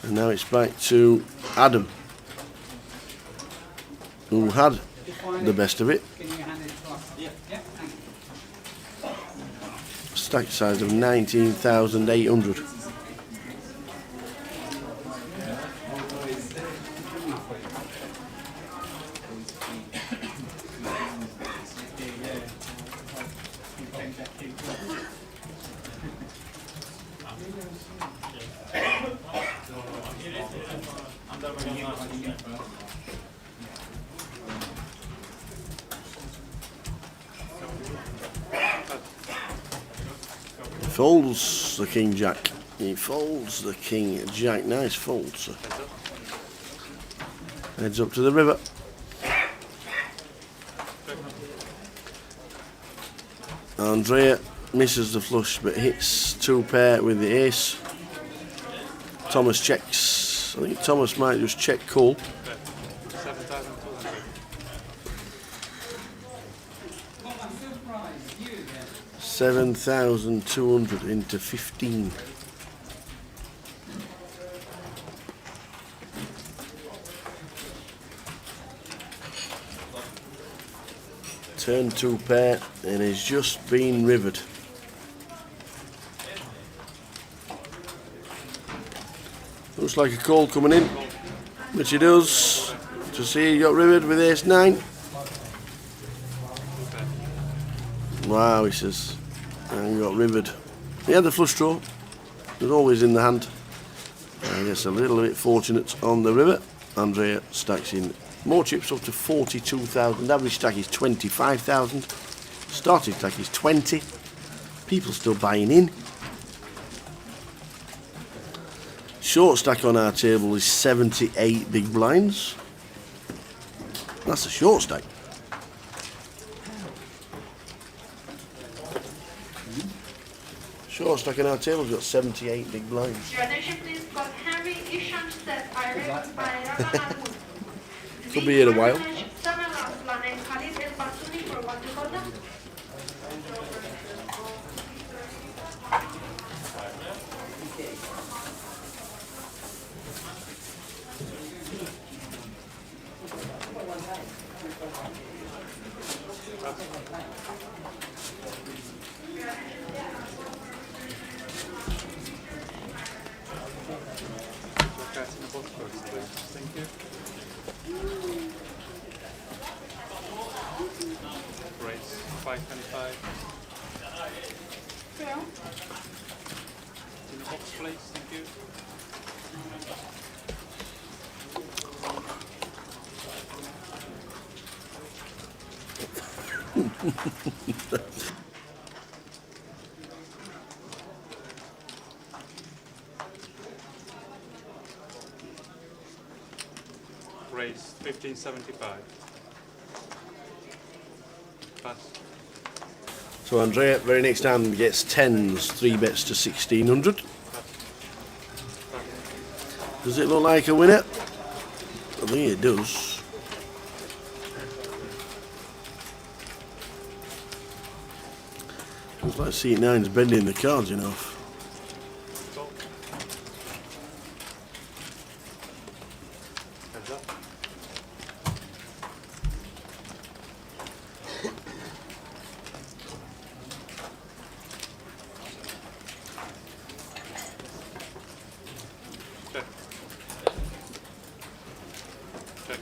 And now it's back to Adam, who had the best of it. Stack size of 19,800. Folds the King Jack. He folds the King Jack. Nice fold, sir. Heads up to the river. Andrea misses the flush but hits 2 pair with the ace. Thomas checks. I think Thomas might just check call. 7,200 into 15. Turn 2 pair and has just been rivered. Looks like a call coming in, which he does. To see he got rivered with ace 9. Wow, he says, and got rivered. He had the flush draw. It was always in the hand. I guess a little bit fortunate on the river. Andrea stacks in more chips up to 42,000. Average stack is 25,000. Starting stack is 20. People still buying in. Short stack on our table is 78 big blinds. That's a short stack. Short stack on our table's got 78 big blinds. Your attention please, got Henry Isham set Ireland by Rahman Wood. Could be here a while. Thank you. Rates 525. Yeah. In the box, please. Thank you. Raise 1575. Pass. So Andrea, very next hand, gets 10s, 3 bets to 1,600. Does it look like a winner? think it does. Looks like C9's bending the cards enough. Heads up. Check. Check.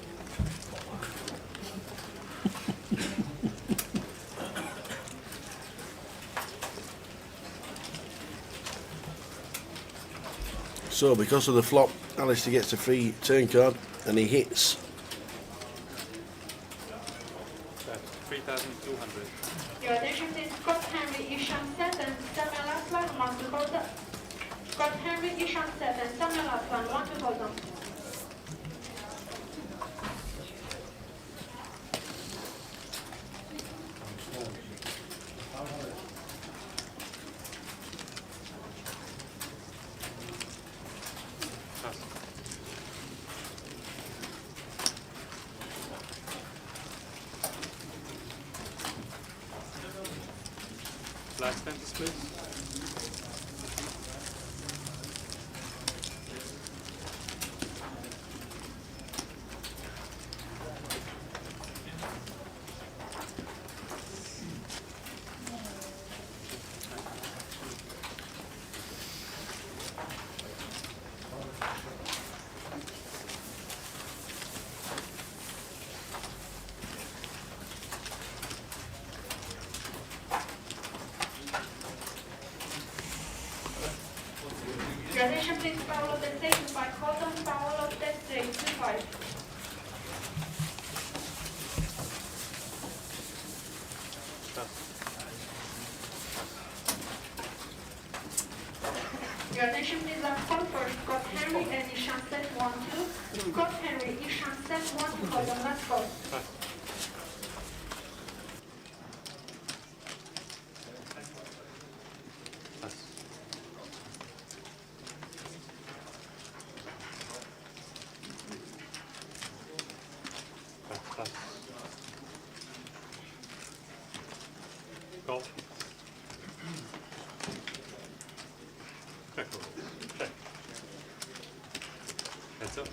So because of the flop, Alistair gets a free turn card and he hits. That's 3,200. Your attention please. Scott Henry, Ishan 7, Samuel Aslan, 1 to hold up. Scott Henry, Ishan 7, Samuel Aslan, 1 to hold up. Last 10 please. Your attention please. Foul of the state 5. Hold on. Foul of the state 5. Your attention please. Last call for Scott Henry and Ishan set 1 2. Scott Henry, Ishan set 1 to hold on. Last call. Go. Check. Check. Heads up.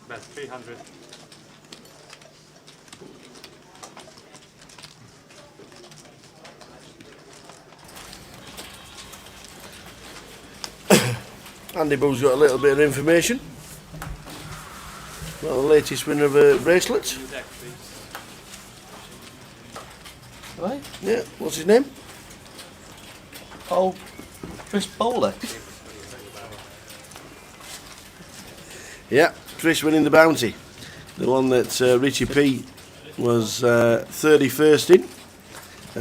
That's 300. Andy Bull's got a little bit of information about the latest winner of a bracelet. Right? Yeah, what's his name? Oh, Chris Bowler. Yeah, Trish winning the bounty. The one that Richie P was 31st in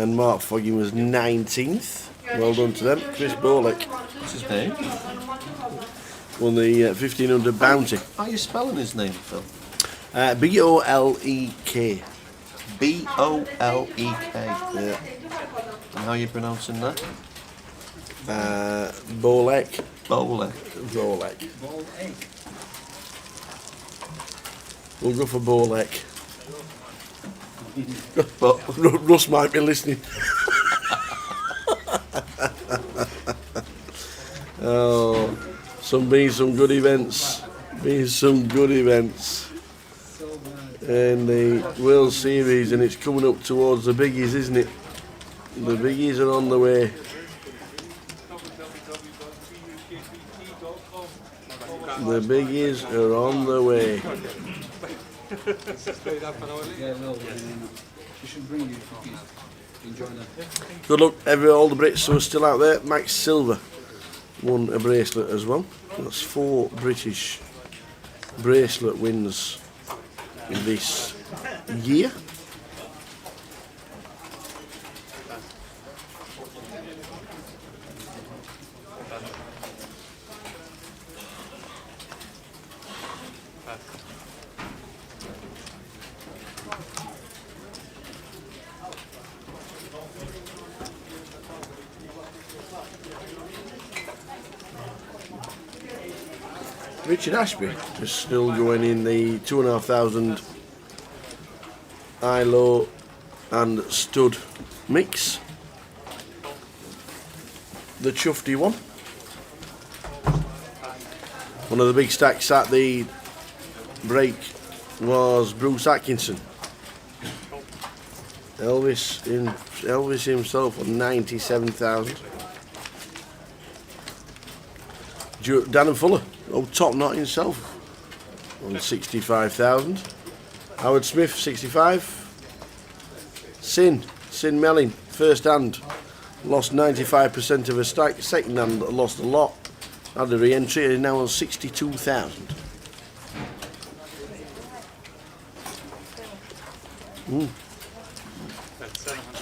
and Mark Foggin was 19th. Well done to them. Chris Bolek. What's his name? Won the 1500 bounty. How are you spelling his name, Phil? B-O-L-E-K. B-O-L-E-K. Yeah. And how are you pronouncing that? Bolek. Bolek. Bolek. We'll go for Bolek. But Russ might be listening. Oh, some good events. Some good events. In the World Series, and it's coming up towards the biggies, isn't it? The biggies are on the way. The biggies are on the way. Yeah, no, you should bring you if you enjoy that. Good luck, all the Brits who are still out there. Max Silver won a bracelet as well. That's 4 British bracelet wins this year. Richard Ashby is still going in the 2,500 high-low and stud mix. The Chufty one. One of the big stacks at the break was Bruce Atkinson. Elvis himself on 97,000. Dan Fuller, old top knot himself, on 65,000. Howard Smith, 65. Sin Melling, first hand, lost 95% of a stack. Second hand, lost a lot. Had a re-entry, is now on 62,000. That's 700.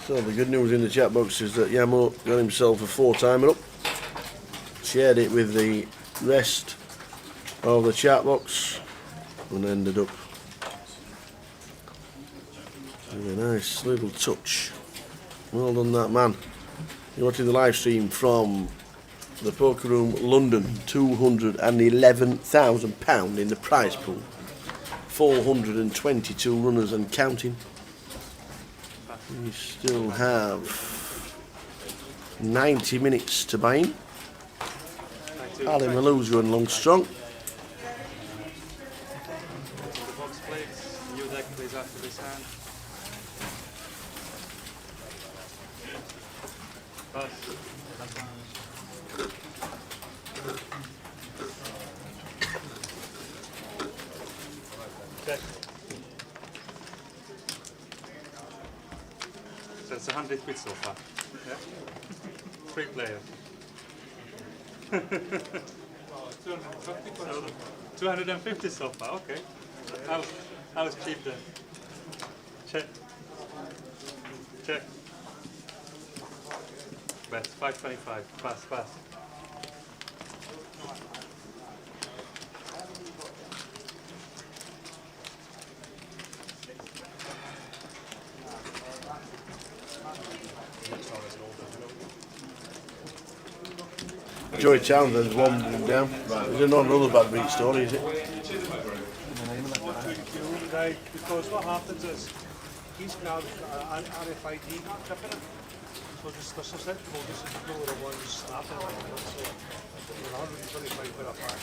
So the good news in the chat box is that Yamo got himself a 4-timer up, shared it with the rest of the chat box and ended up with a nice little touch. Well done that man. You're watching the live stream from the Poker Room London. £211,000 in the prize pool, 422 runners and counting. We still have 90 minutes to buy in. Ali Malou's going long strong. The box plates, new deck plays after this hand. Pass. Check. So it's 100 quid so far. Yeah? 3 players. 250 so far, okay. I was cheap then. Check. Check. Bet, 525. Pass. Joey Townsend's one down. Is there not another bad beat story, is it? Right, because what happens is he's got an RFID chip in it. So just the susceptible, this is the ones snapping like that. So 125 quid a pack.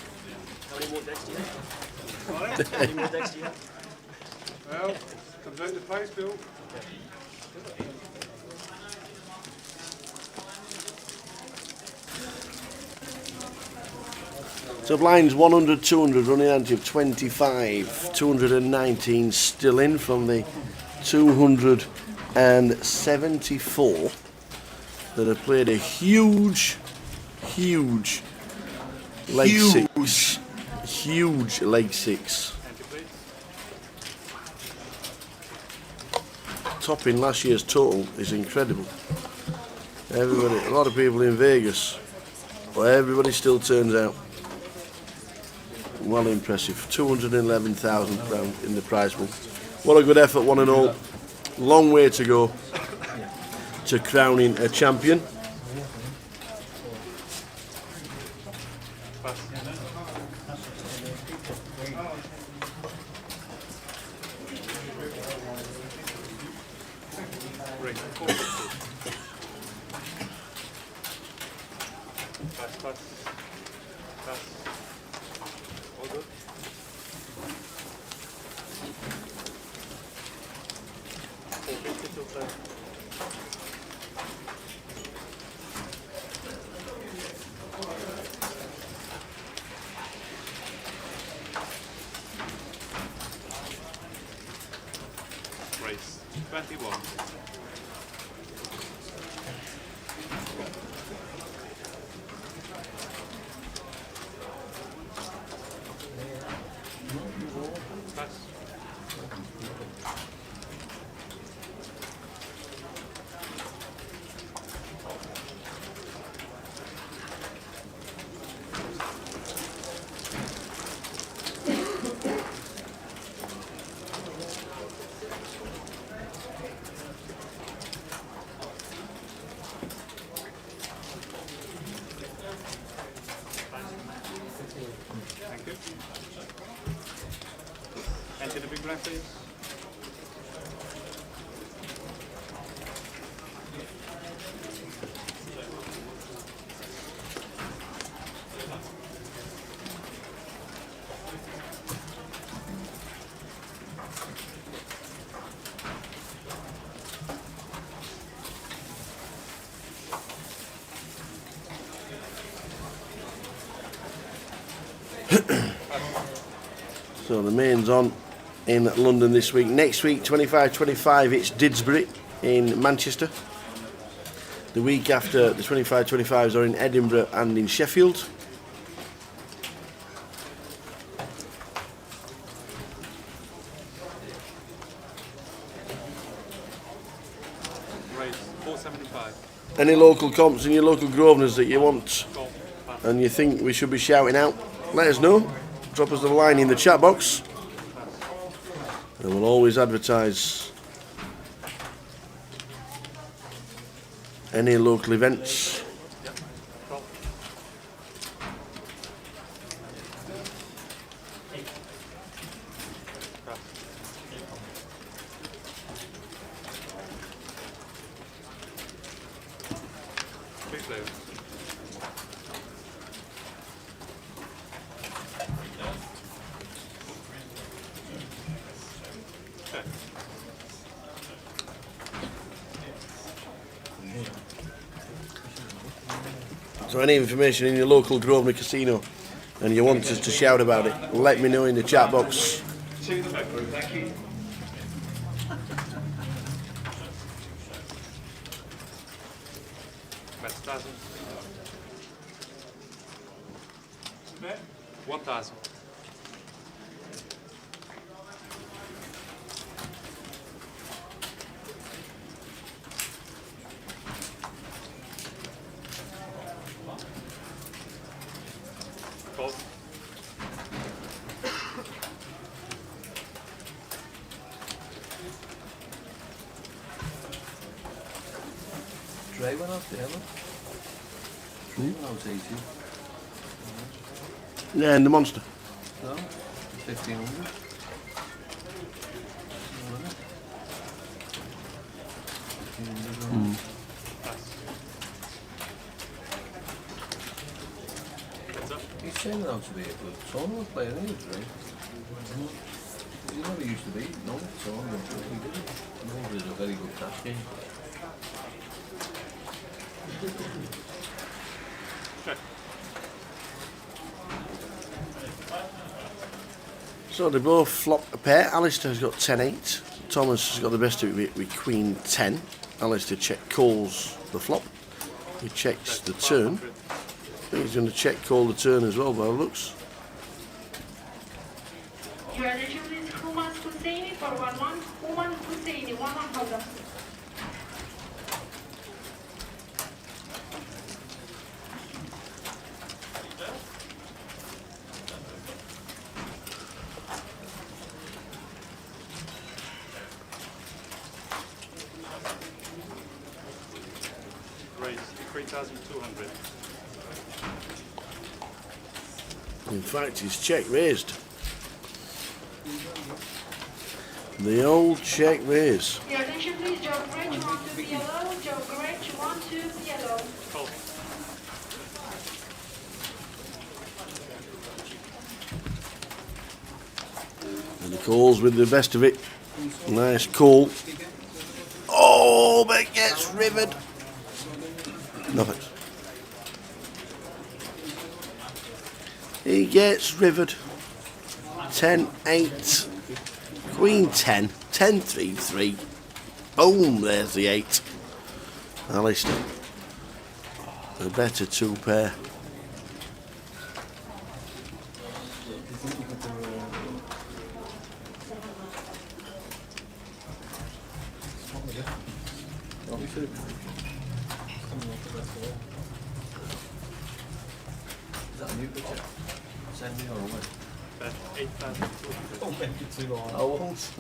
How many more decks do you have? Sorry? How many more decks do you have? Well, comes out the price bill. So blinds 100, 200, running ante of 25, 219 still in from the 274 that have played a huge leg six. Huge leg six. Topping last year's total is incredible. Everybody, a lot of people in Vegas, but everybody still turns out. Well impressive. £211,000 in the prize pool. What a good effort, one and all. Long way to go to crowning a champion. Race 21. Pass. Thank you. Enter the big blind, please. So the main's on in London this week. Next week, 25-25, it's Didsbury in Manchester. The week after, the 25-25s are in Edinburgh and in Sheffield. Race 475. Any local comps in your local Grosvenors that you want and you think we should be shouting out, let us know. Drop us a line in the chat box and we'll always advertise any local events. Big blue. So any information in your local Grosvenor casino and you want us to shout about it, let me know in the chat box. To the back group, thank you. That's 1,000. 1,000. Cool. Dre went out there, look. Dre went out 80. Yeah, and the monster. No, 1,500. Mm. He's turning out to be a good tournament player, isn't he, Dre? He never used to be no tournament, but he did. He did a very good cash game. So they both flop a pair. Alistair's got 10-8. Thomas has got the best of it with Queen 10. Alistair calls the flop. He checks the turn. I think he's going to call the turn as well by the looks. Your eligible is Human Husseini for 1-1. Human Husseini, 1-1. Raise 3,200. In fact, he's check raised. The old check raise. Your attention please, Joe Gretch, 1-2 yellow. Joe Gretch, 1-2 yellow. And he calls with the best of it. Nice call. Oh, Robert gets rivered. Nothing. He gets rivered. 10-8. Queen 10. 10-3-3. Boom, there's the 8. Alistair. A better two pair. Is that a new picture? Send me or away? 8,000. Don't make it too long. I won't. See,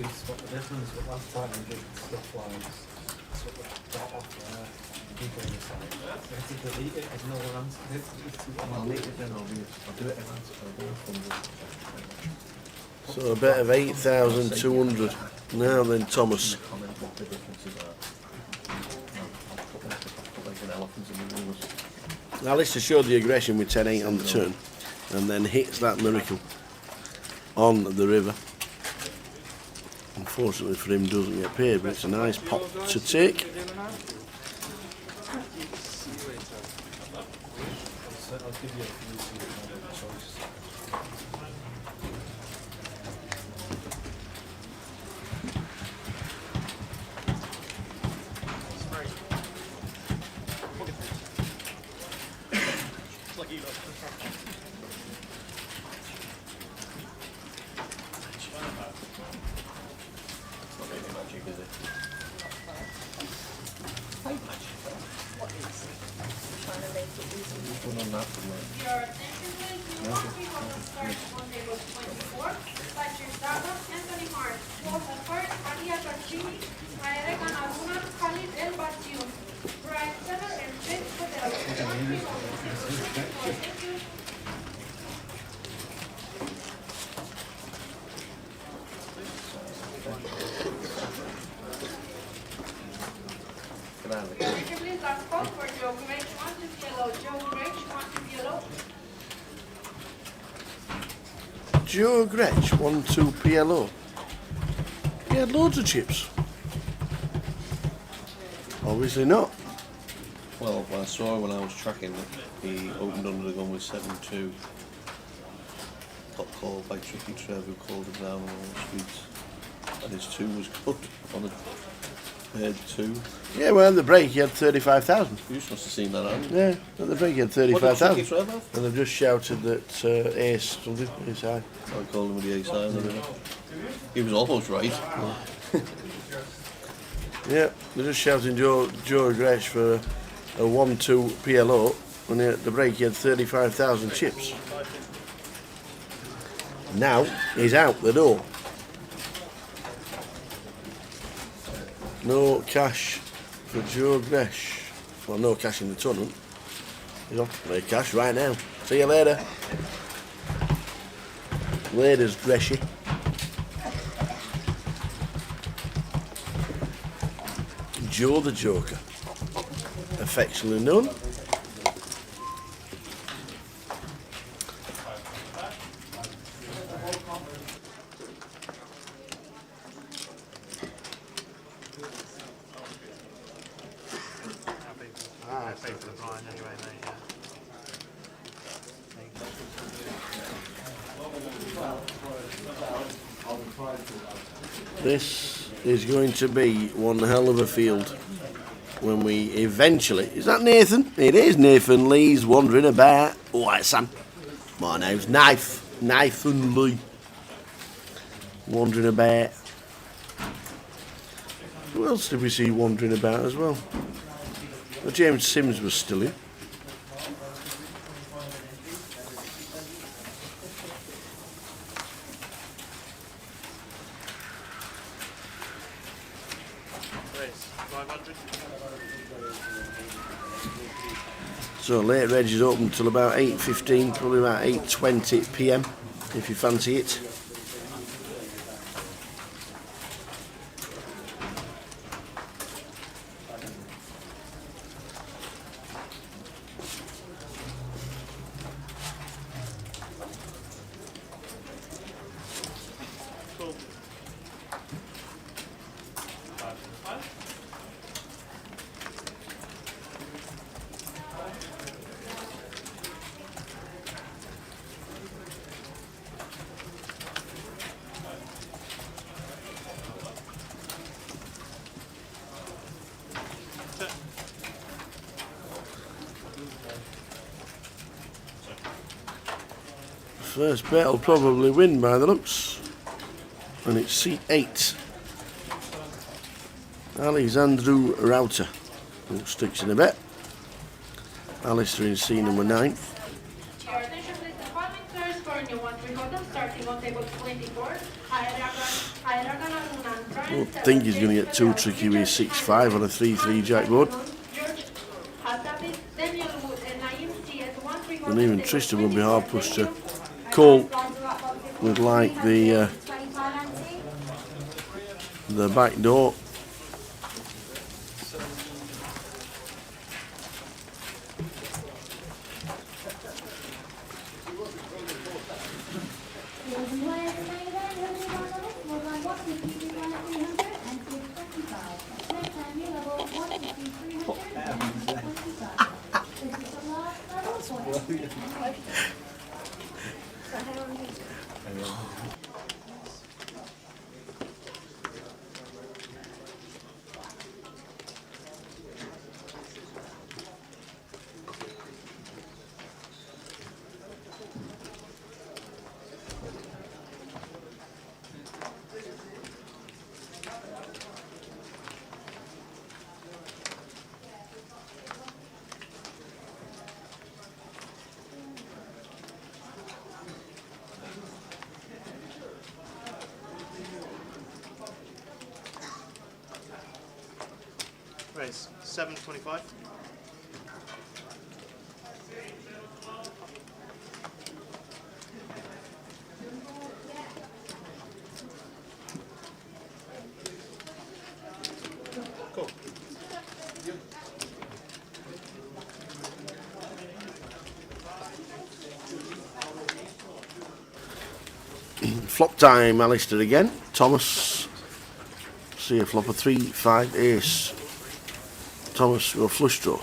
spot the difference, but last time we did stuff like sort of dot off there, people on the side. We had to delete it as no one answered it. It's too long. I'll make it then, I'll do it if I answer. So a bet of 8,200. Now then, Thomas. Comment what the differences are. I'll put like an elephant in the rules. Alistair showed the aggression with 10-8 on the turn and then hits that miracle on the river. Unfortunately for him, doesn't get paid, but it's a nice pot to take. I'll give you a few so you can have a choice. Your attention please, you want people to start on table 24. Patrick Dago, Anthony Hart, Walter Hart, Maria Garcini, Maereka Naruna, Khalid El Batiou, Brian Seller, and Vince Fidel. Thank you. Attention please, last call for Joe Gretsch, 1 to yellow. Joe Gretsch, 1 to yellow. Joe Gretsch, 1-2 PLO. He had loads of chips. Obviously not. Well, I saw when I was tracking that he opened under the gun with 7-2. Got called by Tricky Trev, who called him down on all the streets. And his 2 was good on the head 2. Yeah, well, at the break he had 35,000. You must have seen that, haven't you? Yeah, at the break he had What did 35,000. Tricky Trev have? And they've just shouted that Ace something, Ace high. I called him with the ace high on the river. He was almost right. Yeah, they're just shouting Joe Gretsch for a 1-2 PLO, and at the break he had 35,000 chips. Now he's out the door. No cash for Joe Gretsch. Well, no cash in the tournament. He's off to play cash right now. See you later. Later's Greshy. Joe the Joker, affectionately known. I paid for the Brian anyway, mate, yeah. This is going to be one hell of a field when we eventually... Is that Nathan? It is Nathan Lee's wandering about. Alright, Sam. My name's Nathan Lee. Wandering about. Who else did we see wandering about as well? Well, James Sims was still in. So late reg is open till about 8:15, probably about 8:20 PM if you fancy it. First bet will probably win by the looks. And it's seat 8. Alexandru Router, who sticks in a bet. Alistair in seat number 9. Your attention please, the following players for a new one hodom starting on table 24. I don't think he's going to get too tricky with 6-5 on a 3-3 jackboard. And even Tristan will be hard pushed to call with like the back door. Raise 725. Cool. Flop time, Alistair again. Thomas. See a flop of 3-5 ace. Thomas will flush draw.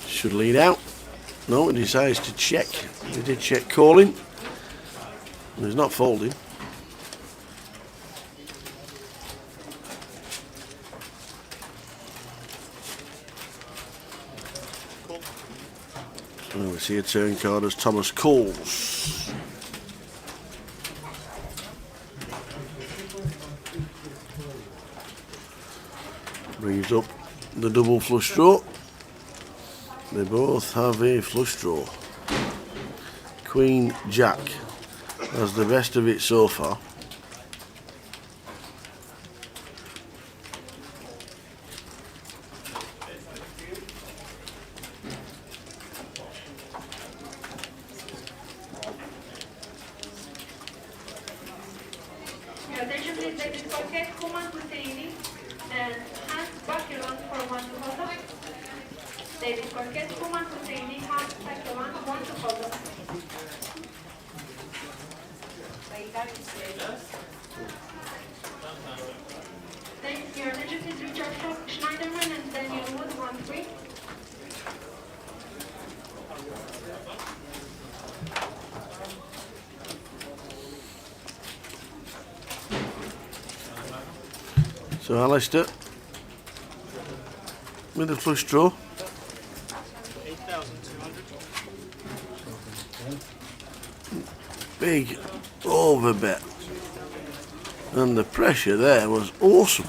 Should lead out. No, he decides to check. He did check calling. And he's not folding. So we see a turn card as Thomas calls. Brings up the double flush draw. They both have a flush draw. Queen Jack has the best of it so far. Your attention please, David Colquet, Kuman Husseini, and Hans Bakirwan for 1 to hodom. David Colquet, Kuman Husseini, Hans Bakirwan, 1 to hodom. Then your attention please, Richard Schneiderman and Daniel Wood, 1-3. So Alistair with a flush draw. 8,200. Big over bet. And the pressure there was awesome.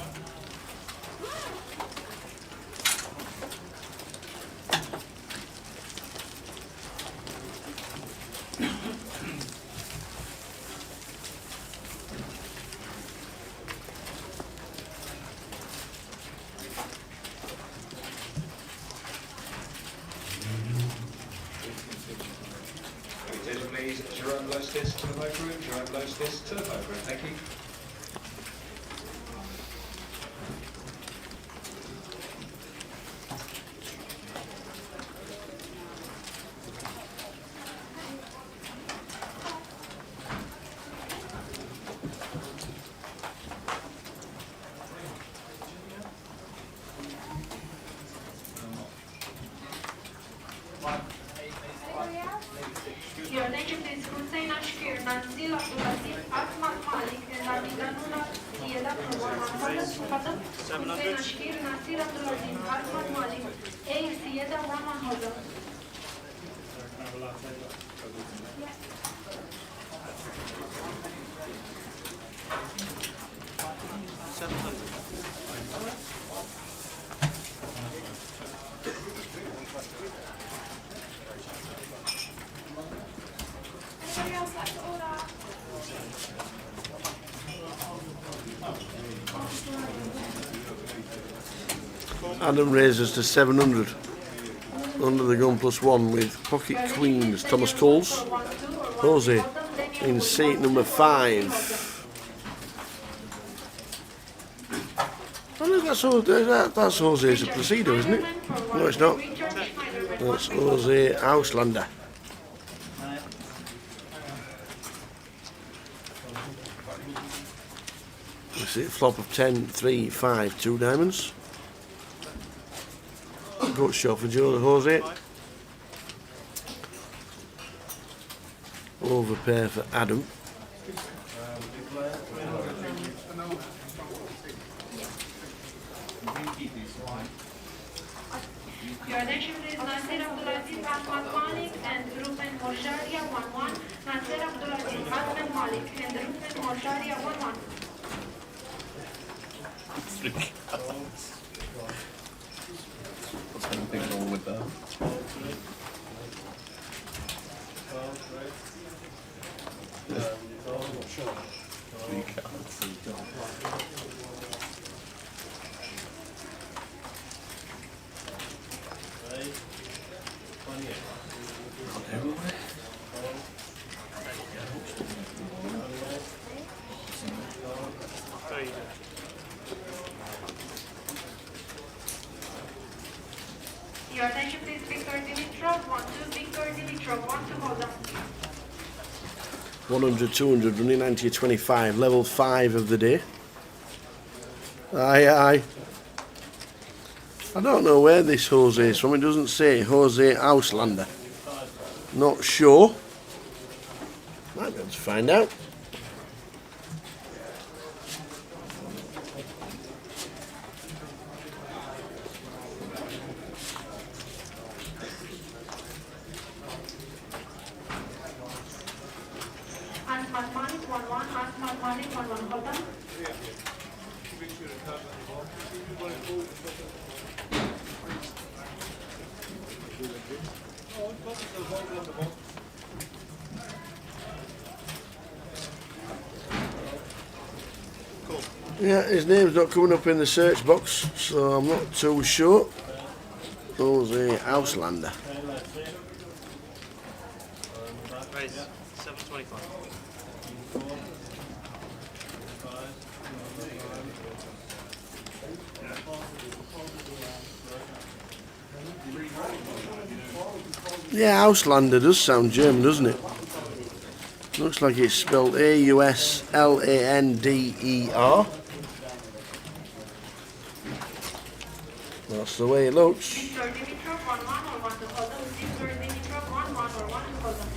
Please, Jerome Lostis, Turbo Group, Jerome Lostis, Turbo Group, thank you. Your attention please, Hussein Ashkir, Nanzil Abdulaziz, Asmat Malik, and Nabilanula Sieda from 1 hodom. Hussein Ashkir, Nasir Abdulaziz, Asmat Malik, A Sieda 1 hodom. Anybody else like to order? Adam raises to 700. Under the gun +1 with Pocket Queens. Thomas Coles. Jose in seat number 5. Oh look, that's Jose's Placido, isn't it? No, it's not. That's Jose Auslander. We see a flop of 10, 3, 5, 2 diamonds. Good shot for Jose. Over pair for Adam. Your attention please, Nasir Abdulaziz, Ahmad Malik and Ruben Morsharia 1-1. Nasir Abdulaziz, Ahmad Malik and Ruben Morsharia 1-1. What's anything wrong with that? Three cards. Your attention please, Victor Dimitrov 1-2, Victor Dimitrov 1-2, hold on. 100, 200, running 90, 25. Level 5 of the day. Aye. I don't know where this Jose is from. It doesn't say Jose Auslander. Not sure. Might be able to find out. Ahmad Malik 1-1, Ahmad Malik 1-1, hold on. Yeah, his name's not coming up in the search box, so I'm not too sure. Jose Auslander. Raise 725. Yeah, Auslander does sound German, doesn't it? Looks like it's spelled Auslander. That's the way it looks. Victor Dimitrov 1-1 or 1-2, hold on. Victor Dimitrov 1-1 or 1-2, hold on.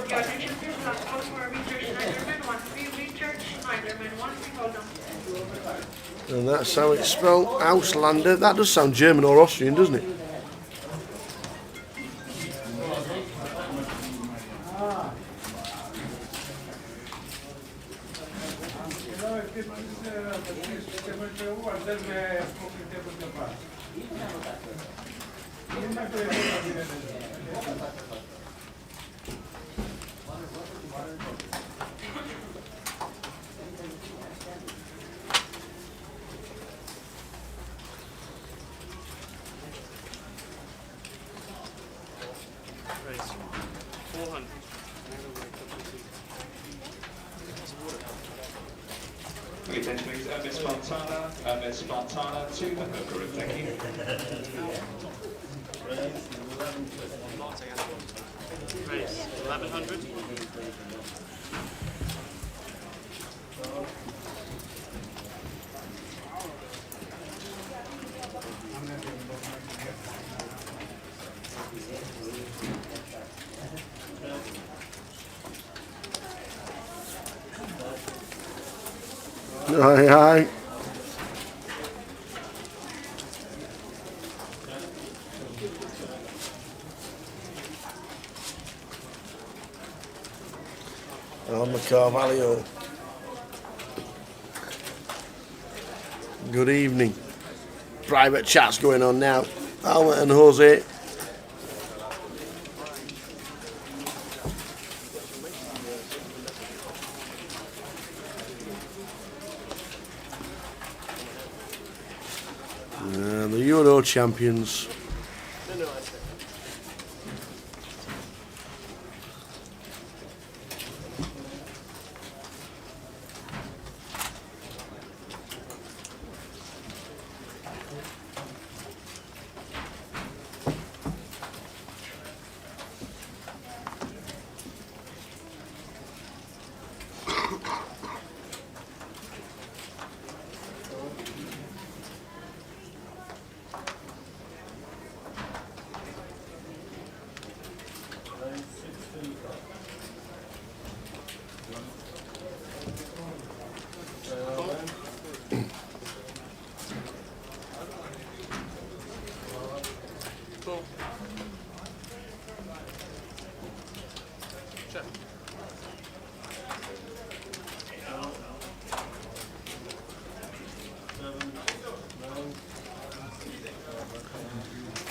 Your attention please, last call for Richard Schneiderman 1-3, Richard Schneiderman 1-3, hold on. And that's how it's spelled, Auslander. That does sound German or Austrian, doesn't it? Raise 400. Attention please, Miss Fontana to the hooker room, thank you. Raise 1100. Aye, aye. On the Carvalho. Good evening. Private chat's going on now. Albert and Jose. The Euro champions.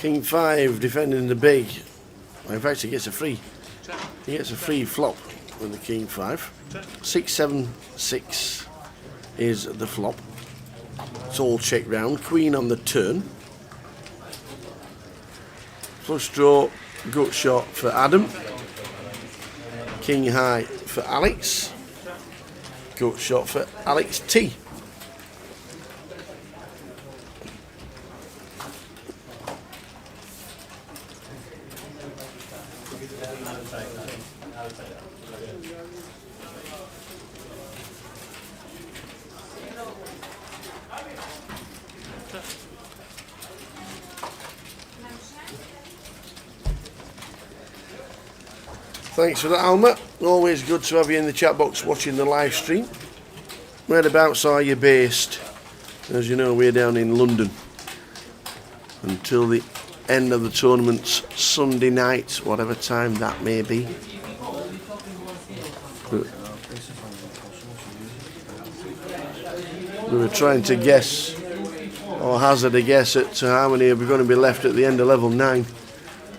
King 5 defending the big. In fact, he gets a free. He gets a free flop with the King 5. 6, 7, 6 is the flop. It's all check round. Queen on the turn. Flush draw, gut shot for Adam. King high for Alex. Gut shot for Alex T. Thanks for that, Alma. Always good to have you in the chat box watching the live stream. Whereabouts are you based? As you know, we're down in London until the end of the tournament, Sunday night, whatever time that may be. We were trying to guess, or hazard a guess at how many are going to be left at the end of level 9.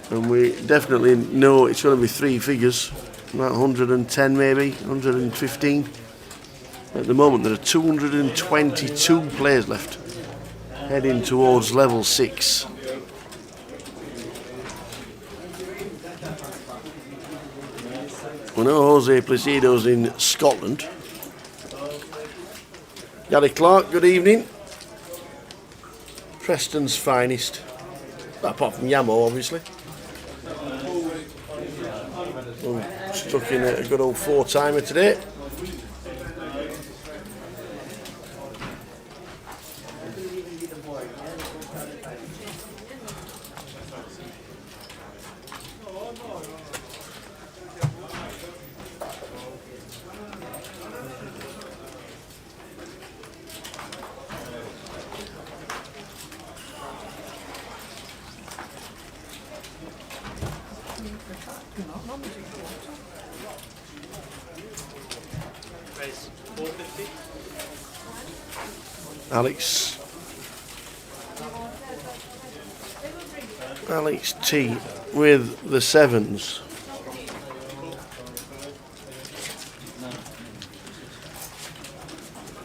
And we definitely know it's going to be 3 figures, about 110 maybe, 115. At the moment there are 222 players left, heading towards level 6. We know Jose Placido's in Scotland. Gary Clark, good evening. Preston's finest, apart from Yamo obviously. Stuck in a good old 4-timer today. Alex T with the 7s.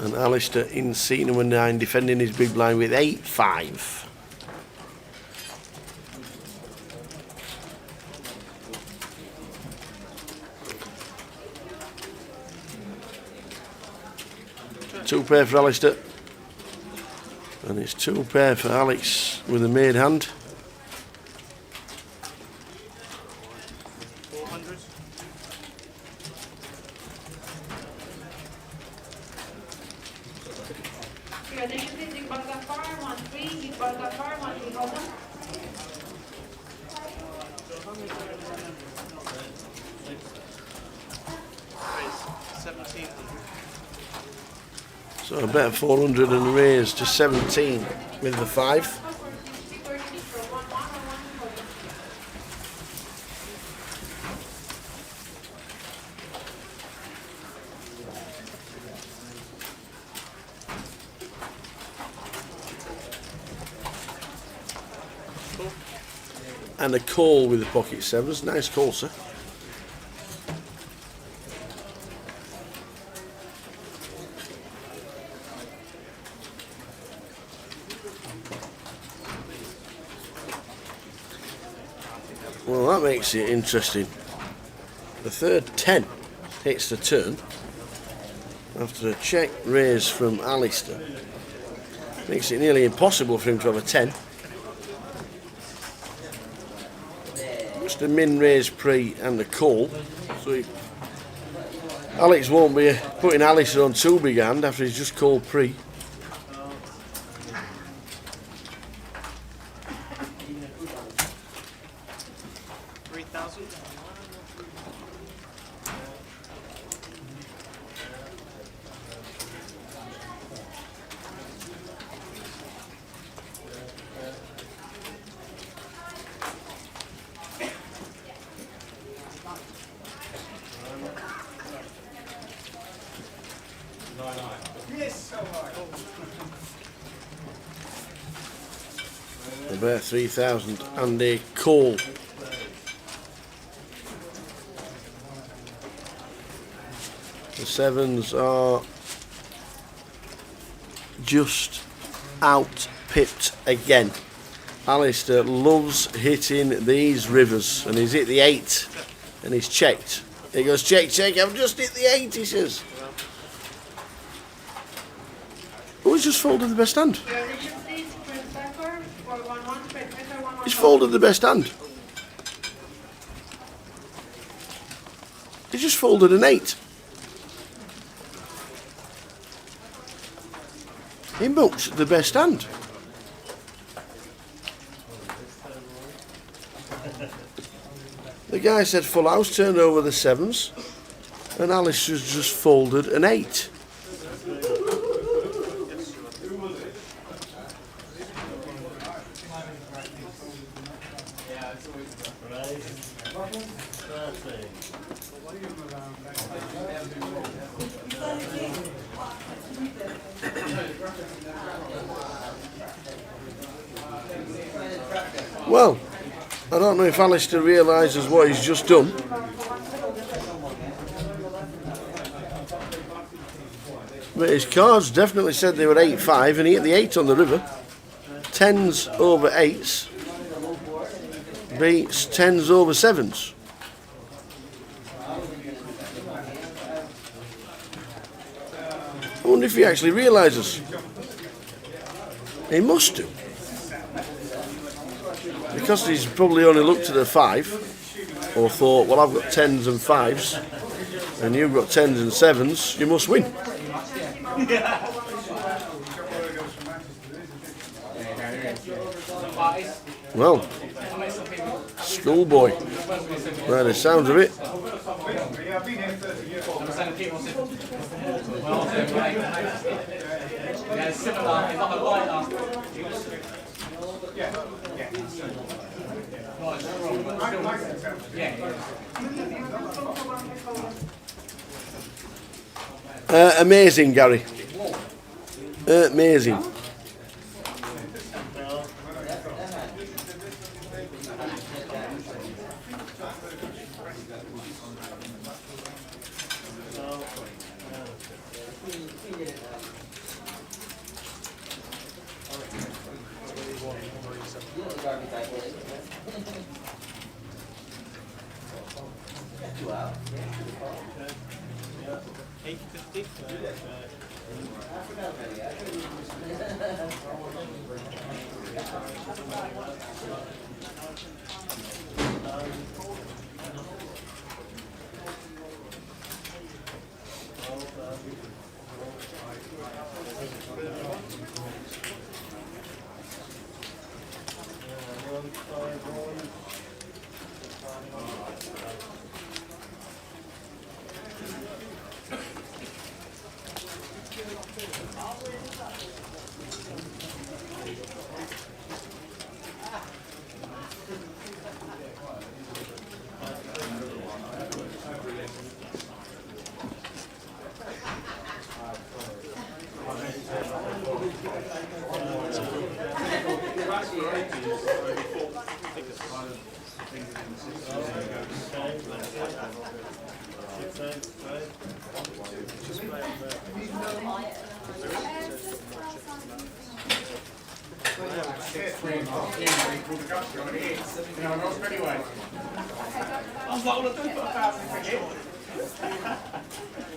And Alistair in seat number 9 defending his big blind with 8-5. Two pair for Alistair. And it's 2 pair for Alex with a made hand. So a bet of 400 and raised to 17 with the 5. And a call with the pocket 7s. Nice call, sir. Well, that makes it interesting. The third 10 hits the turn after a check raise from Alistair. Makes it nearly impossible for him to have a 10. Just a min raise pre and a call. So Alex won't be putting Alistair on too big hand after he's just called pre. About 3,000 and a call. The 7s are just out pipped again. Alistair loves hitting these rivers, and he's hit the 8 and he's checked. He goes, check, check, I've just hit the 8, he says. Oh, he's just folded the best hand. He's folded the best hand. He just folded an 8. He mucked the best hand. The guy said full house, turned over the 7s, and Alice has just folded an 8. Well, I don't know if Alistair realises what he's just done. But his cards definitely said they were 8-5 and he hit the 8 on the river. 10s over 8s beats 10s over 7s. I wonder if he actually realises. He must do. Because he's probably only looked at a 5 or thought, well, I've got 10s and 5s and you've got 10s and 7s, you must win. Well, schoolboy, by the sounds of it. Amazing, Gary. Amazing.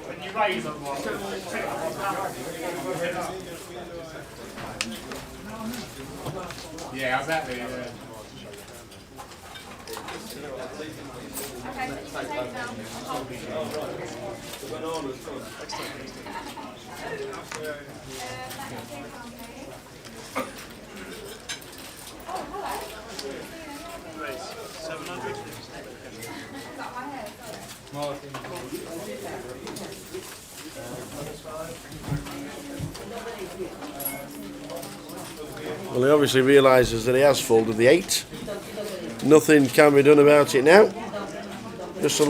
When you raise them, yeah, exactly. Yeah. Well, he obviously realises that he has folded the 8. Nothing can be done about it now. Just a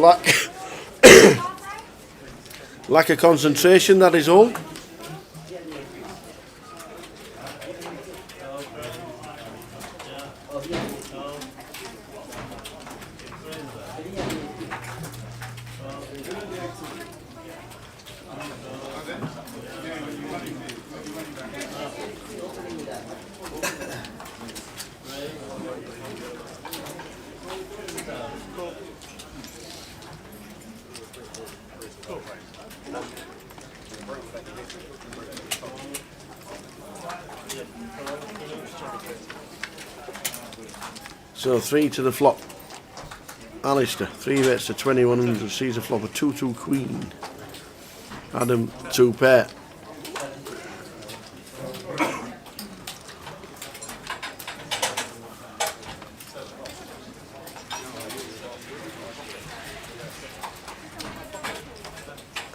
lack of concentration, that is all. So 3 to the flop. Alistair, 3 bets to 2100, sees a flop of 2-2 queen. Adam, 2 pair.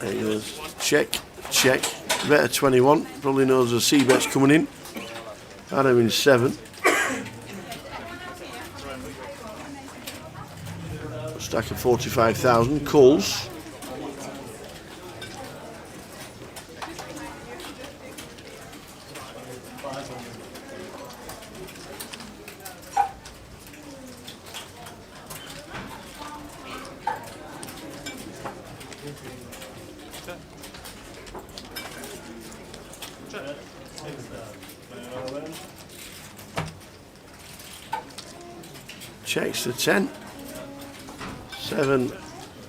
There he goes. Check, check. Bet of 21. Probably knows the C bet's coming in. Adam in 7. Stack of 45,000. Calls. Checks the 10. 7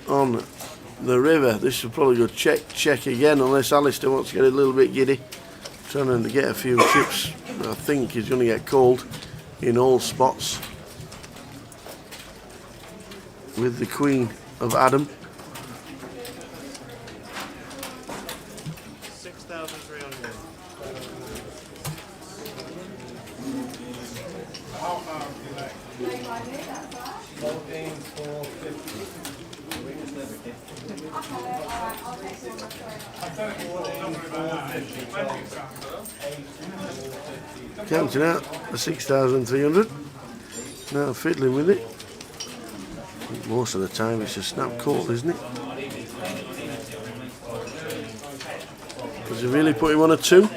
on the river. This will probably go check, check again, unless Alistair wants to get a little bit giddy. Trying to get a few chips. I think he's going to get called in all spots with the Queen of Adam. 6,300. Counting out the 6,300. Now fiddling with it. Most of the time it's a snap call, isn't it? Does he really put him on a 2?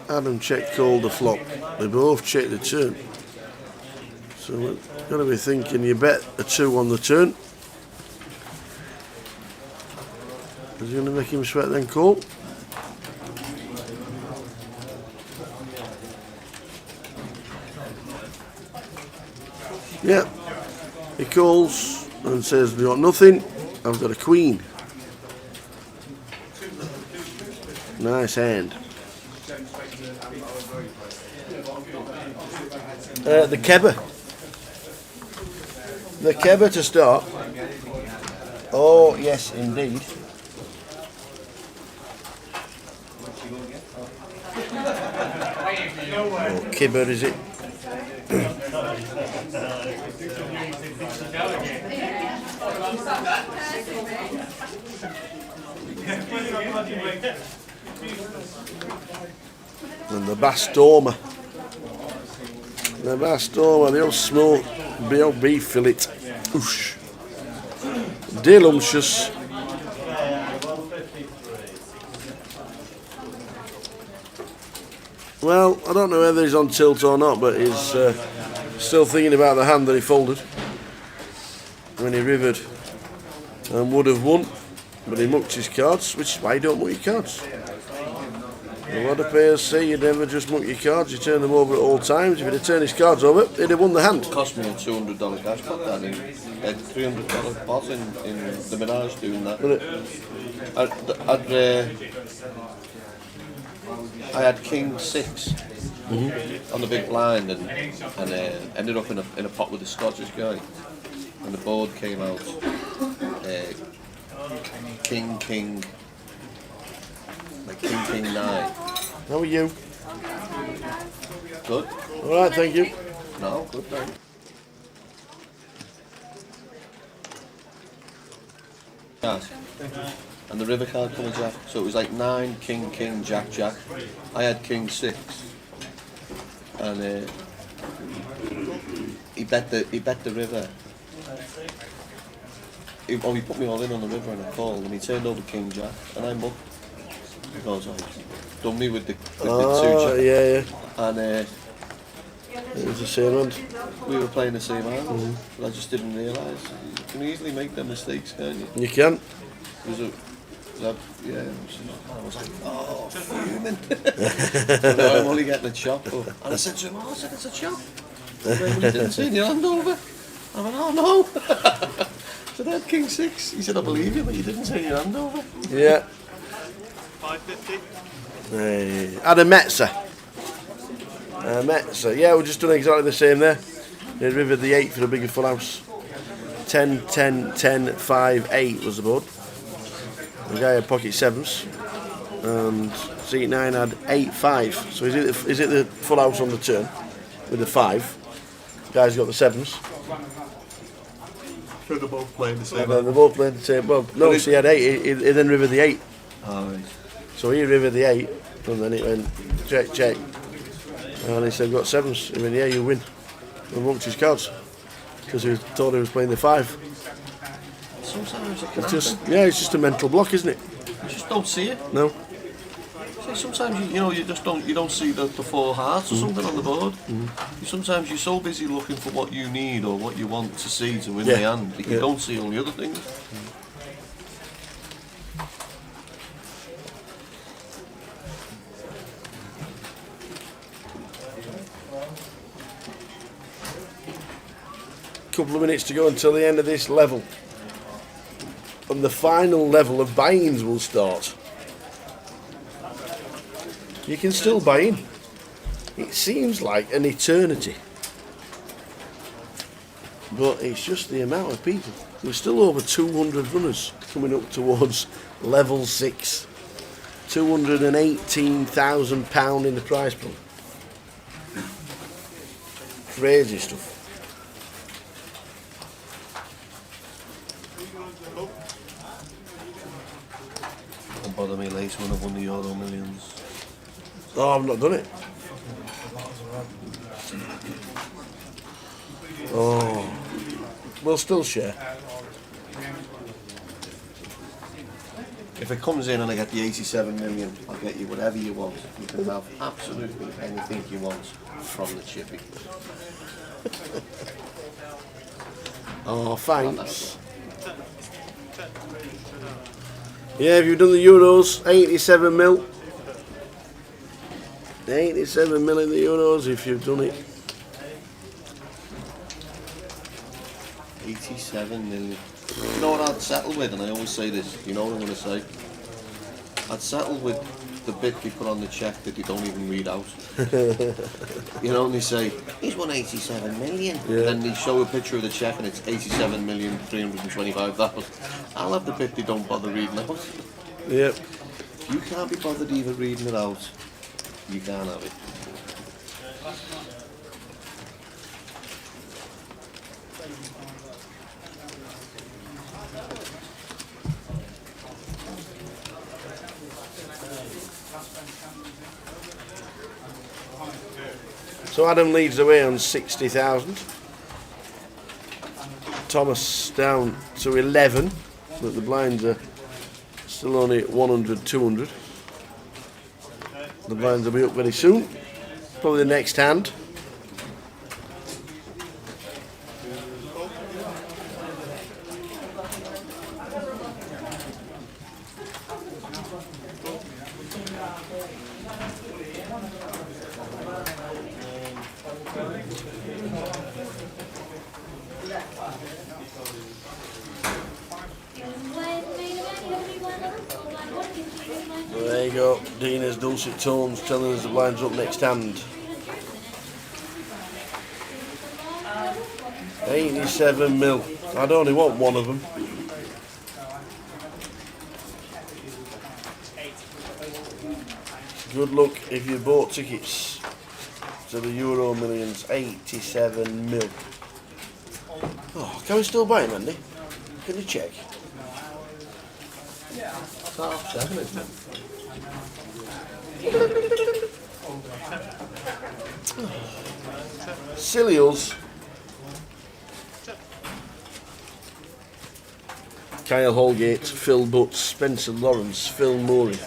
Adam check called the flop. They both check the turn. So we've got to be thinking you bet a 2 on the turn. Is he going to make him sweat then call? Yeah. He calls and says, we got nothing. I've got a queen. Nice hand. The Kebber. The Kebber to start. Oh, yes, indeed. Oh, Kebber, is it? And the Bastorma. The Bastorma, the old small, the old beef fillet. Oosh. Delumptious. Well, I don't know whether he's on tilt or not, but he's still thinking about the hand that he folded when he rivered and would have won, but he mucked his cards, which is why you don't muck your cards. A lot of players say you never just muck your cards, you turn them over at all times. If he'd have turned his cards over, he'd have won the hand. It cost me a $200 cash pot that in. I had $300 pot in the Mirage doing that. I had King 6 on the big blind and ended up in a pot with a Scottish guy. And the board came out King, like King 9. How are you? Good. Alright, thank you. No, good, thank you. Yes. And the river card comes Jack, so it was like 9, King, Jack. I had King 6, and he bet the river. He put me all in on the river and I called, and he turned over King Jack, and I mucked because I done me with the 2 Jack. Yeah. And it was the same hand. We were playing the same hand, but I just didn't realise. You can easily make them mistakes, can't you? You can. I was like, oh, fuming. No, I'm only getting a chop. And I said to him, I said, it's a chop. He went, well, you didn't turn your hand over. I went, oh no. I said, I had King 6. He said, I believe you, but you didn't turn your hand over. Yeah. 550. Had a Metzer. Yeah, we're just doing exactly the same there. They rivered the 8 for a bigger full house. 10, 10, 10, 5, 8 was the board. The guy had pocket 7s, and seat 9 had 8, 5. So is it the full house on the turn with the 5? The guy's got the 7s. So they're both playing the same. And then they're both playing the same. Well, no, so he had 8. He then rivered the 8. Oh, right. So he rivered the 8, and then it went check. And he said, got 7s. He went, yeah, you win. And mucked his cards because he thought he was playing the 5. Sometimes it can It's just a mental block, isn't it? You just don't see it. No. See, sometimes you just don't see the 4 hearts or something on the board. Sometimes you're so busy looking for what you need or what you want to see to win the hand that you don't see all the other things. Couple of minutes to go until the end of this level, and the final level of buy-ins will start. You can still buy in. It seems like an eternity, but it's just the amount of people. There's still over 200 runners coming up towards level 6. £218,000 in the prize pool. Crazy stuff. Don't bother me later when I've won the Euro Millions. Oh, I've not done it. Oh, we'll still share. If it comes in and I get the 87 million, I'll get you whatever you want. You can have absolutely anything you want from the chippy. Oh, thanks. Yeah, if you've done the Euros, 87 mil. 87 mil in the Euros if you've done it. 87 million. You know what I'd settle with, and I always say this, you know what I'm going to say? I'd settle with the bit they put on the cheque that they don't even read out. You know, and they say, he's won 87 million. Yeah. And then they show a picture of the cheque and it's 87,325,000. I'll have the bit they don't bother reading out. Yep. You can't be bothered even reading it out. You can't have it. So Adam leads the way on 60,000. Thomas down to 11, but the blinds are still only at 100, 200. The blinds will be up very soon. probably the next hand. There you go, Dina's dulcet tones telling us the blind's up next hand. 87 mil. I'd only want one of them. Good luck if you bought tickets to the Euro Millions. 87 mil. Oh, can we still buy them, Andy? Can you check? It's 7:30, isn't it? Silly us. Kyle Holgate, Phil Butts, Spencer Lawrence, Phil Murray.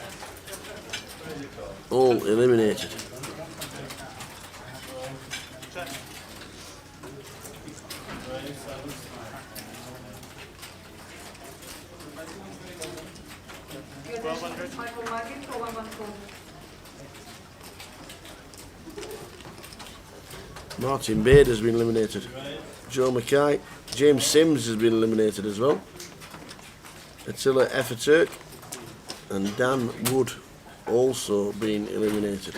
All eliminated. Martin Bader has been eliminated. Joe Mackay. James Sims has been eliminated as well. Attila Efferturk and Dan Wood also been eliminated.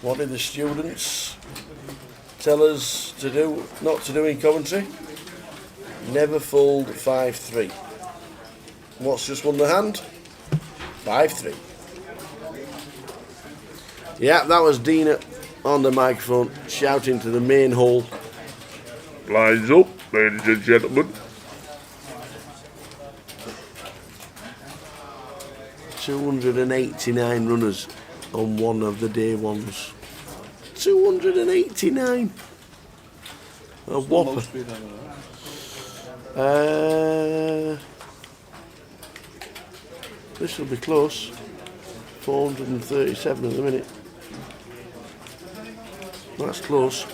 What did the students tell us to do, not to do in Coventry? Never fold 5-3. What's just won the hand? 5-3. Yeah, that was Dina on the microphone shouting to the main hall. Blinds up, ladies and gentlemen. 289 runners on one of the day ones. 289. A whopper. This will be close. 437 at the minute. That's close.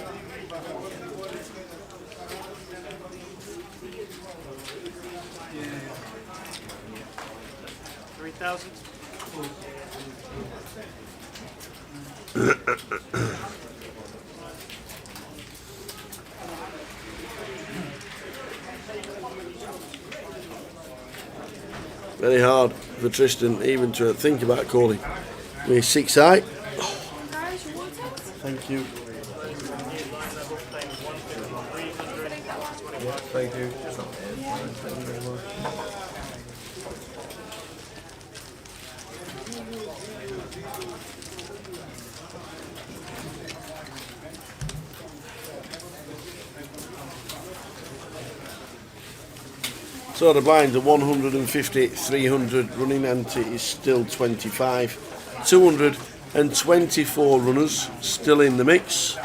$3,000. Very hard for Tristan even to think about calling. We're 6 high. Thank you. Thank you. So the blinds are 150, 300 running, ante is still 25. 224 runners still in the mix.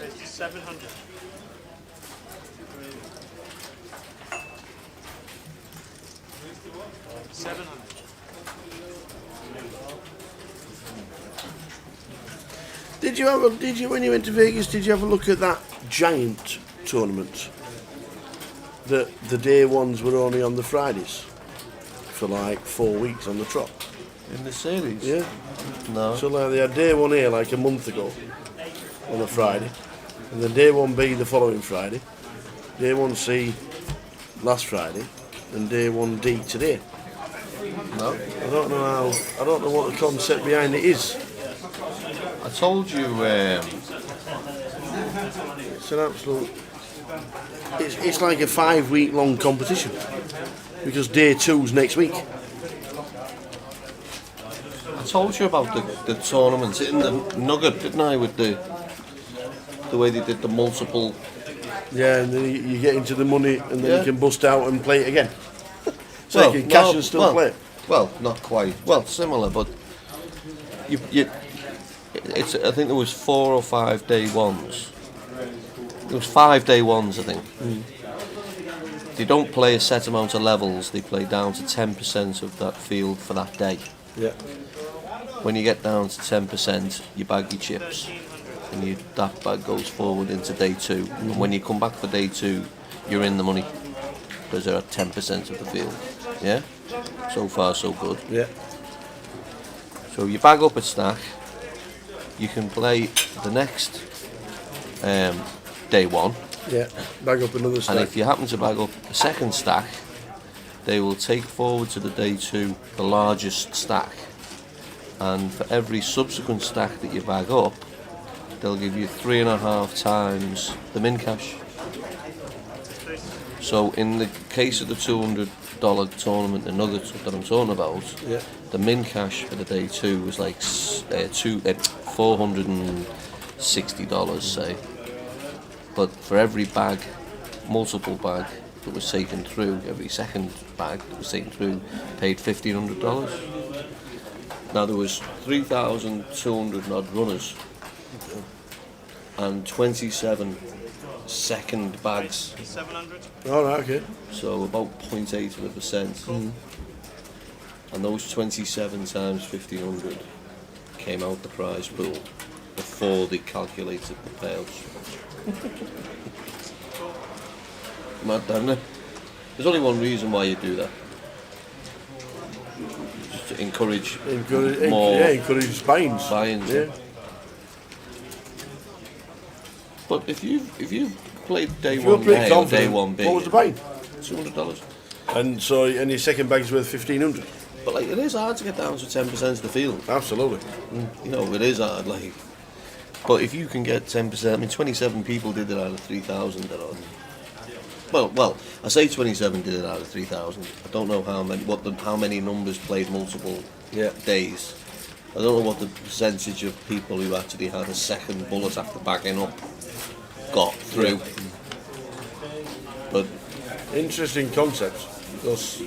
It's 700. Did you when you went to Vegas, did you have a look at that giant tournament? That the day ones were only on the Fridays for like 4 weeks on the trot. In the series? Yeah. No. So like they had day 1A like a month ago on a Friday, and then day 1B the following Friday, day 1C last Friday, and day 1D today. No. I don't know what the concept behind it is. I told you It's an absolute. It's like a 5-week long competition because day 2's next week. I told you about the tournaments in the Nugget, didn't I? With the way they did the multiple. Yeah, and then you get into the money, and then you can bust out and play it again. So Well, you can cash and still play it. Well, not quite. Well, similar, but it's. I think there was 4 or 5 day ones. There was 5 day ones, I think. They don't play a set amount of levels. They play down to 10% of that field for that day. Yeah. When you get down to 10%, you bag your chips, and that bag goes forward into day 2. And when you come back for day 2, you're in the money because they're at 10% of the field. Yeah. So far, so good. Yeah. So you bag up a stack. You can play the next day 1. Yeah. Bag up another stack. And if you happen to bag up a second stack, they will take forward to the day 2 the largest stack. And for every subsequent stack that you bag up, they'll give you 3.5 times the min cash. So in the case of the $200 tournament, the Nuggets that I'm talking about, the min cash for the day 2 was like $460, say. But for every bag, multiple bag that was taken through, every second bag that was taken through, paid $1,500. Now there was 3,200 odd runners and 27 second bags. 700. All right, okay. So about 0.8%. And those 27 times 1,500 came out the prize pool before they calculated the payouts. Mad, isn't it? There's only one reason why you do that. Just to encourage more. Yeah, encourage buy-ins. Yeah. But if you played day 1 A or day 1 B, what was the buy-in? $200. And so, and your second bag's worth 1,500. But like, it is hard to get down to 10% of the field. Absolutely. You know, it is hard. Like, but if you can get 10%, I mean, 27 people did it out of 3,000. Well, I say 27 did it out of 3,000. I don't know how many numbers played multiple days. I don't know what the percentage of people who actually had a second bullet after backing up got through. But interesting concept, because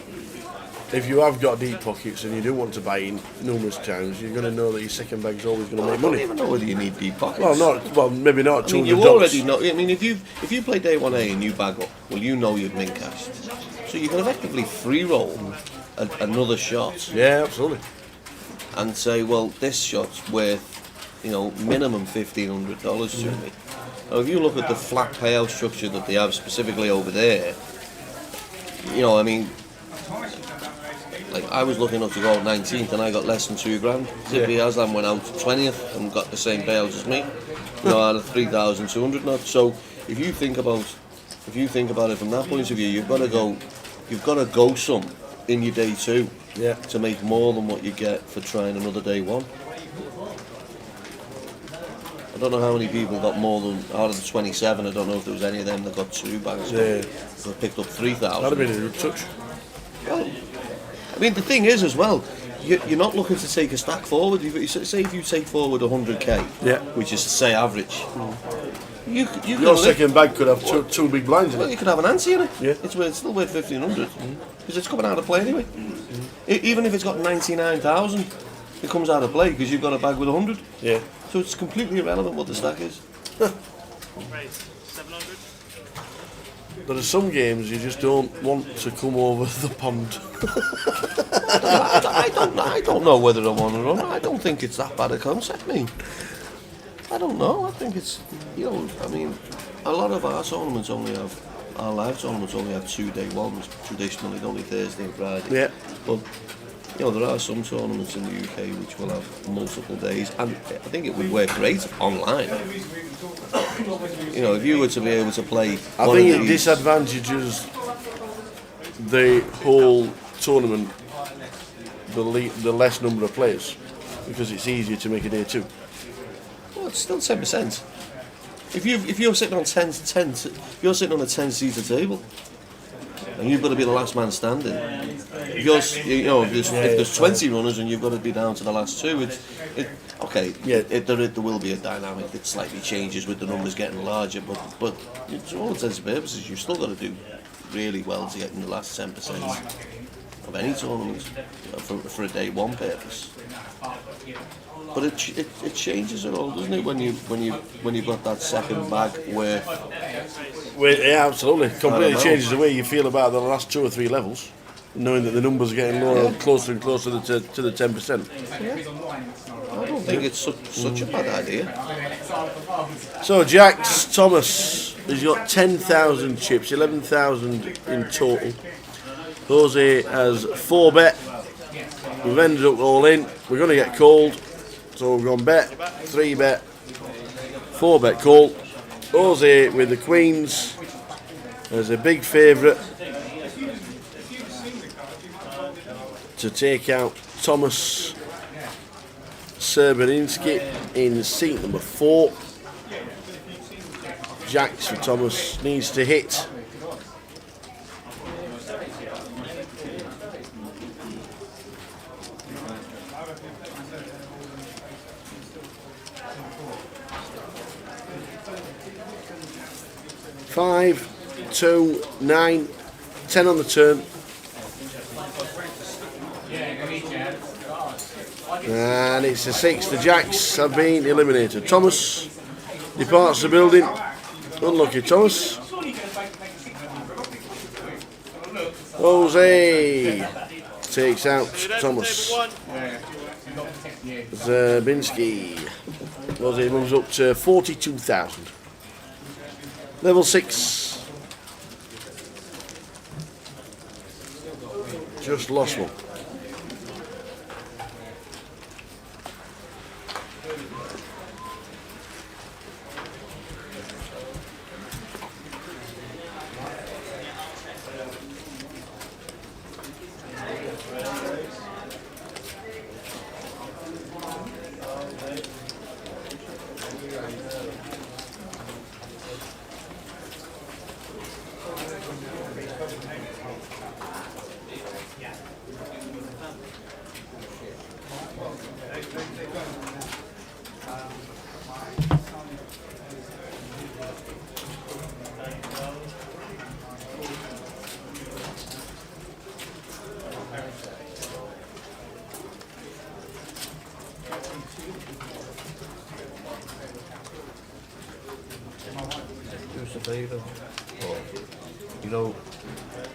if you have got deep pockets and you do want to buy in numerous times, you're going to know that your second bag's always going to make money. I don't even know whether you need deep pockets. Well, maybe not. I mean, you already know. I mean, if you play day 1A and you bag up, well, you know you've min cashed, so you can effectively free roll another shot. Yeah, absolutely. And say, well, this shot's worth, minimum $1,500 to me. Now, if you look at the flat payout structure that they have specifically over there, I mean, like, I was lucky enough to go out 19th and I got less than $2,000. Tippy Aslam went out 20th and got the same payout as me. Out of 3,200 not. So if you think about it from that point of view, you've got to go some in your day 2 to make more than what you get for trying another day 1. I don't know how many people got more than out of the 27. I don't know if there was any of them that got 2 bags. That picked up 3,000. That'd have been a good touch. Well, I mean, the thing is as well, you're not looking to take a stack forward. Say if you take forward 100k, which is say average. Your second bag could have two big blinds in it. Well, you could have an ante in it. Yeah. It's still worth 1,500 because it's coming out of play anyway. Even if it's got 99,000, it comes out of play because you've got a bag with 100. Yeah. So it's completely irrelevant what the stack is. Right, 700. There are some games you just don't want to come over the pond. I don't know whether I want to run. I don't think it's that bad a concept, mate. I don't know. I think it's, I mean, a lot of our tournaments our live tournaments only have 2 day ones. Traditionally, only Thursday and Friday. Yeah. But, there are some tournaments in the UK which will have multiple days, and I think it would work great online. If you were to be able to play. I think it disadvantages the whole tournament, the less number of players, because it's easier to make a day 2. Well, it's still 10%. If you're sitting on if you're sitting on a 10-seater table, and you've got to be the last man standing. If there's 20 runners and you've got to be down to the last two, there will be a dynamic that slightly changes with the numbers getting larger, but to all intents and purposes, you've still got to do really well to get in the last 10% of any tournament for a day one purpose. But it changes it all, doesn't it? When you've got that second bag worth. Yeah, absolutely. Completely changes the way you feel about the last 2 or 3 levels, knowing that the numbers are getting lower, closer and closer to the 10%. I don't think it's such a bad idea. So Jax Thomas has got 10,000 chips, 11,000 in total. Jose has 4 bet. We've ended up all in. We're going to get called. So we've gone bet, 3 bet, 4 bet call. Jose with the queens as a big favourite to take out Thomas Serberinski in seat number 4. Jax for Thomas needs to hit. Five, 2, 9, 10 on the turn. And it's a 6. The Jacks have been eliminated. Thomas departs the building. Unlucky Thomas. Jose takes out Thomas. Zerbinski. Jose moves up to 42,000. Level 6. Just lost one.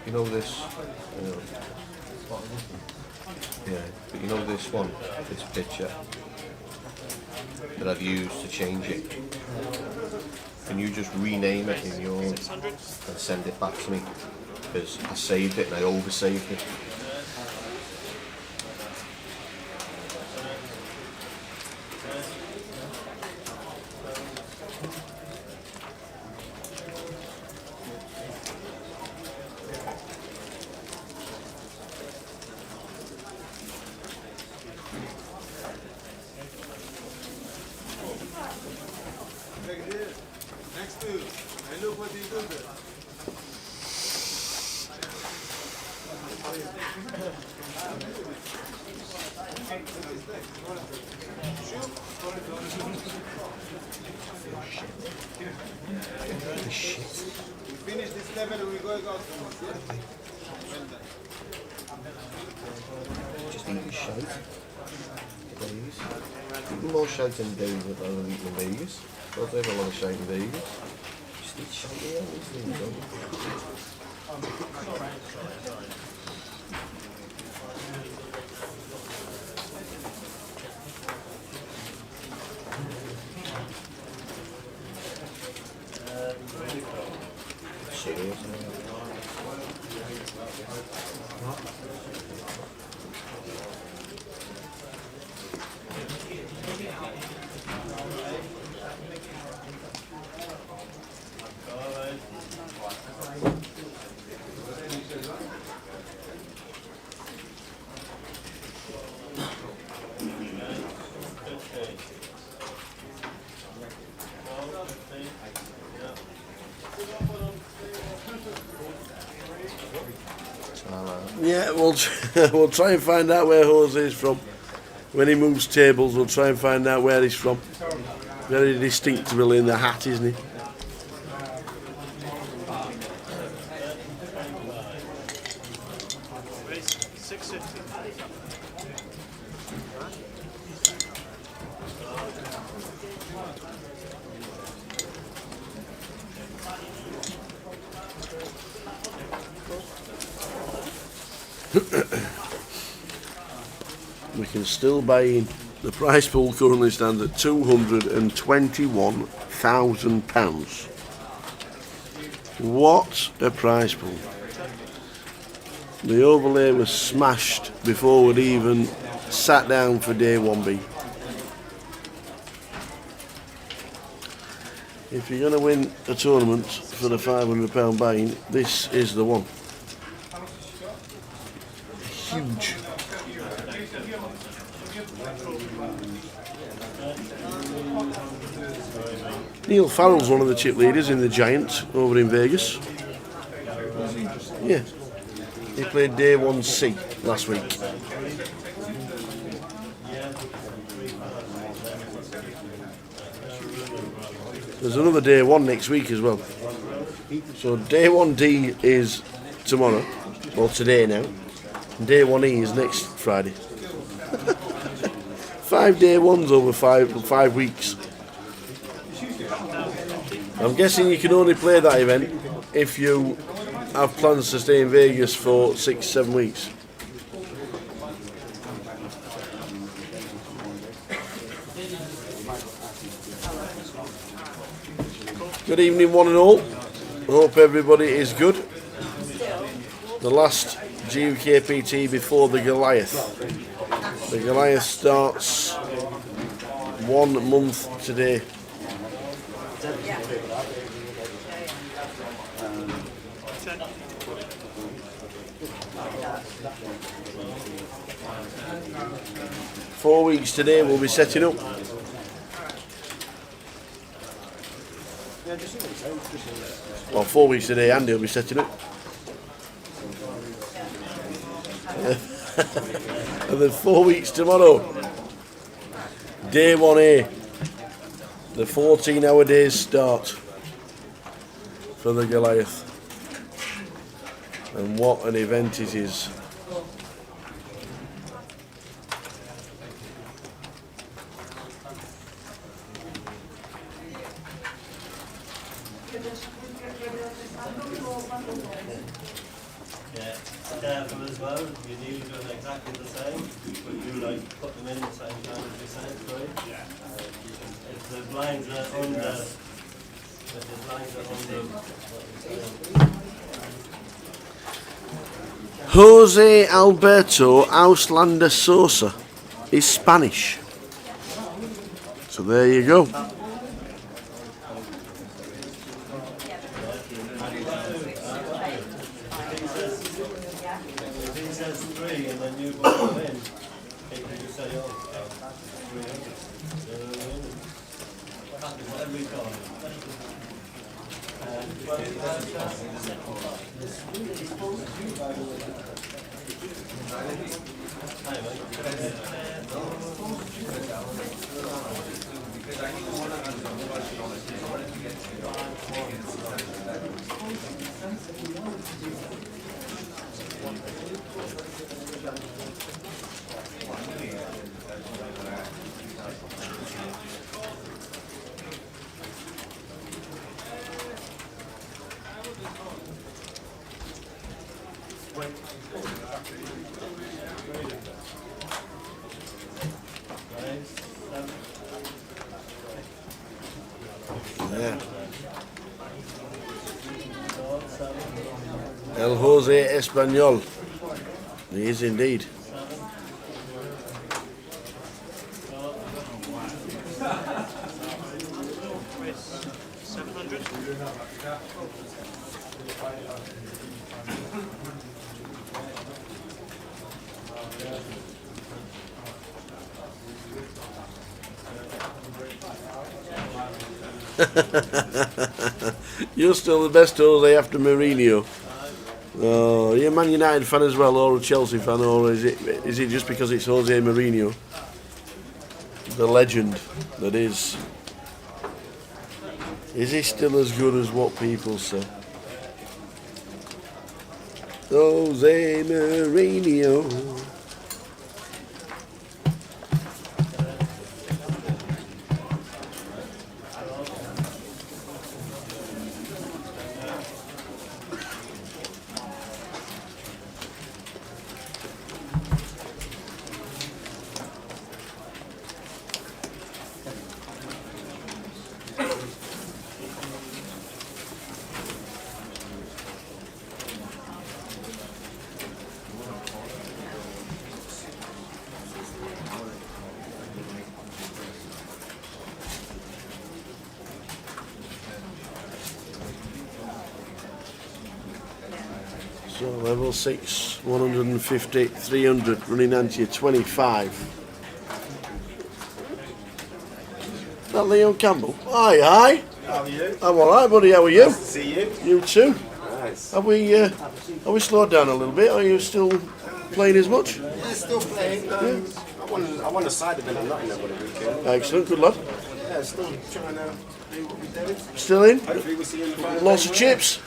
You know this. Yeah, but you know this one, this picture that I've used to change it. Can you just rename it in yours and send it back to me? Because I saved it and I oversaved it. Next to, and look what he did there. We finish this level and we go out. Just eating shite. Vegas. Eating more shite in Vegas than I'm eating in Vegas. I don't have a lot of shite in Vegas. Just eat shite here, these things, don't you? we'll try and find out where Jose is from. When he moves tables, we'll try and find out where he's from. Very distinctable in the hat, isn't he? Race 650. We can still buy in. The prize pool currently stands at £221,000. What a prize pool. The overlay was smashed before we'd even sat down for day 1B. If you're going to win a tournament for the £500 buy-in, this is the one. Huge. Neil Farrell's one of the chip leaders in the Giant over in Vegas. Yeah. He played day 1C last week. There's another day 1 next week as well. So day 1D is tomorrow, or today now. And day 1E is next Friday. 5 day 1s over 5 weeks. I'm guessing you can only play that event if you have plans to stay in Vegas for 6-7 weeks. Good evening one and all. Hope everybody is good. The last GUKPT before the Goliath. The Goliath starts 1 month today. Yeah. 4 weeks today we'll be setting up. Well, 4 weeks today Andy will be setting up. And then 4 weeks tomorrow. Day 1A. The 14-hour days start for the Goliath. And what an event it is. Careful as well, you need to do exactly the same, but you like put them in the same time as you said, right? Yeah. If the blinds are under, Jose Alberto Auslander Sosa is Spanish. So there you go. Yeah. El Jose Español. He is indeed. You're still the best Jose after Mourinho. Oh, are you a Man United fan as well, or a Chelsea fan, or is it just because it's Jose Mourinho, the legend that is? Is he still as good as what people say? Jose Mourinho. So level 6, 150, 300, running into you, 25. That Leon Campbell? Hi, hi. How are you? I'm alright, buddy, how are you? Nice to see you. You too. Nice. Have we slowed down a little bit? Are you still playing as much? Yeah, still playing. I won a side event in Nottingham over the weekend. Excellent, good lad. Yeah, still trying to do what we're doing. Still in? Hopefully we'll see you in the final. Lots of chips?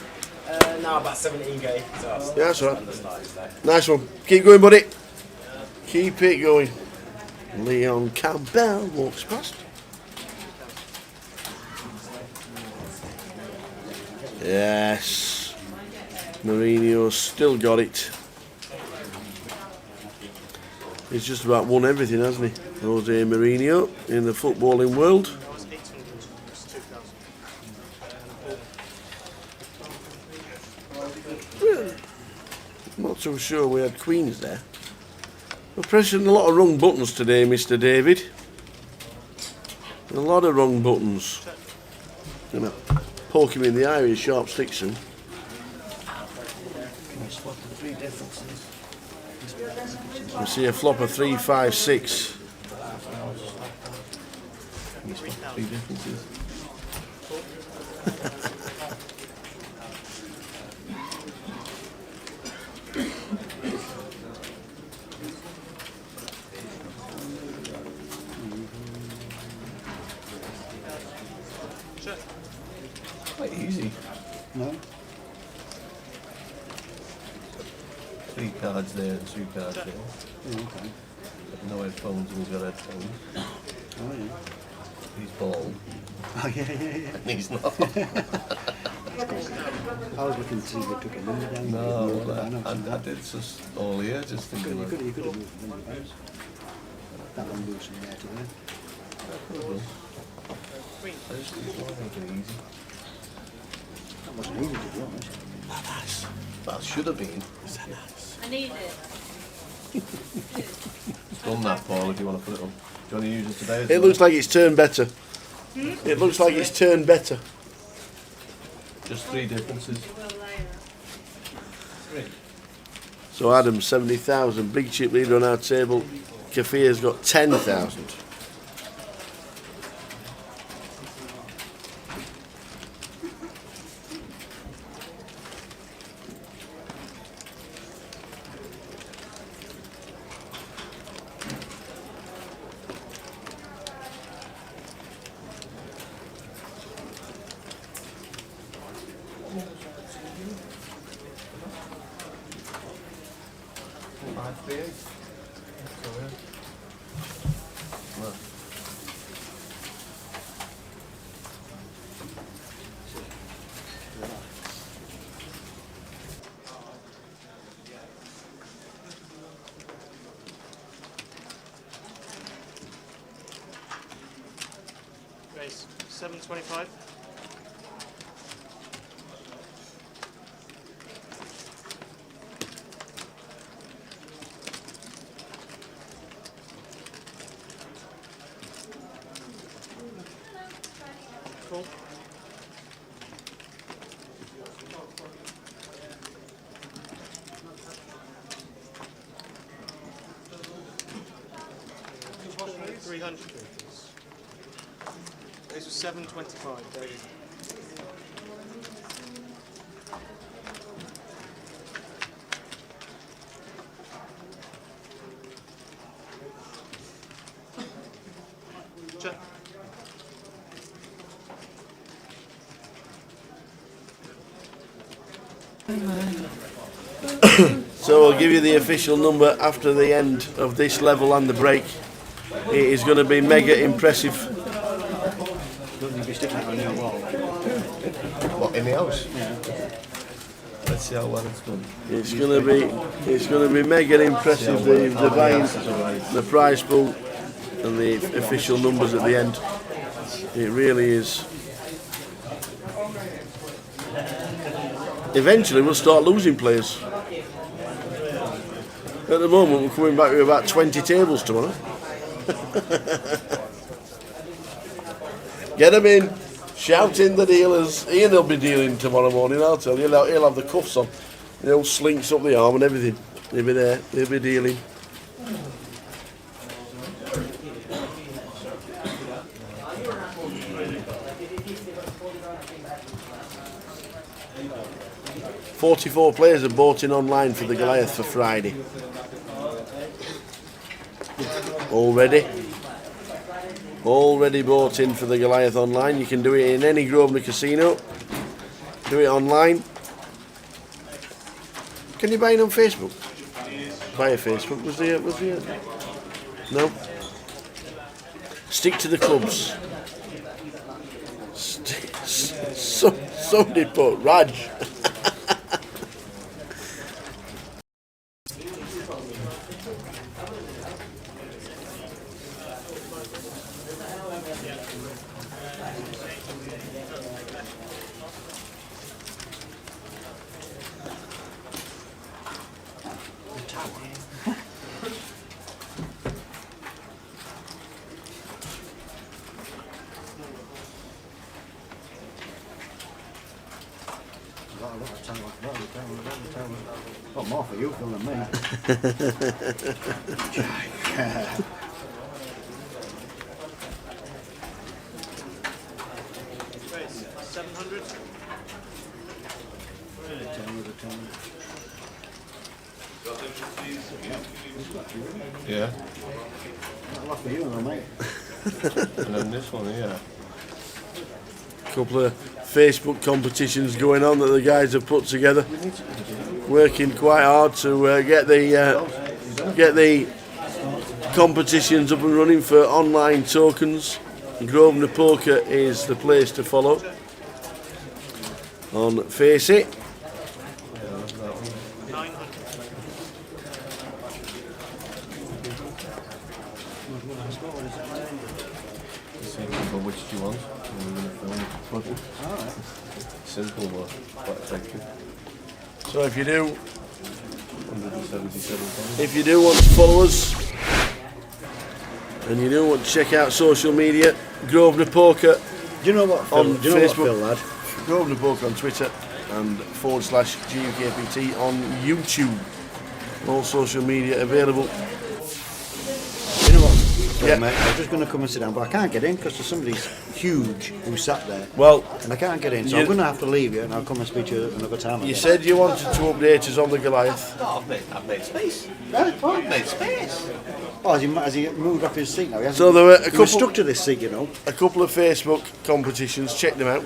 No, about 17k. So Yeah, that's right. Nice one. Keep going, buddy. Keep it going. Leon Campbell walks past. Yes. Mourinho's still got it. He's just about won everything, hasn't he? Jose Mourinho in the footballing world. I'm not so sure we had queens there. We're pressing a lot of wrong buttons today, Mr. David. A lot of wrong buttons. Gonna poke him in the eye with a sharp stick soon. We see a flop of 3, 5, 6. Three differences. Quite easy. No. 3 cards there and 2 cards there. Yeah, okay. No headphones and he's got headphones. Oh yeah. He's bald. Oh yeah, yeah, yeah. And he's not. I was looking to see if they took a number down. No, I did just all here, just thinking You like... could have moved the number down. That one moves from there to there. I just think it's easy. That wasn't easy to be honest. Nice. That should have been. Is that nice? I need it. It's done that, Paul, if you want to put it on. Do you want to use it today? It looks like it's turned better. It looks like it's turned better. Just 3 differences. So Adam, 70,000. Big chip leader on our table. Kafia's got 10,000. Race 725. Cool. $300. Those were 725, David. So I'll give you the official number after the end of this level and the break. It is going to be mega impressive. Don't think you're sticking that on your wall. What, in the house? Yeah. Let's see how well it's done. It's going to be mega impressive. The buying, the prize pool, and the official numbers at the end. It really is. Eventually, we'll start losing players. At the moment, we're coming back with about 20 tables tomorrow. Get them in, shout in the dealers. Ian will be dealing tomorrow morning, I'll tell you. He'll have the cuffs on, the old slinks up the arm and everything. He'll be there, he'll be dealing. "44 players have bought in online for the Goliath for Friday. Already bought in for the Goliath online. You can do it in any Grosvenor casino. Do it online. Can you buy it on Facebook? Buy a Facebook. Was the no? Stick to the clubs. Somebody put Raj. Got more for you than me. 700. Yeah. A lot for you and mate. And then this one here. Couple of Facebook competitions going on that the guys have put together, working quite hard to get the competitions up and running for online tokens. Grosvenor Poker is the place to follow on Face It. Which do you want? Alright. Simple but quite effective. So if you do, 177 pounds. if you do want to follow us and you do want to check out social media, Grosvenor Poker. Do you know what, Phil? On Do you know Facebook, what, Phil, lad? Grosvenor Poker on Twitter and /GUKPT on YouTube. All social media available. You know what? Yeah. Mate, I was just going to come and sit down, but I can't get in because there's somebody huge who sat there. Well, and I can't get in, so I'm going to have to leave you, and I'll come and speak to you another time. You said you wanted to update us on the Goliath. Oh, I've made space. I've made space. Oh, has he moved off his seat now? He hasn't- So there were a he couple was stuck to this seat, you know. A couple of Facebook competitions. Check them out.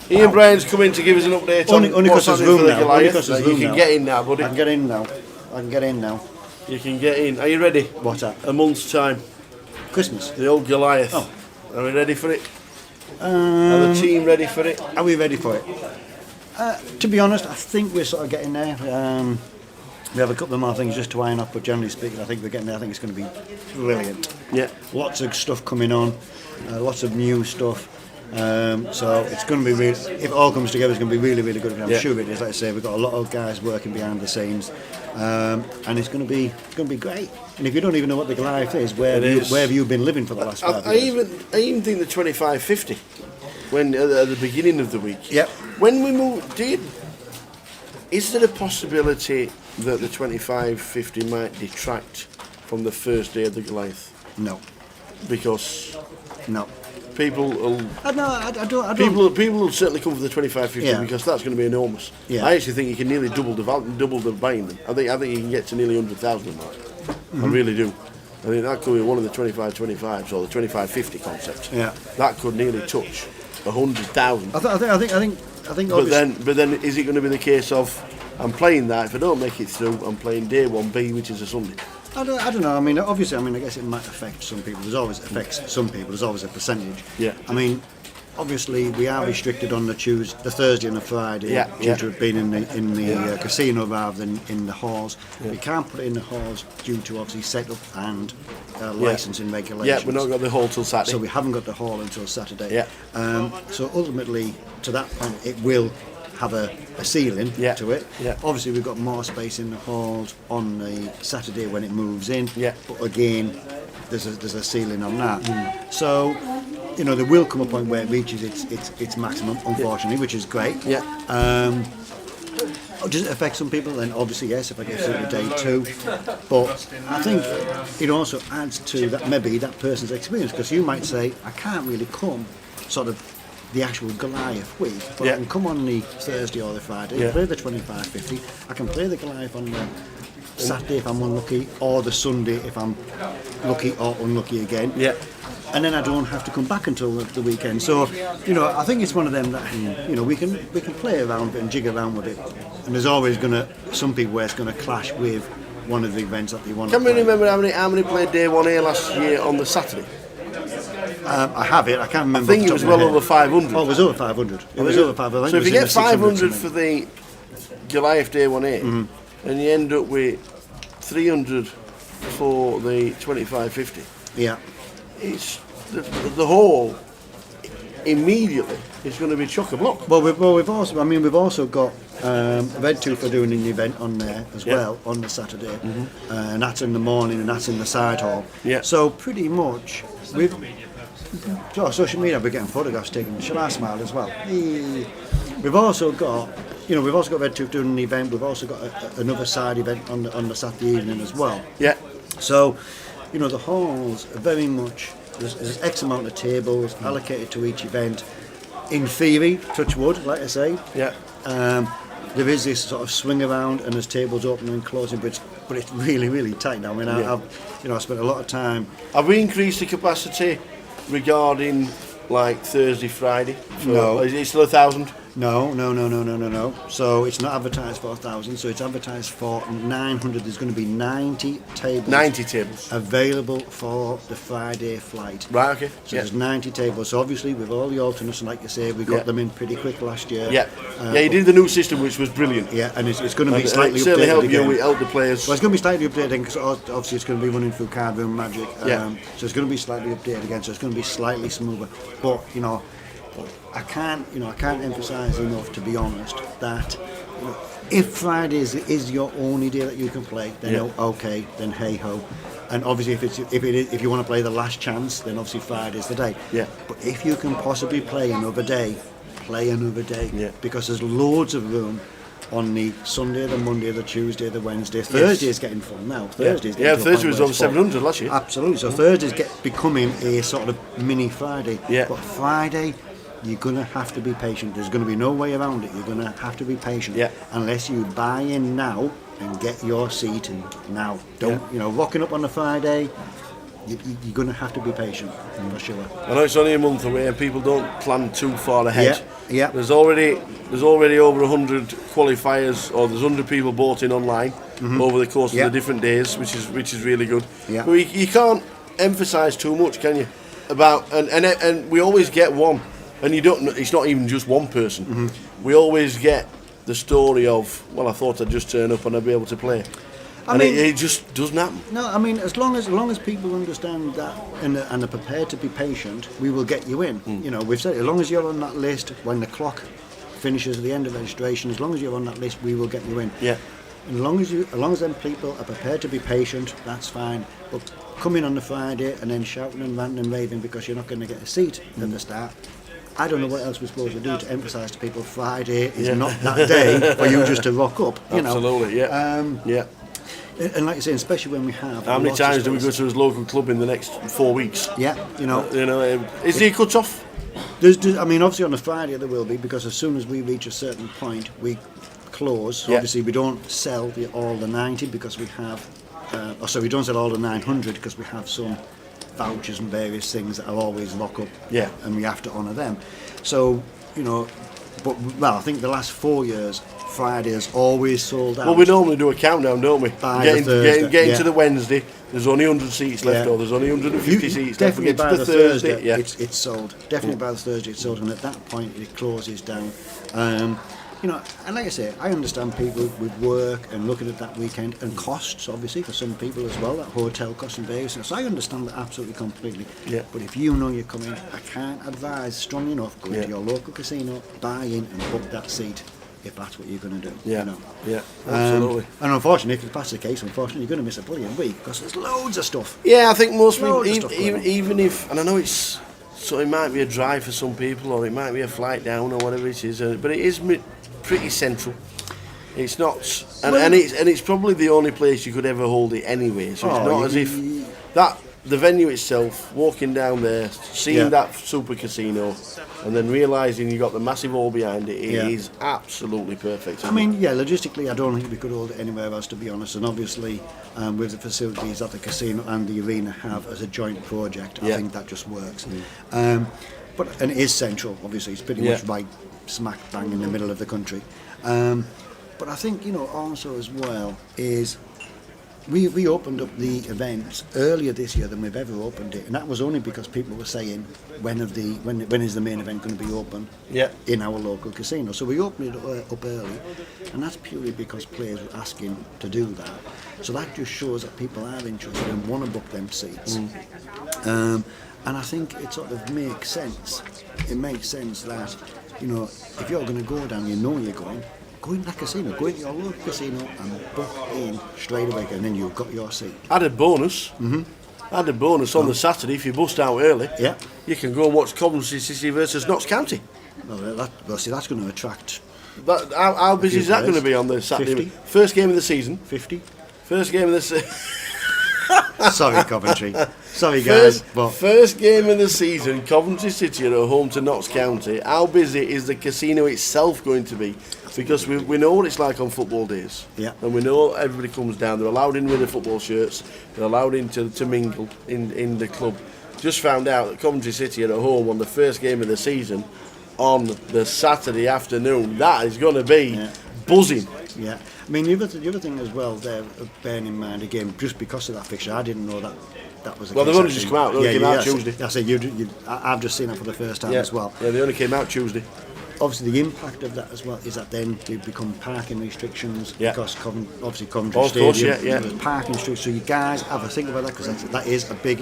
Ian Bryan's come in to give us an update Only on because what's there's happening for room the now. Only Goliath. because there's You room can now. get in now, buddy. I can get in now. I can get in now. You can get in. Are you ready? What's that? A month's time. Christmas. The old Goliath. Oh. Are we ready for it? Are the team ready for it? Are we ready for it? To be honest, I think we're sort of getting there. We have a couple of more things just to iron off, but generally speaking, I think we're getting there. I think it's going to be brilliant. Yeah. Lots of stuff coming on, lots of new stuff. So it's going to be really, if it all comes together, it's going to be really, really good. I'm Yeah. sure it is. Like I say, we've got a lot of guys working behind the scenes, and it's going to be great. And if you don't even know what the Goliath is, where have you been living for the last 5 I years? even think the 2550 when at the beginning of the week. Yep. When we moved, is there a possibility that the 2550 might detract from the first day of the Goliath? No. Because no. People will. I don't. People will certainly come for the 2550 Yeah. because that's going to be enormous. Yeah. I actually think you can nearly double the buying them. I think you can get to nearly 100,000 mark. I really do. I think that could be one of the 2525s or the 2550 concept. Yeah. That could nearly touch 100,000. I think. But then, is it going to be the case of I'm playing that. If I don't make it through, I'm playing day 1B, which is a Sunday. I don't know. I mean, obviously, I guess it might affect some people. There's always affects some people. There's always a percentage. Yeah. I mean, obviously, we are restricted on the Thursday and the Friday due to it being in the casino rather than in the halls. We can't put it in the halls due to obviously setup and licensing regulations. Yeah, we've not got the hall till Saturday. So we haven't got the hall until Saturday. Yeah. So ultimately, to that point, it will have a ceiling to it. Yeah. Obviously, we've got more space in the halls on the Saturday when it moves in. Yeah. But again, there's a ceiling on that. So, you know, there will come a point where it reaches its maximum, unfortunately, which is great. Yeah. Does it affect some people? Then obviously yes, if I get through to day 2. But I think it also adds to that maybe that person's experience, because you might say, I can't really come sort of the actual Goliath week, but I can come on the Thursday or the Friday, play the 25-50, I can play the Goliath on the Saturday if I'm unlucky, or the Sunday if I'm lucky or unlucky again. Yeah. And then I don't have to come back until the weekend. So, you know, I think it's one of them that, you know, we can play around with it and jig around with it. And there's always some people where it's gonna clash with one of the events that they want to Can play. we remember how many played day 1A last year on the Saturday? I have it. I can't remember. I think it was well over 500. Oh, it was over 500. It was over 500. So if you get 500 for the Goliath day 1A, and you end up with 300 for the 25-50. Yeah. It's the whole immediately is going to be chock-a-block. Well, we've also got Red Tooth are doing an event on there as well on the Saturday, and that's in the morning and that's in the side hall. Yeah. So pretty much social media, we're getting photographs taken. Shall I smile as well? We've also got Red Tooth doing an event. We've also got another side event on the Saturday evening as well. Yeah. So, you know, the halls are very much, there's X amount of tables allocated to each event. In theory, touch wood, like I say. Yeah. There is this sort of swing around and there's tables opening and closing, but it's really, really tight now. I mean, I spent a lot of time. Have we increased the capacity regarding like Thursday, Friday? No. Is it still 1,000? No. So it's not advertised for 1,000. So it's advertised for 900. There's going to be 90 tables. 90 tables available for the Friday flight. Right. Okay. So there's 90 tables. So obviously, with all the alternates, and like you say, we got them in pretty quick last year. Yeah. You did the new system, which was brilliant. Yeah, and it's going to be slightly it certainly updated helped again. you. It helped the players. Well, it's going to be slightly updated because obviously it's going to be running through Card Room Magic. So it's going to be slightly updated again. So it's going to be slightly smoother. But you know, I can't emphasise enough, to be honest, that if Fridays is your only day that you can play, then okay, then hey ho. And obviously, if you want to play the last chance, then obviously Friday's the day. Yeah. But if you can possibly play another day, play another day. Yeah. Because there's loads of room on the Sunday, the Monday, the Tuesday, the Wednesday. Thursday is getting full now. Thursday was over 700 last year. Absolutely. So Thursday's becoming a sort of mini Friday. Yeah. But Friday, you're going to have to be patient. There's going to be no way around it. You're going to have to be patient. Yeah. Unless you buy in now and get your seat now. Don't, rocking up on a Friday, you're going to have to be patient, for sure. I know it's only a month away and people don't plan too far ahead. Yeah. There's already over 100 qualifiers, or there's 100 people bought in online over the course of the different days, which is really good. Yeah. But you can't emphasise too much, can you? About and we always get one. And you don't. It's not even just one person. We always get the story of, well, I thought I'd just turn up and I'd be able to play. It just doesn't happen. No, I mean, as long as people understand that and are prepared to be patient, we will get you in. You know, we've said, as long as you're on that list when the clock finishes at the end of registration, as long as you're on that list, we will get you in. Yeah. And as long as them people are prepared to be patient, that's fine. But coming on the Friday and then shouting and ranting and raving because you're not going to get a seat at the start, I don't know what else we're supposed to do to emphasise to people Friday is not that day for you just to rock up. Absolutely, yeah. And like I say, especially when we have. How many times do we go to his local club in the next 4 weeks? Yeah, Is there a cut off? I mean, obviously on a Friday there will be, because as soon as we reach a certain point, we close. Yeah. Obviously, we don't sell all the 90 because we have. We don't sell all the 900 because we have some vouchers and various things that are always lock up, and we have to honour them. So, I think the last 4 years, Friday is always sold out. Well, we normally do a countdown, don't we? By the Thursday, Getting to the Wednesday, there's only 100 seats left, or there's only 150 seats left. Definitely We get by to the the Thursday, yeah. it's sold. Definitely by the Thursday, it's sold, and at that point, it closes down. You know, and like I say, I understand people with work and looking at that weekend and costs, obviously, for some people as well, that hotel costs and various things. So I understand that absolutely completely. Yeah. But if you know you're coming, I can't advise strong enough, go to your local casino, buy in and book that seat if that's what you're going to do. Yeah, you know. yeah, absolutely. And unfortunately, if that's the case, unfortunately, you're going to miss a brilliant week because there's loads of stuff. Yeah, I think most people, Loads of stuff going on. even if, and I know it's, so it might be a drive for some people, or it might be a flight down, or whatever it is, but it is pretty central. It's not, and it's probably the only place you could ever hold it anyway. So it's not as if that the venue itself, walking down there, seeing that super casino, and then realising you got the massive hall behind it. It is absolutely perfect. I mean, logistically, I don't think we could hold it anywhere else, to be honest. And obviously, with the facilities that the casino and the arena have as a joint project, I think that just works. And it is central. Obviously, it's pretty much right smack bang in the middle of the country. But I think, you know, also as well is we opened up the event earlier this year than we've ever opened it, and that was only because people were saying when is the main event going to be open in our local casino. So we opened it up early, and that's purely because players were asking to do that. So that just shows that people are interested and want to book them seats. And I think it sort of makes sense. It makes sense that, you know, if you're going to go down, you know you're going, go in that casino, go into your local casino and book in straight away, and then you've got your seat. Add a bonus. Add a bonus on the Saturday if you bust out early. Yeah. You can go and watch Coventry City versus Notts County. Well, see, that's going to attract. How busy is that going to be on the Saturday? 50. First game of the season. 50. First game of the season. Sorry, Coventry. Sorry, guys. First game of the season, Coventry City are at home to Notts County. How busy is the casino itself going to be? Because we know what it's like on football days. Yeah. And we know everybody comes down. They're allowed in with their football shirts. They're allowed in to mingle in the club. Just found out that Coventry City are at home on the first game of the season on the Saturday afternoon. That is going to be buzzing. Yeah. I mean, the other thing as well, there, bearing in mind, again, just because of that fixture, I didn't know that was a Well, case, they've only actually. just come out. They only came out Tuesday. I say I've just seen that for the first time as well. Yeah, they only came out Tuesday. Obviously, the impact of that as well is that then they become parking restrictions because obviously Coventry Of course, Stadium, there's parking restrictions. So you guys have a think about that, because that is a big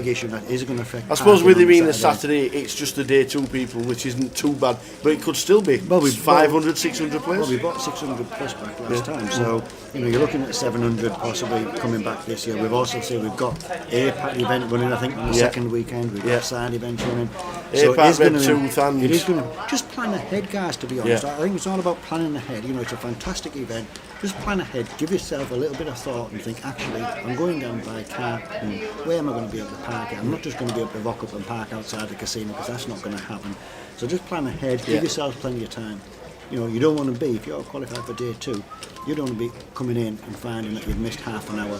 issue that is going to affect. I suppose with it being a Saturday, it's just a day two people, which isn't too bad, but it could still be 500, 600 players. Well, we bought 600 plus back last time, so you know you're looking at 700 possibly coming back this year. We've also said we've got APAC event running, I think, on the second weekend. We've got side events running. So it is going to just plan ahead, guys. To be honest, I think it's all about planning ahead. You know, it's a fantastic event. Just plan ahead. Give yourself a little bit of thought and think, actually, I'm going down by car. And where am I going to be able to park it? I'm not just going to be able to rock up and park outside the casino, because that's not going to happen. So just plan ahead. Give yourself plenty of time. You know, you don't want to be, if you're qualified for day two, you don't want to be coming in and finding that you've missed half an hour,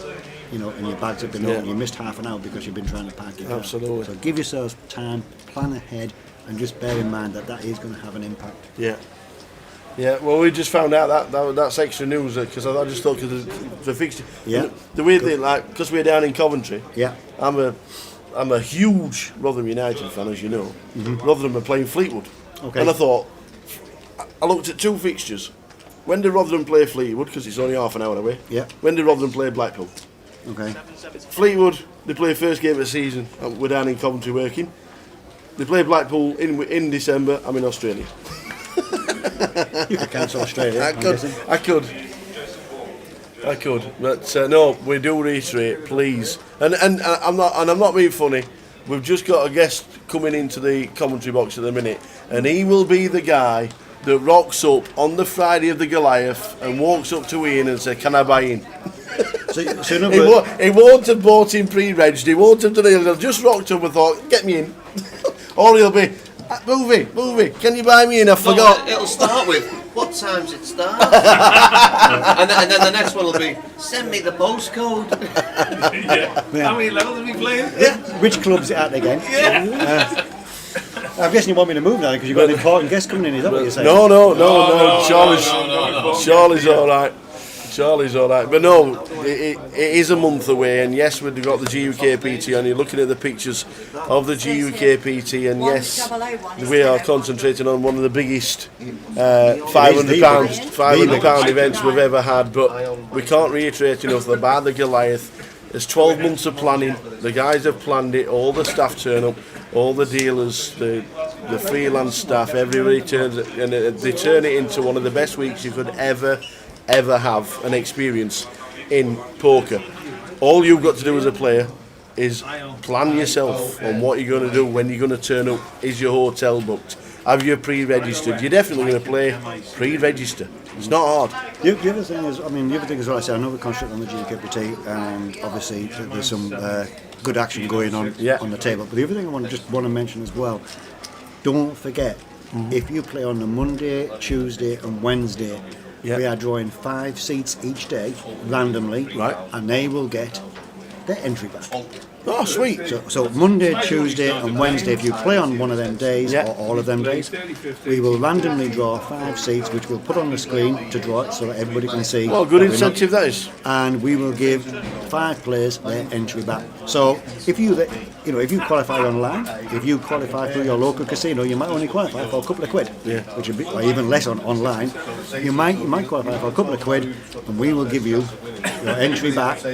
you know, and your bags have been open. You missed half an hour because you've been trying to park your car. Absolutely. So give yourselves time, plan ahead, and just bear in mind that is going to have an impact. Yeah. Yeah, well, we just found out that's extra news, because I just thought, because the fixture. Yeah. The weird thing, like, because we're down in Coventry. Yeah. I'm a huge Rotherham United fan, as you know. Rotherham are playing Fleetwood. Okay. And I thought, I looked at two fixtures. When did Rotherham play Fleetwood? Because it's only half an hour away. Yeah. When did Rotherham play Blackpool? Okay. Fleetwood, they play first game of the season. We're down in Coventry working. They play Blackpool in December. I'm in Australia. You could cancel Australia. I could, but no, we do reiterate, please. And I'm not being funny. We've just got a guest coming into the commentary box at the minute, and he will be the guy that rocks up on the Friday of the Goliath and walks up to Ian and says, "Can I buy in?" He won't have bought in pre-regged. He won't have done it. He'll just rocked up and thought, "Get me in," or he'll be, "Movie, can you buy me in? I forgot." It'll start with, "What time's it start?" and then the next one will be, "Send me the postcode." How many levels are we playing? Which club's it at again? I'm guessing you want me to move now because you've got an important guest coming in. Is that what you're saying? No. Charlie's all right. Charlie's all right, but no, it is a month away, and yes, we've got the GUKPT on. You're looking at the pictures of the GUKPT, and yes, we are concentrating on one of the biggest £500 events we've ever had. But we can't reiterate enough about the Goliath. There's 12 months of planning. The guys have planned it. All the staff turn up, all the dealers, the freelance staff, everybody turns it, and they turn it into one of the best weeks you could ever have an experience in poker. All you've got to do as a player is plan yourself on what you're going to do, when you're going to turn up. Is your hotel booked? Have you pre-registered? You're definitely going to play pre-register. It's not hard. The other thing is, as well, I say, I know we're concentrating on the GUKPT, and obviously there's some good action going on on the table. But the other thing I want to mention as well, don't forget, if you play on the Monday, Tuesday and Wednesday, we are drawing 5 seats each day randomly, and they will get their entry back. Oh, sweet. So Monday, Tuesday and Wednesday, if you play on one of them days or all of them days, we will randomly draw 5 seats, which we'll put on the screen to draw it so that everybody can see. Well, good incentive that is. And we will give 5 players their entry back. So if you qualify online, if you qualify through your local casino, you might only qualify for a couple of quid, which would be, or even less online. You might qualify for a couple of quid, and we will give you your entry back.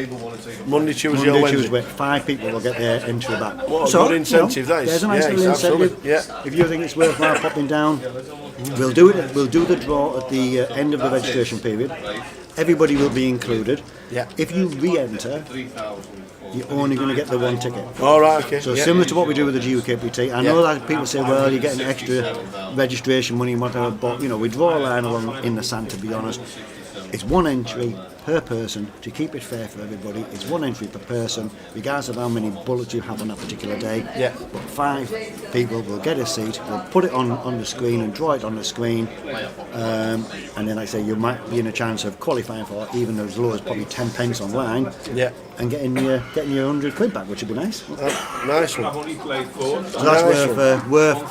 Monday, Tuesday, or Wednesday. 5 people will get their entry back. What a good incentive that is. There's a nice little incentive. If you think it's worthwhile popping down, we'll do it. We'll do the draw at the end of the registration period. Everybody will be included. If you re-enter, you're only going to get the 1 ticket. All right, okay. So similar to what we do with the GUKPT. I know that people say, well, you're getting extra registration money and whatever, but we draw a line along in the sand, to be honest. It's 1 entry per person to keep it fair for everybody. It's 1 entry per person, regardless of how many bullets you have on that particular day. But 5 people will get a seat. We'll put it on the screen and draw it on the screen, and then, like I say, you might be in a chance of qualifying for even as low as probably 10 pence online. And getting your 100 quid back, which would be nice. Nice one. I've only played 4. So that's worth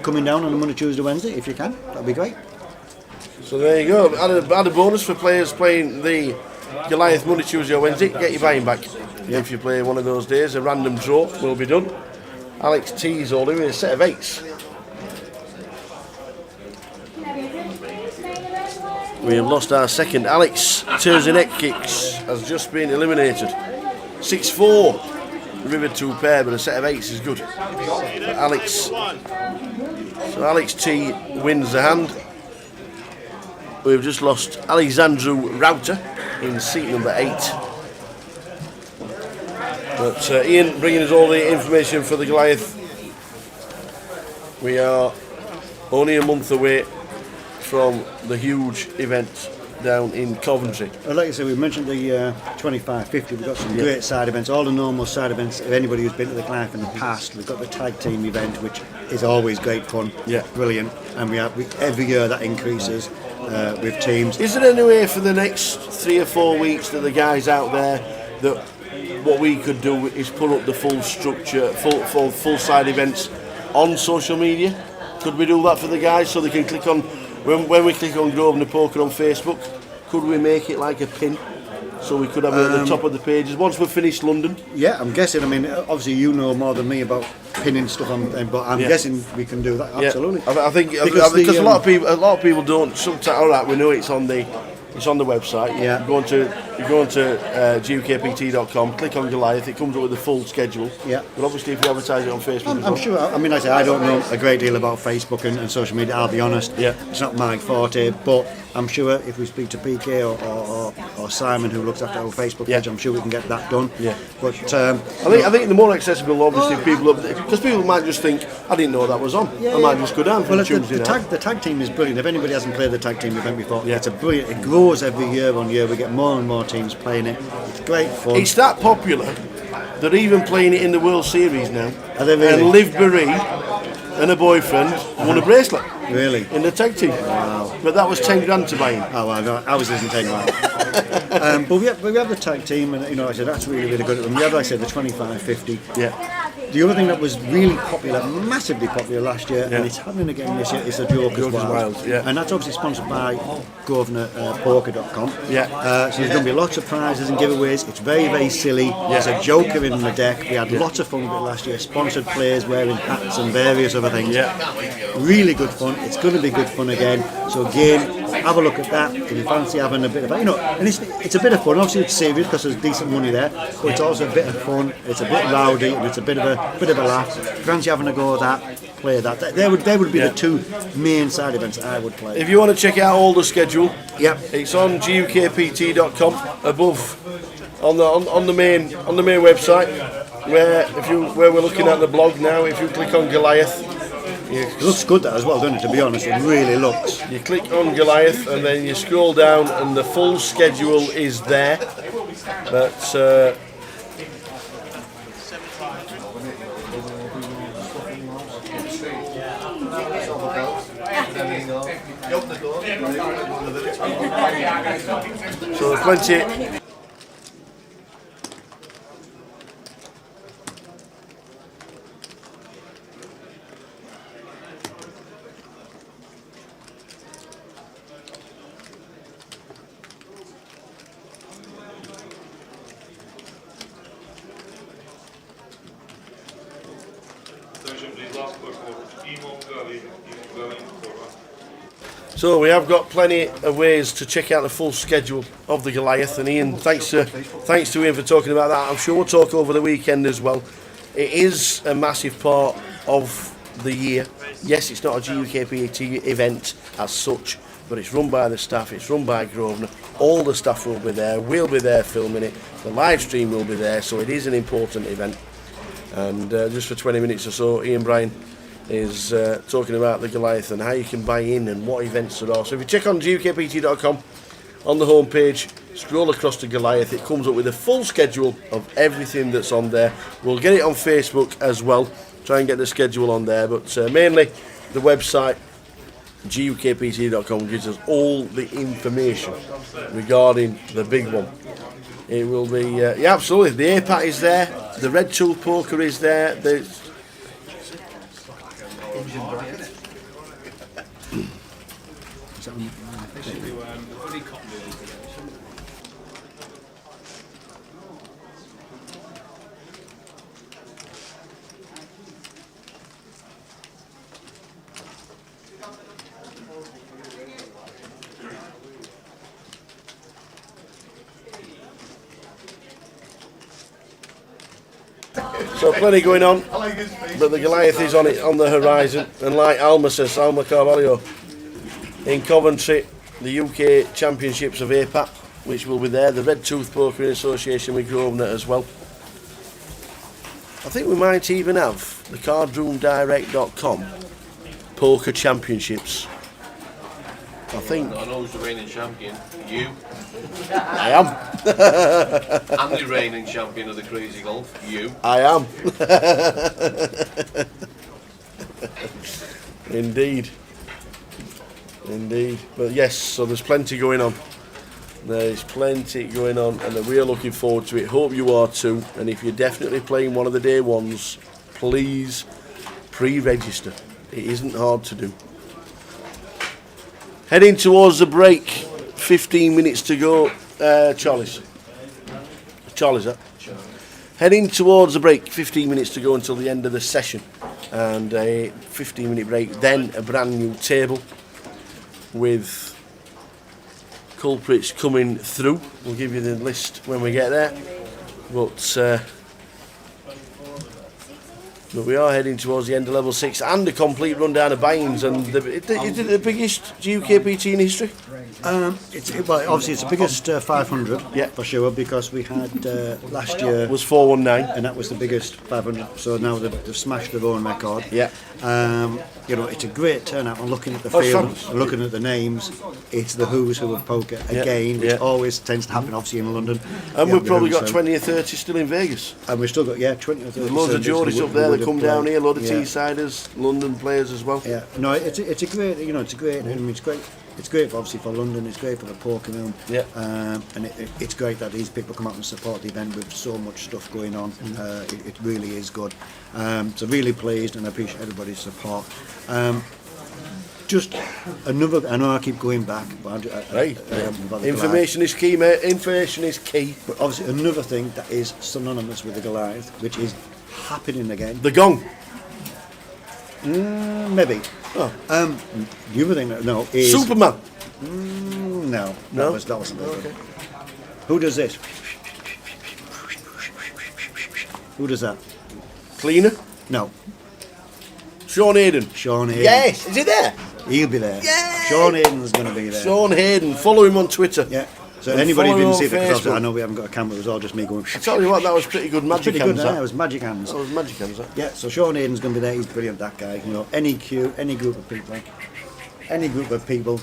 coming down on a Monday, Tuesday, Wednesday if you can. That'd be great. So there you go. Add a bonus for players playing the Goliath Monday, Tuesday or Wednesday. Get your buy-in back. If you play one of those days, a random draw will be done. Alex T's all in with a set of 8s. We have lost our second. Alex Terzinekics has just been eliminated. 6-4. River 2 pair, but a set of 8s is good. So Alex T wins the hand. We've just lost Alexandru Router in seat number 8. But Ian bringing us all the information for the Goliath. We are only a month away from the huge event down in Coventry. Like I said, we mentioned the 2550. We've got some great side events, all the normal side events. If anybody who's been to the Goliath in the past, we've got the tag team event, which is always great fun, brilliant, and we every year that increases with teams. Is there any way for the next 3 or 4 weeks that the guys out there that what we could do is put up the full structure, full side events on social media? Could we do that for the guys so they can click on? When we click on Grosvenor Poker on Facebook, could we make it like a pin so we could have it at the top of the pages once we've finished London? Yeah, I'm guessing. I mean, obviously you know more than me about pinning stuff on, but I'm guessing we can do that. Absolutely. I think because a lot of people don't. Sometimes, all right, we know it's on the website. Yeah. You go on to GUKPT.com, click on Goliath, it comes up with the full schedule. Yeah. But obviously if you advertise it on Facebook I'm sure, I mean, like I say, I don't know a great deal about Facebook and social media, I'll be honest. Yeah. It's not my forte, but I'm sure if we speak to PK or Simon, who looks after our Facebook page, I'm sure we can get that done. Yeah. But I think the more accessible, obviously, people, because people might just think, I didn't know that was on. I might just go down for Tuesday night. The tag team is brilliant. If anybody hasn't played the tag team event before, it's a brilliant. It grows every year on year. We get more and more teams playing it. It's great fun. It's that popular. They're even playing it in the World Series now. Are they really? And Liv Berie and her boyfriend won a bracelet. Really? In the tag team. Wow. But that was 10 grand to buy him. Oh, well, no, ours isn't 10 grand. But we have the tag team, and like I said, that's really, really good. And we have, like I said, the 2550. Yeah. The other thing that was really popular, massively popular last year, and it's happening again this year, is the Joker's Wild. And that's obviously sponsored by GovernorPoker.com. So there's going to be lots of prizes and giveaways. It's very, very silly. There's a Joker in the deck. We had lots of fun with it last year. Sponsored players wearing hats and various other things. Really good fun. It's going to be good fun again. So again, have a look at that if you fancy having a bit of, and it's a bit of fun. Obviously it's serious because there's decent money there, but it's also a bit of fun. It's a bit rowdy and it's a bit of a laugh. Fancy having a go at that, play that. They would be the two main side events I would play. If you want to check out all the schedule, it's on GUKPT.com above on the main website where we're looking at the blog now. If you click on Goliath, it looks good that as well, doesn't it? To be honest, it really looks. You click on Goliath and then you scroll down and the full schedule is there. But so plenty. So we have got plenty of ways to check out the full schedule of the Goliath, and Ian, thanks to Ian for talking about that. I'm sure we'll talk over the weekend as well. It is a massive part of the year. Yes, it's not a GUKPT event as such, but it's run by the staff, it's run by Grosvenor. All the staff will be there, we'll be there filming it, the live stream will be there, so it is an important event. And just for 20 minutes or so, Ian Bryan is talking about the Goliath and how you can buy in and what events there are. So if you check on GUKPT.com on the homepage, scroll across to Goliath, it comes up with a full schedule of everything that's on there. We'll get it on Facebook as well, try and get the schedule on there, but mainly the website GUKPT.com gives us all the information regarding the big one. It will be, yeah, absolutely, the APAT is there, the Red Tooth Poker is there, there's so plenty going on, but the Goliath is on the horizon, and like Alma Carvalho in Coventry, the UK Championships of APAT, which will be there, the Red Tooth Poker in association with Grosvenor as well. I think we might even have the cardroomdirect.com Poker Championships. I think. I know who's the reigning champion. You. I am. I'm the reigning champion of the Crazy Golf. You. I am. Indeed. Indeed. But yes, so there's plenty going on. There's plenty going on, and we are looking forward to it. Hope you are too. And if you're definitely playing one of the day ones, please pre-register. It isn't hard to do. Heading towards the break, 15 minutes to go. Charlie's that? Heading towards the break, 15 minutes to go until the end of the session, and a 15-minute break, then a brand new table with culprits coming through. We'll give you the list when we get there, but we are heading towards the end of level 6 and a complete rundown of buy-ins. And is it the biggest GUKPT in history? Well, obviously it's the biggest 500, for sure, because we had last year was 419, and that was the biggest 500. So now they've smashed their own record. You know, it's a great turnout. And looking at the field, and looking at the names, it's the who's who of poker again, which always tends to happen, obviously in London. And we've probably got 20 or 30 still in Vegas. And we've still got 20 or 30. There's loads of Geordies up there that come down here, a load of Teessiders, London players as well. No, it's a great, it's great. I mean, it's great. it's great obviously for London, it's great for the poker room, Yeah. and it's great that these people come out and support the event with so much stuff going on. It really is good. So really pleased, and I appreciate everybody's support. Just another, I know I keep going back, but Information is key, mate. Information is key. But obviously another thing that is synonymous with the Goliath, which is happening again. The gong. Maybe. Oh. The other thing, is Superman. No, that wasn't it. Okay. Who does this? Who does that? Cleaner. No. Sean Hayden. Sean Hayden. Yes. Is he there? He'll be there. Yay! Sean Hayden's going to be there. Sean Hayden. Follow him on Twitter. Yeah. So And anybody who follow didn't him see on it, because Facebook. I know we haven't got a camera, it was all just me going. I tell you what, that was pretty good magic Pretty hands. good, That. it was magic hands. That was magic hands. That. Yeah, so Sean Hayden's going to be there. He's brilliant, that guy. You know, any queue, any group of people,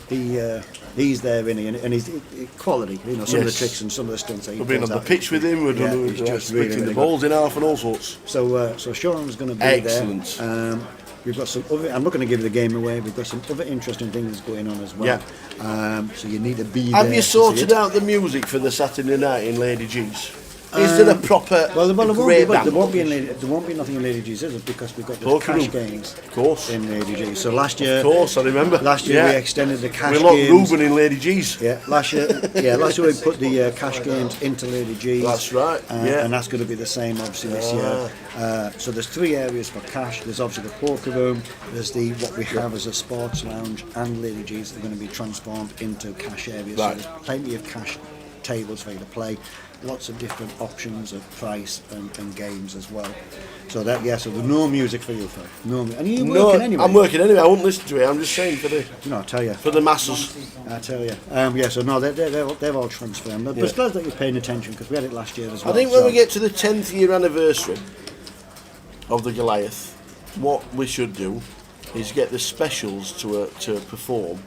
he's there, and he's quality. You know, some of the Yes. tricks and some of the stunts. We've been on the pitch with him. We've done he's just really, splitting really the balls in half and all sorts. So Sean's going to be Excellent. there. We've got some other. I'm not going to give the game away. We've got some other interesting things going on as well. Yeah. So you need to be there. Have you to see sorted it. out the music for the Saturday night in Lady G's? Is there a proper there great band? won't be nothing in Lady G's, is it? Because we've got the Poker cash room. games, of course, in Lady G's. So last year, of course, I remember. Last year Yeah. we extended the cash We locked games. Ruben in Lady G's. Yeah, last year we put the cash games into Lady G's. That's right. And that's going to be the same obviously this year. So there's 3 areas for cash. There's obviously the poker room. There's what we have as a sports lounge, and Lady G's are going to be transformed into cash areas. Right. So there's plenty of cash tables for you to play. Lots of different options of price and games as well. So so there's no music for you, Phil. No, and you're working anyway. I'm working anyway. I won't listen to it. I'm just saying for the. No, I tell you. For the masses. I tell you. So no, they're all transferred. But it's glad that you're paying attention, because we had it last year as well. I think when we get to the 10th year anniversary of the Goliath, what we should do is get the specials to perform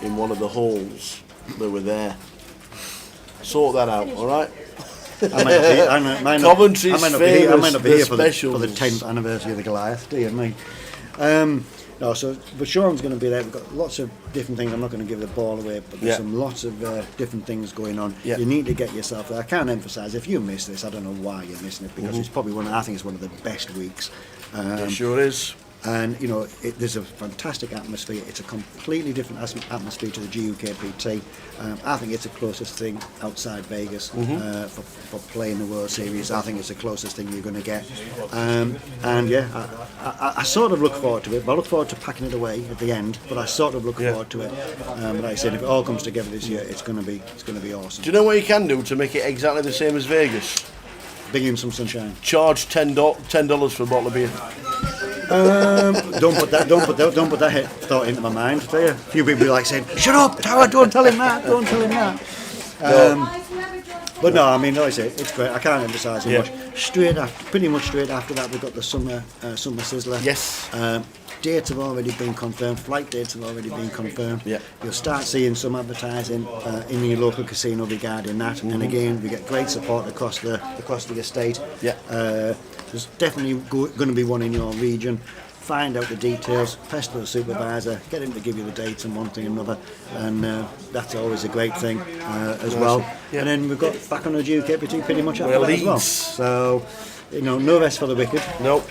in one of the halls that were there. Sort that out, all right? Coventry's I might not be here for the 10th anniversary of the Goliath, do you mean? But Sean's going to be there. We've got lots of different things. I'm not going to give the ball away, but there's lots of different things going on. Yeah. You need to get yourself there. I can't emphasise, if you miss this, I don't know why you're missing it, because it's probably I think it's one of the best weeks. It sure is. And there's a fantastic atmosphere. It's a completely different atmosphere to the GUKPT. I think it's the closest thing outside Vegas for playing the World Series. I think it's the closest thing you're going to get. I sort of look forward to it. But I look forward to packing it away at the end. But I sort of look forward to it. But like I said, if it all comes together this year, it's going to be awesome. Do you know what you can do to make it exactly the same as Vegas? Bring in some sunshine. Charge $10 for a bottle of beer. Don't put that thought into my mind, do you? A few people like saying, "Shut up, Tower! Don't tell him that! Don't tell him that." But no, I mean, like I say, it's great. I can't emphasise it much. Pretty much straight after that, we've got the summer sizzler. Yes. Dates have already been confirmed. Flight dates have already been confirmed. Yeah. You'll start seeing some advertising in your local casino regarding that. And again, we get great support across the estate. Yeah. There's definitely going to be one in your region. Find out the details, pester the supervisor, get him to give you the dates and one thing and another, and that's always a great thing as well. Yeah. And then we've got back on the GUKPT pretty much after that as well. So, no rest for the wicked. Nope.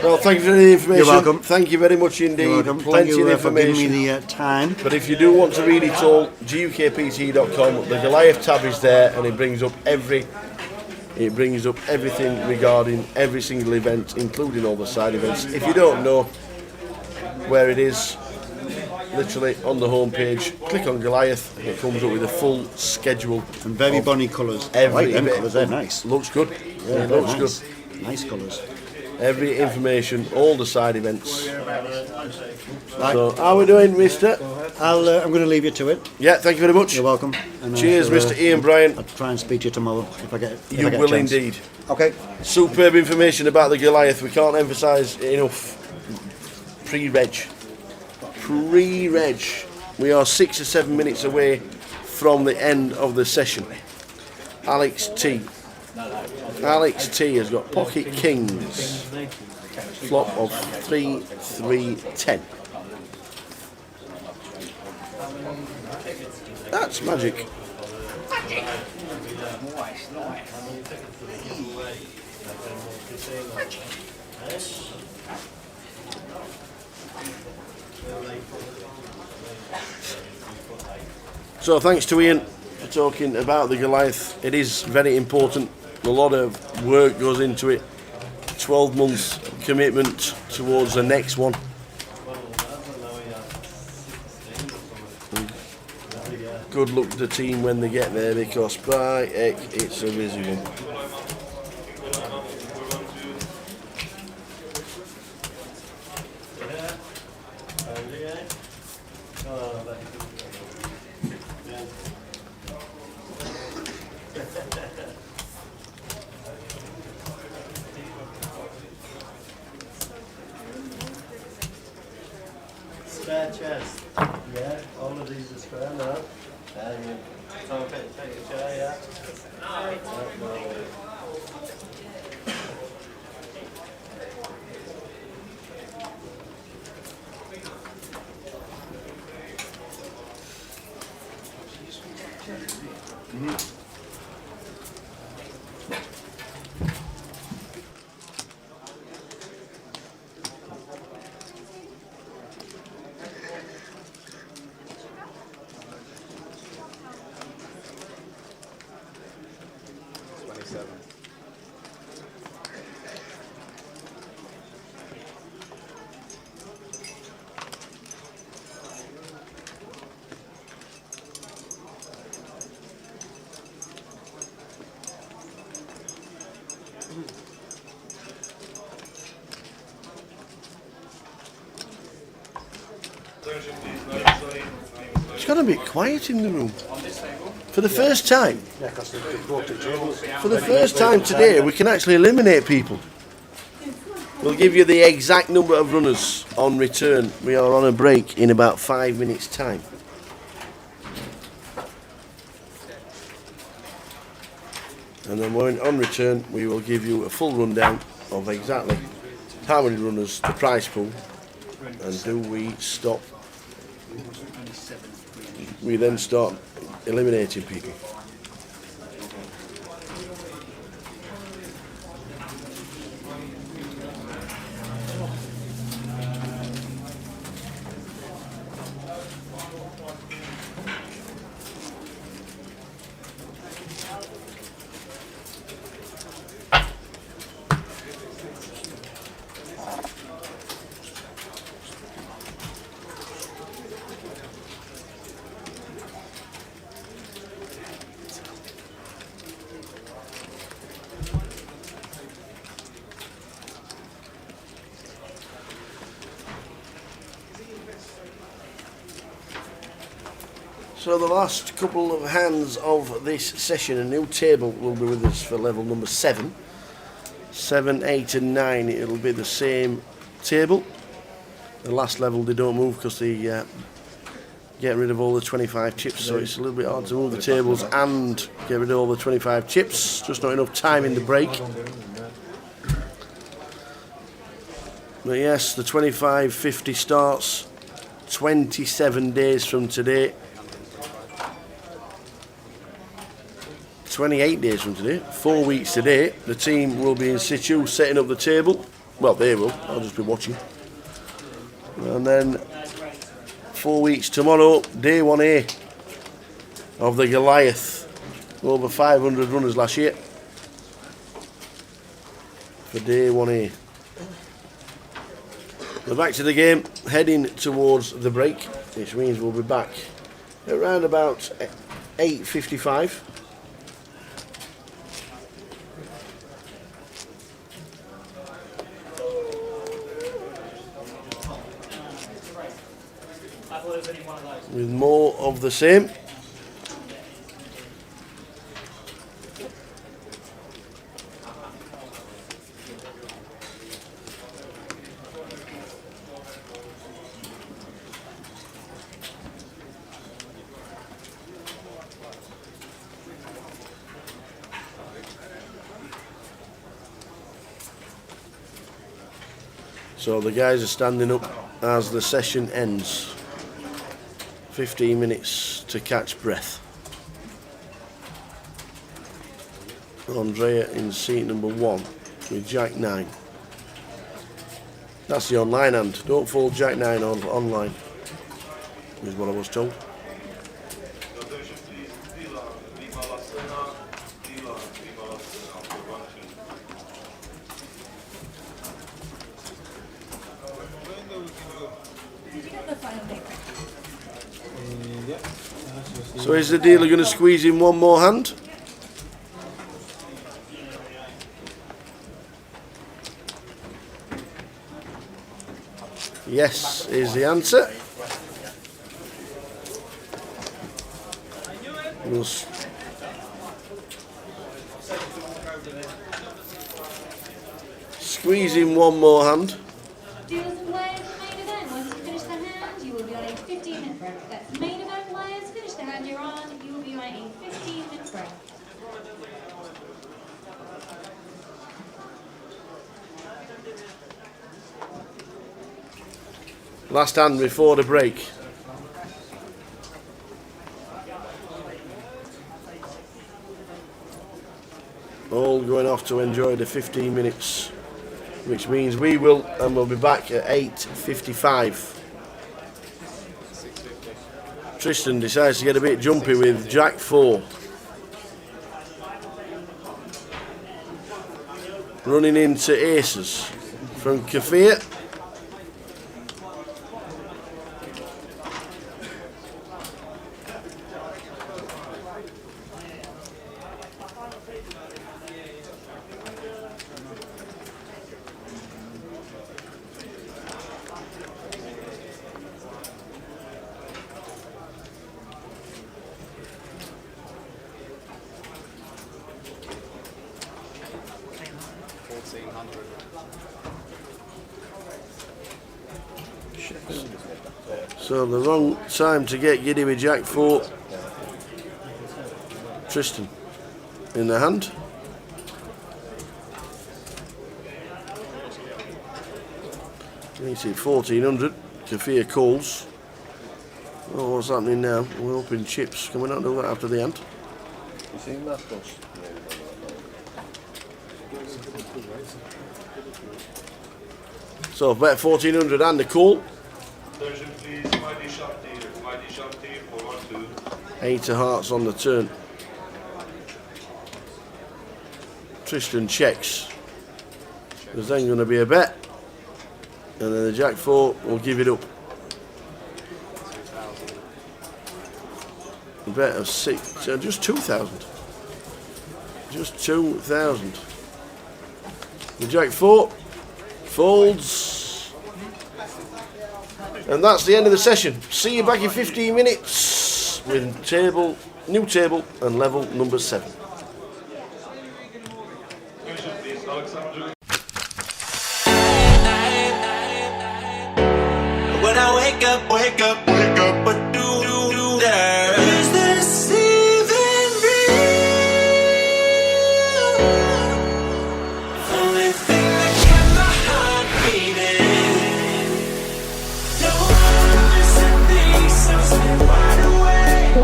Well, thank you for the information. You're welcome. Thank you very much indeed. You're welcome. Plenty Thank you of for information. giving me the time. But if you do want to read it all, GUKPT.com, the Goliath tab is there, and it brings up everything regarding every single event, including all the side events. If you don't know where it is, literally on the home page, click on Goliath, and it comes up with a full schedule. And very bonny colours. I Every like them event. colours, they're nice. Looks good. Yeah, It looks nice. good. Nice colours. Every information, all the side events. Right. So, how are we doing, Mister? I'm going to leave you to it. Yeah, thank you very much. You're welcome. And Cheers, I'll, Mr. Ian Bryan. I'll try and speak to you tomorrow if I get. You will indeed. Okay. Superb information about the Goliath. We can't emphasise enough. Pre-reg. We are 6 or 7 minutes away from the end of the session. Alex T has got pocket kings. Flop of 3, 3, 10. That's magic. So thanks to Ian for talking about the Goliath. It is very important. A lot of work goes into it. 12 months commitment towards the next one. Good luck to the team when they get there, because by heck, it's a busy one. Spare chest. Yeah, all of these are spare now. And you take a chair, yeah. It's got a bit quiet in the room. For the first time. For the first time today, we can actually eliminate people. We'll give you the exact number of runners on return. We are on a break in about 5 minutes' time. And then when on return, we will give you a full rundown of exactly how many runners, the prize pool, and do we stop. We then start eliminating people. So the last couple of hands of this session, a new table will be with us for level number 7. 7, 8 and 9, it'll be the same table. The last level they don't move because they get rid of all the 25 chips, so it's a little bit hard to move the tables and get rid of all the 25 chips. Just not enough time in the break. But yes, the 25-50 starts 27 days from today. 28 days from today, 4 weeks today. The team will be in situ setting up the table. Well, they will, I'll just be watching. And then 4 weeks tomorrow, day 1A of the Goliath. Over 500 runners last year for day 1A. We're back to the game, heading towards the break, which means we'll be back around about 8:55. With more of the same. So the guys are standing up as the session ends. 15 minutes to catch breath. Andrea in seat number 1 with Jack 9. That's the online hand. Don't follow Jack 9 on online, is what I was told. So is the dealer going to squeeze in one more hand? Yes, is the answer. We'll squeeze in one more hand. Dealers and players, main event. Once you finish the hand, you will be on a 15-minute break. That's main event players. Finish the hand you're on, you will be on a 15-minute break. Last hand before the break. All going off to enjoy the 15 minutes, which means we'll be back at 8:55. Tristan decides to get a bit jumpy with Jack 4. Running into aces from Kafir. So the wrong time to get giddy with Jack 4. Tristan in the hand. You see 1400. Kafir calls. Oh, what's happening now? We're hoping chips. Can we not do that after the hand? You seen that, boss? So bet 1400 and the call. Attention please, mighty shot dealer, 412. 8 of hearts on the turn. Tristan checks. There's then going to be a bet. And then the Jack 4 will give it up. A bet of 6, just 2,000. Just 2,000. The Jack 4 folds. And that's the end of the session. See you back in 15 minutes with new table and level number 7. When I wake up, what do there? Is this even real? Only thing that kept my heart beating. Don't wanna miss a thing, so stay wide awake.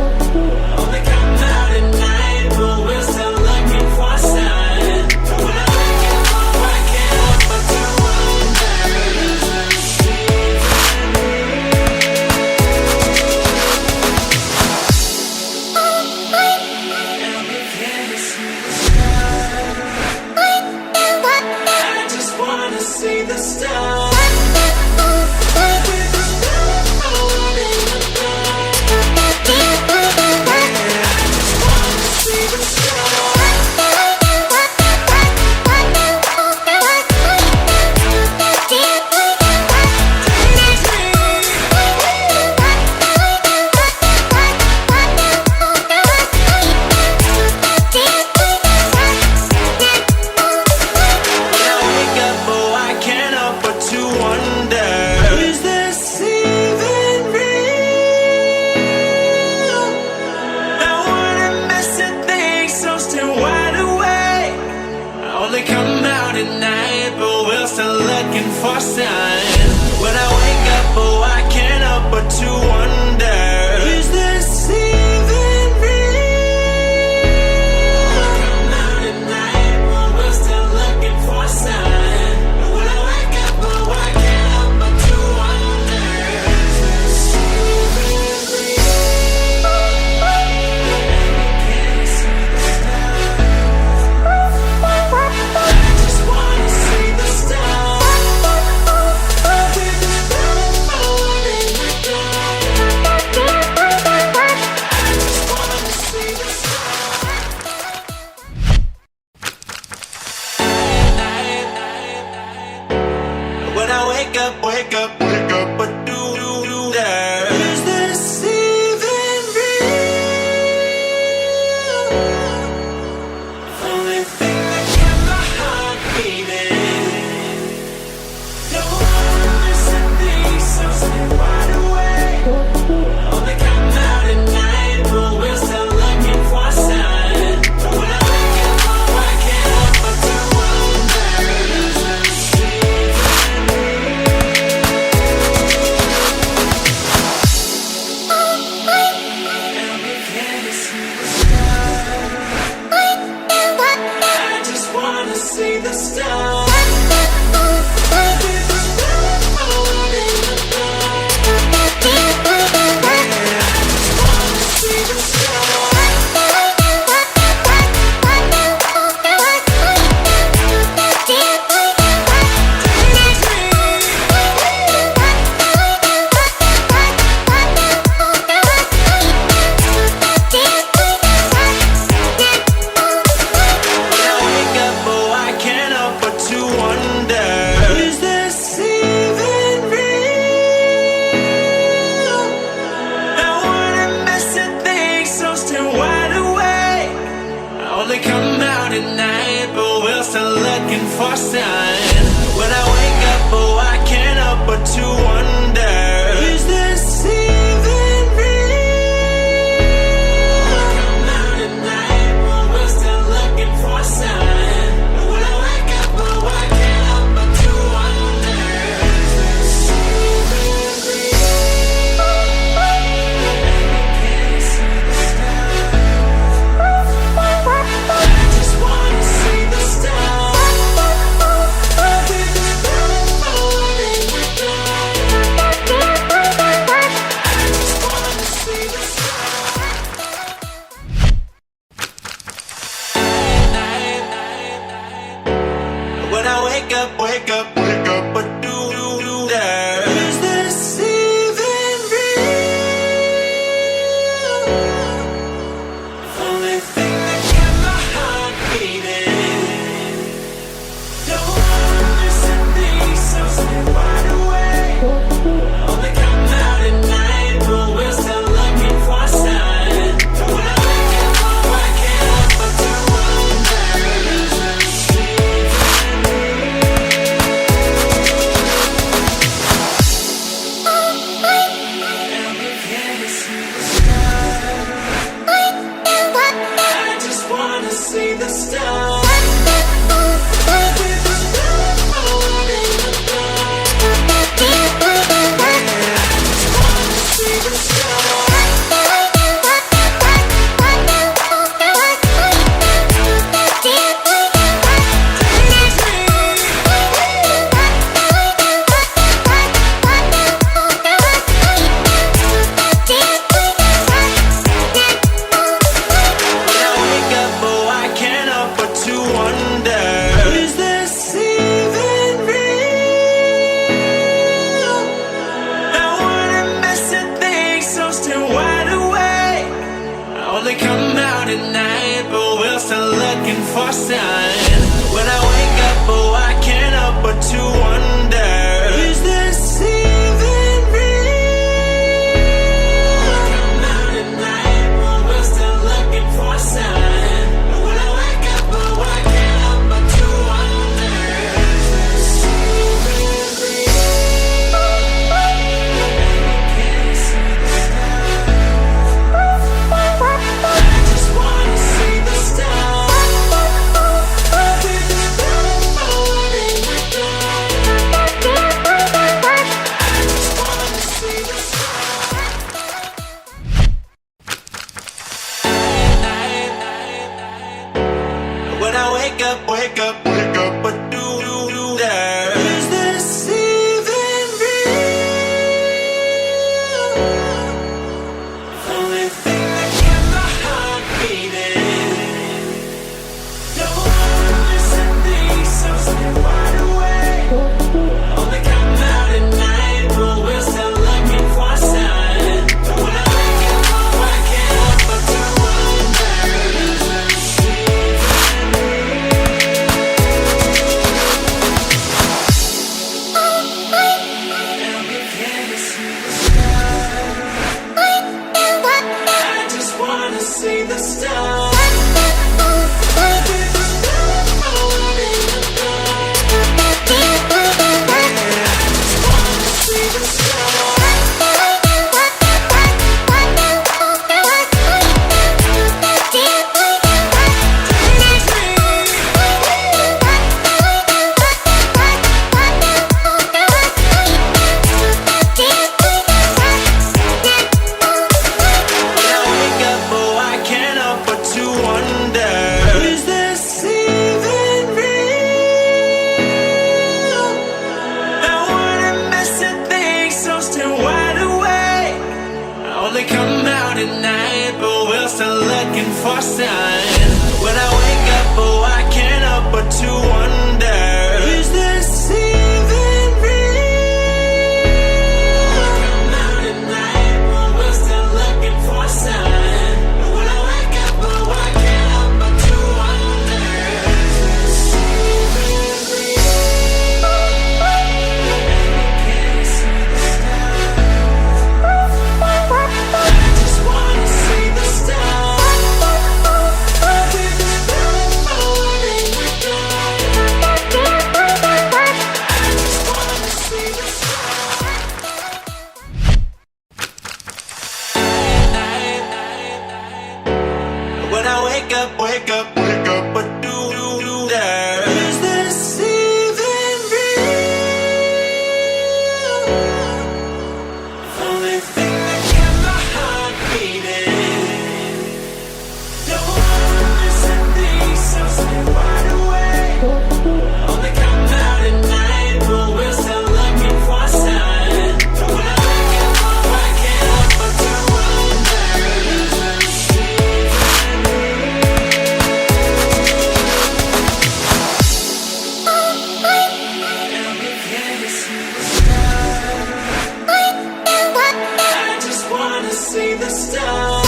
Only come out at night, but we're still looking for a sign. When I wake up, I can't help but to wonder, is this even I just wanna see the stars. For signs. When I wake up, oh, I can't help but to wonder. wake up, what do there? Is this even real? Only thing that kept my heart beating. Don't wanna miss a thing, so stay wide awake. Only come out at night, but we're still looking for a sign. When I wake up, oh, I can't help but to wonder, is this even I just wanna see the stars. Come out at night, but we're still looking for sign. When I wake up, oh, I can't help but to wonder, is this even real? Come out at night, but we're still looking for sign. When I wake up, oh, I can't help but to wonder, is this even real? Can you see the stars? When I wake up, what do there? Is this even real? Only thing that kept my heart beating. Don't wanna miss a thing, so stay wide awake. Only come out at night, but we're still looking for a sign. When I wake up, oh, I can't help but to wonder, is this even real? still looking for signs. When I wake up, oh, I can't help but to wonder, is this even real? Come out at night, but we're still looking for signs. When I wake up, oh, I can't help but to wonder, is this even real? Can't see the stars. I just wanna see the stars. When I wake up, but do there? Is this even real? Only thing that kept my heart beating. Don't wanna miss a thing, so stay wide awake. Only come out at night, but we're still looking for signs. When I wake up, oh, I can't help but to wonder, is this even I just wanna see the stars.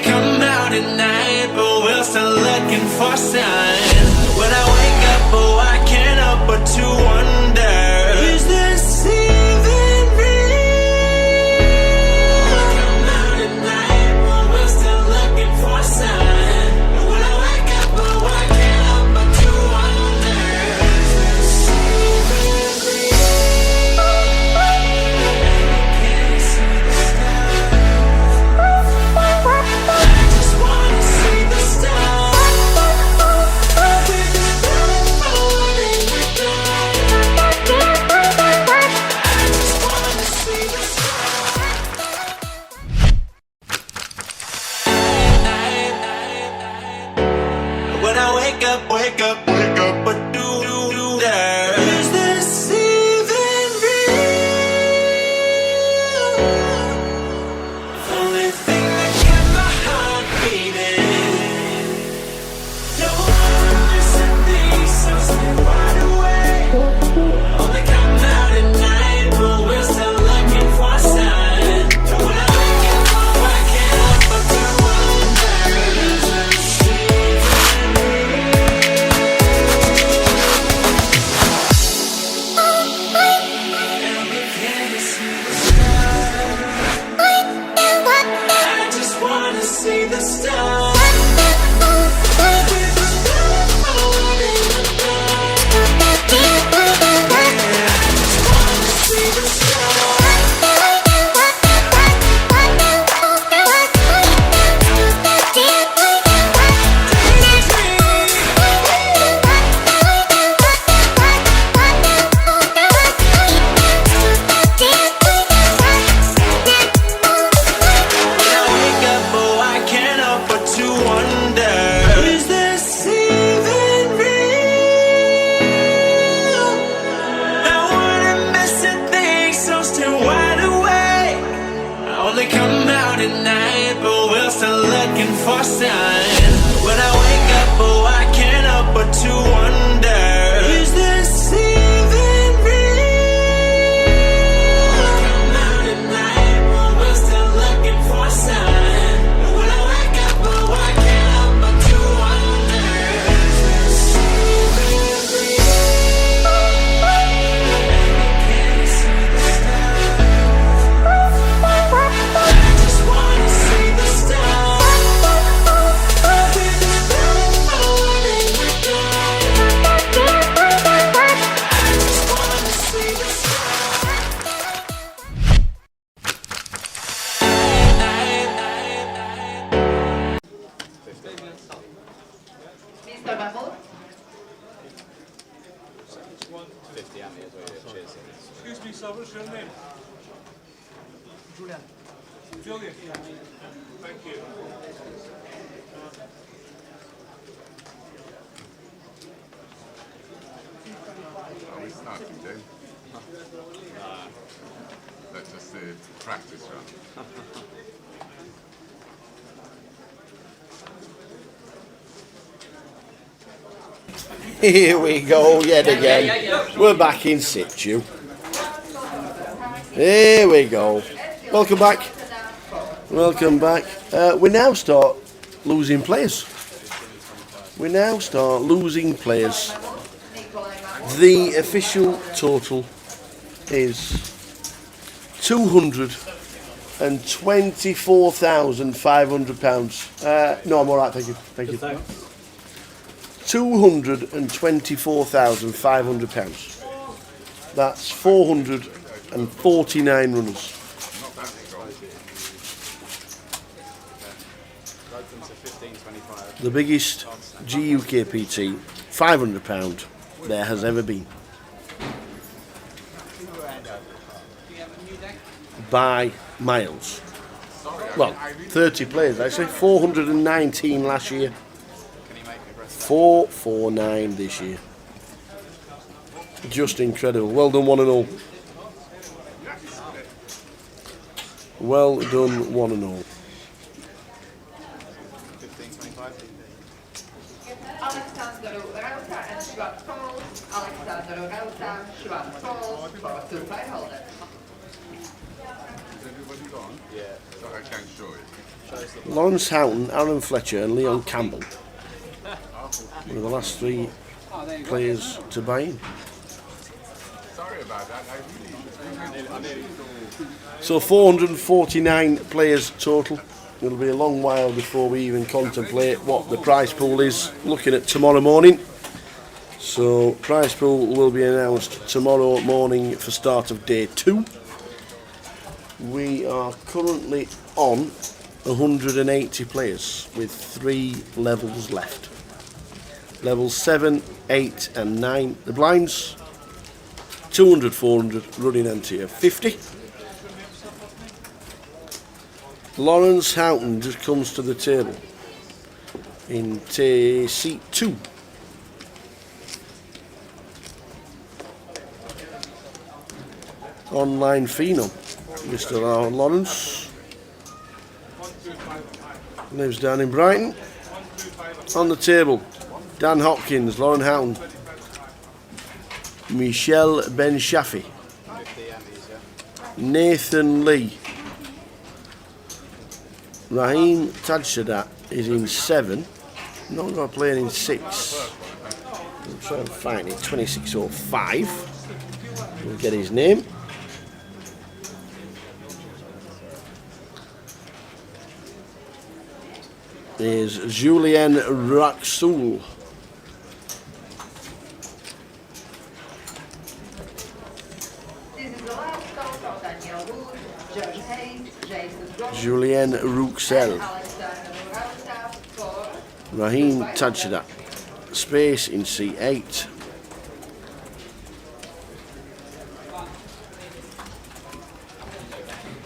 Come out at night, but we're still looking for signs. When I wake up, oh, I can't help but to wonder, is this even real? Come out at night, but we're still looking for signs. When I wake up, oh, I can't help but to wonder, is this even real? Can't see the stars. When I wake up, but do there? Is this even real? Only thing that kept my heart beating. Don't wanna miss a thing, so stay wide awake. Only come out at night, but we're still looking for signs. When I wake up, oh, I can't help but to wonder, is this even I just wanna see the stars. For signs. When I wake up, oh, I can't help but to wonder, is this even real? Come out at night, but we're still looking for signs. When I wake up, oh, I can't help but to wonder, is this even real? Can't see the stars. I just wanna see the stars. Julian. Julian. Thank you. Are we starting, Jay? Let's just say it's a practice run. Here we go yet again. We're back in situ. Here we go. Welcome back. Welcome back. We now start losing players. We now start losing players. The official total is £224,500. No, I'm all right. Thank you. Thank you. £224,500. That's 449 runners. The biggest GUKPT £500 there has ever been. By miles. Well, 30 players actually. 419 last year. 449 this year. Just incredible. Well done, one and all. Well done, one and all. Alexander Rauta and Schwab Paul. Alexander Rauta, Schwab Paul, for 2,500. Is everybody gone? Yeah. So I can show it. Lawrence Houghton, Aaron Fletcher and Leon Campbell were the last three players to buy in. Sorry about that. I really So 449 players total. It'll be a long while before we even contemplate what the prize pool is. Looking at tomorrow morning. So prize pool will be announced tomorrow morning for start of day 2. We are currently on 180 players with 3 levels left. Levels 7, 8 and 9. The blinds 200, 400 running into you 50. Lawrence Houghton just comes to the table in seat 2. Online phenom, Mr. Lawrence. Lives down in Brighton. On the table, Dan Hopkins, Lauren Houghton, Michelle Ben Shaffi, Nathan Lee, Raheem Tajsadat is in 7. Not going to play in 6. I'm trying to find it. 2605. We'll get his name. Is Julien Raxoul. Julien Rouxel. Raheem Tajsadat. Space in C8.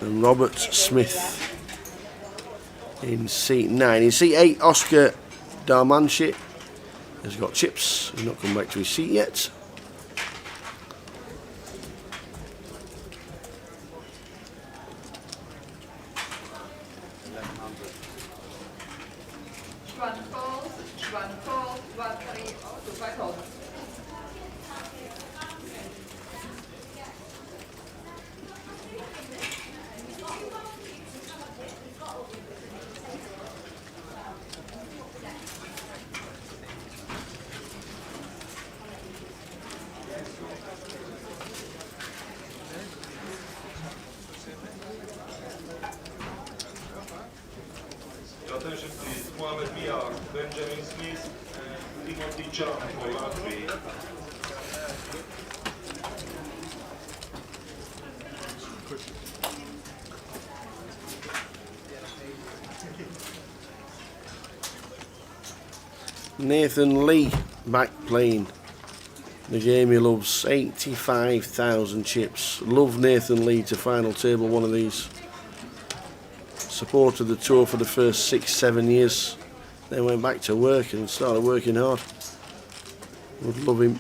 And Robert Smith in C9. In C8, Oscar Darmanship has got chips. He's not come back to his seat yet. Attention please, Mohamed Mia, Benjamin Smith, and Timothy Chan for Latvia. Nathan Lee back playing The game he loves, 85,000 chips. Love Nathan Lee to final table one of these. Supported the tour for the first 6-7 years. Then went back to work and started working hard. Would love him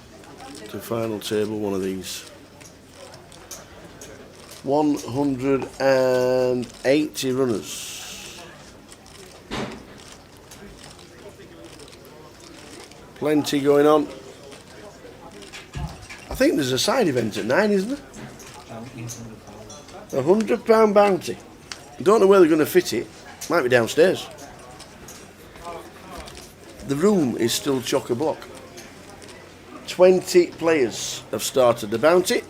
to final table one of these. 180 runners. Plenty going on. I think there's a side event at 9, isn't there? £100 bounty. Don't know where they're going to fit it. Might be downstairs. The room is still chock-a-block. 20 players have started the bounty,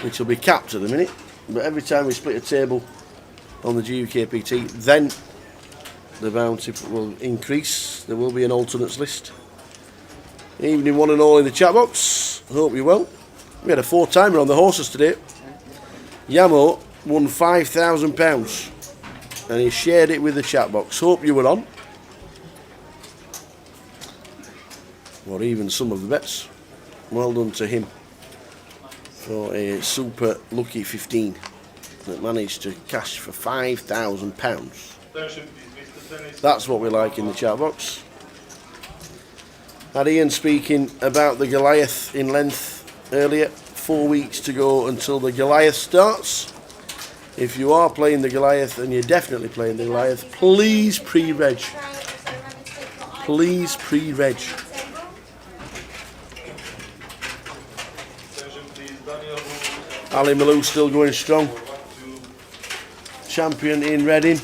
which will be capped at the minute. But every time we split a table on the GUKPT, then the bounty will increase. There will be an alternates list. Evening one and all in the chat box. Hope you're well. We had a 4-timer on the horses today. Yamo won £5,000 and he shared it with the chat box. Hope you were on. Or even some of the bets. Well done to him for a super lucky 15 that managed to cash for £5,000. That's what we like in the chat box. Had Ian speaking about the Goliath in length earlier. 4 weeks to go until the Goliath starts. If you are playing the Goliath, and you're definitely playing the Goliath, please pre-reg. Please pre-reg. Ali Malou still going strong. Champion in Reading.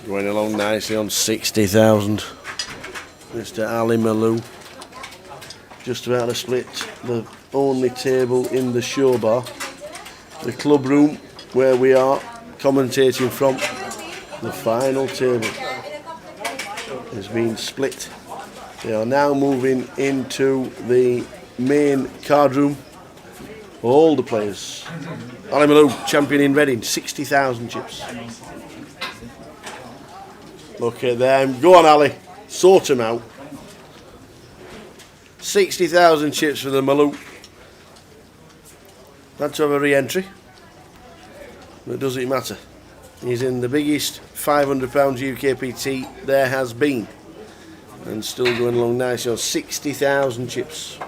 Going along nicely on 60,000. Mr. Ali Malou. Just about to split the only table in the show bar. The club room where we are commentating from. The final table has been split. They are now moving into the main card room. All the players. Ali Malou, champion in Reading, 60,000 chips. Look at them. Go on, Ali. Sort them out. 60,000 chips for the Malou. Had to have a re-entry. But does it matter? He's in the biggest £500 GUKPT there has been. And still going along nicely on 60,000 chips.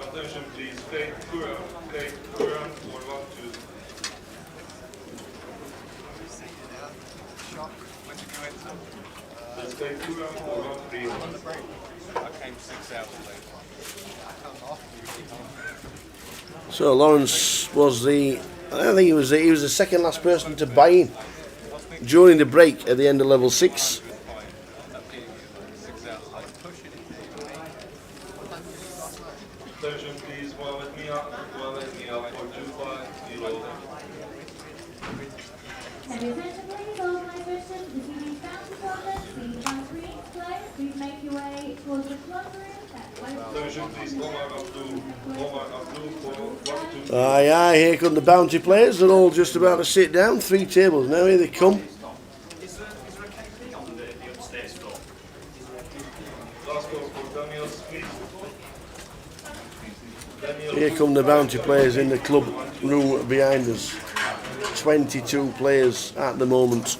Attention please, play current for 1, 2. Let's play current for 1, 3. I came 6 hours late. So Lawrence was I don't think he was the second last person to buy in during the break at the end of level 6. Attention please, one let me up for 2-5, 0. Have your attention please, all my questions. This evening's bounty tournament, the on-screen players, please make your way towards the club room. Attention please, Omar Abdul for 1, 2. Aye, aye, here come the bounty players. They're all just about to sit down. 3 tables now, here they come. Here come the bounty players in the club room behind us. 22 players at the moment,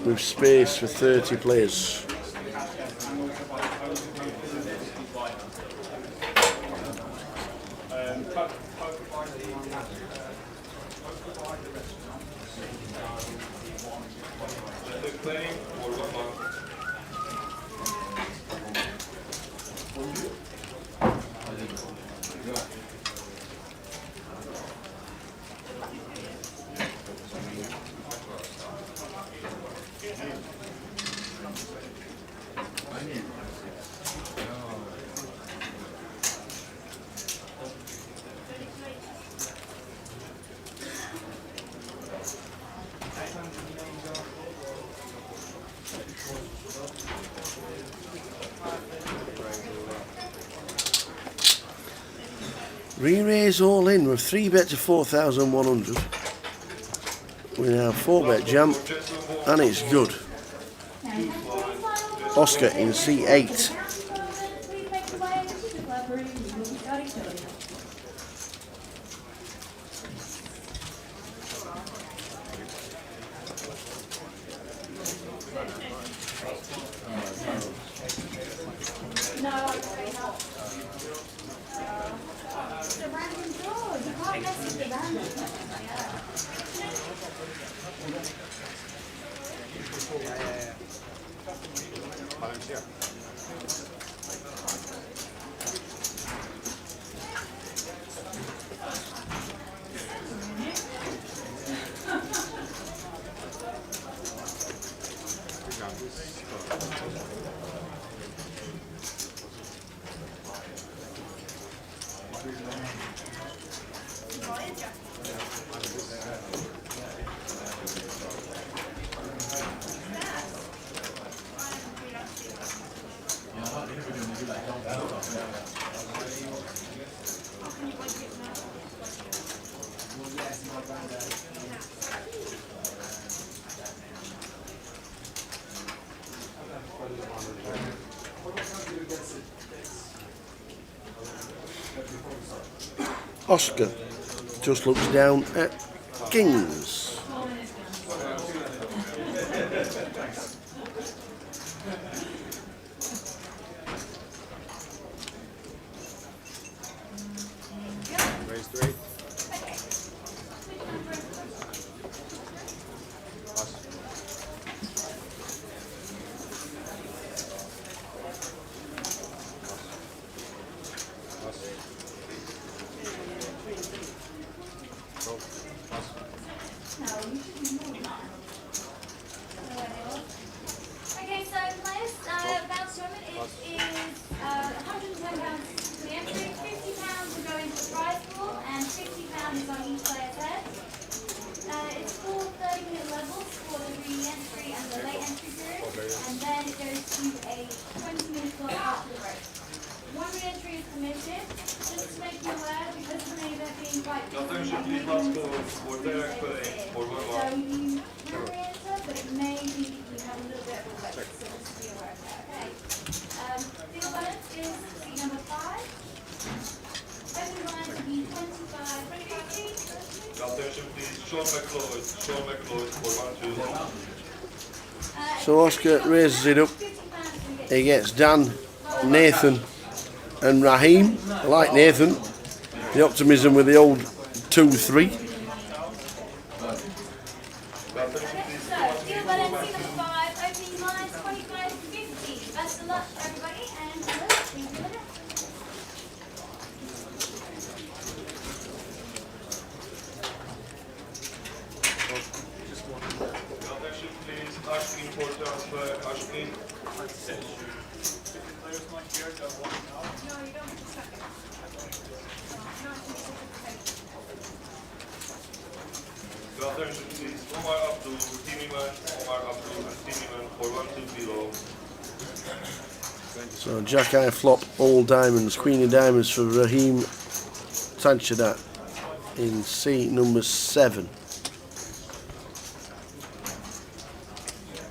with space for 30 players. Re-raise all in with 3 bet to 4,100. We now 4 bet jam, and it's good. Oscar in C8. Oscar just looks down at Kings. Raise 3. Okay, so players, bounce tournament is £110 for the entry, £50 will go into the prize pool, and £50 is on each player's head. It's 4 30-minute levels for the re-entry and the late entry period, and then it goes to a 20-minute clock after the break. 1 re-entry is permitted, just to make you aware, because of the event being quite busy, so you run re-enter, but it may be we have a little bit of a wait, so just be aware of that, okay? Field balance is seat number 5. Open line to be 25, 50. Attention please, Sean McLeod for 1-2. So Oscar raises it up. He gets Dan, Nathan and Raheem. I like Nathan. The optimism with the old 2-3. So, field balance seat number 5, opening line 25 to 50. Best of luck everybody, and thank you for that. Attention please, Ashkin for transfer, Ashkin. Attention please, Omar Abdul, Timiman, and Timiman for 1-2 below. So Jack Eye flop, all diamonds, Queen of Diamonds for Raheem Tanchadat in C number 7.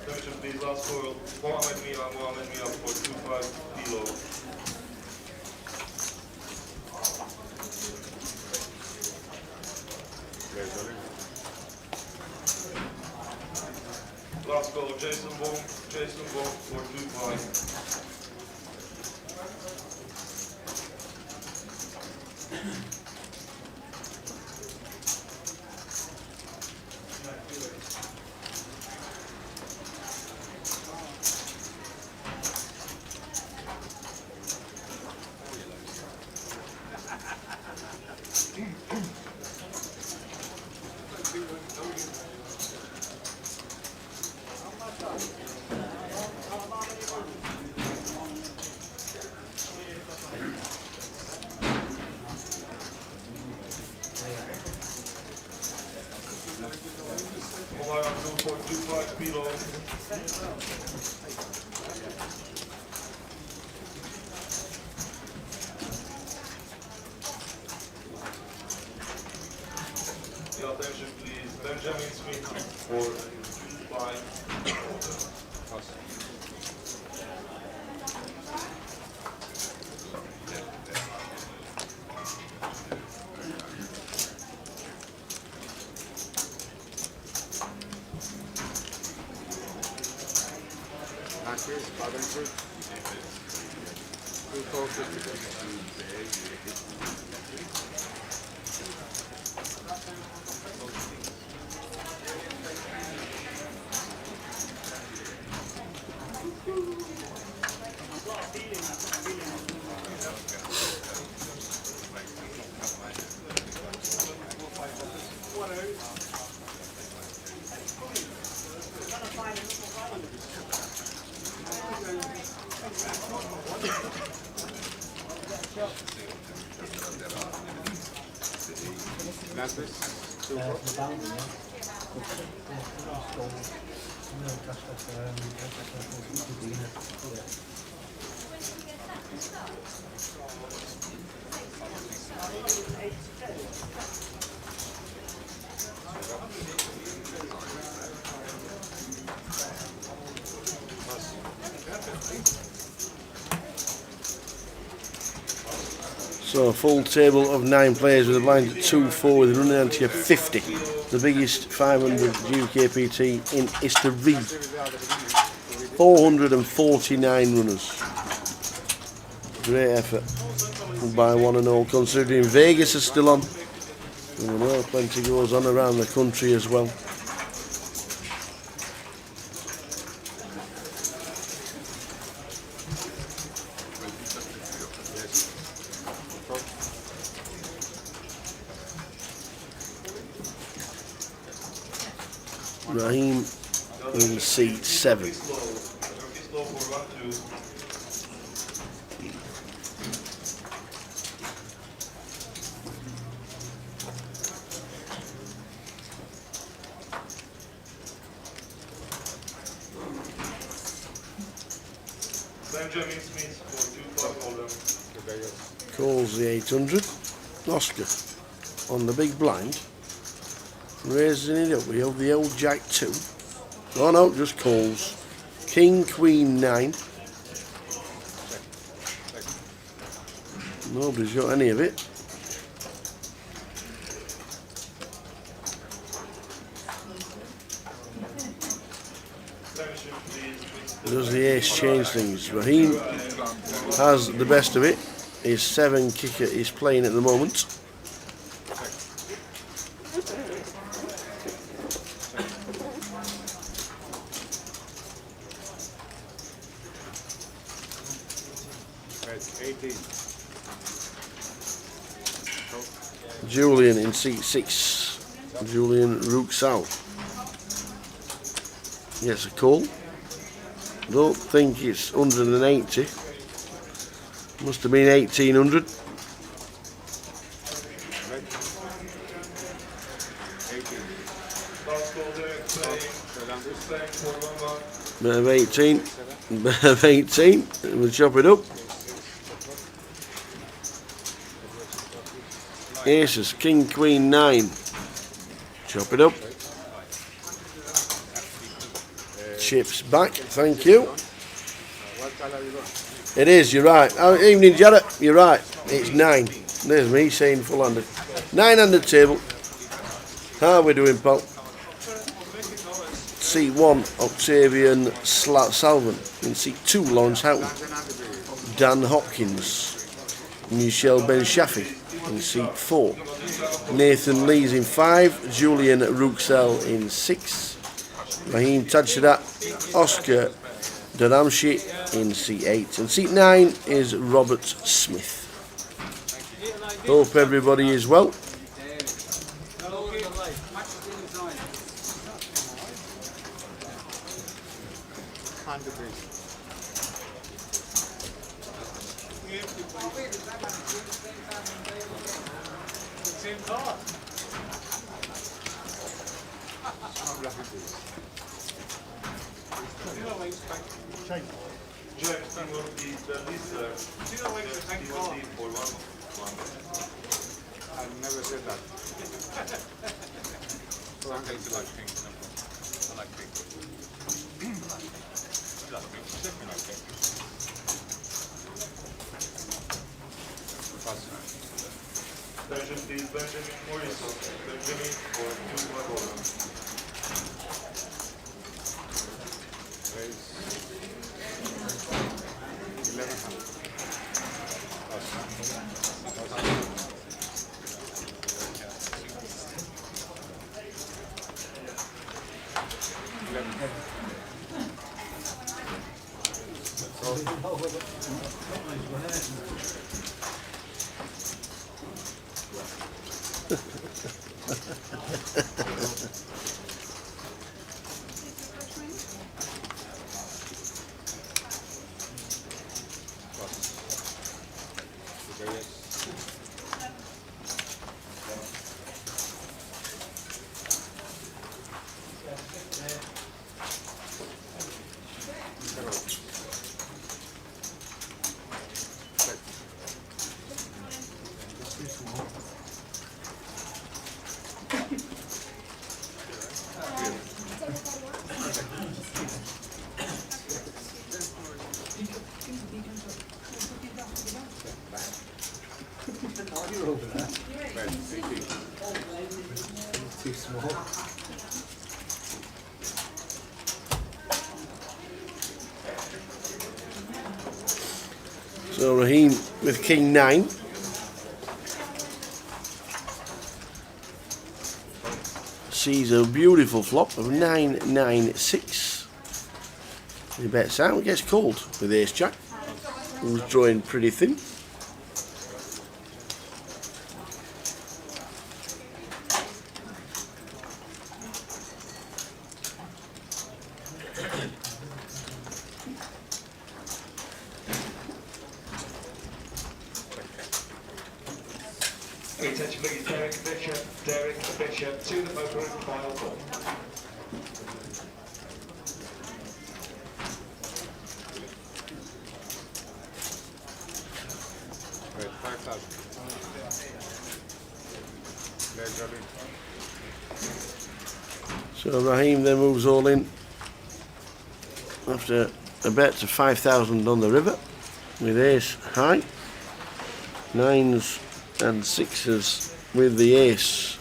Attention please, last call, Mohamed Mia for 2-5 below. Last call, Jason Bong for 2-5. Omar Abdul for 2-5 below. Benjamin Smith for 5. So a full table of 9 players with a blind at 2-4 with a running ante of 50. The biggest 500 GUKPT in history. 449 runners. Great effort by one and all, considering Vegas is still on. And we know plenty goes on around the country as well. Raheem in seat 7. Benjamin Smith for 2 Calls the 800. Oscar on the big blind. Raising it up. We have the old Jack 2. Oh no, just calls. King, Queen 9. Nobody's got any of it. Does the ace change things? Raheem has the best of it. His 7 kicker is playing at the moment. Julian in seat 6. Julian Ruxal. Yes, a call. Don't think it's 180. Must have been 1800. Bit of 18. Bit of 18. We'll chop it up. Aces, King, Queen 9. Chop it up. Chips back, thank you. It is, you're right. Oh, evening, Jared, you're right. It's 9. There's me saying full-handed. 9-handed table. How are we doing, pal? Seat 1, Octavian Salvin. In seat 2, Lawrence Houghton. Dan Hopkins. Michelle Ben Shaffi in seat 4. Nathan Lees in 5. Julian Ruxel in 6. Raheem Tadshadat, Oscar Daramshi in seat 8. And seat 9 is Robert Smith. Hope everybody is well. I've never said that. I like pink. I like pink. You like pink? Definitely like pink. Attention please, Benjamin Morrison. Benjamin for 2. So Raheem with King 9. Sees a beautiful flop of 9-9-6. He bets out and gets called with Ace Jack, who's drawing pretty thin. Attention please, Derek Bishop to the poker and final call. Right, 5,000. Legs are in. So Raheem then moves all in after a bet to 5,000 on the river with Ace high, 9s and 6s with the Ace.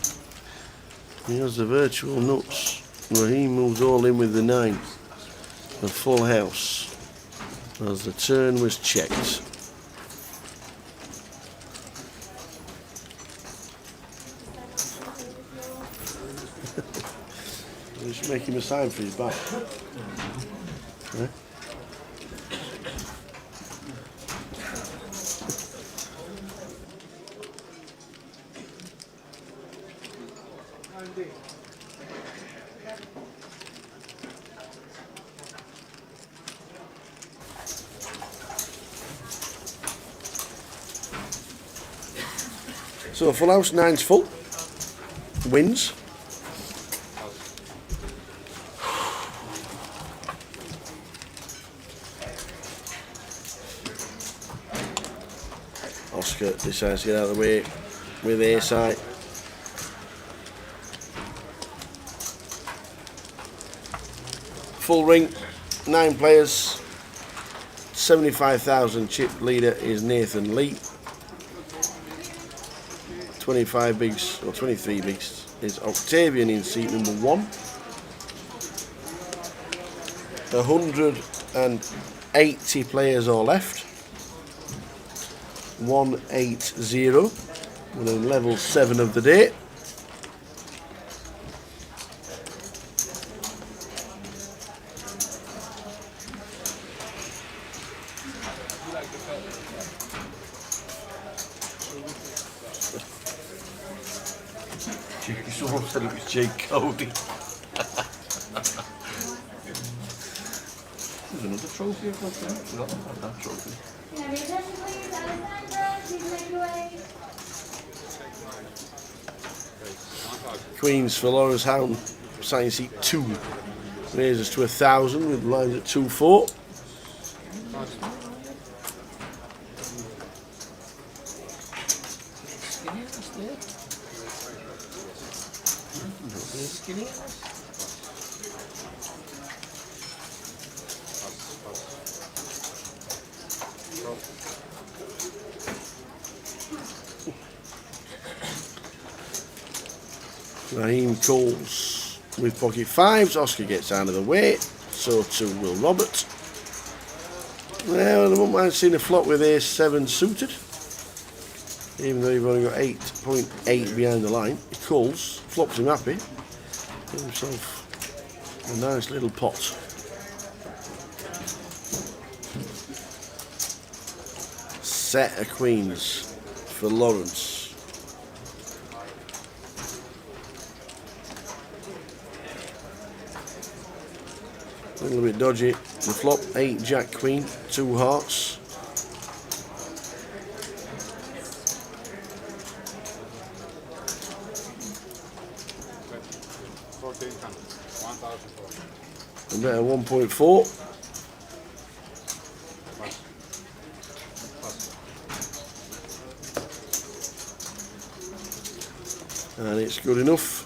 Here's the virtual nuts. Raheem moves all in with the 9, the full house, as the turn was checked. Just make him a sign for his back. Yeah. So full house, 9's full, wins. Oscar decides to get out of the way with Ace high. Full ring, 9 players, 75,000 chip. Leader is Nathan Lee. 25 bigs, or 23 bigs, is Octavian in seat number 1. 180 players are left. 180. We're on level 7 of the day. Someone said it was Jake Cody. There's another trophy I've got there. I forgot about that trophy. Can I be attention please, Alexandra, please make your way. Queens for Laura's Hound, sign seat 2. Raises to 1,000 with lines at 2-4. skinny. Raheem calls with pocket fives. Oscar gets out of the way. So too will Robert. Well, I wouldn't mind seeing a flop with ace 7 suited. Even though you've only got 8.8 behind the line. He calls, flops him happy. Get himself a nice little pot. Set of queens for Lawrence. A little bit dodgy. The flop, 8 Jack Queen, 2 hearts. A better 1.4. And it's good enough.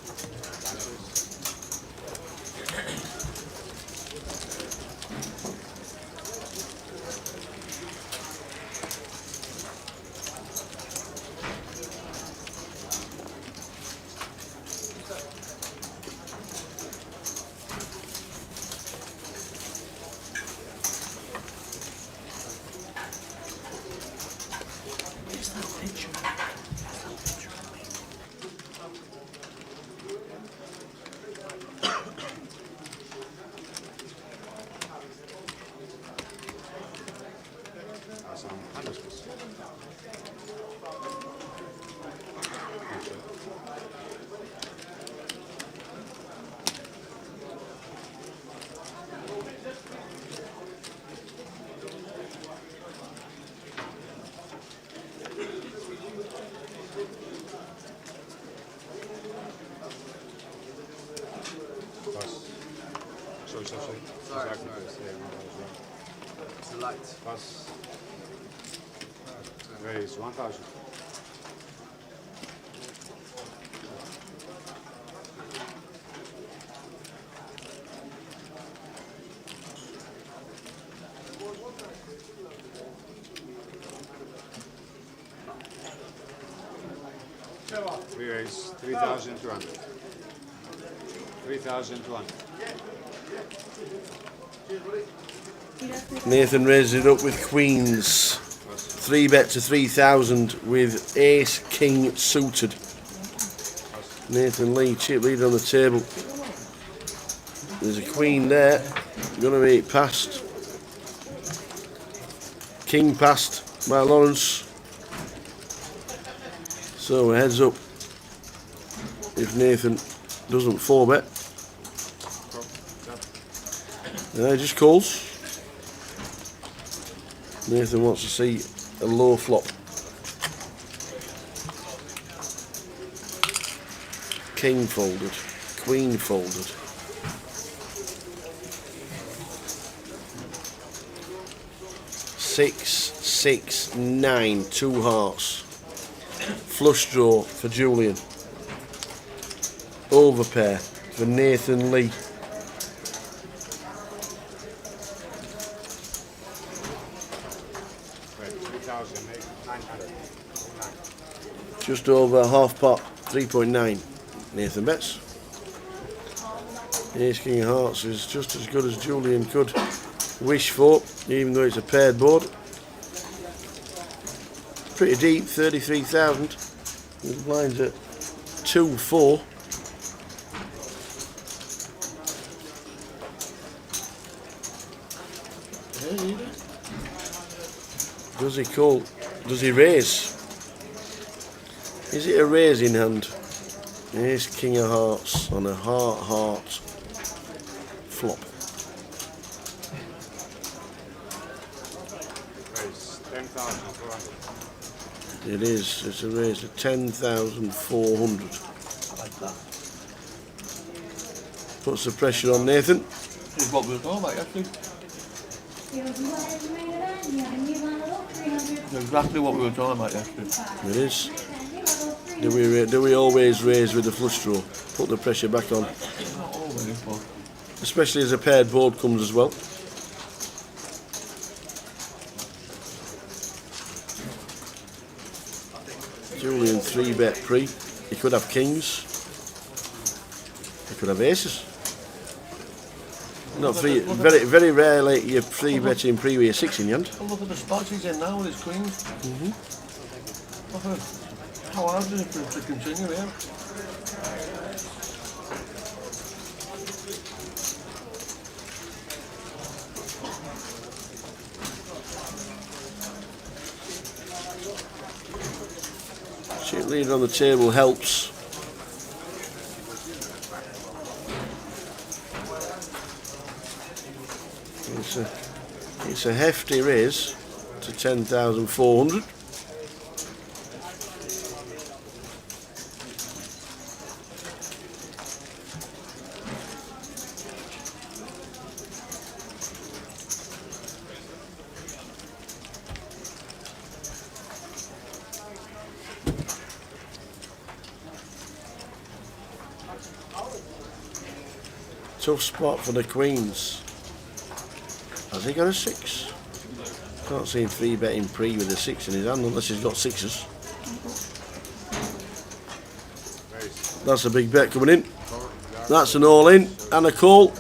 Sorry. It's the lights. Pass. Raise 1,000. We raise 3,200. 3,200. Nathan raises it up with queens. 3 bet to 3,000 with ace king suited. Nathan Lee, chip leader on the table. There's a queen there. Gonna be passed. King passed by Lawrence. So heads up if Nathan doesn't 4-bet. Just calls. Nathan wants to see a low flop. King folded, queen folded. Six, 6, 9, 2 hearts. Flush draw for Julian. Overpair for Nathan Lee. Just over half pot, 3.9. Nathan bets. Ace King of Hearts is just as good as Julian could wish for, even though it's a paired board. Pretty deep, 33,000. The blinds at 2-4. Does he call? Does he raise? Is it a raise in hand? Ace King of Hearts on a heart flop. Raise 10,400. It is. It's a raise of 10,400. I like that. Puts the pressure on Nathan. This is what we were talking about, actually. Exactly what we were talking about yesterday. It is. Do we always raise with the flush draw? Put the pressure back on. Not always, but Especially as a paired board comes as well. Julian 3-bet pre. He could have kings. He could have aces. Not free. Very rarely you 3-bet in pre with a 6 in your hand. well, look at the spots he's in now with his queens. Look at how hard is it for him to continue here? Chip leader on the table helps. It's a hefty raise to 10,400. Tough spot for the queens. Has he got a 6? Can't see him 3-betting pre with a 6 in his hand unless he's got 6s. That's a big bet coming in. That's an all-in and a call.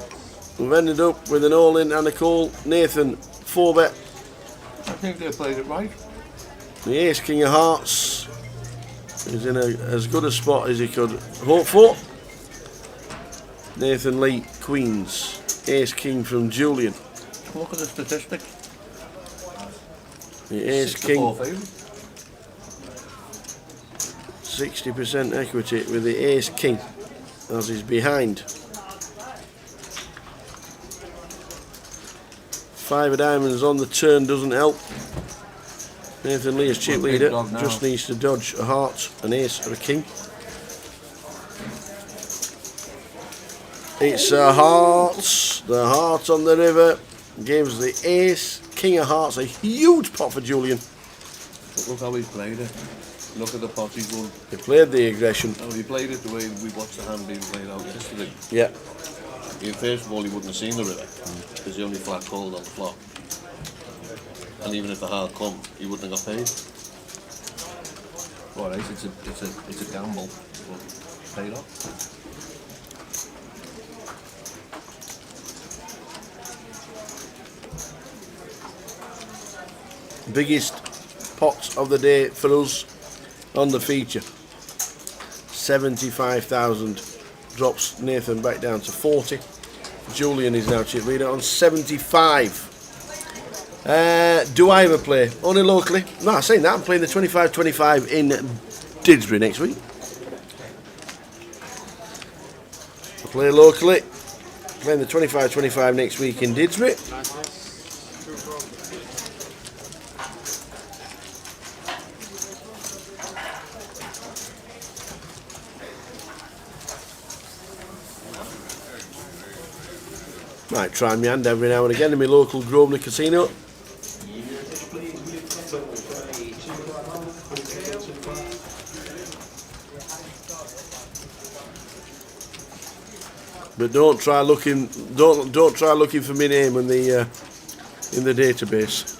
We've ended up with an all-in and a call. Nathan, 4-bet. I think they played it right. The ace king of hearts is in as good a spot as he could hope for. Nathan Lee, queens. Ace king from Julian. Look at the statistic. The ace king. 60% equity with the ace king as he's behind. 5 of diamonds on the turn doesn't help. Nathan Lee is chip leader, just needs to dodge a heart, an ace or a king. It's a heart, the heart on the river gives the ace, king of hearts, a huge pot for Julian. Look how he's played it. Look at the pot he's won. He played the aggression. No, he played it the way we watched the hand being played out yesterday. Yeah. First of all, he wouldn't have seen the river because he only flat called on the flop. And even if the heart come, he wouldn't have got paid. Alright, it's a gamble, but paid off. Biggest pot of the day for us on the feature. 75,000 drops Nathan back down to 40. Julian is now chip leader on 75. Do I ever play? Only locally? No, I'm saying that. I'm playing the 25-25 in Didsbury next week. I play locally. Playing the 25-25 next week in Didsbury. Might try my hand every now and again in my local Grosvenor casino. But don't try looking for my name in the database.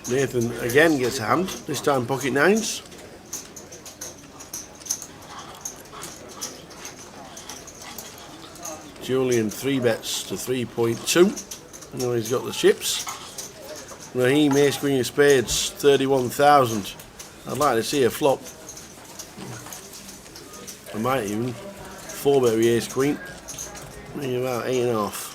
Nathan again gets a hand, this time pocket nines. Julian 3-bets to 3.2. Now he's got the chips. Raheem ace queen of spades, 31,000. I'd like to see a flop. I might even 4-bet with ace queen. Maybe about 8.5.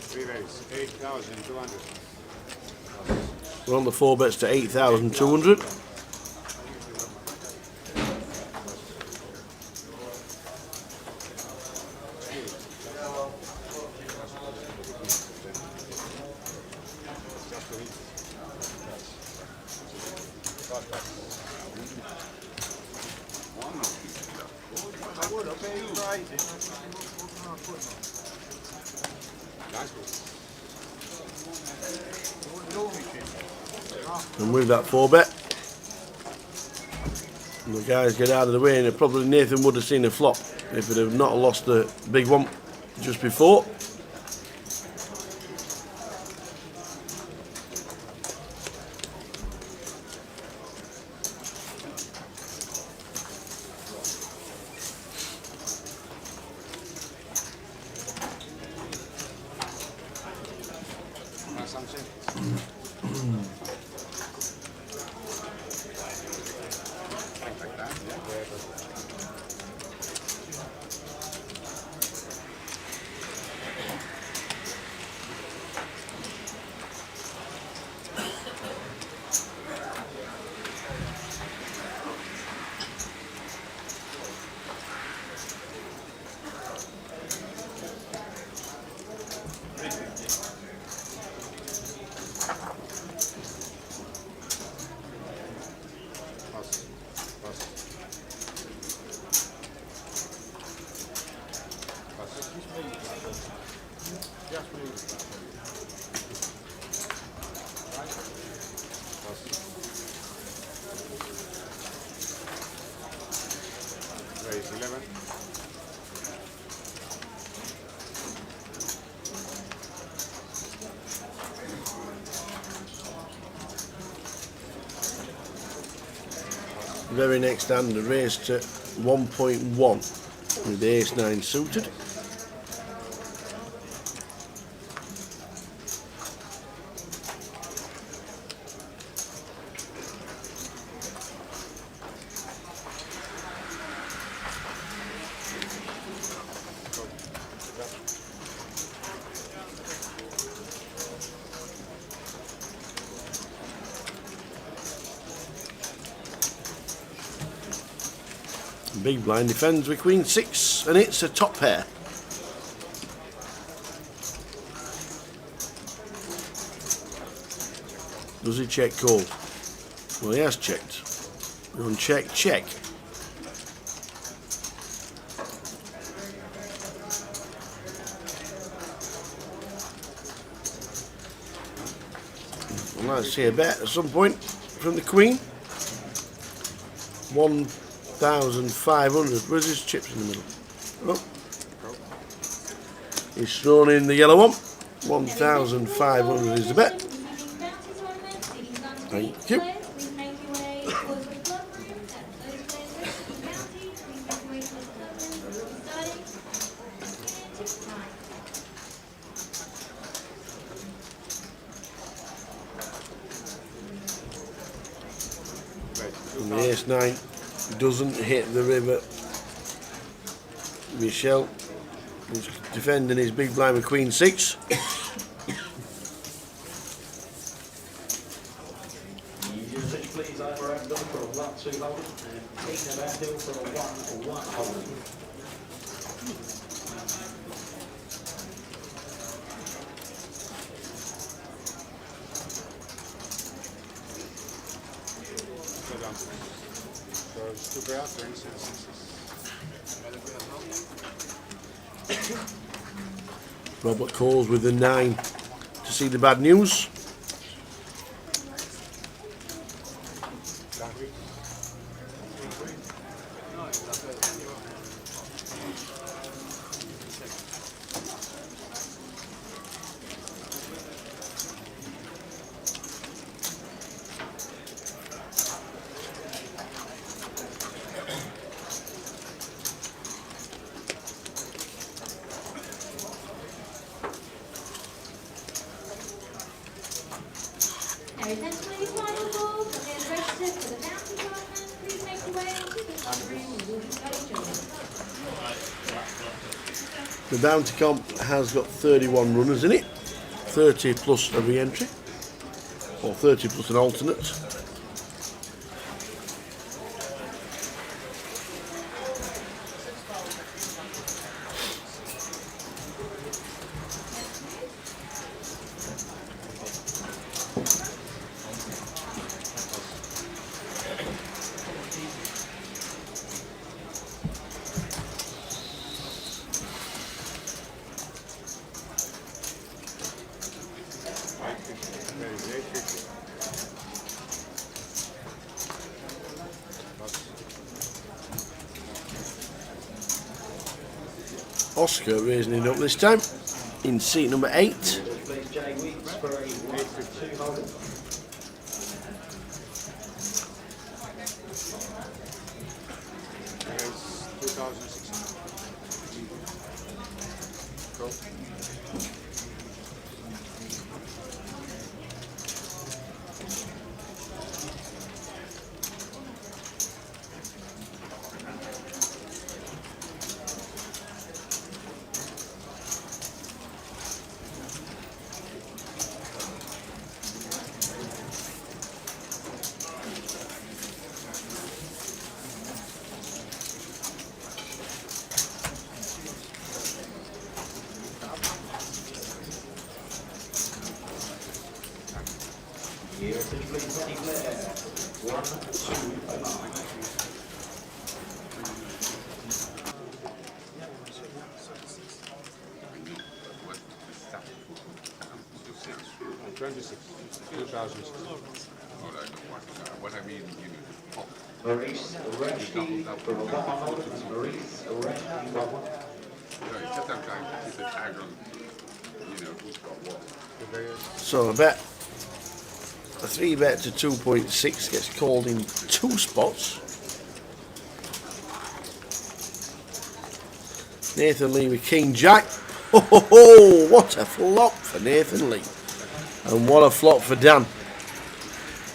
Three raise, 8,200. We're on the 4-bets to 8,200. And with that 4-bet, the guys get out of the way, and probably Nathan would have seen a flop if it had not lost the big one just before. Raise 11. Very next hand, a raise to 1.1 with the ace-9 suited. Big blind defends with queen 6, and it's a top pair. Does he check call? Well, he has checked. Uncheck, check. I'd like to see a bet at some point from the queen. 1,500. Where's his chips in the middle? Oh. He's thrown in the yellow one. 1,500 is the bet. Thank you. And the ace-9 doesn't hit the river. Michel is defending his big blind with queen 6. Please, I were done for a 1-2 hold, and taking about hill for a 1-1 hold. So it's 2 pairs, for instance. Robert calls with the 9 to see the bad news. The bounty comp has got 31 runners in it, 30 plus a re-entry, or 30 plus an alternate. Oscar raising it up this time in seat number 8. What I mean, you know, pop. Maurice Reschke for Mohammed. Maurice Reschke. It's just I'm trying to keep the tag on, you know, who's got what. So a 3-bet to 2.6 gets called in 2 spots. Nathan Lee with King Jack. Oh, what a flop for Nathan Lee. And what a flop for Dan.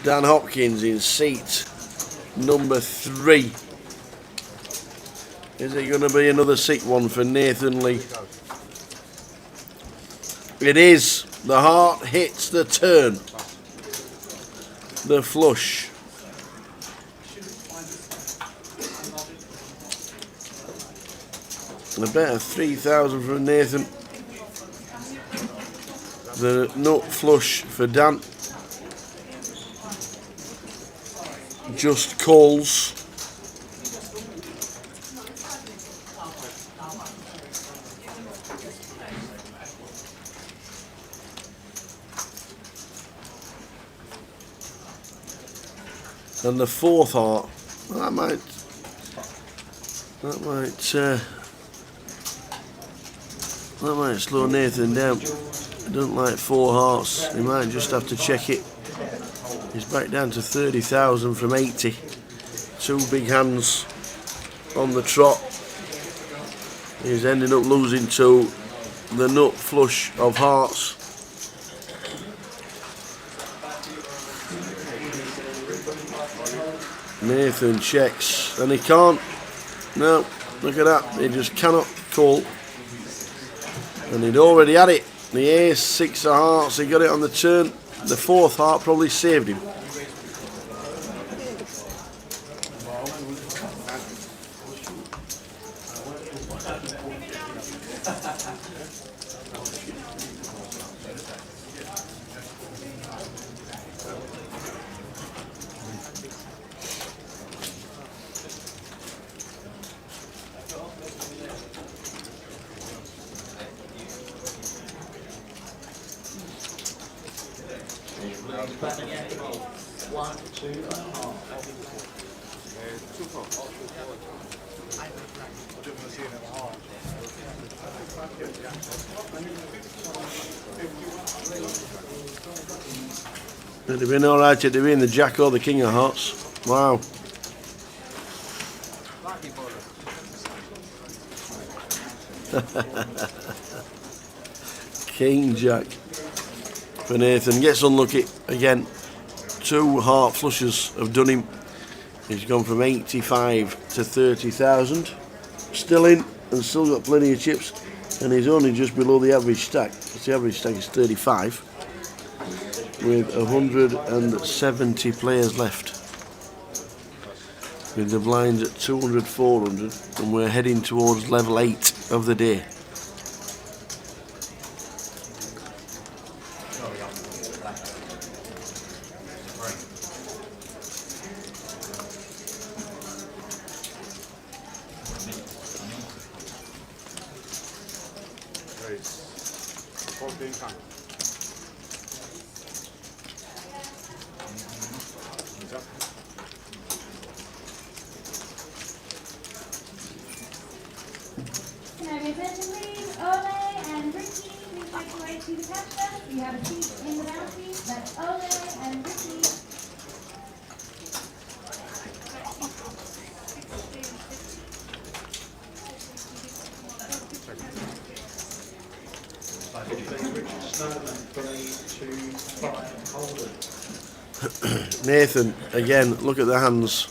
Dan Hopkins in seat number 3. Is it going to be another sick one for Nathan Lee? It is. The heart hits the turn. The flush. A bet of 3,000 for Nathan. The nut flush for Dan. Just calls. And the 4th heart. That might slow Nathan down. He doesn't like 4 hearts. He might just have to check it. He's back down to 30,000 from 80. 2 big hands on the trot. He's ending up losing to the nut flush of hearts. Nathan checks and he can't. No, look at that. He just cannot call. And he'd already had it. The ace, 6 of hearts. He got it on the turn. The 4th heart probably saved him. It'd have been alright to be in the Jack or the King of Hearts. Wow. King Jack for Nathan. Gets unlucky again. 2 heart flushes have done him. He's gone from 85 to 30,000. Still in and still got plenty of chips. And he's only just below the average stack. The average stack is 35 with 170 players left. With the blinds at 200, 400, and we're heading towards level 8 of the day. Raise 14 times. Can I have your attention, please? Ole and Ricky, please make your way to the cash desk. You have a seat in the bounty. That's Ole and Ricky. Nathan, again, look at the hands.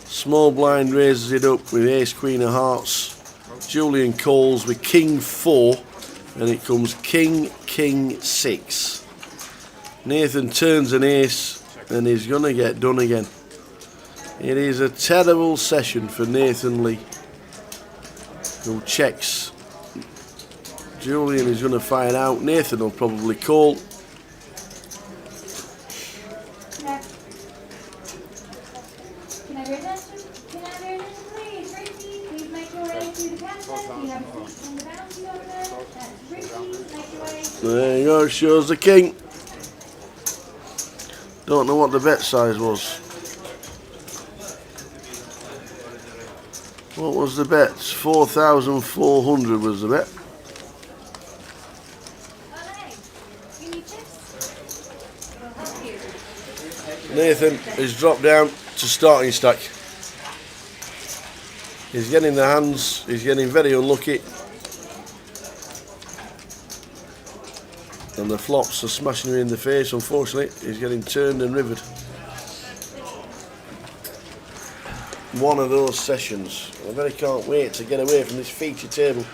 Small blind raises it up with ace, queen of hearts. Julian calls with king 4, and it comes king, king 6. Nathan turns an ace, and he's going to get done again. It is a terrible session for Nathan Lee, who checks. Julian is going to find out. Nathan will probably call. Can I have your attention? Can I have your attention, please? Ricky, please make your way to the cash desk. You have a seat in the bounty over there. That's Ricky, make your way. There you go, shows the king. Don't know what the bet size was. What was the bet? 4,400 was the bet. Nathan has dropped down to starting stack. He's getting the hands, he's getting very unlucky. And the flops are smashing him in the face, unfortunately. He's getting turned and rivered. One of those sessions. I very can't wait to get away from this feature table.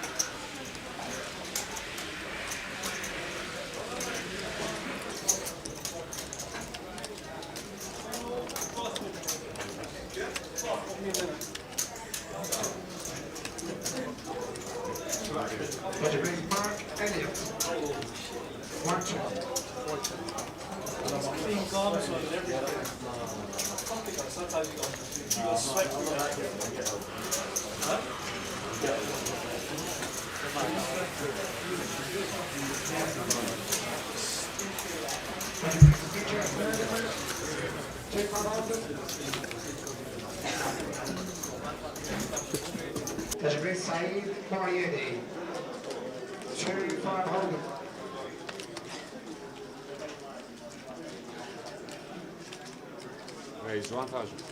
Raise 1,000.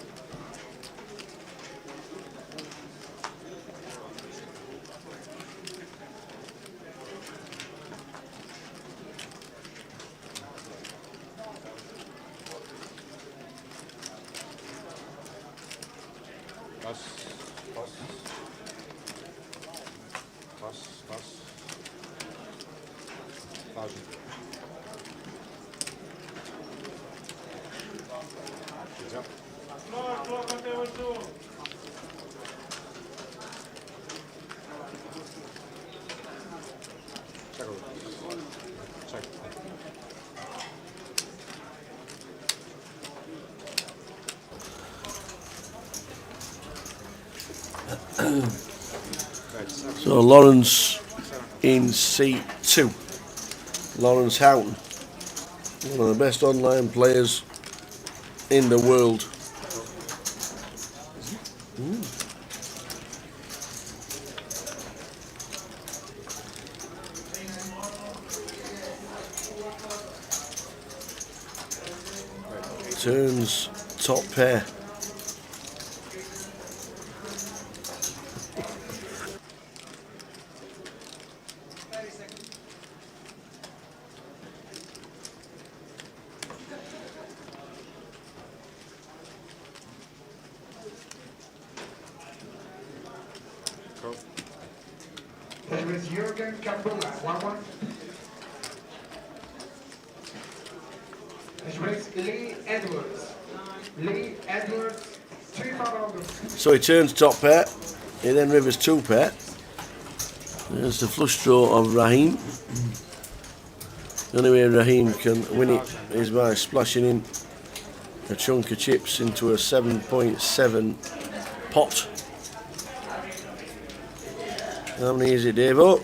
Pass, pass, pass, pass. 1,000. Good job. Check over. Check. So Lawrence in C2. Lawrence Houghton, one of the best online players in the world. Turns top pair. Heavyweight GUKPT 1-1. Heavyweight Lee Edwards. Lee Edwards, 2-5. So he turns top pair, he then rivers 2 pair. There's the flush draw of Raheem. The only way Raheem can win it is by splashing in a chunk of chips into a 7.7 pot. How many is it, Davo?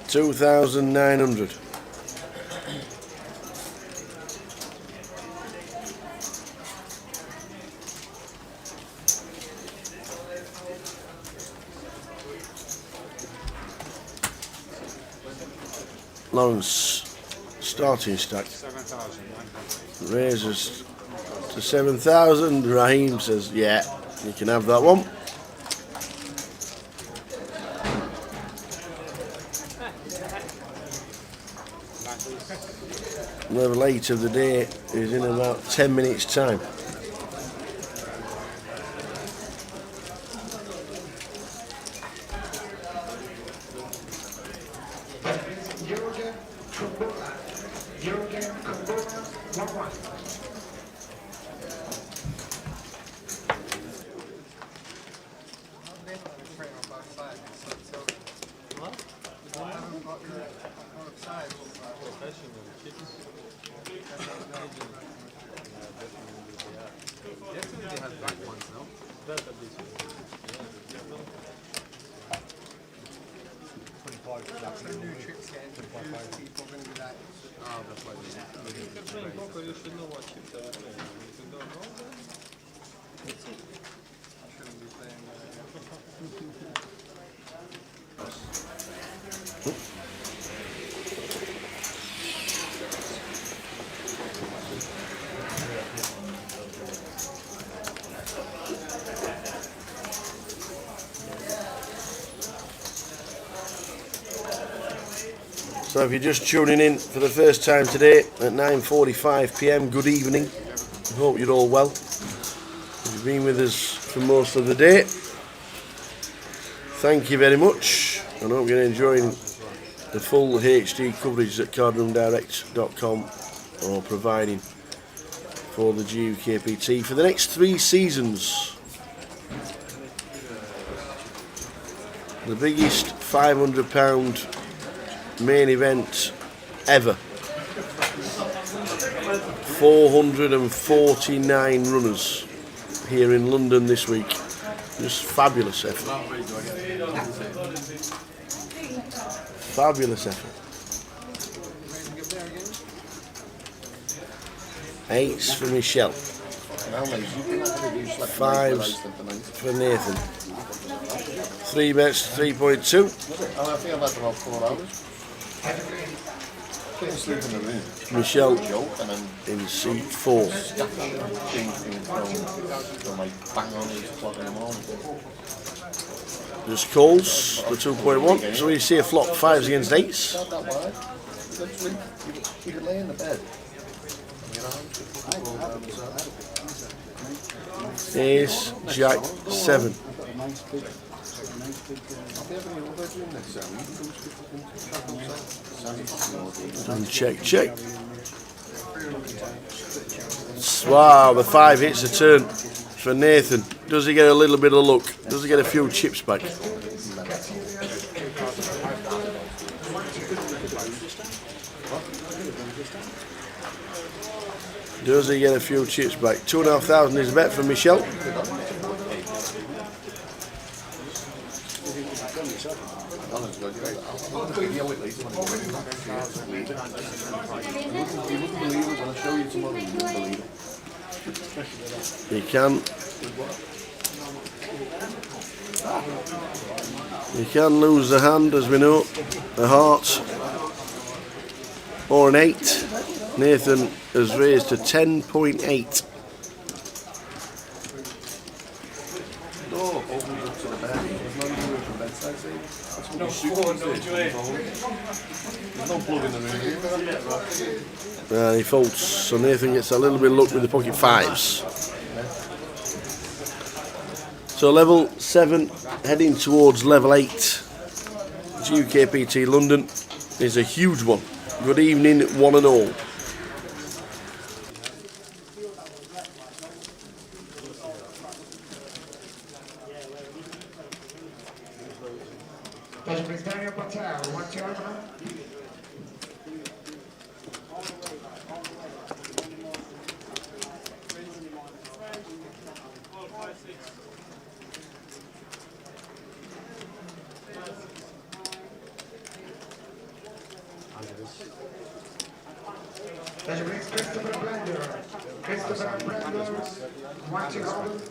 $2,900. Lawrence starting stack 7,000. raises to 7,000. Raheem says, yeah, you can have that one. Level 8 of the day is in about 10 minutes time. So if you're just tuning in for the first time today at 9:45 PM, good evening. I hope you're all well. You've been with us for most of the day. Thank you very much. I hope you're enjoying the full HD coverage that cardroomdirect.com are providing for the GUKPT for the next 3 seasons. The biggest £500 main event ever. 449 runners here in London this week. Just fabulous effort. Fabulous effort. 8s for Michelle. 5s for Nathan. 3 bets, 3.2. I think I've had about 4 hours. Sleep in the room. Michelle in seat 4. Just calls the 2.1. So you see a flop 5s against 8s. You could lay in the bed. Ace, Jack, 7. And check, check. Wow, the 5 hits a turn for Nathan. Does he get a little bit of luck? Does he get a few chips back? Does he get a few chips back? 2,500 is a bet for Michelle. He can lose the hand, as we know, a heart or an 8. Nathan has raised to 10.8. He folds, so Nathan gets a little bit of luck with the pocket 5s. So level 7 heading towards level 8. GUKPT London is a huge one. Good evening, one and all. That brings Christopher Blender. Christopher Blender, 1 2 hold.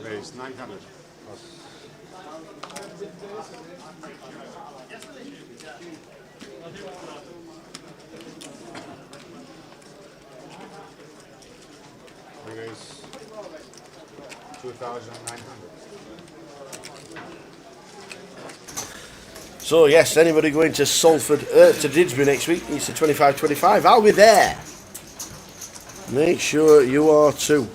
Raise 900. Raise 2,900. So yes, anybody going to Salford, to Didsbury next week, it's the 25-25. I'll be there. Make sure you are too.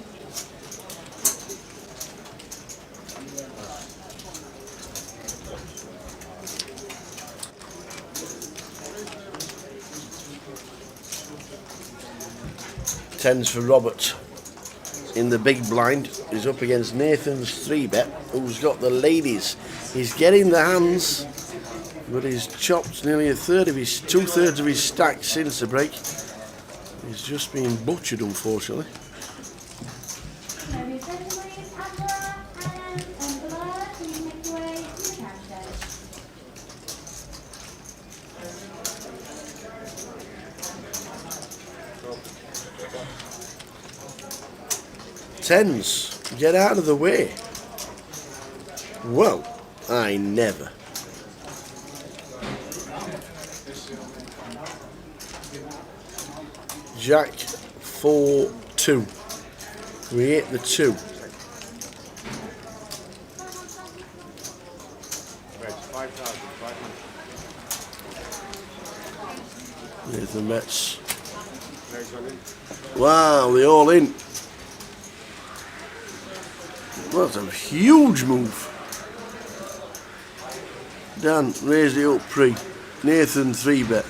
Tens for Robert in the big blind. He's up against Nathan's 3-bet, who's got the ladies. He's getting the hands, but he's chopped nearly two-thirds of his stack since the break. He's just been butchered, unfortunately. Tens, get out of the way. Well, I never. Jack 4-2. We hit the 2. There's the Mets. Wow, they all in. That's a huge move. Dan raised it up pre. Nathan 3-bet.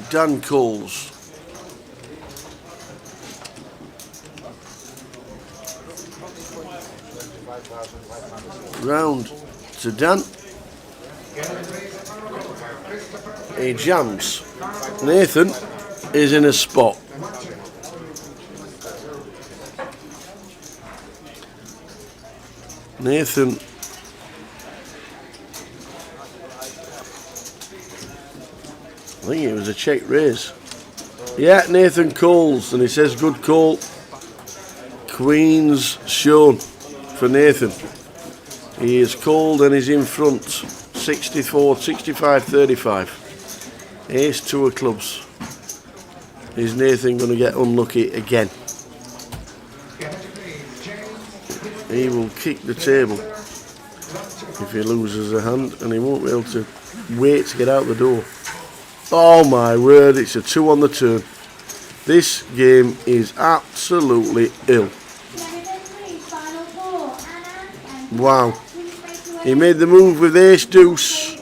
Dan calls. Round to Dan. He jams. Nathan is in a spot. Nathan I think it was a check raise. Yeah, Nathan calls and he says good call. Queen's shown for Nathan. He is called and he's in front. 65-35. Ace 2 of clubs. Is Nathan going to get unlucky again? He will kick the table if he loses a hand, and he won't be able to wait to get out the door. Oh my word, it's a 2 on the turn. This game is absolutely ill. Wow. He made the move with ace deuce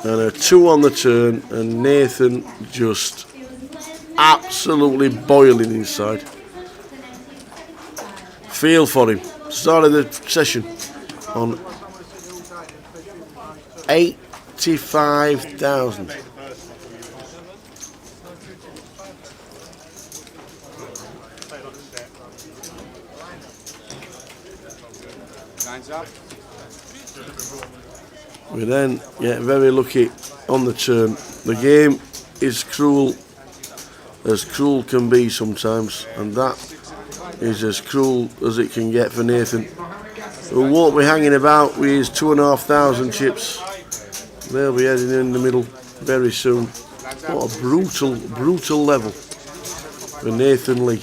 and a 2 on the turn, and Nathan just absolutely boiling inside. Feel for him. Started the session on 85,000. Lines up. We then get very lucky on the turn. The game is cruel as cruel can be sometimes, and that is as cruel as it can get for Nathan, who won't be hanging about with his 2,500 chips. They'll be heading in the middle very soon. What a brutal level for Nathan Lee.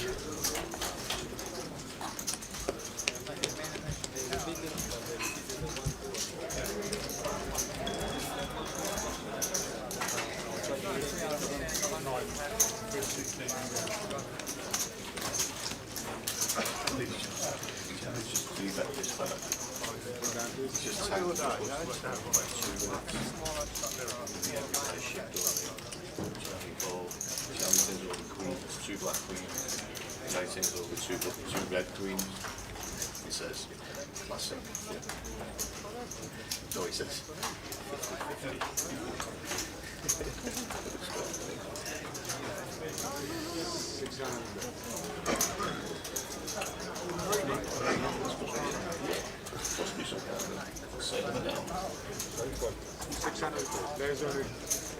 Two black queens, 19s over two red queens. He says, classic. No, he says, 50-50.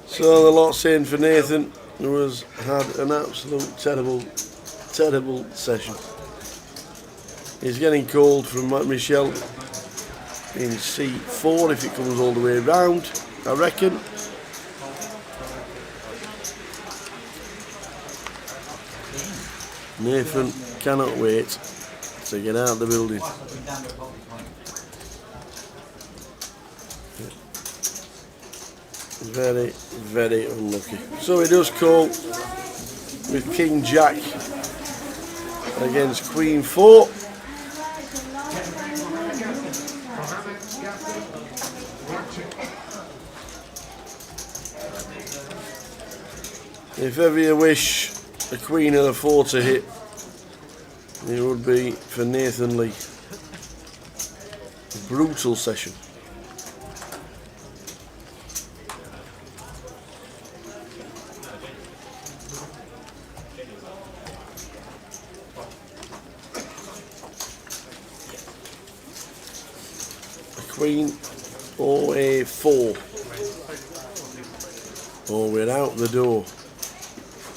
So the lot's in for Nathan, who has had an absolute terrible session. He's getting called from Michelle in C4 if it comes all the way round, I reckon. Nathan cannot wait to get out of the building. Very unlucky. So he does call with King Jack against Queen 4. If ever you wish a Queen and a 4 to hit, it would be for Nathan Lee. Brutal session. Queen or a 4. Or we're out the door.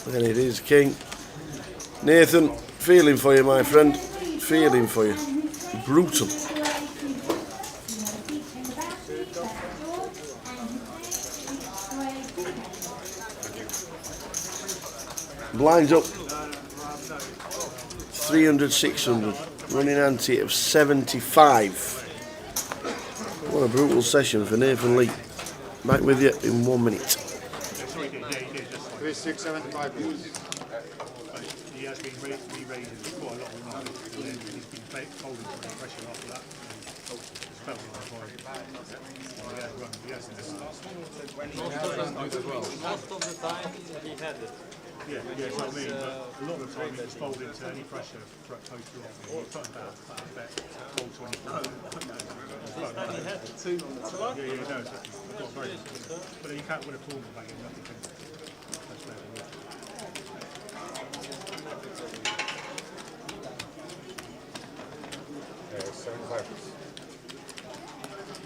And it is King. Nathan, feeling for you, my friend. Feeling for you. Brutal. Blinds up 300, 600. Running ante of 75. What a brutal session for Nathan Lee. Back with you in 1 minute. 3, 6, 7, 5 years. He has been re-raising quite a lot all night, and then he's been holding some pressure after that. It's felt like a fire. Most of the time he had it. Yeah, that's what I mean. But a lot of the time he was folded to any pressure post-draw. He put about a bet, all 24. And he had 2 on the top. Yeah, no, exactly. I've got very good. But you can't win a tournament like nothing. That's where it is. Yeah, 75.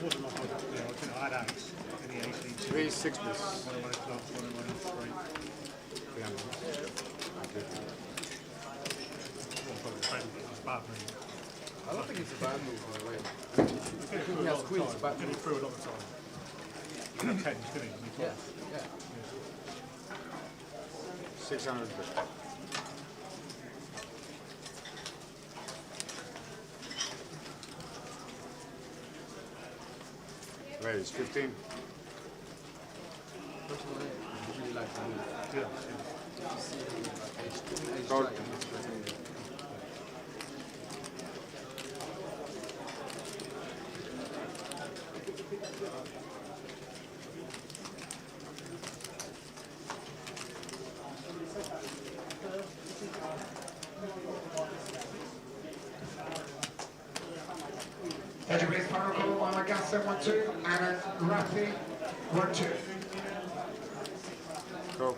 Wasn't like I had 8s. Any 18. 3, 6 plus. One of my clubs, one of my 3. I don't think it's a bad move, by the way. I think he has queens, but getting through a lot of time. Tens, didn't he? Yeah, yeah. 600. Raise 15. Really like the move. Yeah. Call. Edgeways Parago, Malagasa 1-2, and Rafi 1-2. Go.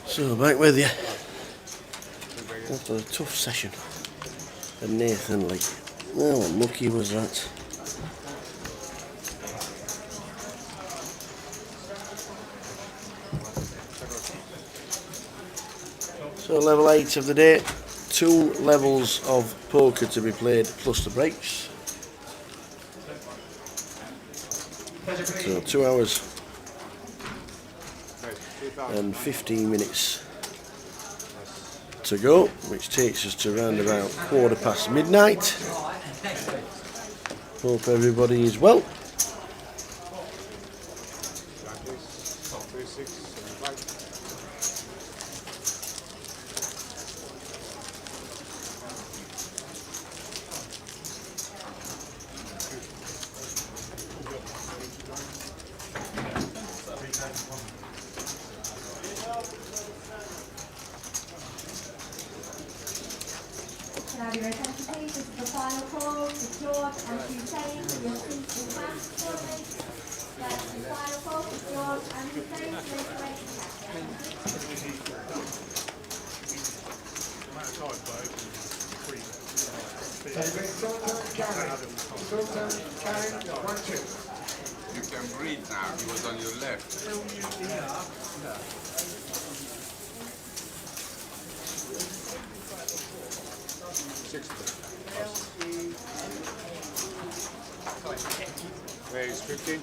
So back with you after a tough session at Nathan Lee. Oh, what lucky was that? So level 8 of the day, 2 levels of poker to be played plus the breaks. So 2 hours and 15 minutes to go, which takes us to around about 1:15 midnight. Hope everybody is well. Can I have your attention please? This is the final call to George and Hussein. Your seats will pass shortly. That's the final call to George and Hussein. Please wait to You can breathe now. He was on your left. Where is 15?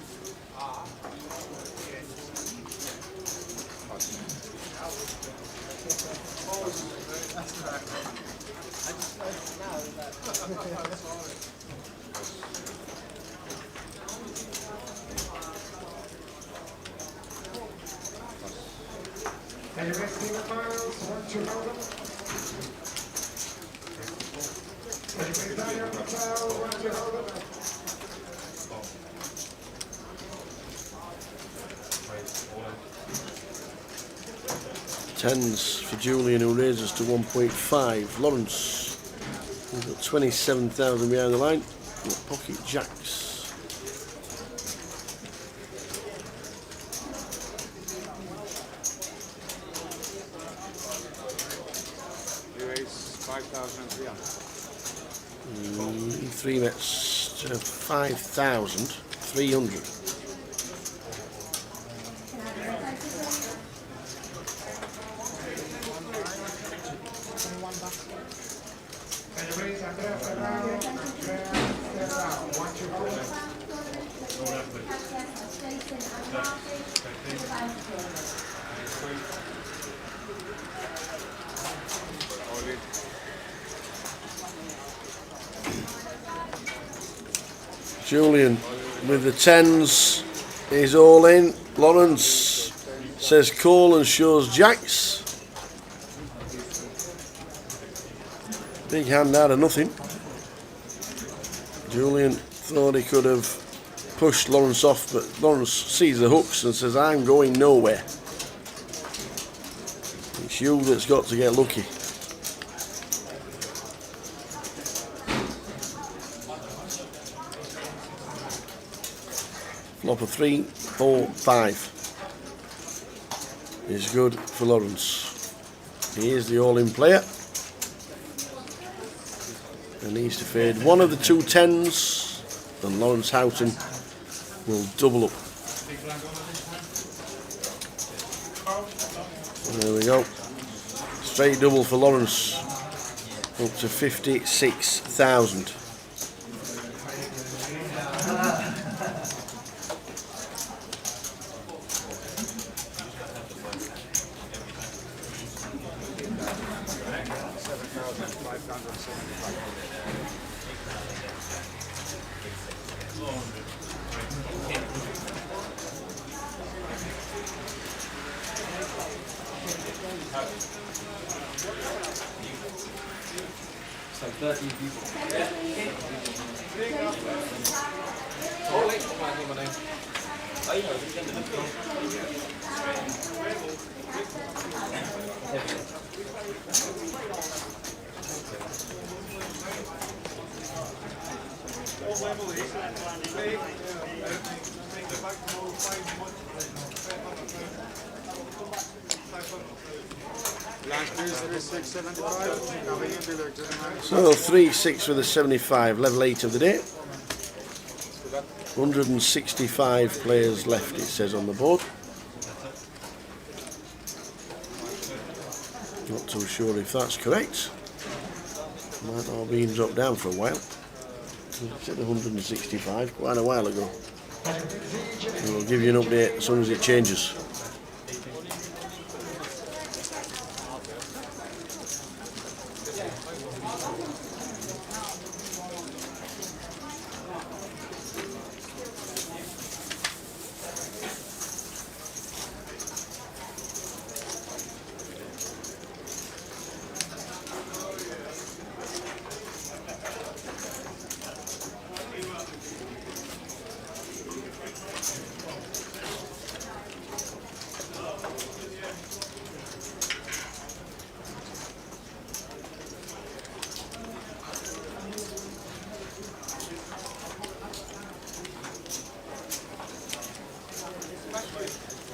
Are you resting the miles? Want to hold them? Are you resting on the cloud? Want to hold them? Tens for Julian, who raises to 1.5. Lawrence, we've got 27,000 behind the line. With pocket jacks. You raise 5,300. 3 bets to 5,300. Can you raise Andrea Ferraro? Andrea Ferraro. Want to hold them? Julian with the tens is all in. Lawrence says call and shows jacks. Big hand out of nothing. Julian thought he could have pushed Lawrence off, but Lawrence sees the hooks and says, I'm going nowhere. It's you that's got to get lucky. Flop of 3, 4, 5 is good for Lawrence. He is the all-in player. And needs to fade one of the 2 tens, and Lawrence Houghton will double up. There we go. Straight double for Lawrence, up to 56,000. So 13 people. So 3-6 with a 75, level 8 of the day. 165 players left, it says on the board. Not too sure if that's correct. Might all been dropped down for a while. It said 165 quite a while ago. And we'll give you an update as soon as it changes.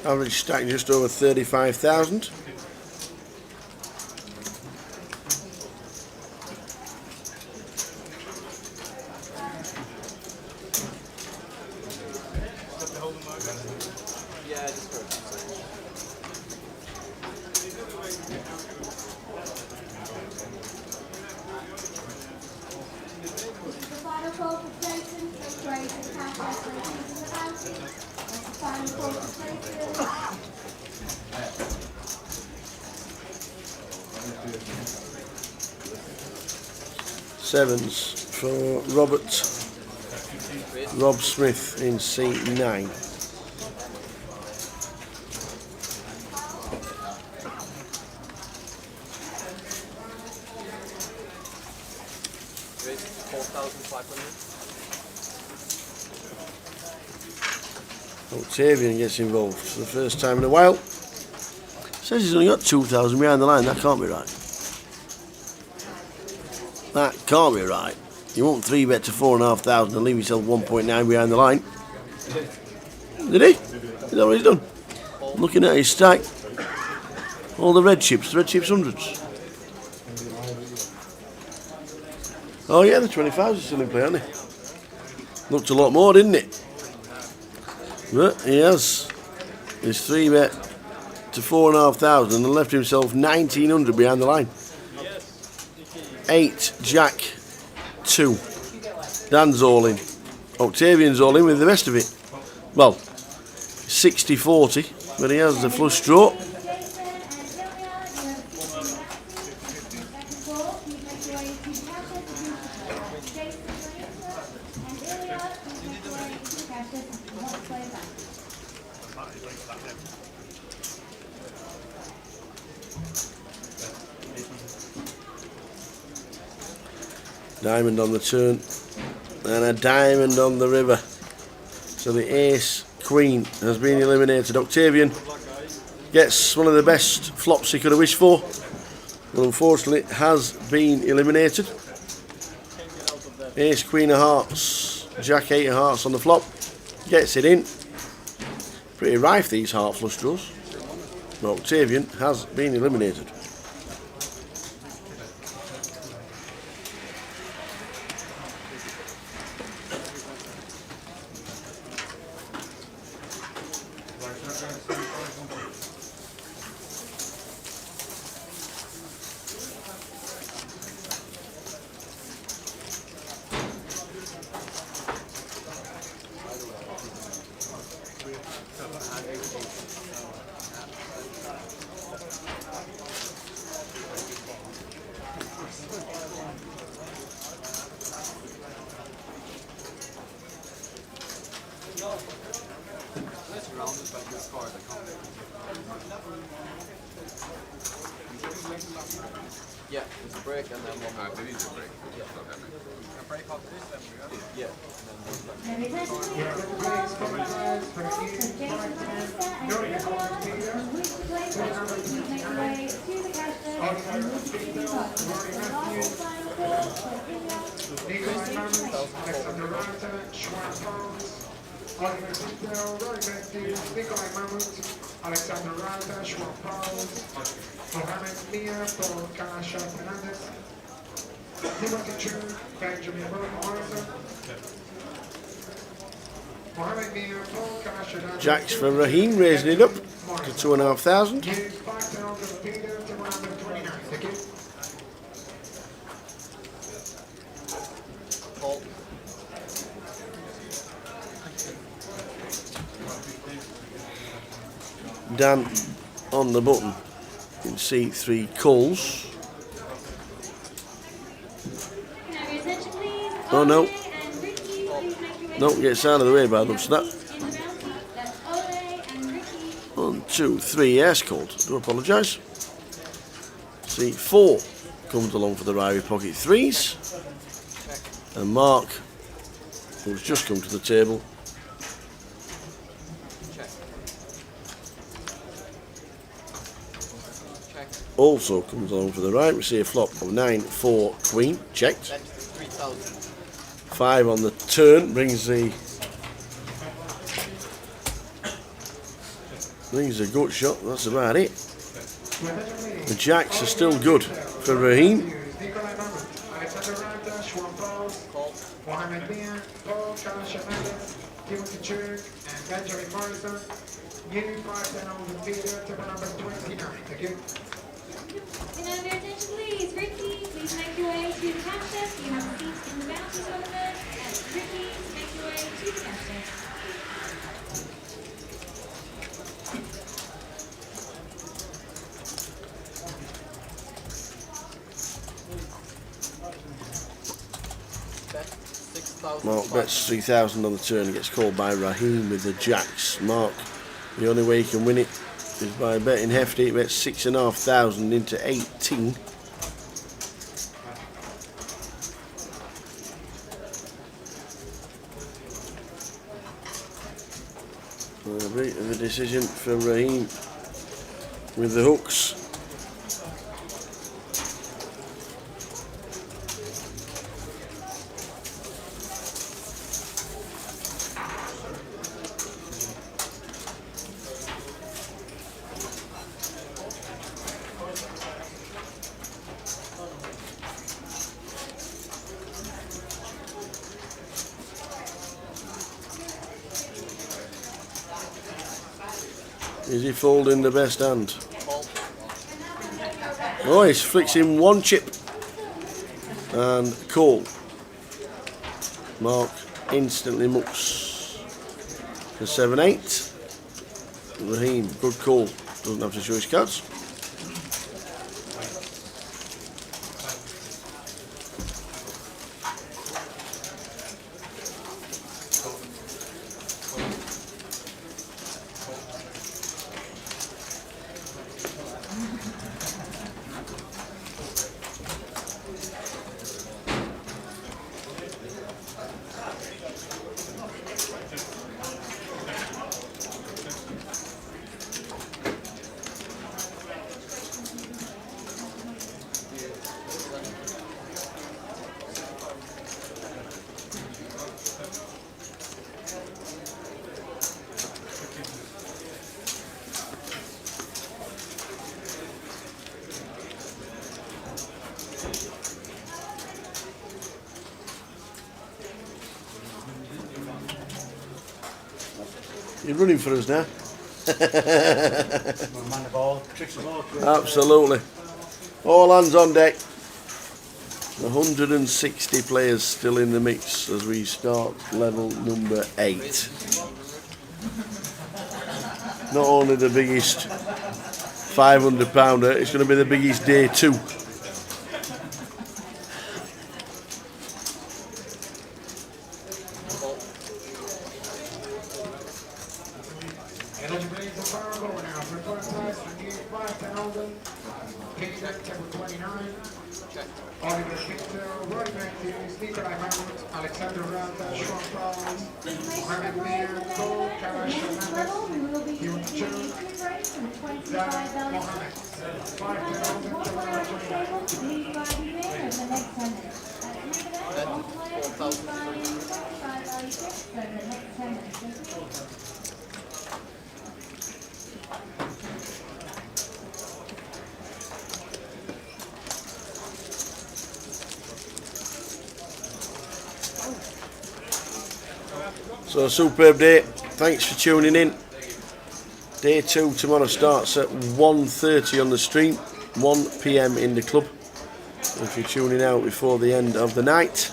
Average stack just over 35,000. Sevens for Rob Smith in C9. Octavian gets involved for the first time in a while. Says he's only got 2,000 behind the line. That can't be right. That can't be right. You won't 3-bet to 4,500 and leave yourself 1.9 behind the line. Did he? Is that what he's done? Looking at his stack. All the red chips hundreds. Oh yeah, the 25s are still in play, aren't they? Looked a lot more, didn't it? But he has his 3-bet to 4,500 and left himself 1,900 behind the line. 8, Jack, 2. Dan's all in. Octavian's all in with the rest of it. Well, 60-40, but he has the flush draw. Diamond on the turn and a diamond on the river. So the ace queen has been eliminated. Octavian gets one of the best flops he could have wished for, but unfortunately has been eliminated. Ace queen of hearts, jack 8 of hearts on the flop, gets it in. Pretty rife these heart flush draws, but Octavian has been eliminated. Yeah, it's a break and then one more. There is a break. A break after this, then we go? Yeah. Nikolai Mammoth, Alexander Ranta, Schwan Pounds, Oliver Pinto, Roy Matthews, Nikolai Mammoth, Alexander Ranta, Schwan Pounds, Mohamed Mia, Paul Kasha Fernandez, Timothy Chu, Benjamin Morrison, Mohamed Mia, Paul Kasha Fernandez. Jacks for Raheem, raising it up to 2,500. Use 5,000 Peter to 129. Thank you. Dan on the button. You can see 3 calls. Oh no. No, gets out of the way by the looks of that. 1, 2, 3, yes, called. Do apologise. See, 4 comes along for the Ryrie Pocket 3s. And Mark, who's just come to the table, also comes along for the right. We see a flop of 9, 4, Queen, checked. 5 on the turn, brings a gut shot, that's about it. The Jacks are still good for Raheem. Mohamed Mia, Paul Kasha Fernandez, Timothy Chu, and Benjamin Morrison. New 5,000 Peter to number 29. Thank you. Can I have your attention, please? Ricky, please make your way to the cash desk. You have a seat in the bounty tournament. And Ricky, make your way to the cash desk. Mark bets 3,000 on the turn and gets called by Raheem with the Jacks. Mark, the only way he can win it is by betting hefty. He bets 6,500 into 18. The decision for Raheem with the hooks. Is he folding the best hand? Oh, he flicks in 1 chip and call. Mark instantly mucks for 7-8. Raheem, good call. Doesn't have to show his cards. You're running for us now. Absolutely. All hands on deck. 160 players still in the mix as we start level number 8. Not only the biggest 500 pounder, it's going to be the biggest day 2. Oliver Pinto, Roy Matthews, Nikolai Mammoth, Alexander Ranta, Sean Pauls, Mohamed Mir, Paul Kasha Fernandez, Timothy Chu, Dan Mohamed. 5,000 to next 10 minutes. Remember that, one player is buying 25 value chips over the next 10 minutes. So superb day. Thanks for tuning in. Day 2 tomorrow starts at 1:30 on the stream, 1 PM in the club. If you're tuning out before the end of the night.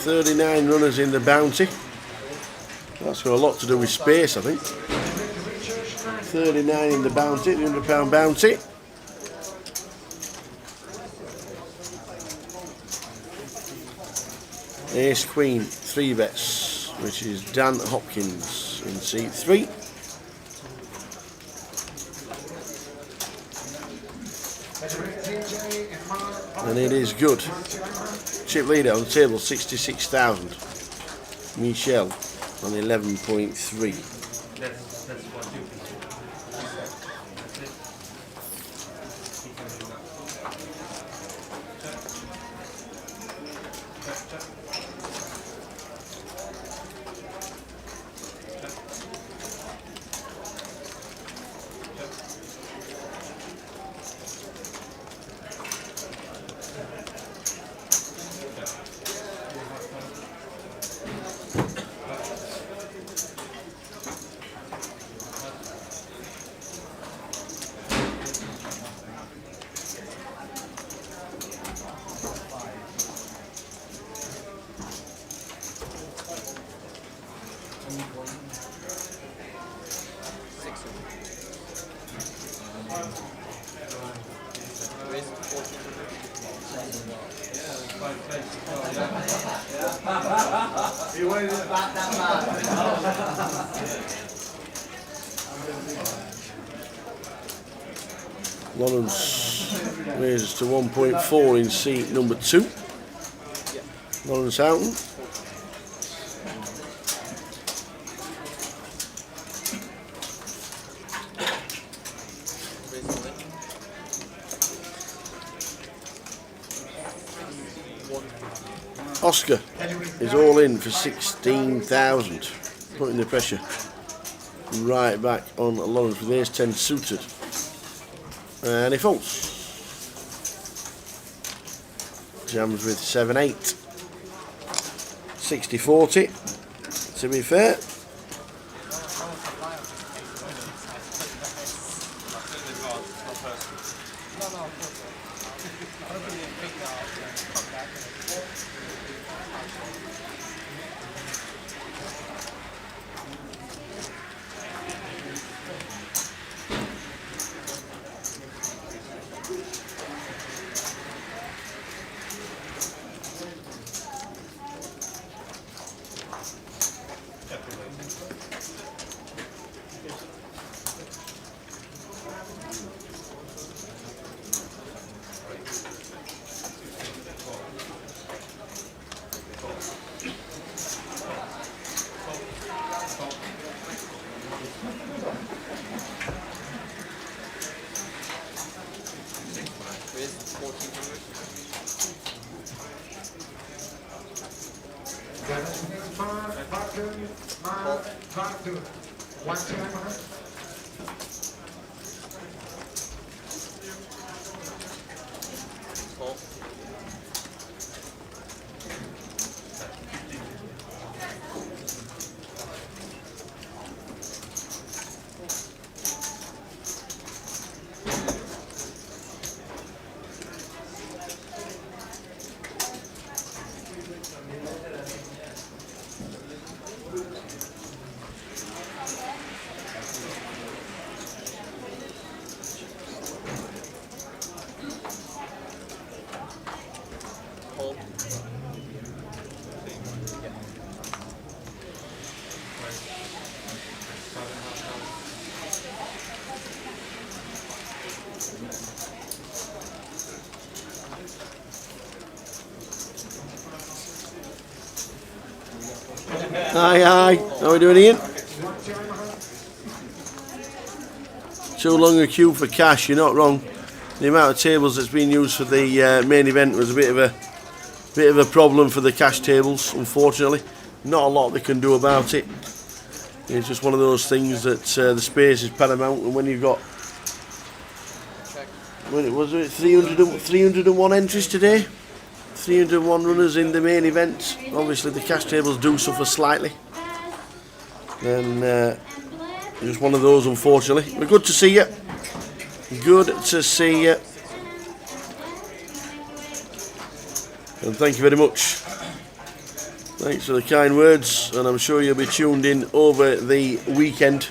$39 runners in the bounty. That's got a lot to do with space, I think. 39 in the bounty, the £100 bounty. Ace Queen, 3 bets, which is Dan Hopkins in seat 3. And it is good. Chip leader on the table, 66,000. Michelle on 11.3. Lawrence raises to 1.4 in seat number 2. Lawrence Houghton. Oscar is all in for 16,000, putting the pressure right back on Lawrence with ace 10 suited. And he folds. Jams with 7-8. 60-40, to be fair. One timer. Hi, how are we doing, Ian? Too long a queue for cash, you're not wrong. The amount of tables that's been used for the main event was a bit of a problem for the cash tables, unfortunately. Not a lot they can do about it. It's just one of those things that the space is paramount, and when you've got, when it was 301 entries today, 301 runners in the main event. Obviously the cash tables do suffer slightly, and just one of those, unfortunately. But good to see you. Good to see you. And thank you very much. Thanks for the kind words, and I'm sure you'll be tuned in over the weekend.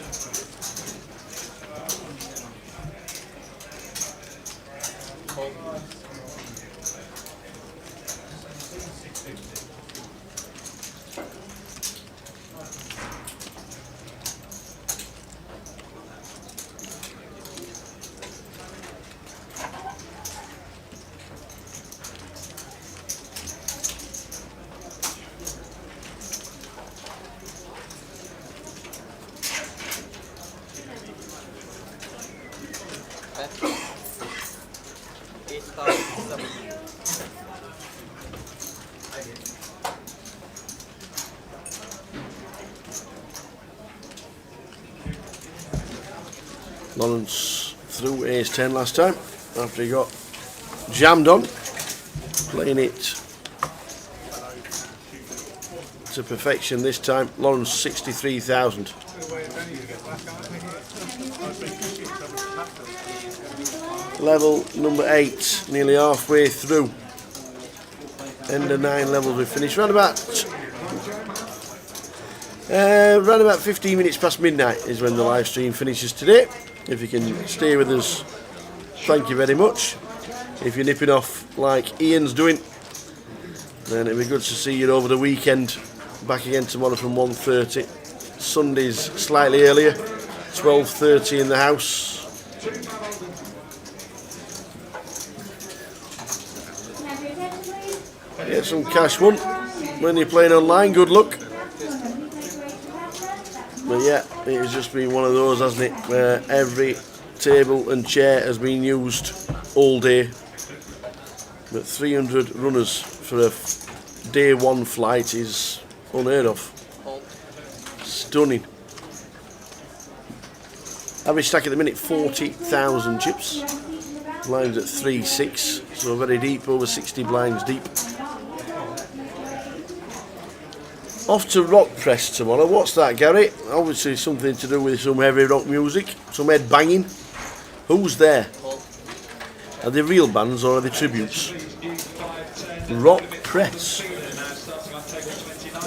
Lawrence threw ace 10 last time after he got jammed on, playing it to perfection this time. Lawrence 63,000. Level number 8, nearly halfway through. End of 9 levels we finished. Round about 15 minutes past midnight is when the live stream finishes today. If you can stay with us, thank you very much. If you're nipping off like Ian's doing, then it'll be good to see you over the weekend. Back again tomorrow from 1:30. Sunday's slightly earlier, 12:30 in the house. Get some cash won when you're playing online. Good luck. But yeah, it has just been one of those, hasn't it, where every table and chair has been used all day. But 300 runners for a day one flight is unheard of. Stunning. Average stack at the minute 40,000 chips. Blinds at 3-6, so very deep, over 60 blinds deep. Off to Rock Press tomorrow. What's that, Gary? Obviously something to do with some heavy rock music, some head banging. Who's there? Are they real bands or are they tributes? Rock Press.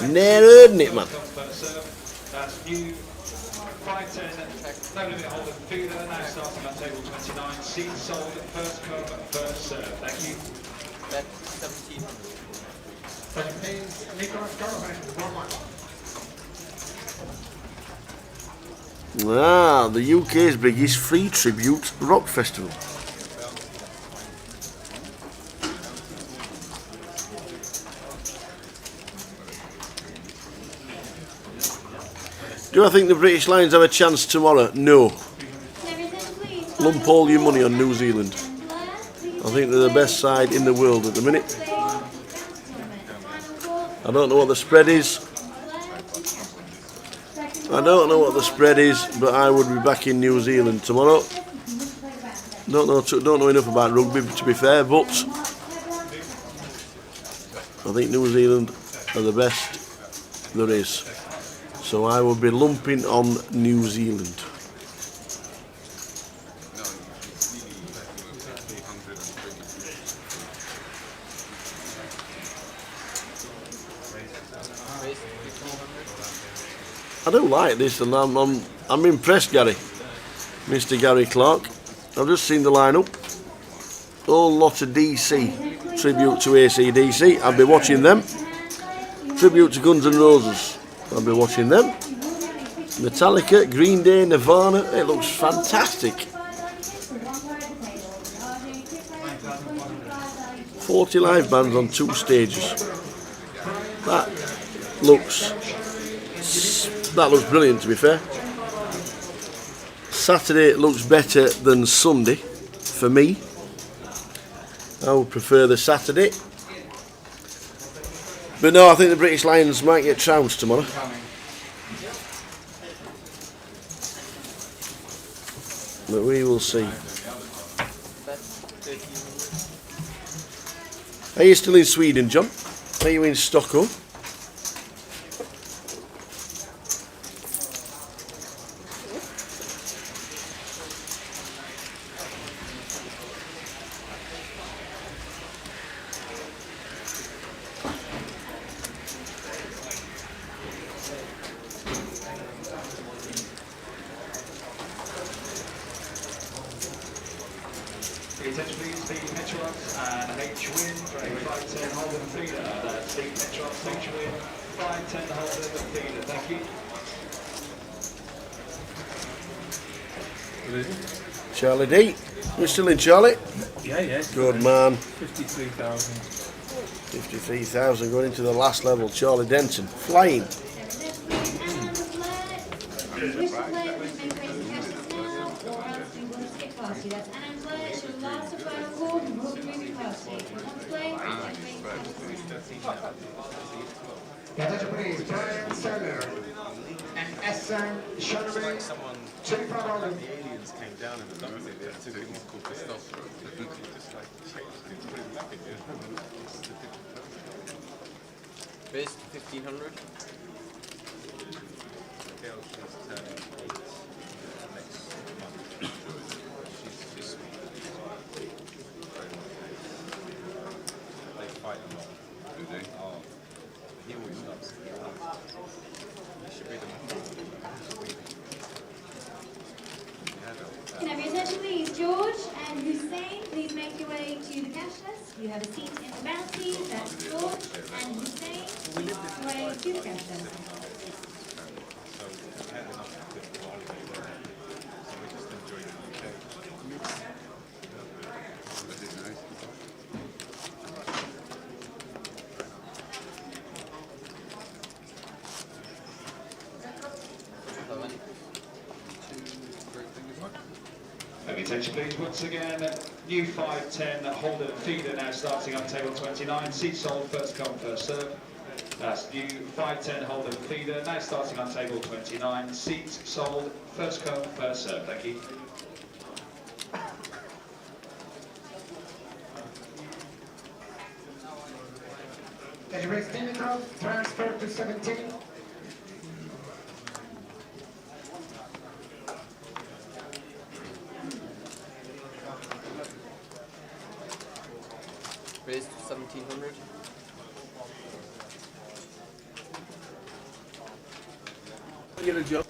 Never heard it, man. No limit holder feeder now starting at table 29. Seed sold, first come, first serve. Thank you. Bet 1,700. Ah, the UK's biggest free tribute rock festival. Do I think the British Lions have a chance tomorrow? No. Lump all your money on New Zealand. I think they're the best side in the world at the minute. I don't know what the spread is. But I would be back in New Zealand tomorrow. Don't know enough about rugby, to be fair, but I think New Zealand are the best there is. So I will be lumping on New Zealand. I do like this, and I'm impressed, Gary, Mr. Gary Clark. I've just seen the lineup. Whole lot of DC tribute to AC/DC. I'll be watching them. Tribute to Guns N' Roses. I'll be watching them. Metallica, Green Day, Nirvana. It looks fantastic. 40 live bands on 2 stages. That looks brilliant, to be fair. Saturday looks better than Sunday for me. I would prefer the Saturday. But no, I think the British Lions might get trounced tomorrow. But we will see. Are you still in Sweden, John? Are you in Stockholm? Attention please, the Metrox and H-Win, 510 Holden feeder. That's the Metrox H-Win, 510 Holden feeder. Thank you. Charlie D. We're still in, Charlie? Yeah. Good man. 53,000. 53,000 going into the last level. Charlie Denton flying. Attention please, Brian Seller and Essen Shannon. Someone, the aliens came down in the doctor, they had two things called testosterone. Just like changed things pretty rapidly. Base 1500. Girl, she's turning 8 next month. She's sweet. They fight a lot. Do they? Oh, he always loves it. You should be the Can I have your attention please, George and Hussein, please make your way to the cash desk. You have a seat in the bounty, that's George and Hussein, please make your way to the cash desk. Attention please, once again, new 510 Holden feeder now starting on table 29. Seats sold, first come, first serve. That's new 510 Holden feeder now starting on table 29. Seats sold, first come, first serve. Thank you. Edgeways Dimitrov, transfer to 17. Raised to 1700. Get a job.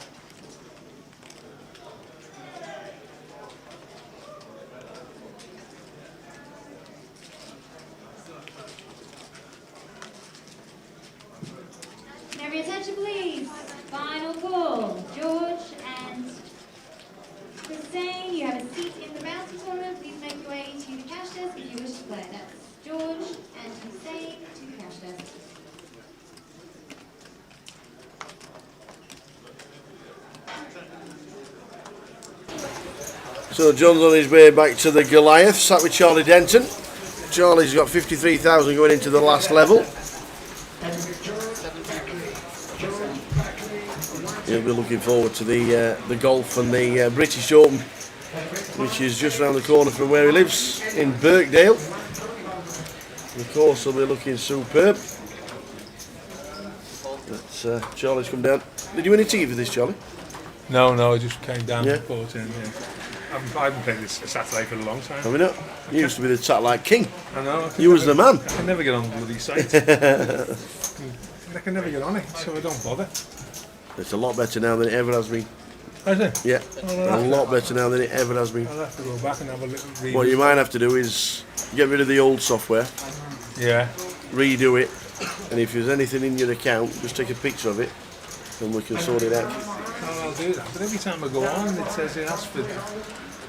Can I have your attention please? Final call. George and Hussein, you have a seat in the bounty tournament. Please make your way to the cash desk if you wish to play. That's George and Hussein to the cash desk. So John's on his way back to the Goliath, sat with Charlie Denton. Charlie's got 53,000 going into the last level. He'll be looking forward to the golf and the British Open, which is just around the corner from where he lives in Birkdale. The course will be looking superb. But, Charlie's come down. Did you win a ticket for this, Charlie? No, I just came down Yeah. and bought in. Yeah. I haven't played this Saturday for a long time. Have we not? You used to be the satellite king. I know. You was the man. I can never get on the bloody site. I can never get on it, so I don't bother. It's a lot better now than it ever has been. Is it? Yeah, a lot better now than it ever has been. I'll have to go back and have a little read. What you might have to do is get rid of the old software. Yeah. Redo it, and if there's anything in your account, just take a picture of it, and we can sort it out. I'll do that. But every time I go on, it says it asks for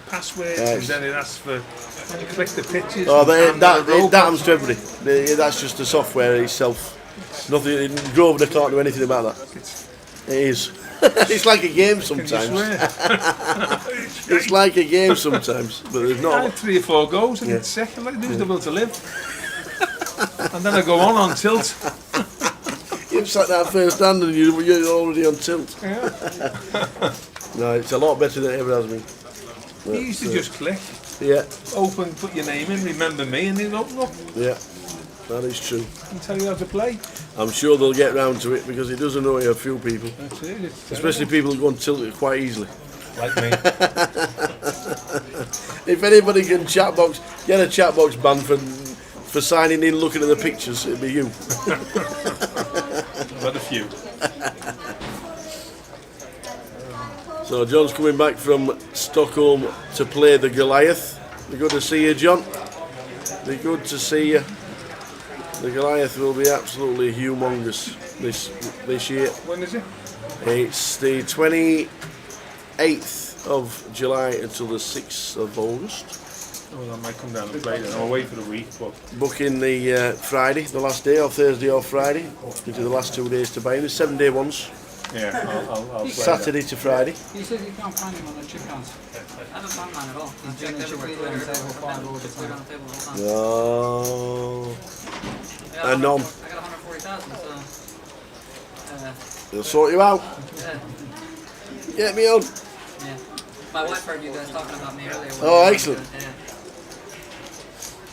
passwords, and then it asks for when you click the pictures. Oh, and that robots. happens to everybody. That's just the software itself. Nothing. Grosvenor can't do anything about that. It is. It's like a game sometimes. It's like a game sometimes, but there's I not. had 3 or 4 goals and it's sick. I'm like, lose the will to live. And then I go on tilt. You've sat down first hand and you're already on tilt. Yeah. No, it's a lot better than it ever has been. You used to just click. Yeah. Open, put your name in, remember me, and it'll open up Yeah, that is true. and tell you how to play. I'm sure they'll get round to it because it does annoy a few people. That's it. It's Especially people who go and tilt it quite easily. like me. If anybody can get a chat box ban for signing in, looking at the pictures, it'd be you. I've had a few. So John's coming back from Stockholm to play the Goliath. Be good to see you, John. Be good to see you. The Goliath will be absolutely humongous this year. When is it? It's the 28th of July until the 6th of August. Well, I might come down and play then. I'm away for a week, but Booking the Friday, the last day, or Thursday or Friday, into the last 2 days to buy him. The 7-day ones. yeah, I'll play Saturday to Friday. He says you can't find him on the chip counts. I haven't found mine at all. He's been in chip Twitter and table 5 all the time. Oh. And I none. got 140,000, so. They'll sort you out. Yeah. Get me on. Yeah. My wife heard you guys talking about me earlier. Oh, excellent. Yeah.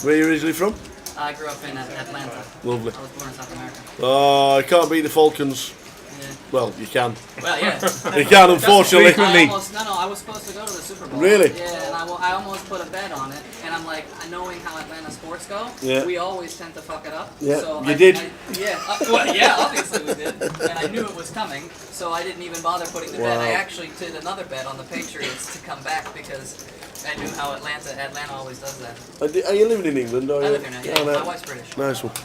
Where are you originally from? I grew up in Atlanta. Lovely. I was born in South America. Oh, I can't beat the Falcons. Yeah. Well, you can. Well, yeah. You can, unfortunately. I was supposed to go to the Super Bowl. Really? Yeah, and I almost put a bet on it, and I'm like, knowing how Atlanta sports go, Yeah. we always tend to fuck it up. Yeah, so you did. Well, yeah, obviously we did, and I knew it was coming, so I didn't even bother putting the bet. Wow. I actually did another bet on the Patriots to come back because I knew how Atlanta always does that. Are you living in England? Or I live here now, yeah. Oh, no. My wife's British. Nice one. I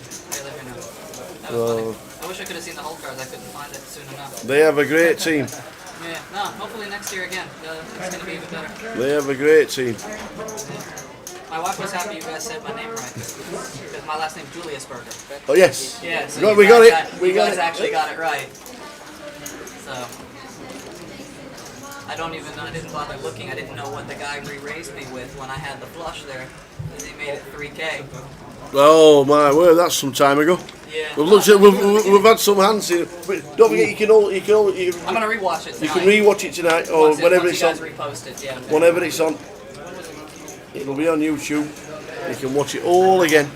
live here now. That was Oh. funny. I wish I could have seen the whole cards. I couldn't find it soon enough. They have a great team. Yeah, no, hopefully next year again. It's going to be even better. They have a great team. My wife was happy you guys said my name right. Because my last name's Julius Berger. Oh, yes. Yeah, so We got it. You guys actually got it right. So, I didn't bother looking. I didn't know what the guy re-raised me with when I had the flush there. And they made it 3K. Oh my word, that's some time ago. Yeah. We've had some hands here. But don't forget, you can I'm gonna rewatch it tonight. You can rewatch it tonight, or whenever it's on. Once you guys repost it, yeah. Whenever it's on, it'll be on YouTube. You can watch it all again.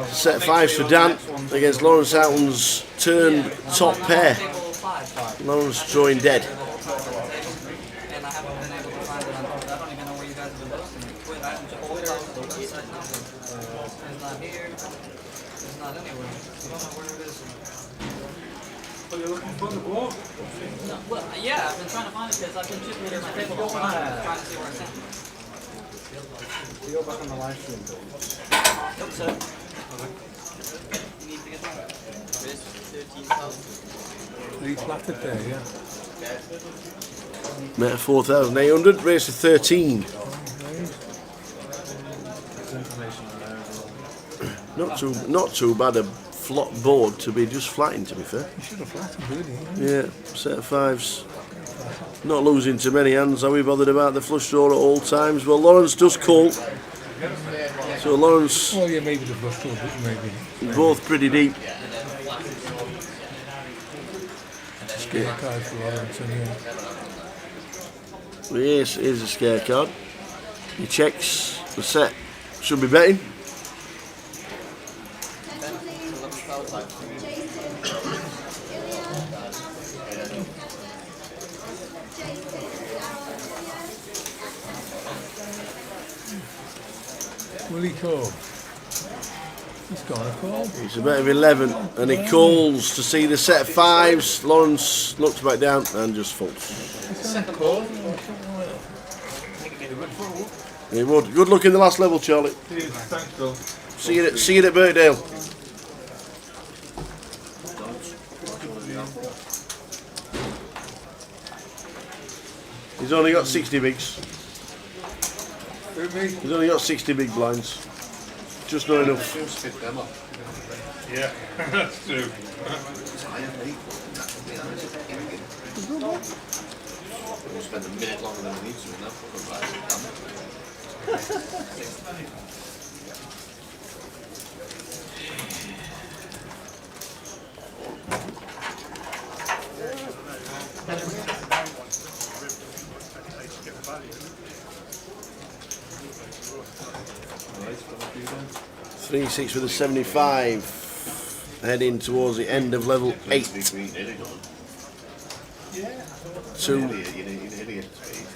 Set 5s for Dan against Lawrence Houghton's turned top pair. Lawrence drawing dead. And I haven't been able to find it. I don't even know where you guys have been posting it. Wait, I haven't checked the website now. It's not here. It's not anywhere. I don't know where it is. Are you looking for the ball? No, well, yeah, I've been trying to find it because I've been chipping it in my table all the time, trying to see where it's at. You're back on the live stream. Nope, sir. You need to get that. There's 13,000. He flatted there, yeah. Met at 4,800, race to 13. Not too bad a flat board to be just flatting, to be fair. You should have flattened, really. Yeah, set of 5s. Not losing too many hands. Are we bothered about the flush draw at all times? Well, Lawrence does call. So Lawrence. Oh yeah, maybe the flush draw, but maybe. Both pretty deep. Scare card for Lawrence, anyway. Yes, here's a scare card. He checks the set. Should be betting. Will he call? He's gonna call. It's a bet of 11, and he calls to see the set of 5s. Lawrence looks back down and just folds. Second call. He would. Good luck in the last level, Charlie. Thanks, Bill. See you at Birkdale. He's only got 60 bigs. He's only got 60 big blinds. Just not enough. Spit them up. Yeah, that's true. We'll spend a minute longer than we need to in that fucking Three 6 with a 75. Heading towards the end of level 8. 2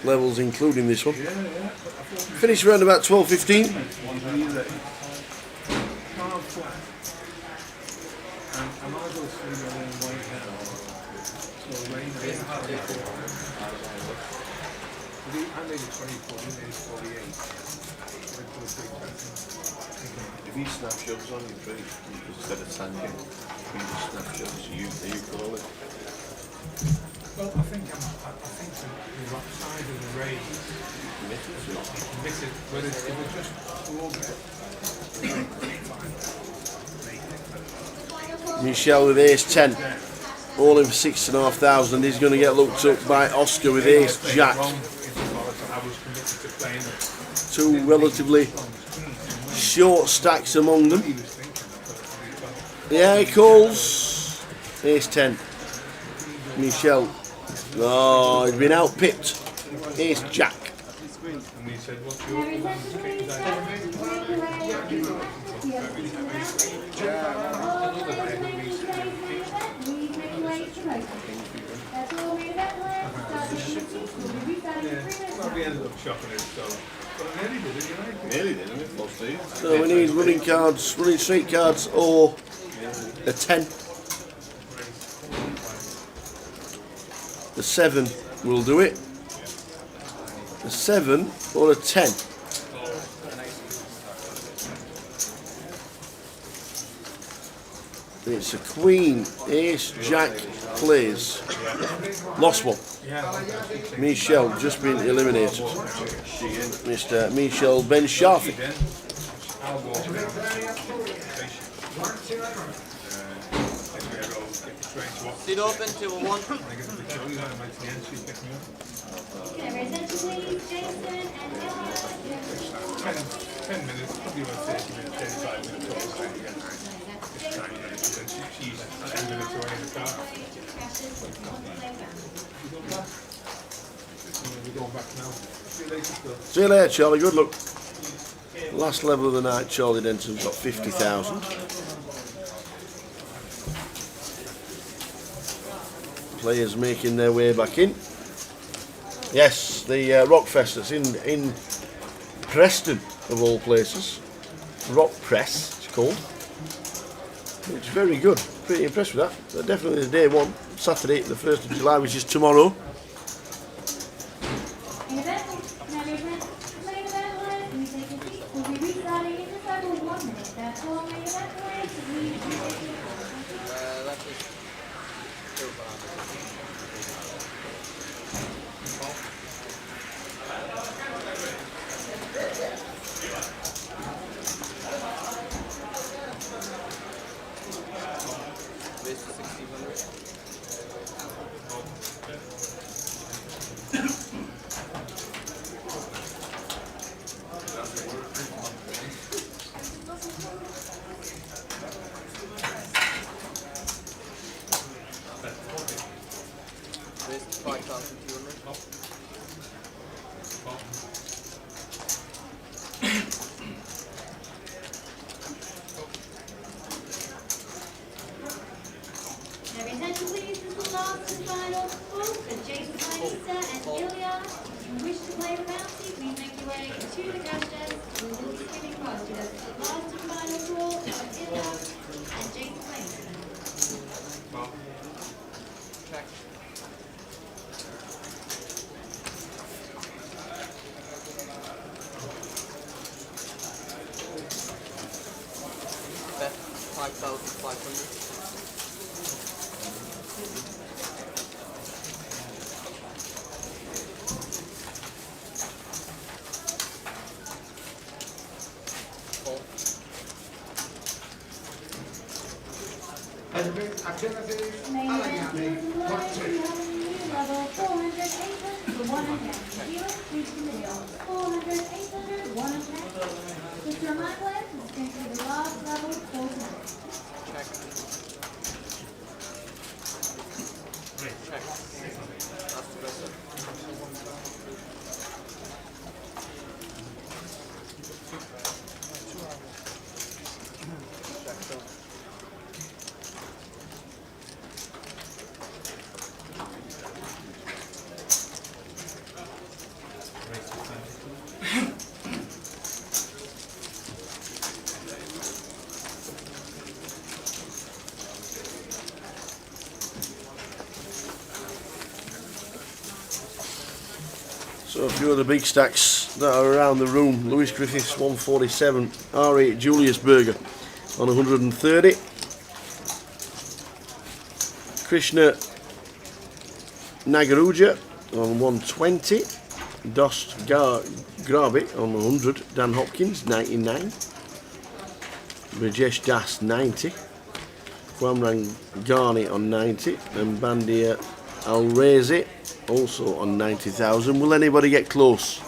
levels including this one. Finish around about 12:15. If he snapshots on your tree, instead of tanking, if he just snapshots, you call it. Well, I think the right side of the range miss it, but it was just Michel with ace 10. All in for 6,500. He's going to get looked up by Oscar with ace jack. Two relatively short stacks among them. Yeah, he calls ace 10. Michel. Oh, he's been out pipped. Ace jack. we ended up shopping it, so. But I nearly did it, you know? Nearly did, didn't it? Close to you. So we need running cards, running street cards, or a 10. The 7 will do it. A 7 or a 10. It's a queen, ace, jack, plays. Lost one. Michel just been eliminated. Mr. Michel Ben Shafi. Sit open, 2-1. Essentially, Jason and 10 minutes, probably about 30 minutes, 35 minutes or so. She's 10 minutes away in the car. We're going back now. See you later, Phil. See you later, Charlie. Good luck. Last level of the night, Charlie Denton's got 50,000. Players making their way back in. Yes, the Rockfest that's in Preston, of all places. Rock Press, it's called. It's very good. Pretty impressed with that. So definitely the day one, Saturday, the 1st of July, which is tomorrow. Genesis Main event Alagani, is in 1, Lewis. 2. We have a new level 400 800 for 1 and 10. Zero, please to the deal. 400 800 1 and 10. Just to remind players, this is going to be the last level for tonight. Check. That's the best. So a few of the big stacks that are around the room. Lewis Griffiths 147, R8 Julius Berger on 130. Krishna Nagaruja on 120. Dost Grabi on 100. Dan Hopkins 99. Rajesh Das 90. Kwamran Ghani on 90. And Bandia Al-Razi also on 90,000. Will anybody get close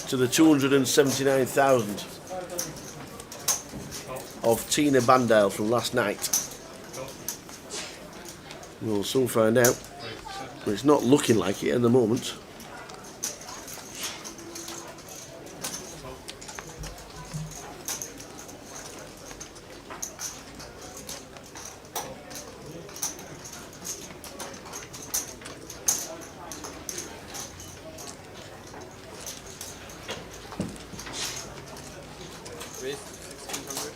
to the 279,000 of Tina Bandale from last night? We'll soon find out. But it's not looking like it at the moment. Raise 1600.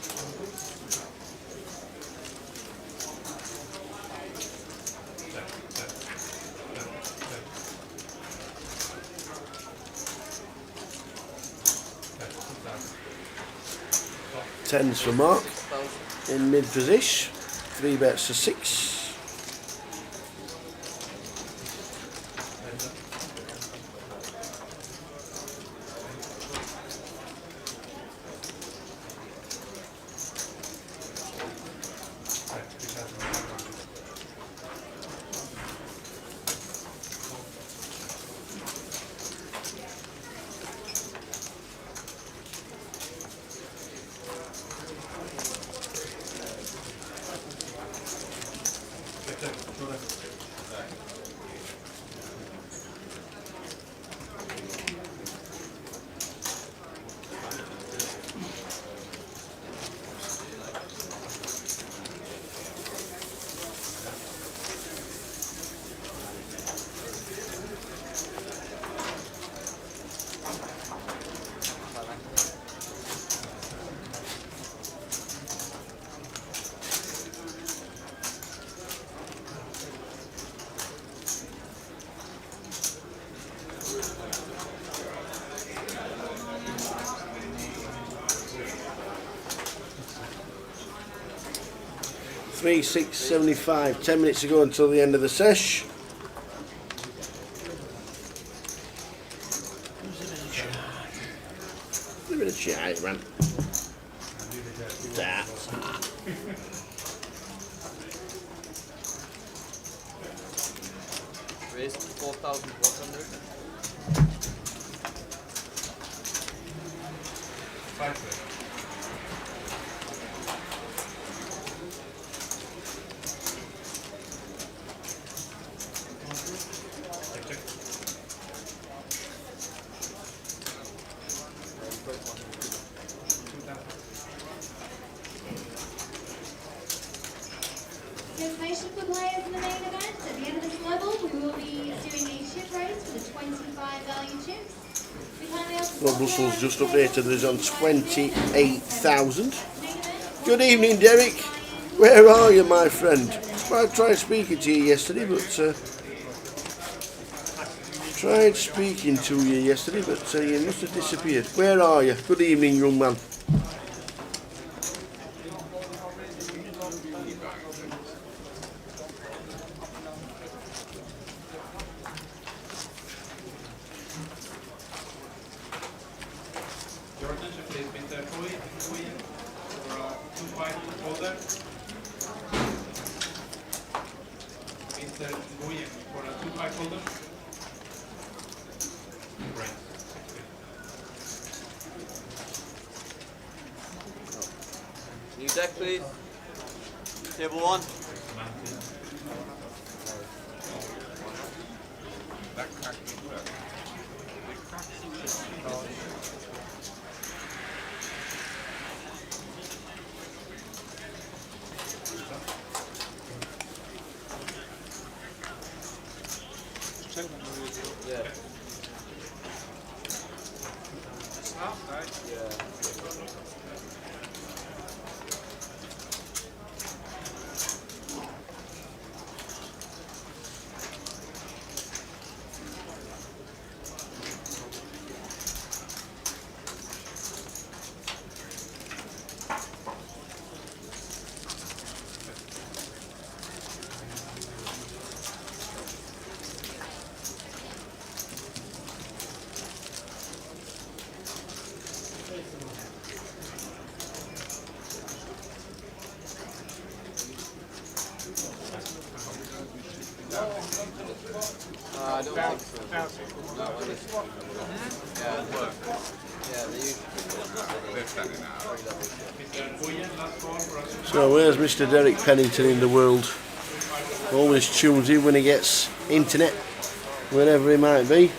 Tens for Mark in mid position. 3 bets to 6. Three, 6, 75. 10 minutes to go until the end of the sesh. A bit of chai, man. That. Raise 4,400. 5. Information for players in the main event. At the end of this level, we will be doing a ship race for the 25 value chips. We kindly ask Rob Russell's just updated us on 28,000. Good evening, Derek. Where are you, my friend? I tried speaking to you yesterday, but you must have disappeared. Where are you? Good evening, young man. Jordan should please be there for you. For 2 5 holder. Deck, please. Table 1. That cracked me first. They cracked Yeah. It's half, right? Yeah. I don't think so. No, I just, yeah, it worked. Yeah, they usually. So where's Mr. Derek Pennington in the world? Always tunes in when he gets internet, wherever he might be.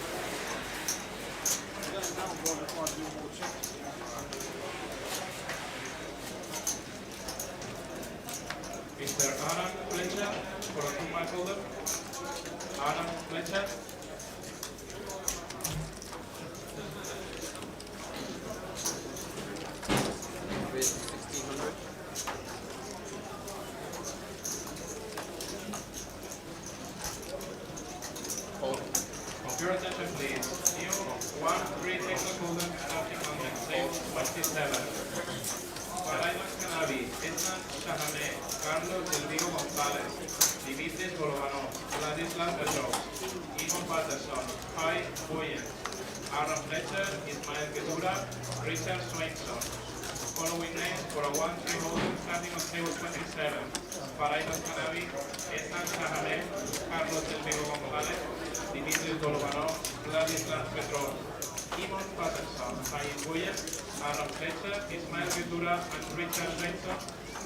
Mr. Adam Fletcher, for a 2-match holder. Adam Fletcher. Raise 1600. Hold. Your attention please. New 1-3 technical holder starting on the same 27. Paraimas Canavi, Ethan Shahame, Carlos Del Vigo González, Dimitris Golovanov, Vladislas Petrov, Ivan Patterson, Pai Boyen, Aaron Fletcher, Ismael Gedura, Richard Swainson. Following names for a 1-3 holder starting on table 27. Paraimas Canavi, Ethan Shahame, Carlos Del Vigo González, Dimitris Golovanov, Vladislas Petrov, Ivan Patterson, Pai Boyen, Aaron Fletcher, Ismael Gedura, and Richard Swainson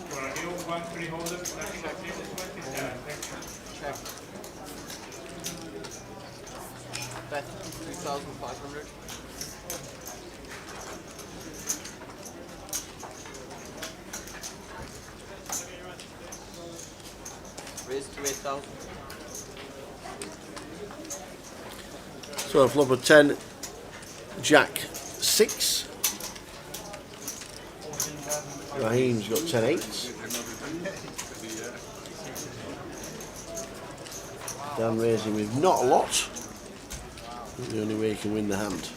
for a new 1-3 holder starting at table 27. Thank you. Check. Bet 2,500. Raise to 8,000. So flop of 10, Jack 6. Raheem's got 10 8s. Dan raising with not a lot. The only way he can win the hand.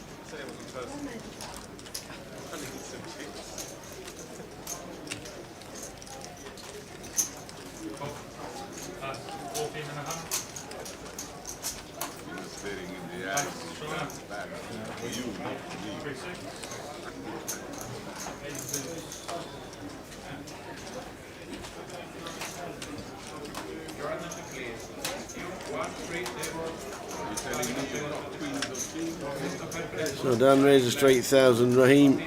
So Dan raises to 8,000. Raheem,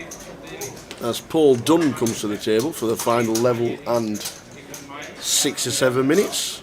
as Paul Dunn comes to the table for the final level and 6 or 7 minutes.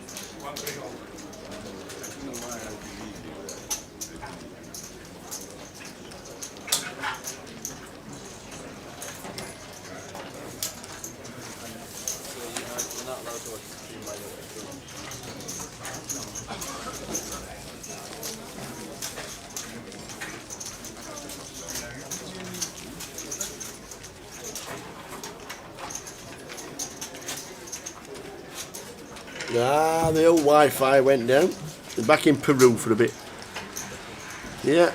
Ah, the old Wi-Fi went down. They're back in Peru for a bit. Yeah.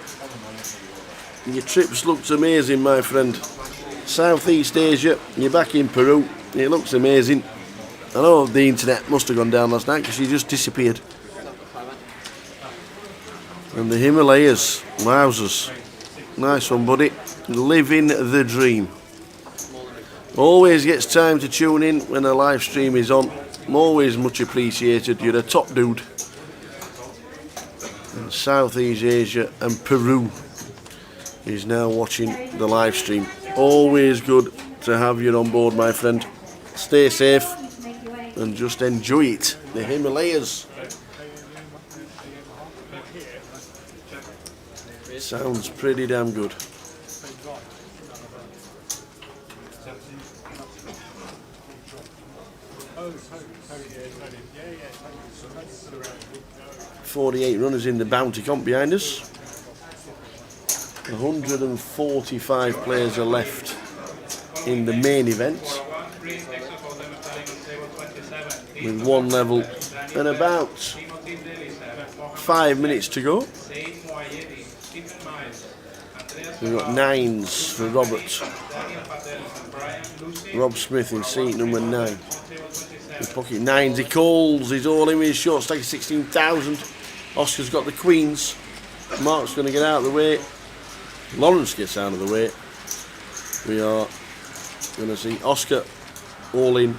Your trips looked amazing, my friend. Southeast Asia, you're back in Peru. It looks amazing. I know the internet must have gone down last night because you just disappeared. And the Himalayas, wowzers. Nice one, buddy. Living the dream. Always gets time to tune in when a live stream is on. Always much appreciated. You're a top dude. And Southeast Asia and Peru is now watching the live stream. Always good to have you on board, my friend. stay safe and just enjoy it. The Himalayas. Sounds pretty damn good. Oh, 48 runners in the bounty comp behind us. 145 players are left in the main event, with one level and about 5 minutes to go. We've got 9s for Robert. Rob Smith in seat number 9. With pocket 9s, he calls, he's all in with his short stack of 16,000. Oscar's got the queens. Mark's going to get out of the way. Lawrence gets out of the way. We are going to see Oscar all in,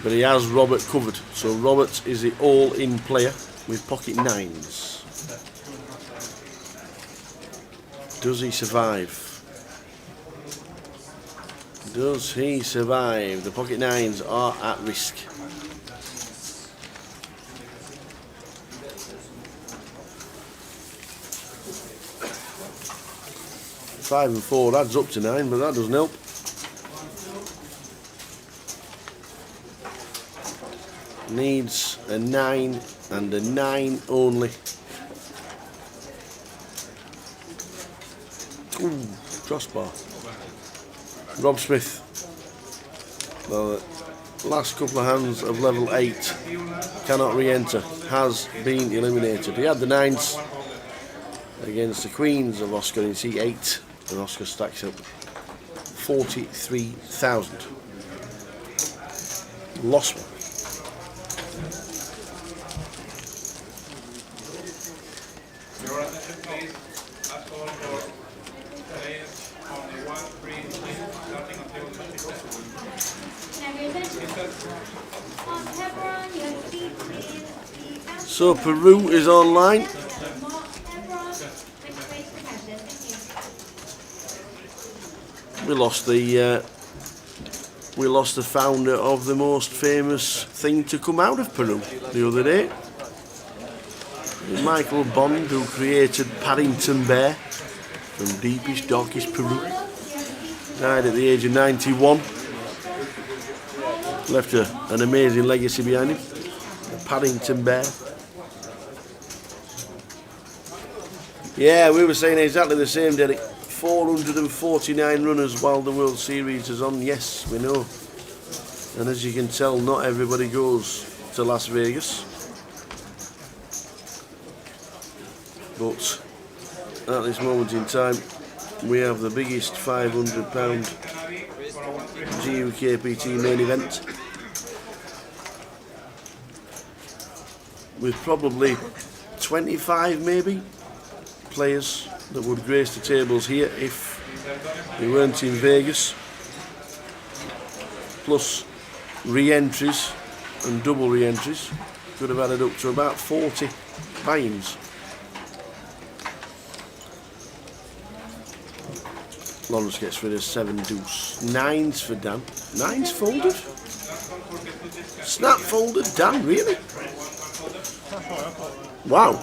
but he has Robert covered. So Robert is the all-in player with pocket 9s. Does he survive? Does he survive? The pocket 9s are at risk. Five and 4 adds up to 9, but that doesn't help. Needs a 9 and a 9 only. Ooh, crossbar. Rob Smith. Well, last couple of hands of level 8. Cannot re-enter. Has been eliminated. He had the 9s against the queens of Oscar in C8. And Oscar stacks up 43,000. Lost one. Your attention please. Last call for players on the 1, 3, 6, starting on table 27. So Peru is online. We lost the founder of the most famous thing to come out of Peru the other day. Michael Bond, who created Paddington Bear from deepest, darkest Peru. Died at the age of 91. Left an amazing legacy behind him. The Paddington Bear. Yeah, we were saying exactly the same, Derek. 449 runners while the World Series is on. Yes, we know. And as you can tell, not everybody goes to Las Vegas. But at this moment in time, we have the biggest £500 GUKPT main event, with probably 25 maybe players that would grace the tables here if they weren't in Vegas, plus re-entries and double re-entries. Could have added up to about 40 buy-ins. Lawrence gets rid of 7 deuce. 9s for Dan. 9s folded? Snap folded, Dan, really? Wow.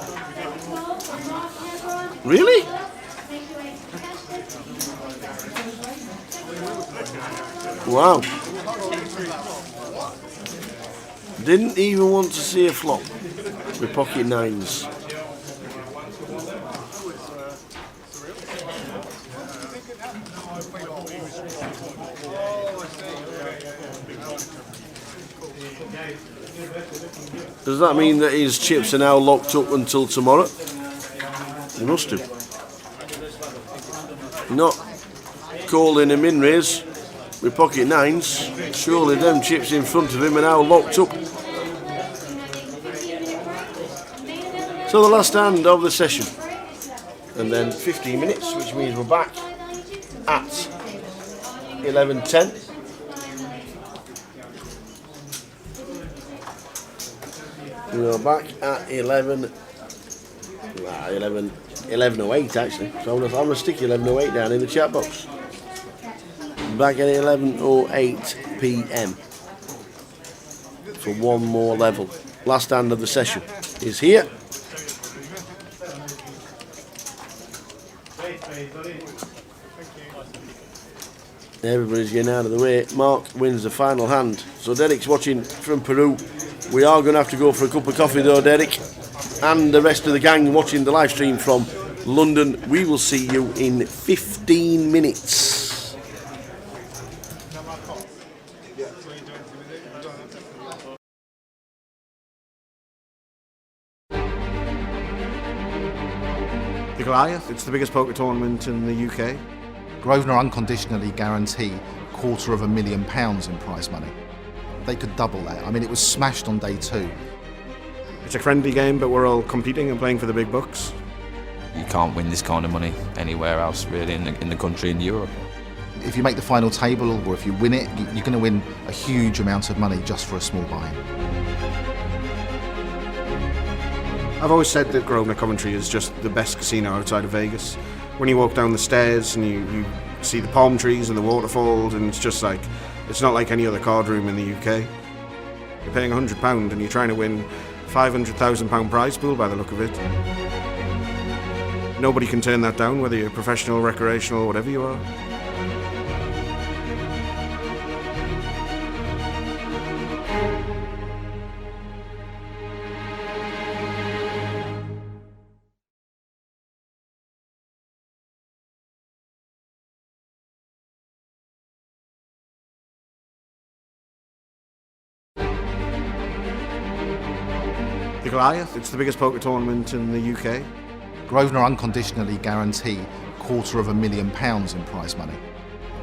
Really? Wow. Didn't even want to see a flop with pocket 9s. Does that mean that his chips are now locked up until tomorrow? He must have. Not calling a min raise with pocket 9s. Surely them chips in front of him are now locked up. So the last hand of the session. And then 15 minutes, which means we're back at 11:10. We are back at 11:08 actually. So I'm going to stick 11:08 down in the chat box. back at 11:08 p.m. for one more level. Last hand of the session is here. Everybody's getting out of the way. Mark wins the final hand. So Derek's watching from Peru. We are going to have to go for a cup of coffee though, Derek. And the rest of the gang watching the live stream from London. We will see you in 15 minutes. The Goliath, it's the biggest poker tournament in the UK. Grosvenor unconditionally guarantee £250,000 in prize money. They could double that. I mean, it was smashed on day 2. It's a friendly game, but we're all competing and playing for the big bucks. You can't win this kind of money anywhere else, really, in the country, in Europe. If you make the final table, or if you win it, you're going to win a huge amount of money just for a small buy-in. I've always said that Grosvenor Coventry is just the best casino outside of Vegas. When you walk down the stairs and you see the palm trees and the waterfalls, and it's just like, it's not like any other card room in the UK. You're paying £100 and you're trying to win £500,000 prize pool by the look of it. Nobody can turn that down, whether you're professional, recreational, whatever you are. The Goliath, it's the biggest poker tournament in the UK. Grosvenor unconditionally guarantee £250,000 in prize money.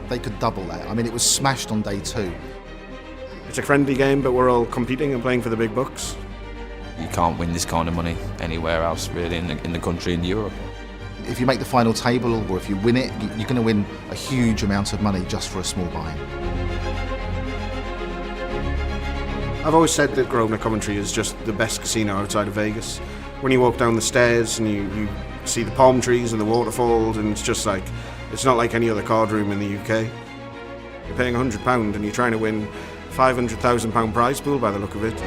They could double that. I mean, it was smashed on day 2. It's a friendly game, but we're all competing and playing for the big bucks. You can't win this kind of money anywhere else, really, in the country, in Europe. If you make the final table, or if you win it, you're going to win a huge amount of money just for a small buy-in. I've always said that Grosvenor Coventry is just the best casino outside of Vegas. When you walk down the stairs and you see the palm trees and the waterfalls, and it's just like, it's not like any other card room in the UK. You're paying £100 and you're trying to win £500,000 prize pool by the look of it.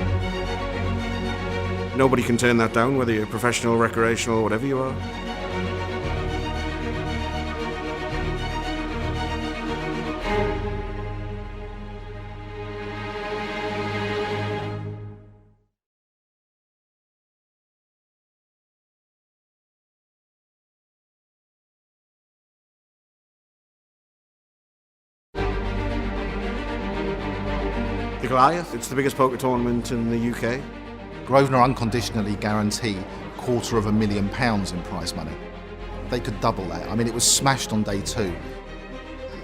Nobody can turn that down, whether you're professional, recreational, whatever you are. The Goliath, it's the biggest poker tournament in the UK. Grosvenor unconditionally guarantee £250,000 in prize money. They could double that. I mean, it was smashed on day 2.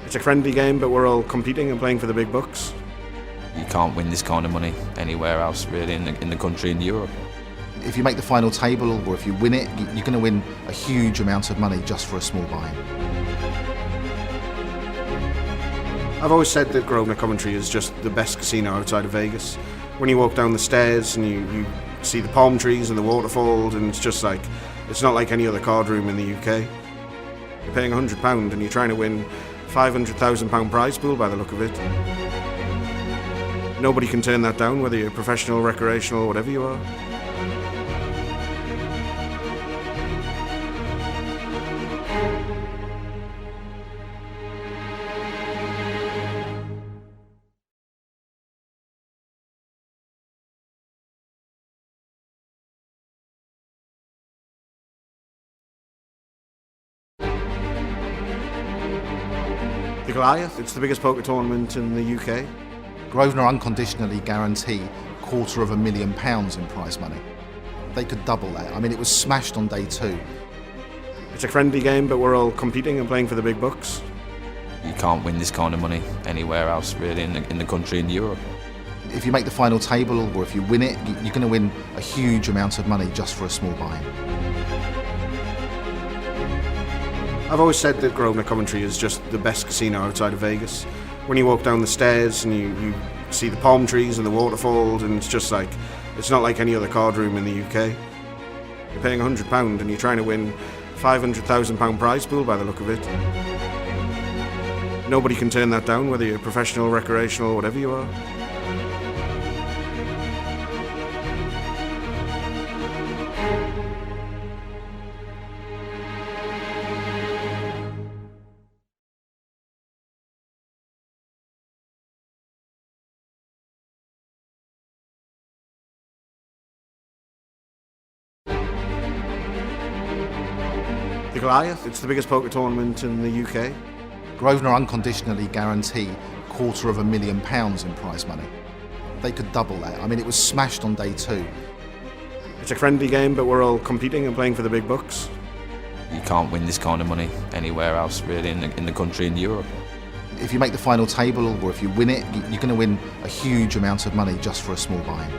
It's a friendly game, but we're all competing and playing for the big bucks. You can't win this kind of money anywhere else, really, in the country, in Europe. If you make the final table, or if you win it, you're going to win a huge amount of money just for a small buy-in. I've always said that Grosvenor Coventry is just the best casino outside of Vegas. When you walk down the stairs and you see the palm trees and the waterfalls, and it's just like, it's not like any other card room in the UK. You're paying £100 and you're trying to win £500,000 prize pool by the look of it. Nobody can turn that down, whether you're professional, recreational, whatever you are. The Goliath, it's the biggest poker tournament in the UK. Grosvenor unconditionally guarantee £250,000 in prize money. They could double that. I mean, it was smashed on day 2. It's a friendly game, but we're all competing and playing for the big bucks. You can't win this kind of money anywhere else, really, in the country, in Europe. If you make the final table, or if you win it, you're going to win a huge amount of money just for a small buy-in. I've always said that Grosvenor Coventry is just the best casino outside of Vegas. When you walk down the stairs and you see the palm trees and the waterfalls, and it's just like, it's not like any other card room in the UK. You're paying £100 and you're trying to win £500,000 prize pool by the look of it. Nobody can turn that down, whether you're professional, recreational, whatever you are. The Goliath, it's the biggest poker tournament in the UK. Grosvenor unconditionally guarantee £250,000 in prize money. They could double that. I mean, it was smashed on day 2. It's a friendly game, but we're all competing and playing for the big bucks. You can't win this kind of money anywhere else really in the country, in Europe. If you make the final table, or if you win it, you're going to win a huge amount of money just for a small buy-in.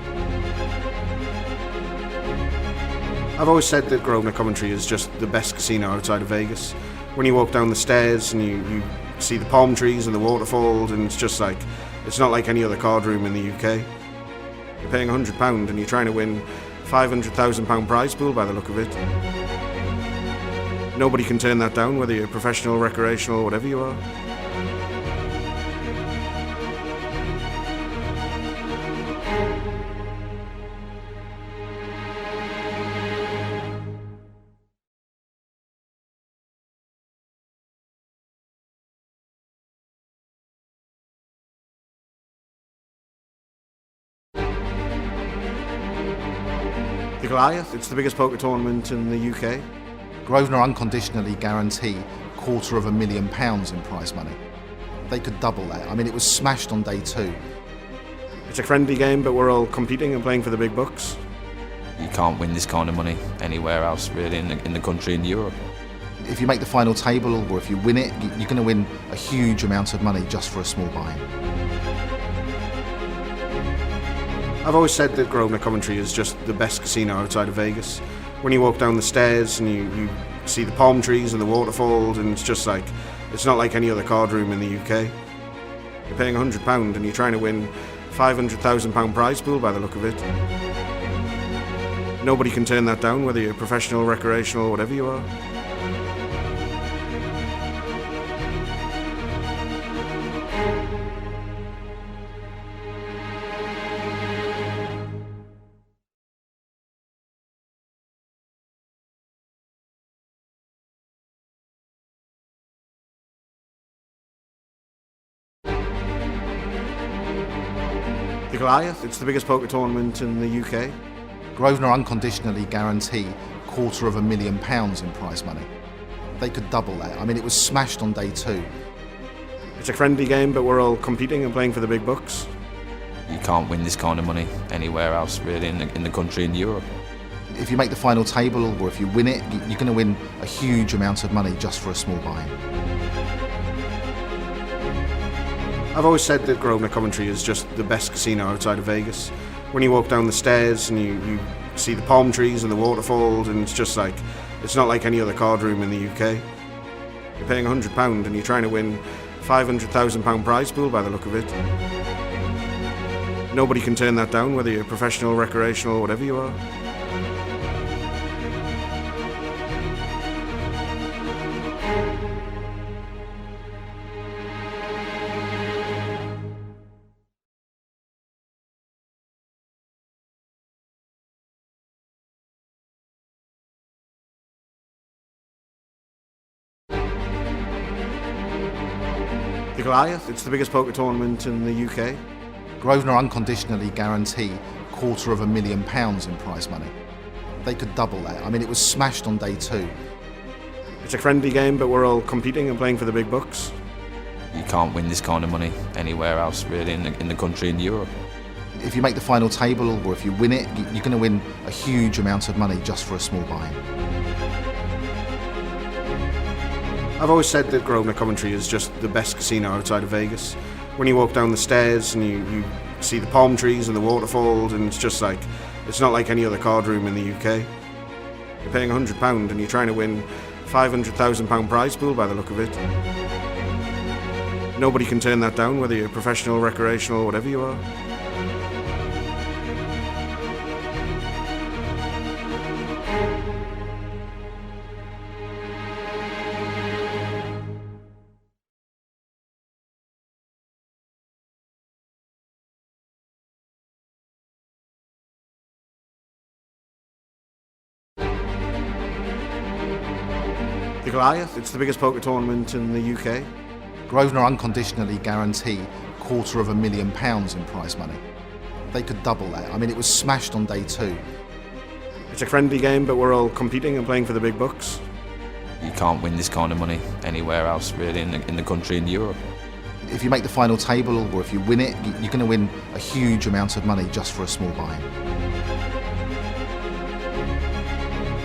I've always said that Grosvenor Coventry is just the best casino outside of Vegas. When you walk down the stairs and you see the palm trees and the waterfalls, and it's just like, it's not like any other card room in the UK. You're paying £100 and you're trying to win £500,000 prize pool by the look of it. Nobody can turn that down, whether you're professional, recreational, whatever you are. The Goliath, it's the biggest poker tournament in the UK. Grosvenor unconditionally guarantee £250,000 in prize money. They could double that. I mean, it was smashed on day 2. It's a friendly game, but we're all competing and playing for the big bucks. You can't win this kind of money anywhere else really in the country, in Europe. If you make the final table, or if you win it, you're going to win a huge amount of money just for a small buy-in. I've always said that Grosvenor Coventry is just the best casino outside of Vegas. When you walk down the stairs and you see the palm trees and the waterfalls, and it's just like, it's not like any other card room in the UK. You're paying £100 and you're trying to win £500,000 prize pool by the look of it. Nobody can turn that down, whether you're professional, recreational, whatever you are. The Goliath, it's the biggest poker tournament in the UK. Grosvenor unconditionally guarantee £250,000 in prize money. They could double that. I mean, it was smashed on day 2. It's a friendly game, but we're all competing and playing for the big bucks. You can't win this kind of money anywhere else really in the country, in Europe. If you make the final table, or if you win it, you're going to win a huge amount of money just for a small buy-in. I've always said that Grosvenor Coventry is just the best casino outside of Vegas. When you walk down the stairs and you see the palm trees and the waterfalls, and it's just like, it's not like any other card room in the UK. You're paying £100 and you're trying to win £500,000 prize pool by the look of it. Nobody can turn that down, whether you're professional, recreational, whatever you are. The Goliath, it's the biggest poker tournament in the UK. Grosvenor unconditionally guarantee £250,000 in prize money. They could double that. I mean, it was smashed on day 2. It's a friendly game, but we're all competing and playing for the big bucks. You can't win this kind of money anywhere else really in the country, in Europe. If you make the final table, or if you win it, you're going to win a huge amount of money just for a small buy-in. I've always said that Grosvenor Coventry is just the best casino outside of Vegas. When you walk down the stairs and you see the palm trees and the waterfalls, and it's just like, it's not like any other card room in the UK. You're paying £100 and you're trying to win £500,000 prize pool by the look of it. Nobody can turn that down, whether you're professional, recreational, whatever you are. Goliath. It's the biggest poker tournament in the UK. Grosvenor unconditionally guarantee £250,000 in prize money. They could double that. I mean, it was smashed on day 2. It's a friendly game, but we're all competing and playing for the big bucks. You can't win this kind of money anywhere else really in the country, in Europe. If you make the final table or if you win it, you're going to win a huge amount of money just for a small buy-in.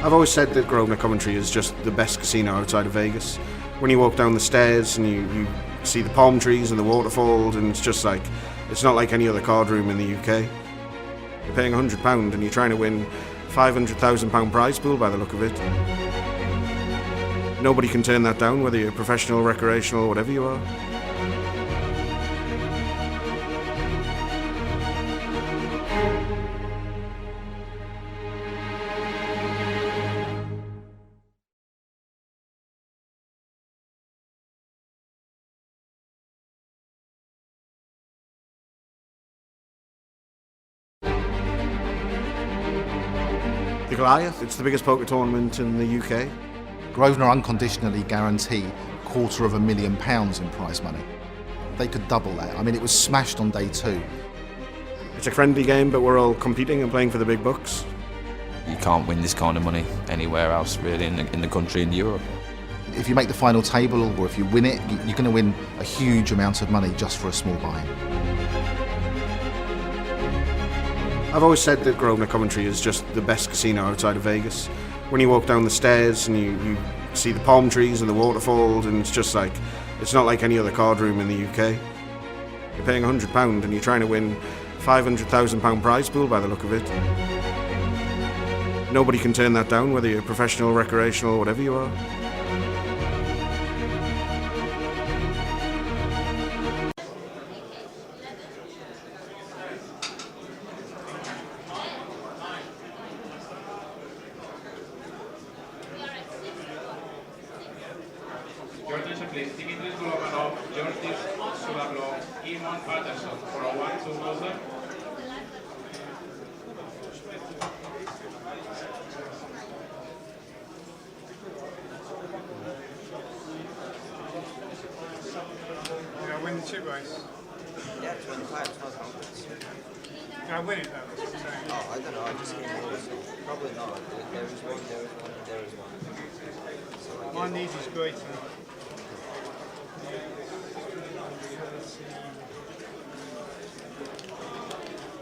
I've always said that Grosvenor Coventry is just the best casino outside of Vegas. When you walk down the stairs and you see the palm trees and the waterfalls, and it's just like, it's not like any other card room in the UK. You're paying £100 and you're trying to win £500,000 prize pool by the look of it. Nobody can turn that down, whether you're professional, recreational, whatever you are. The Goliath. It's the biggest poker tournament in the UK. Grosvenor unconditionally guarantee £250,000 in prize money. They could double that. I mean, it was smashed on day 2. It's a friendly game, but we're all competing and playing for the big bucks. You can't win this kind of money anywhere else really in the country, in Europe. If you make the final table or if you win it, you're going to win a huge amount of money just for a small buy-in. I've always said that Grosvenor Coventry is just the best casino outside of Vegas. When you walk down the stairs and you see the palm trees and the waterfalls, and it's just like, it's not like any other card room in the UK. You're paying £100 and you're trying to win £500,000 prize pool by the look of it. Nobody can turn that down, whether you're professional, recreational, whatever you are. Your attention please. Dimitris Golomanov, Georgis Sulaglov, Iman Patterson for a 1-2 loser. Did I win the chip race? Yeah, 25, it's not confidence. Did I win it though? That's what I'm saying. Oh, I don't know, I just came over, so probably not. There is one, there is one, there is one. So My needs is greater.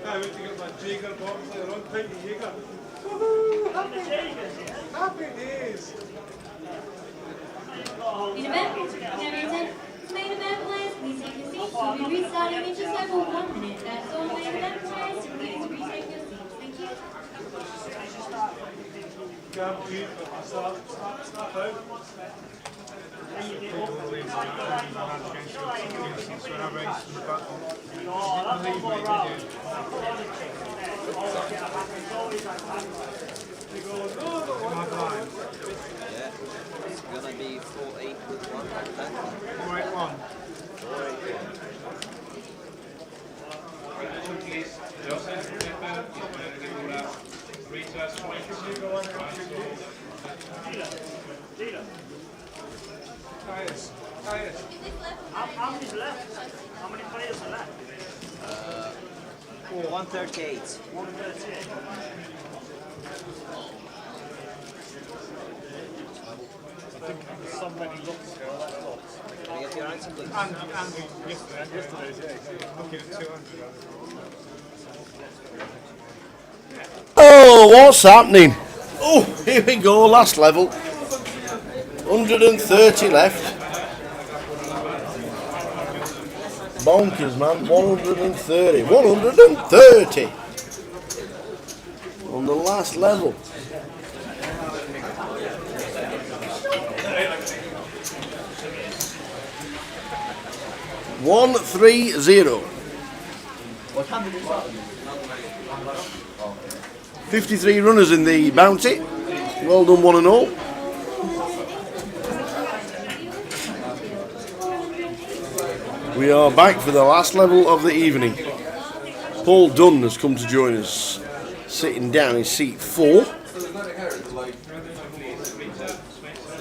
No, we have to get my jigger box there on Peggy Jigger. Woohoo! Happy days! In event, main event players, please take your seats. We'll be restarting in just over 1 minute. That's all main event players, so please retake your seats. Thank you. Go, you, start out. yeah, it's gonna be 4-8 with 1 like that. 4-8-1. 4-8-1. Attention please. Joseph Pepper, Regula, recharge point. Tyres. How many's left? How many players are left? 138. 138. I think somebody looks here. Can I get your answer, please? And yesterday's, yeah. Looking at 200. Oh, what's happening? Oh, here we go, last level. 130 left. Bonkers, man. 130. 130 on the last level. $130. What time did you start? 53 runners in the bounty. Well done, one and all. We are back for the last level of the evening. Paul Dunn has come to join us, sitting down in seat 4.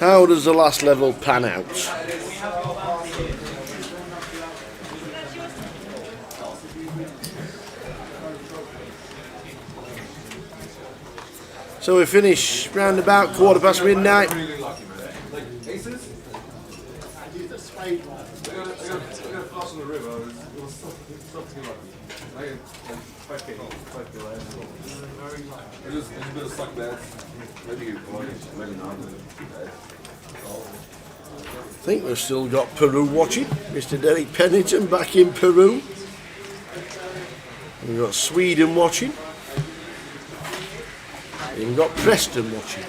How does the last level pan out? So we finish round about midnight. I got floss on the river. It was something lucky. It was a bit of suck bad. Maybe you maybe not. I think we've still got Peru watching. Mr. Derek Pennington back in Peru. We've got Sweden watching. And we've got Preston watching.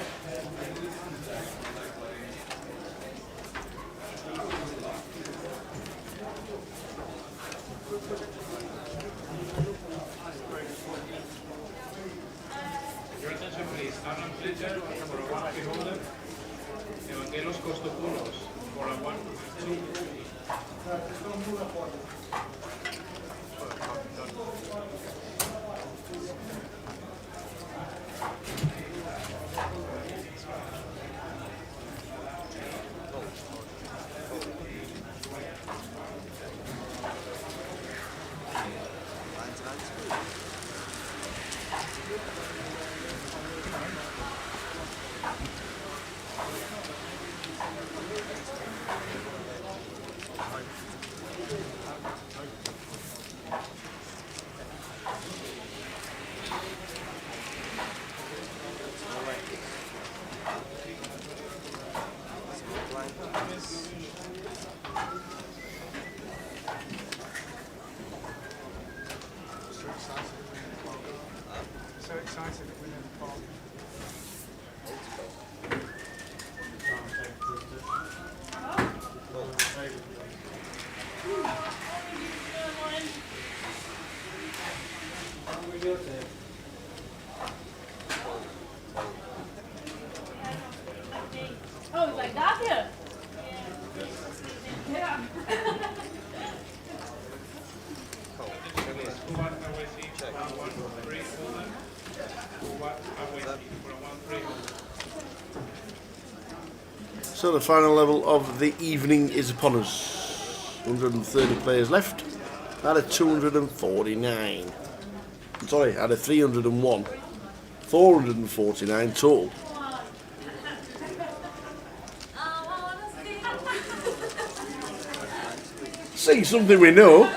Your attention please. Alan Fletcher for a 1 free holder. Evangelos Kostopoulos for a 1, 2. So excited that we never called. Oh, it's like that here? Yeah. So the final level of the evening is upon us. 130 players left out of 249. Sorry, out of 301. 449 total. See something we know.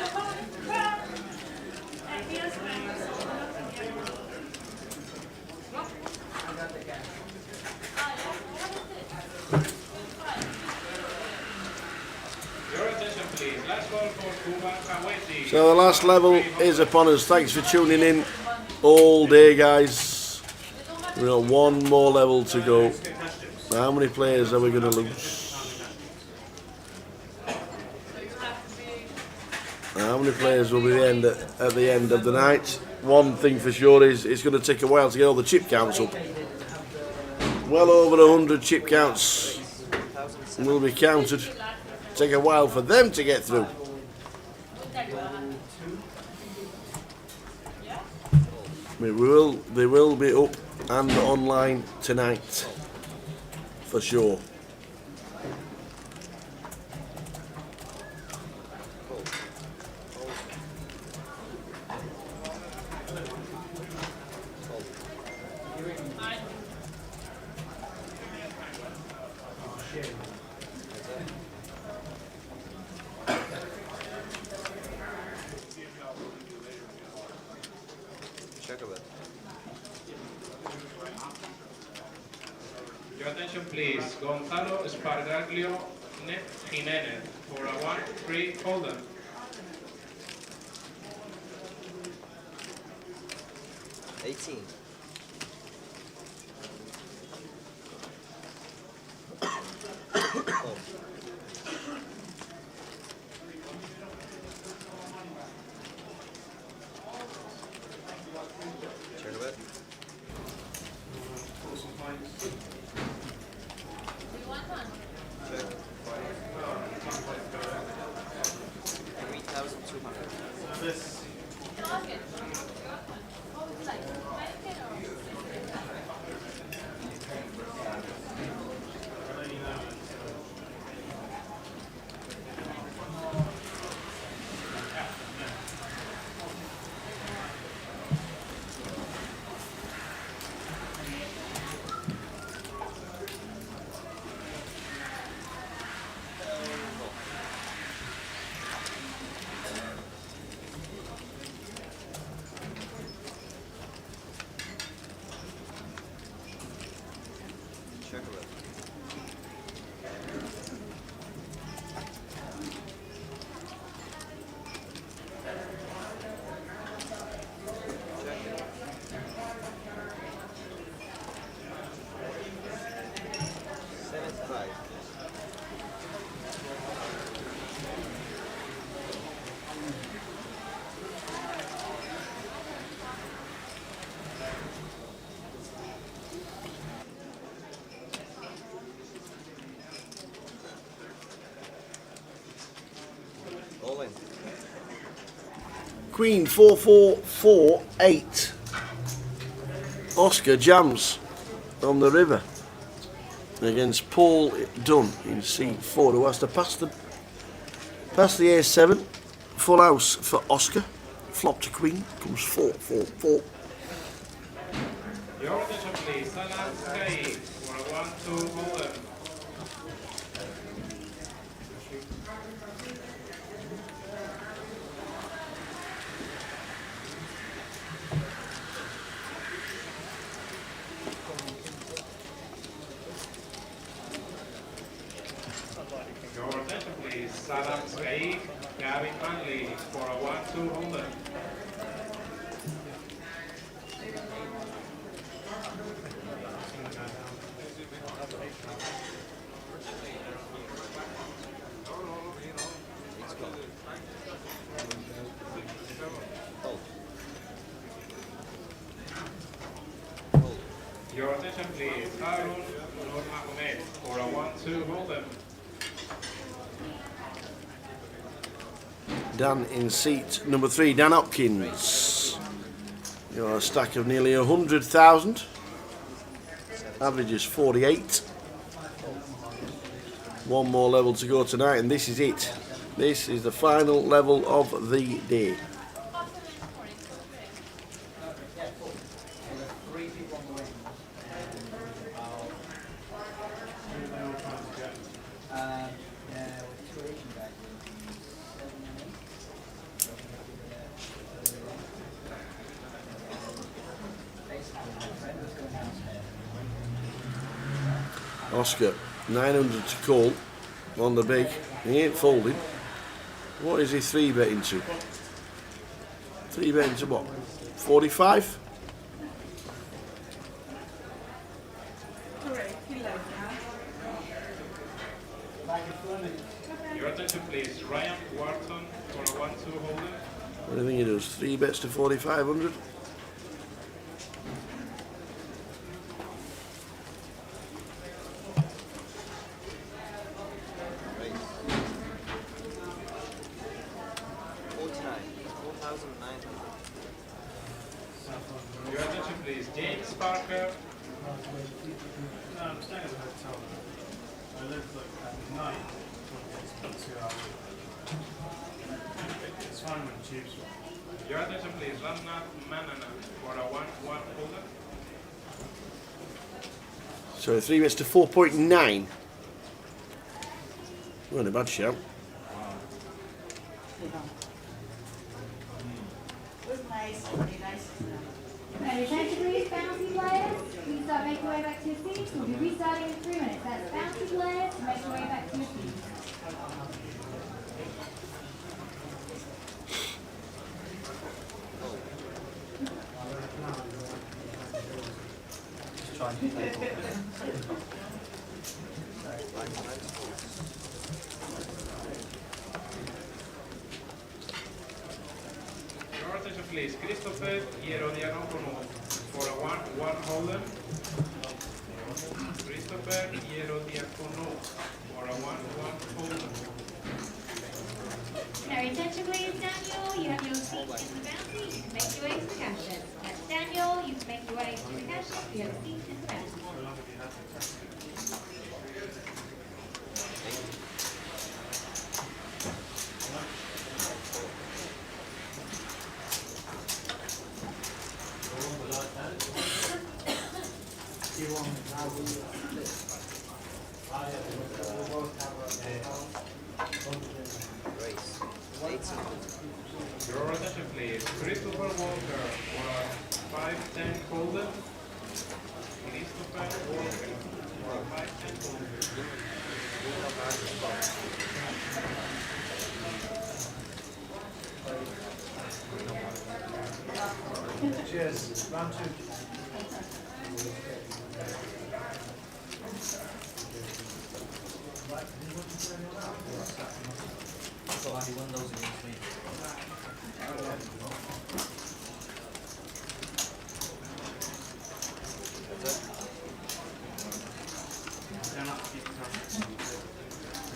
So the last level is upon us. Thanks for tuning in all day, guys. We've got one more level to go. How many players are we going to lose? How many players will be at the end of the night? One thing for sure is it's going to take a while to get all the chip counts up. Well over 100 chip counts will be counted. Take a while for them to get through. They will be up and online tonight, for sure. Your attention please. Gonzalo Espargaglio Jimenez for a 1, 3, hold them. Turn a bit. Check. 3,200. Queen 4448. Oscar jams on the river against Paul Dunn in C4, who has to pass the A7. Full house for Oscar. Flop to Queen, comes 4-4-4. Your attention please, Salam Sky for a 1-2 hold'em. Your attention please, Salam Sky, Gavin Manley for a 1-2 hold'em. Your attention please, Harun Nur Ahmed for a 1-2 hold'em. Dan in seat number 3, Dan Hopkins. You're a stack of nearly 100,000. Average is 48. One more level to go tonight, and this is it. This is the final level of the day. Oscar, 900 to call on the big. He ain't folding. What is he 3-betting to? 3-betting to what? 45? Your attention please, Ryan Wharton for a 1-2 hold'em. What do you think he does? 3 bets to 4,500? Your attention please, James Parker. No, I'm staying at the hotel. I live at night. It's 2 hours. It's fine when the tubes are. Your attention please, Ramnath Manana for a 1-1 hold'em. So 3 bets to 4.9. Not a bad shout. Attention please, bouncy players. Please start making your way back to your seats. We'll be restarting in 3 minutes. That's bouncy players. Make your way back to your seats. Your attention please, Christopher Hierodiakonou for a 1-1 hold'em. Christopher Hierodiakonou for a 1-1 hold'em. Now, attention please, Daniel. You have your seat in the bouncy. You can make your way to the cash desk. That's Daniel. You can make your way to the cash desk. You have a seat in the bouncy. Your attention please, Christopher Walker for a 5-10 hold'em. Christopher Walker for a 5-10 hold'em. Cheers. Round 2. So I won those against me.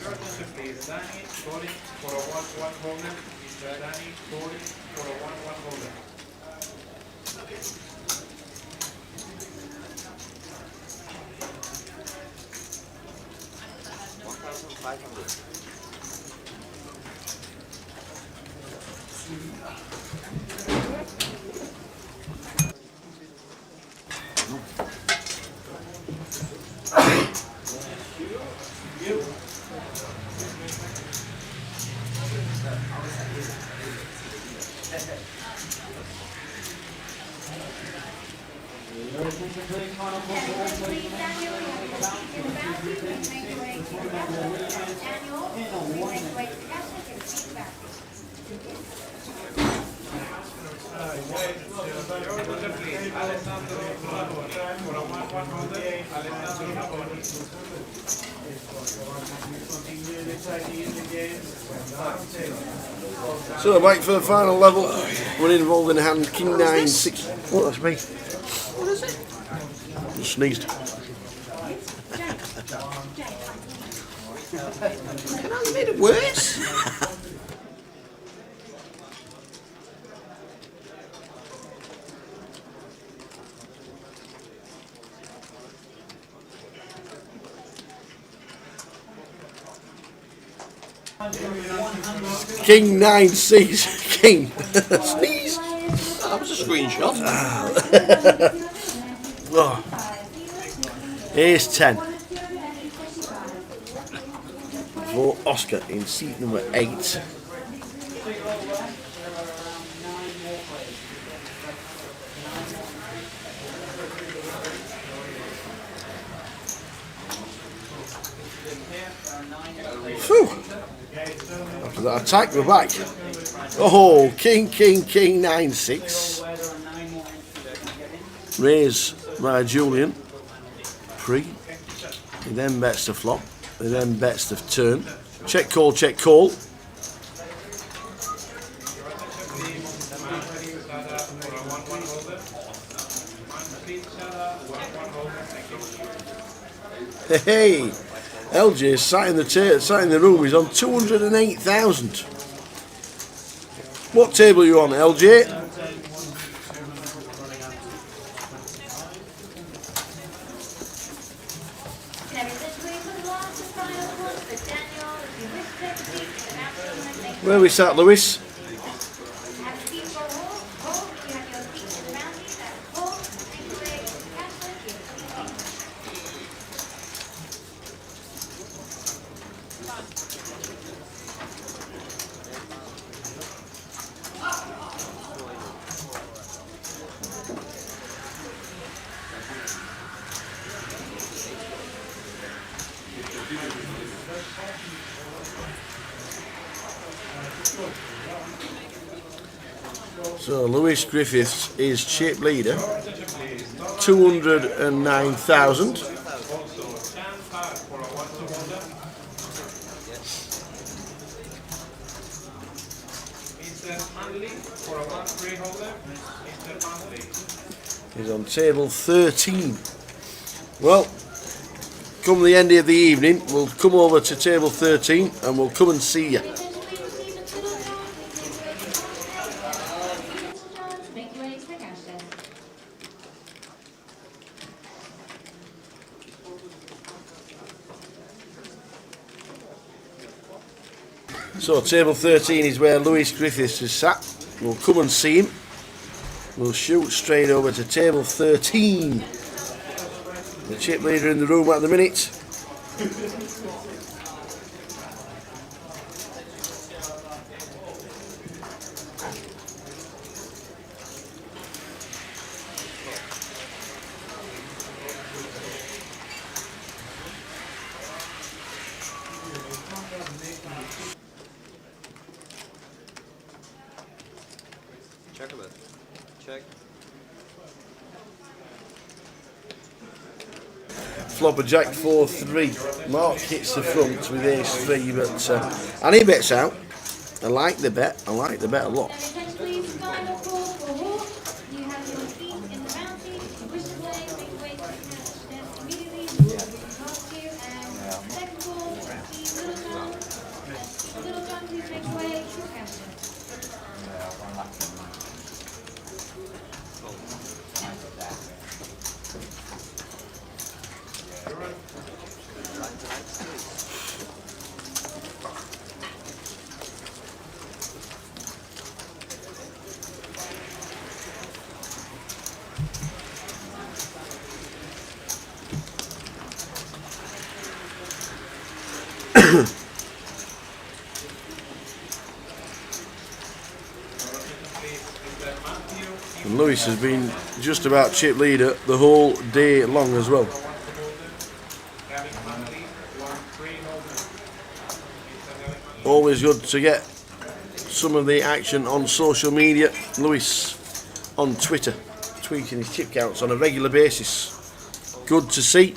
Your attention please. Danny calling for a 1-1 holder. Mr. Danny calling for a 1-1 holder. So back for the final level. We're involved in a hand. King 9-6. Oh, that's me. What is it? Just sneezed. Can I make it worse? King 9-6. King. Sneeze. That was a screenshot. Oh. Ace 10 for Oscar in seat number 8. Phew. After that attack, we're back. Oh, King 9-6. Raise by Julian. Pre. He then bets the flop. He then bets the turn. Check call, check call. Hey, LJ is sat in the room. He's on 208,000. What table are you on, LJ? Where are we sat, Lewis? So Lewis Griffiths is chip leader, 209,000. He's on table 13. Well, come the end of the evening, we'll come over to table 13 and we'll come and see you. So table 13 is where Lewis Griffiths is sat. We'll come and see him. We'll shoot straight over to table 13. The chip leader in the room at the minute. Check a bit. Check. Flop a jack 4-3. Mark hits the front with ace 3, but and he bets out. I like the bet. I like the bet a lot. And Lewis has been just about chip leader the whole day long as well. Always good to get some of the action on social media. Lewis on Twitter, tweeting his chip counts on a regular basis. Good to see.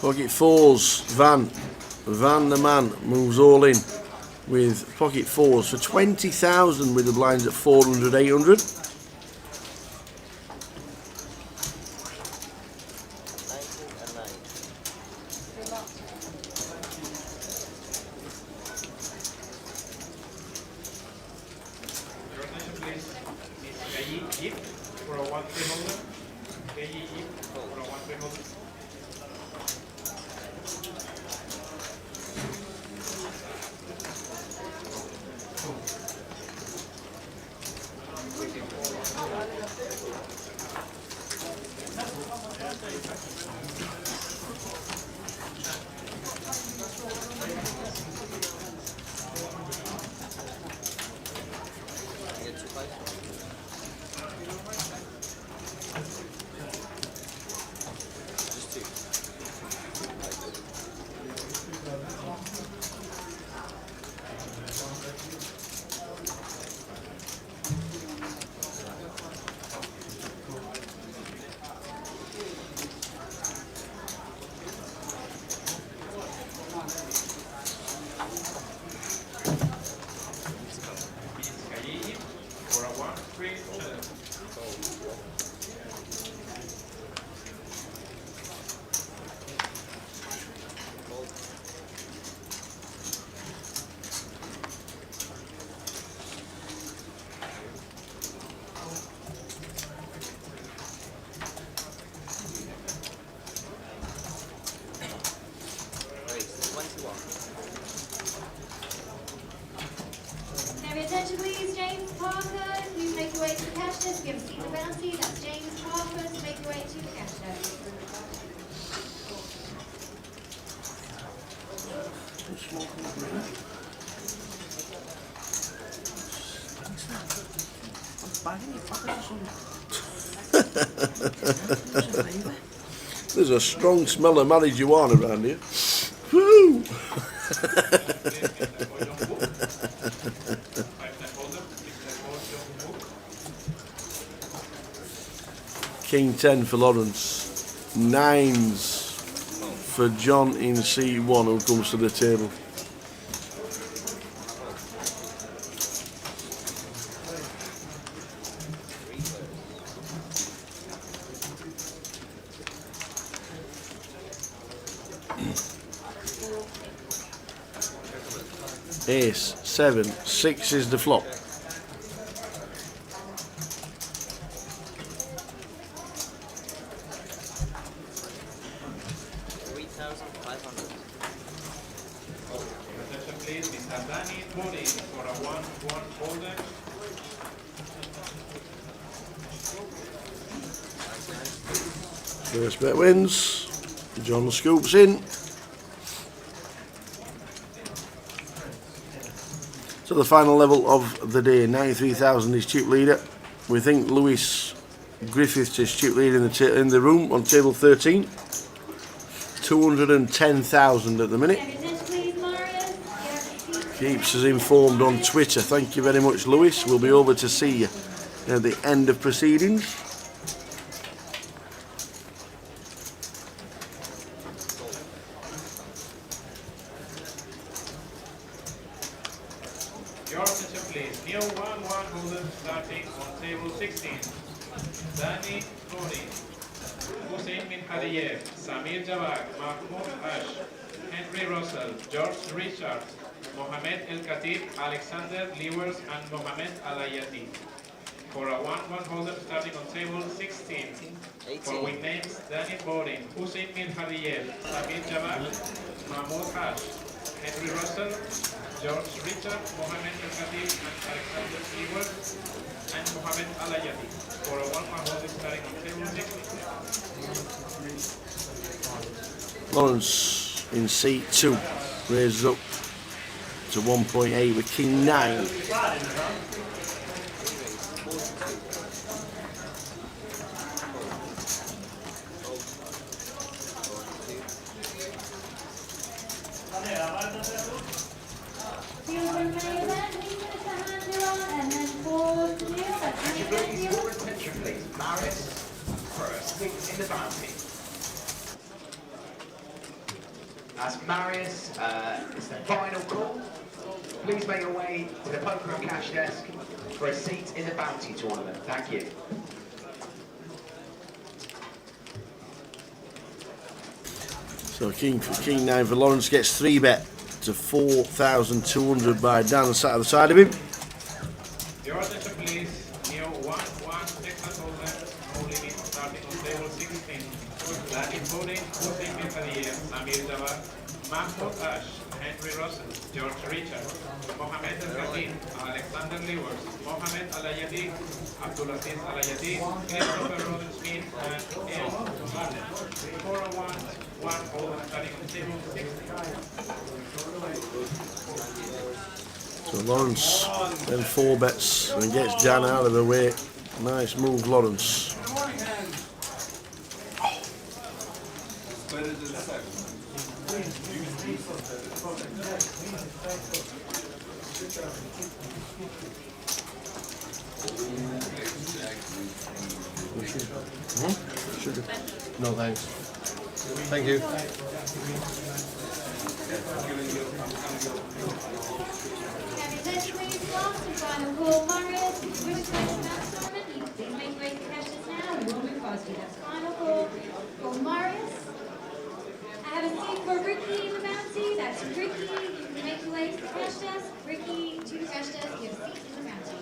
Pocket fours, Van the man moves all in with pocket fours for 20,000 with the blinds at 400, 800. Attention please, James Parker, please make your way to the cash desk. You haven't seen the bounty, that's James Parker, to make your way to the cash desk. There's a strong smell of marijuana around here. Woo! King 10 for Lawrence, 9s for John in C1 who comes to the table. Ace, 7, 6 is the flop. First bet wins. John scoops in. So the final level of the day, 93,000 is chip leader. We think Lewis Griffiths is chip leader in the room on table 13. 210,000 at the minute. Keeps us informed on Twitter. Thank you very much, Lewis. We'll be over to see you at the end of proceedings. Your attention please. New 1-1 golden starting on table 16. Danny Tony, Hussein Bin Hadiyev, Samir Jawad, Mahmoud Ash, Henry Russell, George Richards, Mohamed El Khatib, Alexander Lewers, and Mohamed Alayati. For a 1-1 holder starting on table 16. For wing names, Daniel Borin, Hussein Mir Hariyel, Samir Javad, Mahmoud Hash, Henry Russell, George Richard, Mohamed El Khatib, and Alexander Lewers, and Mohamed Alayati. For a 1-1 holder starting on table 16. Lawrence in seat 2 raises up to 1.8 with King 9. Marius, first, in the bounty. As Marius, it's the final call. Please make your way to the poker and cash desk for a seat in the bounty tournament. Thank you. So King 9 for Lawrence gets 3 bet to 4,200 by Dan sat at the side of him. Your attention please, new 1-1 Texas Hold'em, no limit starting on table 16. Daniel Borin, Hussein Mir Hariyel, Samir Javad, Mahmoud Ash, Henry Russell, George Richard, Mohamed El Khatib, Alexander Lewers, Mohamed Alayati, Abdulaziz Alayati, Christopher Roden Smith, and El Martin. For a 1-1 holder starting on table 16. So Lawrence then 4 bets and gets Dan out of the way. Nice move, Lawrence. Sugar? No thanks. Thank you. Final call, Marius. Which place announcement? Please make your way to the cash desk now. We will move past you. That's final call for Marius. I have a seat for Ricky in the bounty. That's Ricky. You can make your way to the cash desk. Ricky to the cash desk. You have a seat in the bounty.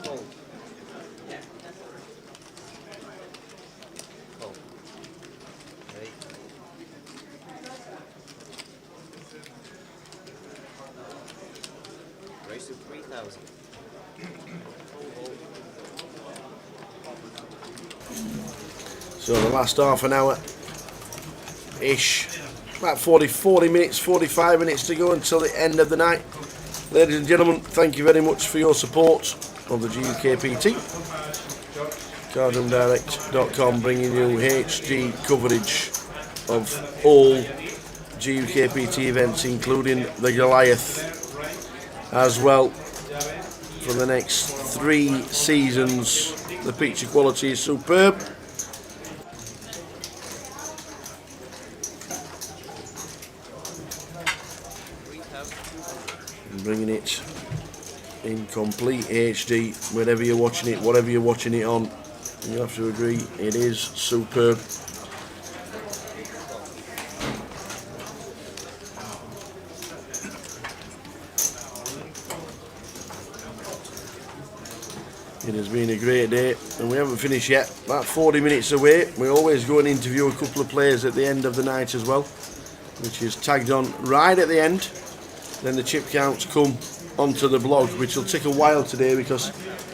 Race of 3,000. So the last half an hour ish, about 40 minutes, 45 minutes to go until the end of the night. Ladies and gentlemen, thank you very much for your support of the GUKPT. Cardroomdirect.com bringing you HD coverage of all GUKPT events, including the Goliath as well for the next 3 seasons. The picture quality is superb. Bringing it in complete HD wherever you're watching it, whatever you're watching it on. You have to agree, it is superb. It has been a great day, and we haven't finished yet. About 40 minutes away. We always go and interview a couple of players at the end of the night as well, which is tagged on right at the end. Then the chip counts come onto the blog, which will take a while today because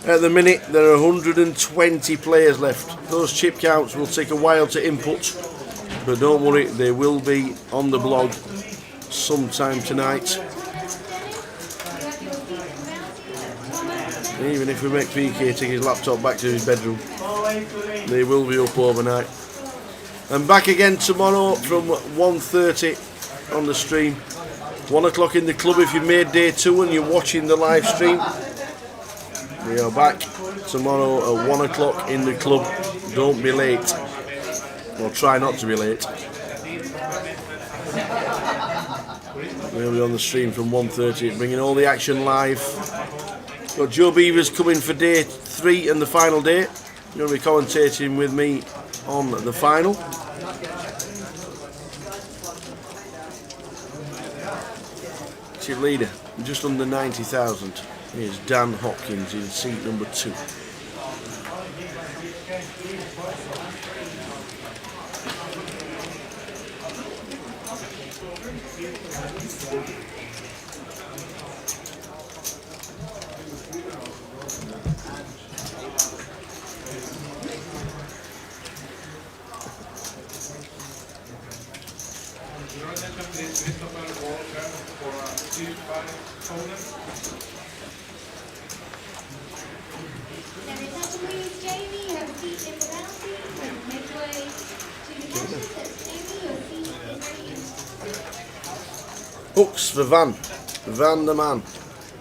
at the minute there are 120 players left. Those chip counts will take a while to input, but don't worry, they will be on the blog sometime tonight. Even if we make PK take his laptop back to his bedroom, they will be up overnight. And back again tomorrow from 1:30 on the stream. 1 o'clock in the club if you've made day 2 and you're watching the live stream. We are back tomorrow at 1 o'clock in the club. Don't be late. Or try not to be late. We'll be on the stream from 1:30, bringing all the action live. Got Joe Beavers coming for day 3 and the final day. You're going to be commentating with me on the final. active leader, just under 90,000. Here's Dan Hopkins in seat number 2. Your attention please, Christopher Walker for a 2-5 Poland. Now, attention please, Jamie, you have a seat in the penalty. Make your way to the catches. That's Jamie, your seat is ready. Hooks for Van. Van the man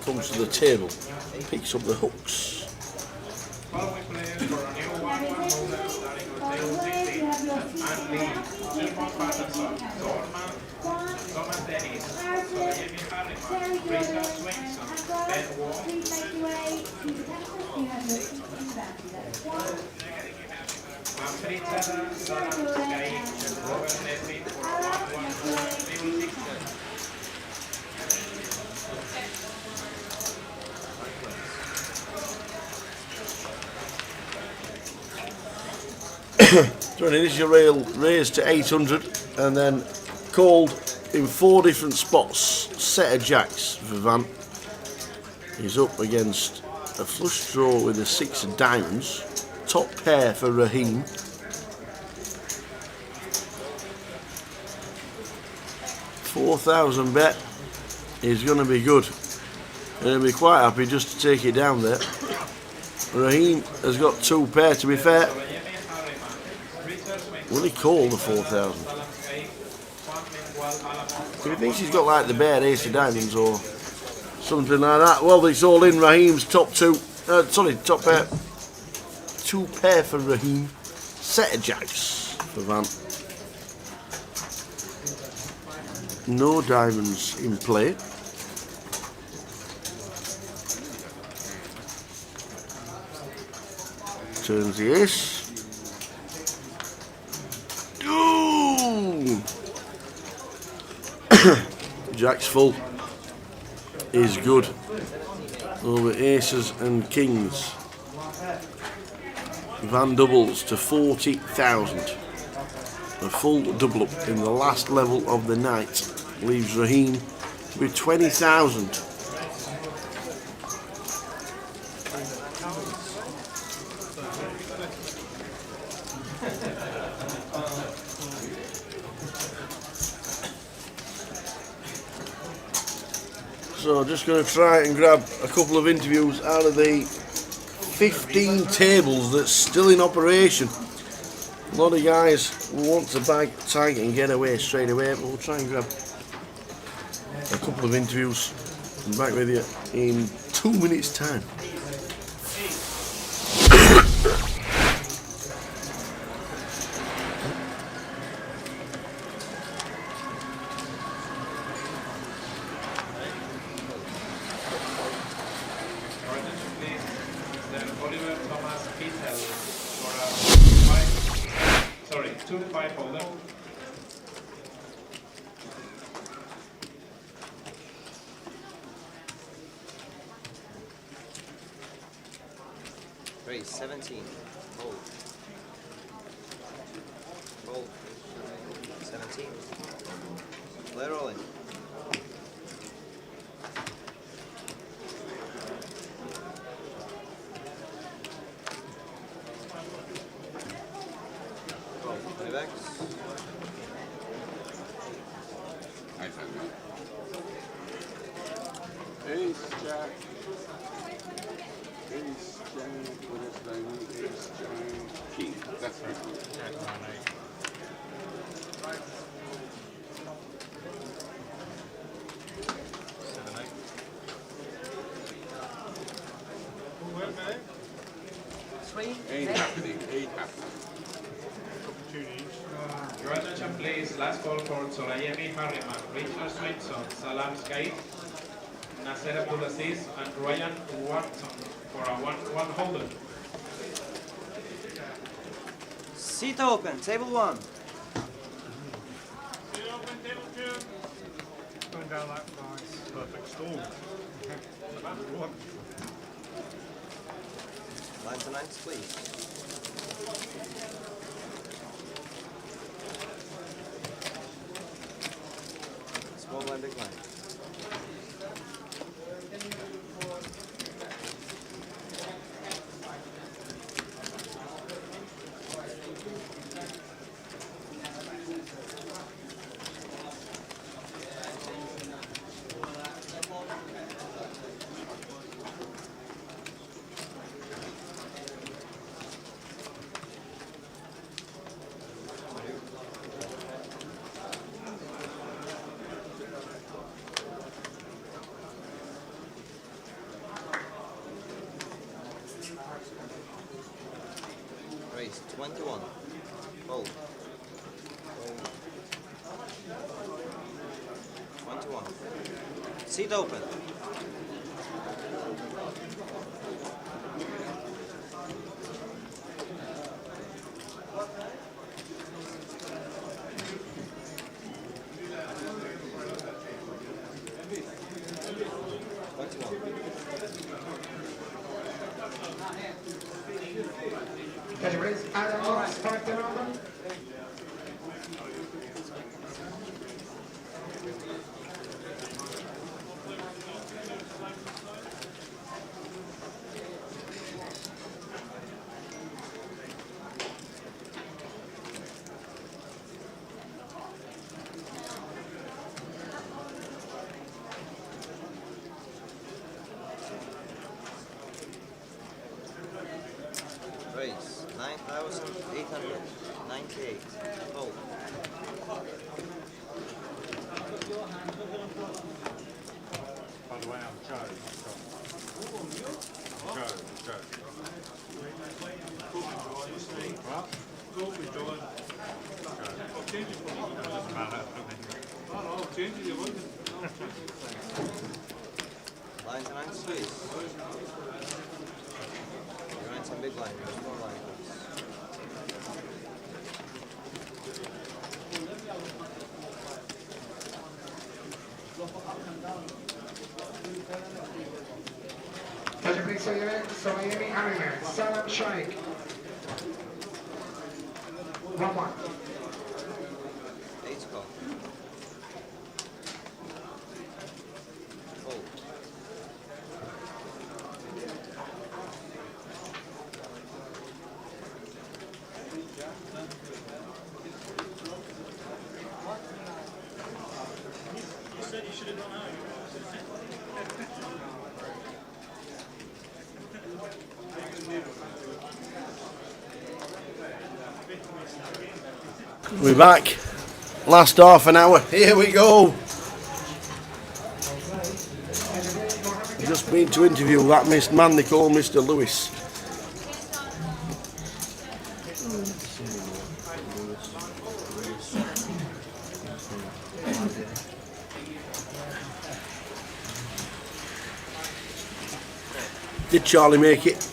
comes to the table, picks up the hooks. Following players for a new 1-1 Poland starting on table 16. And Lee, Stefan Patterson, Dorman, Thomas Dennis, Jamie Harriman, Richard Swainson, Ben Wall. Please make your way to the catches. You have your seat in the boundary. That's 1. Manfred Sarah Sky, Robert Nesbitt for a 1-1 Poland table 16. So an initial rail raised to 800 and then called in 4 different spots. Set of jacks for Van. He's up against a flush draw with a 6 of diamonds. Top pair for Raheem. $4,000 bet is going to be good. And he'll be quite happy just to take it down there. Raheem has got 2 pair, to be fair. Will he call the 4,000? If he thinks he's got like the bare ace of diamonds or something like that, well, it's all in Raheem's top 2. Top pair. 2 pair for Raheem. Set of jacks for Van. No diamonds in play. Turns the ace. Ooh! Jack's full is good over aces and kings. Van doubles to 40,000. A full double up in the last level of the night leaves Raheem with 20,000. So just going to try and grab a couple of interviews out of the 15 tables that's still in operation. A lot of guys want to bag tight and get away straight away, but we'll try and grab a couple of interviews. I'm back with you in 2 minutes' time. Oliver Thomas Kittel for a 2-5 holder. Raise 17. Hold. Hold. 17. Play rolling. Ace, Jack. Ace, Jack. What is diamond? Ace, Jack. King. That's right. Jack, 9, 8. 8 happening. 8 happening. Your attention please, last call for Sorayemi Harriman, Richard Swainson, Salam Sky, Nasser Abdulaziz, and Ryan Watson for a 1-1 holder. Seat open, table 1. Seat open, table 2. down that price. Perfect storm. About one. Line to nines, please. Small blind, big blind. Raise 21. Hold. 21. Seat open. Catch your race. Adam, start the number. Raise 9,898. Hold. By the way, I'm Joe. Joe. What? Joe. Doesn't matter. Line to nine, squeeze. You're in some big line, you're small line, please. Catch your please, Soyemi Anime. Salam Shaikh. 1-1. 8 call. Hold. You said you should have gone out. We're back. Last half an hour. Here we go. I've just been to interview that man they call Mr. Lewis. Did Charlie make it?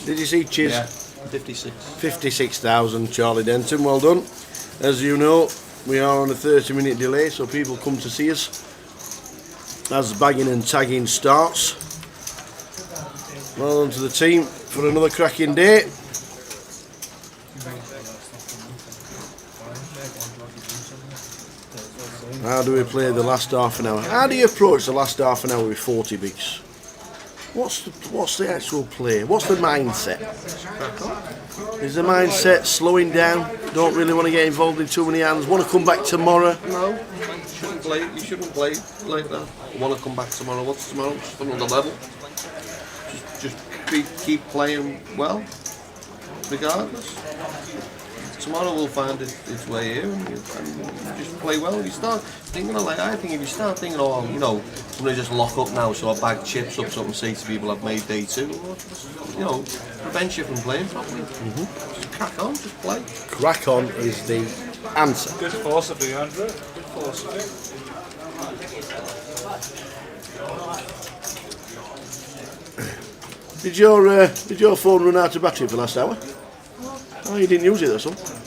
Did you see Chiz? Yeah, 56. 56,000, Charlie Denton, well done. As you know, we are on a 30-minute delay, so people come to see us as bagging and tagging starts. Well done to the team for another cracking day. How do we play the last half an hour? How do you approach the last half an hour with 40 bigs? What's the actual play? What's the mindset? Is the mindset slowing down? Don't really want to get involved in too many hands? Want to come back tomorrow? No, you shouldn't play like that. Want to come back tomorrow? What's tomorrow? Just another level. Just keep playing well, regardless. Tomorrow will find its way here, and you just play well. You start thinking of, like, I think if you start thinking, oh, you know, somebody just lock up now, so I bag chips up, something, say to people I've made day two, you know, prevents you from playing properly. Just crack on, just play. Crack on is the answer. Good philosophy, Andrew. Good philosophy. Did your phone run out of battery for last hour? Oh, you didn't use it or something?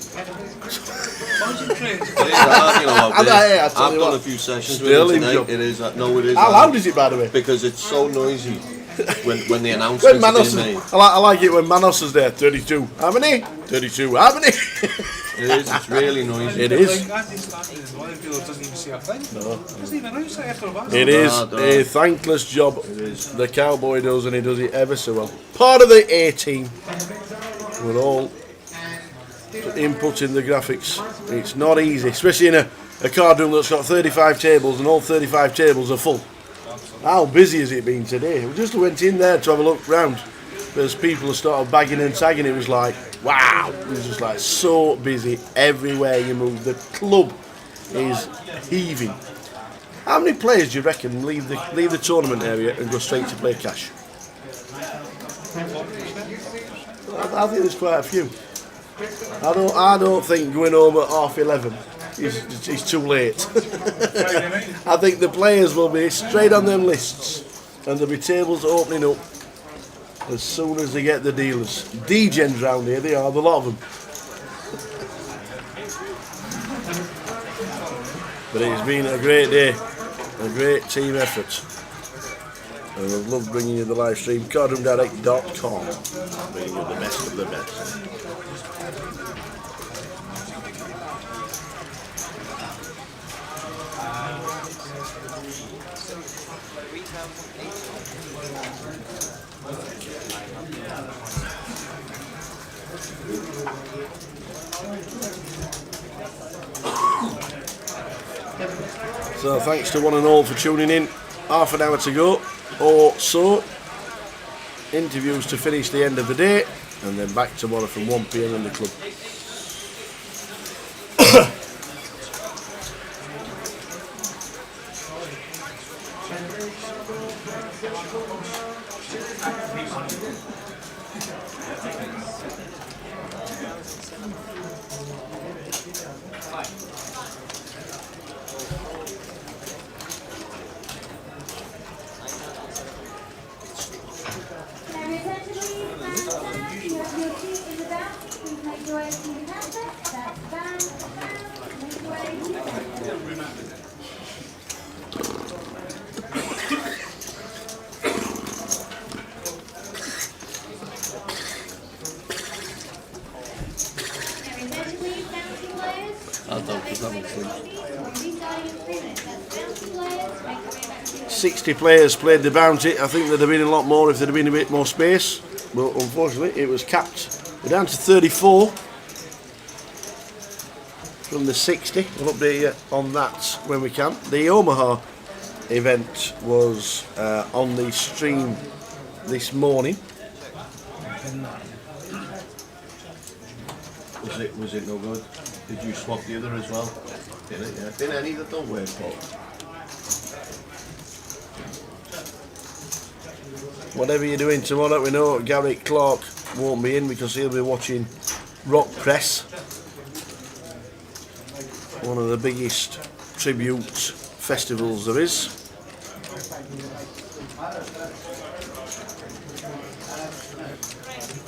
It is hard, you know. I've done a few sessions with it today. It is. No, it is. How loud is it, by the way? Because it's so noisy when the When announcements Manos are is, being made. I like it when Manos is there. 32. How many? 32. How many? It is. It's really noisy. It is. It is a thankless job. The cowboy does, and he does it ever so well. Part of the A team. We're all inputting the graphics. It's not easy, especially in a card room that's got 35 tables, and all 35 tables are full. How busy has it been today? We just went in there to have a look round. As people have started bagging and tagging, it was like, wow. It was just like so busy everywhere you move. The club is heaving. How many players do you reckon leave the tournament area and go straight to play cash? I think there's quite a few. I don't think going home at 11:30 is too late. I think the players will be straight on them lists, and there'll be tables opening up as soon as they get the dealers. D-gens round here, they are, the lot of them. But it's been a great day, a great team effort. And I've loved bringing you the live stream, cardroomdirect.com, bringing you the best of the best. So thanks to one and all for tuning in. Half an hour to go or so. Interviews to finish the end of the day, and then back tomorrow from 1 PM in the club. I don't think that makes sense. 60 players played the bounty. I think there'd have been a lot more if there'd have been a bit more space, but unfortunately it was capped. We're down to 34 from the 60. We'll update you on that when we can. The Omaha event was on the stream this morning. Was it no good? Did you swap the other as well? Did it? Yeah. Been any that don't work, Paul? Whatever you're doing tomorrow, we know Garrett Clark won't be in because he'll be watching Rock Press, one of the biggest tribute festivals there is.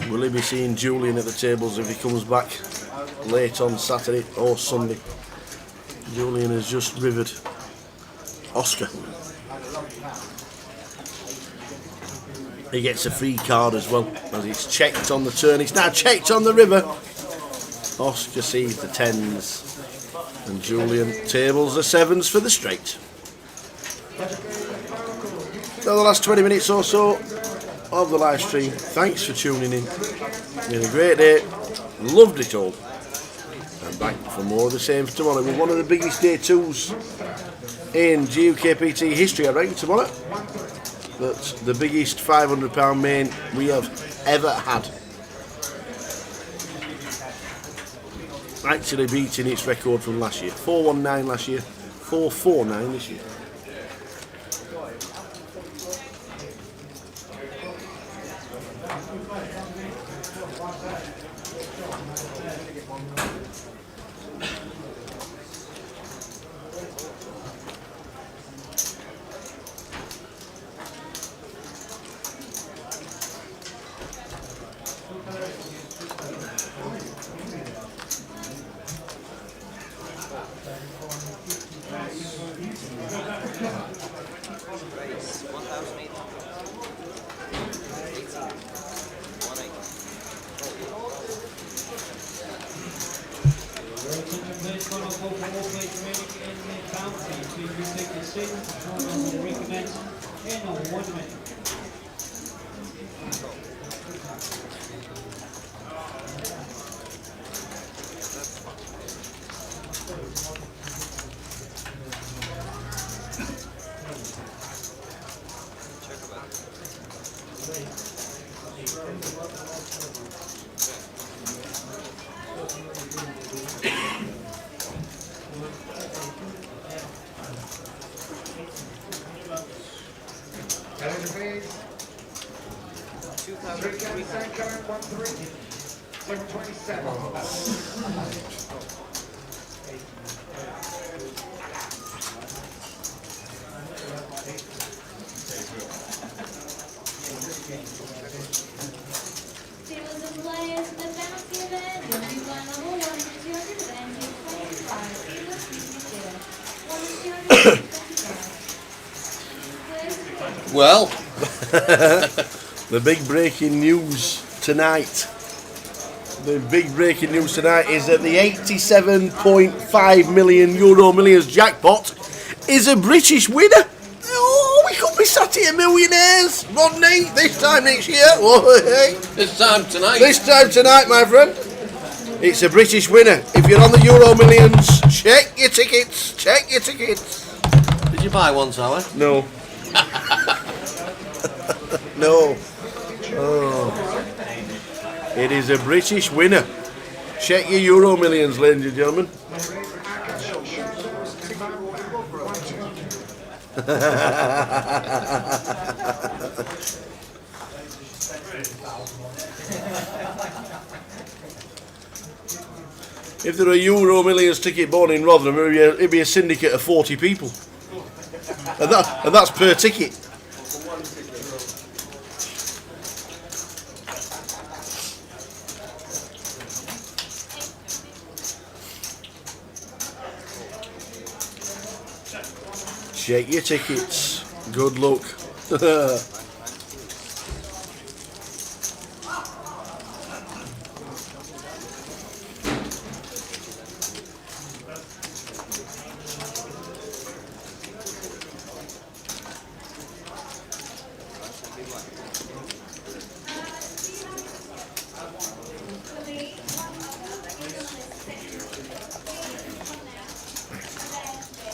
Will he be seeing Julian at the tables if he comes back late on Saturday or Sunday? Julian has just rivered Oscar. He gets a free card as well, as it's checked on the turn. It's now checked on the river. Oscar sees the 10s, and Julian tables the 7s for the straight. So the last 20 minutes or so of the live stream. Thanks for tuning in. It's been a great day. Loved it all. And back for more of the same tomorrow with one of the biggest day 2s in GUKPT history, I reckon, tomorrow. That's the biggest £500 main we have ever had. Actually beating its record from last year. 419 last year, 449 this year. recommend in 1 minute. Well, the big breaking news tonight. The big breaking news tonight is that the €87.5 million Millions jackpot is a British winner. Oh, we could be sat here millionaires, Rodney, this time next year. Oh, hey. This time tonight. This time tonight, my friend. It's a British winner. If you're on the Euro Millions, check your tickets. Check your tickets. Did you buy one, Sally? No. No. Oh. It is a British winner. Check your Euro Millions, ladies and gentlemen. If there were a Euro Millions ticket born in Rotherham, it'd be a syndicate of 40 people. And that's per ticket. Check your tickets. Good luck.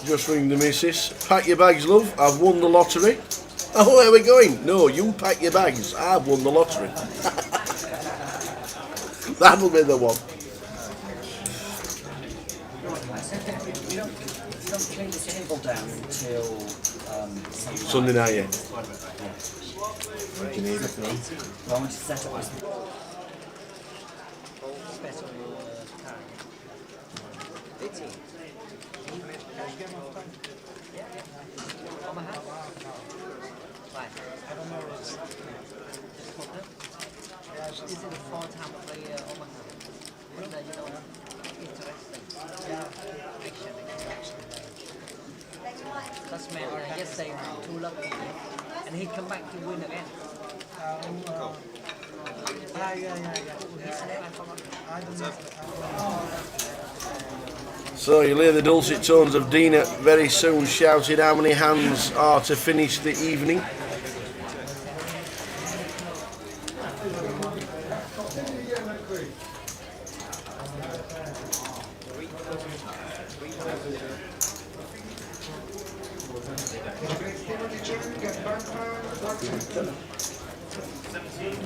Just ring the missus. Pack your bags, love. I've won the lottery. Oh, where are we going? No, you pack your bags. I've won the lottery. That'll be the one. You don't clean the table down until Sunday night, yeah. What do you need it for? Well, I want to set up this. Special tag. 18. On my hat? Right. I don't know what's is it a font hand for the on my hat? You know, interesting. Yeah. That's meant yesterday, 2 lucky. And he'd come back to win again. So you hear the dulcet tones of Dina very soon shouting how many hands are to finish the evening.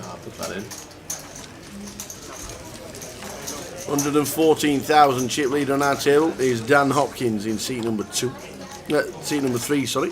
I'll put that in. 114,000 chip leader on our table is Dan Hopkins in seat number 2. Seat number 3, sorry.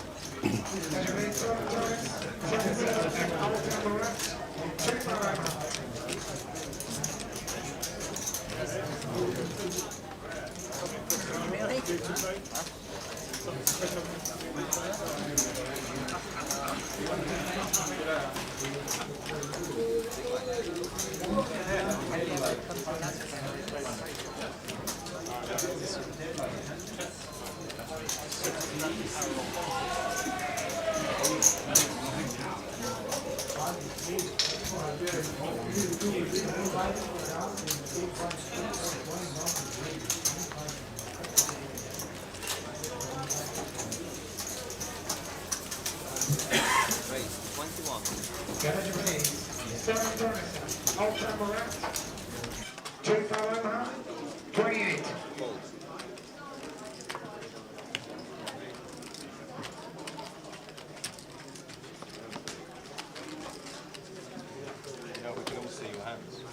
Race 21. Garage release. 7 Bernison. Ultra Morant. 28. Fold. Now we can all see your hands. We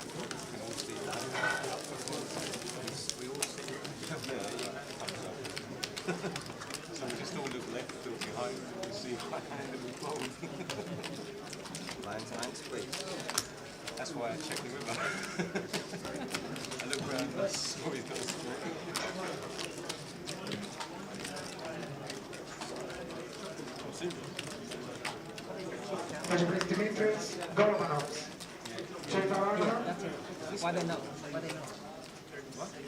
can all see your hands. We all see your hands. There, your hand comes up. So we just all look left, look behind, and we see my hand and we fold. Line to line squeeze. That's why I check the river. I look around and I saw he's got a split. Demetrius Goliath. What they know? What they know?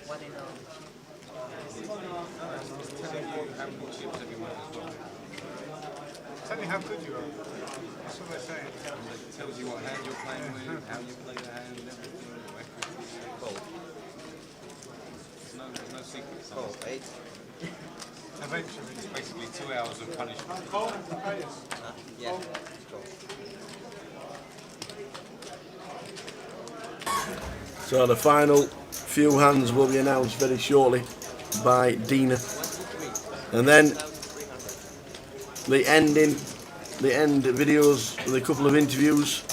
What they know? How many chips have you won as well? Tell me how good you are. That's what they're saying. It tells you what hand you're playing with, how you play the hand, everything, your equity. Fold. There's no secrets. Fold. 8. Eventually. It's basically 2 hours of punishment. Yeah. So the final few hands will be announced very shortly by Dina, and then the end videos with a couple of interviews.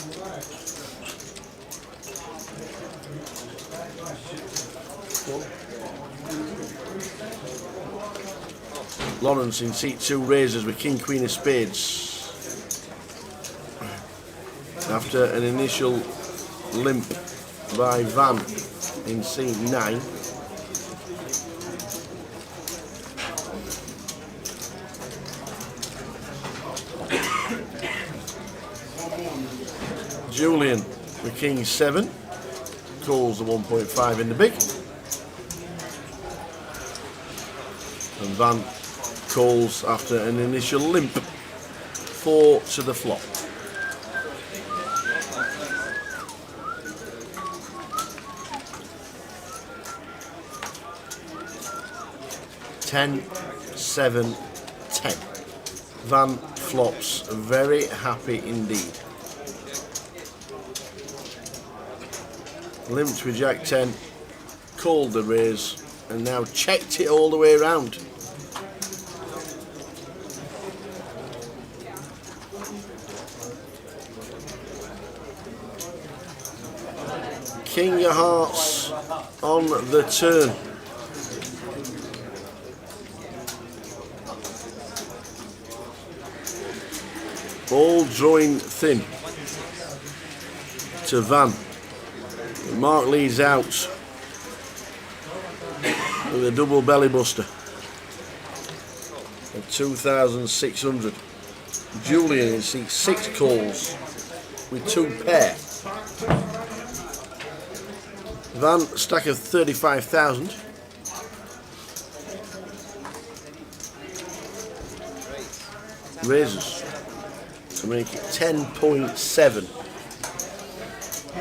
Lawrence in seat 2 raises with King Queen of Spades after an initial limp by Van in seat 9. Julian with King 7 calls the 1.5 in the big, and Van calls after an initial limp 4 to the flop. Ten, 7, 10. Van flops, very happy indeed. Limped with Jack 10, called the raise, and now checked it all the way around. King of Hearts on the turn. Ball drawing thin to Van. Mark Lee's out with a double belly buster at 2,600. Julian in seat 6 calls with 2 pair. Van stack of 35,000. Raises to make it 10.7.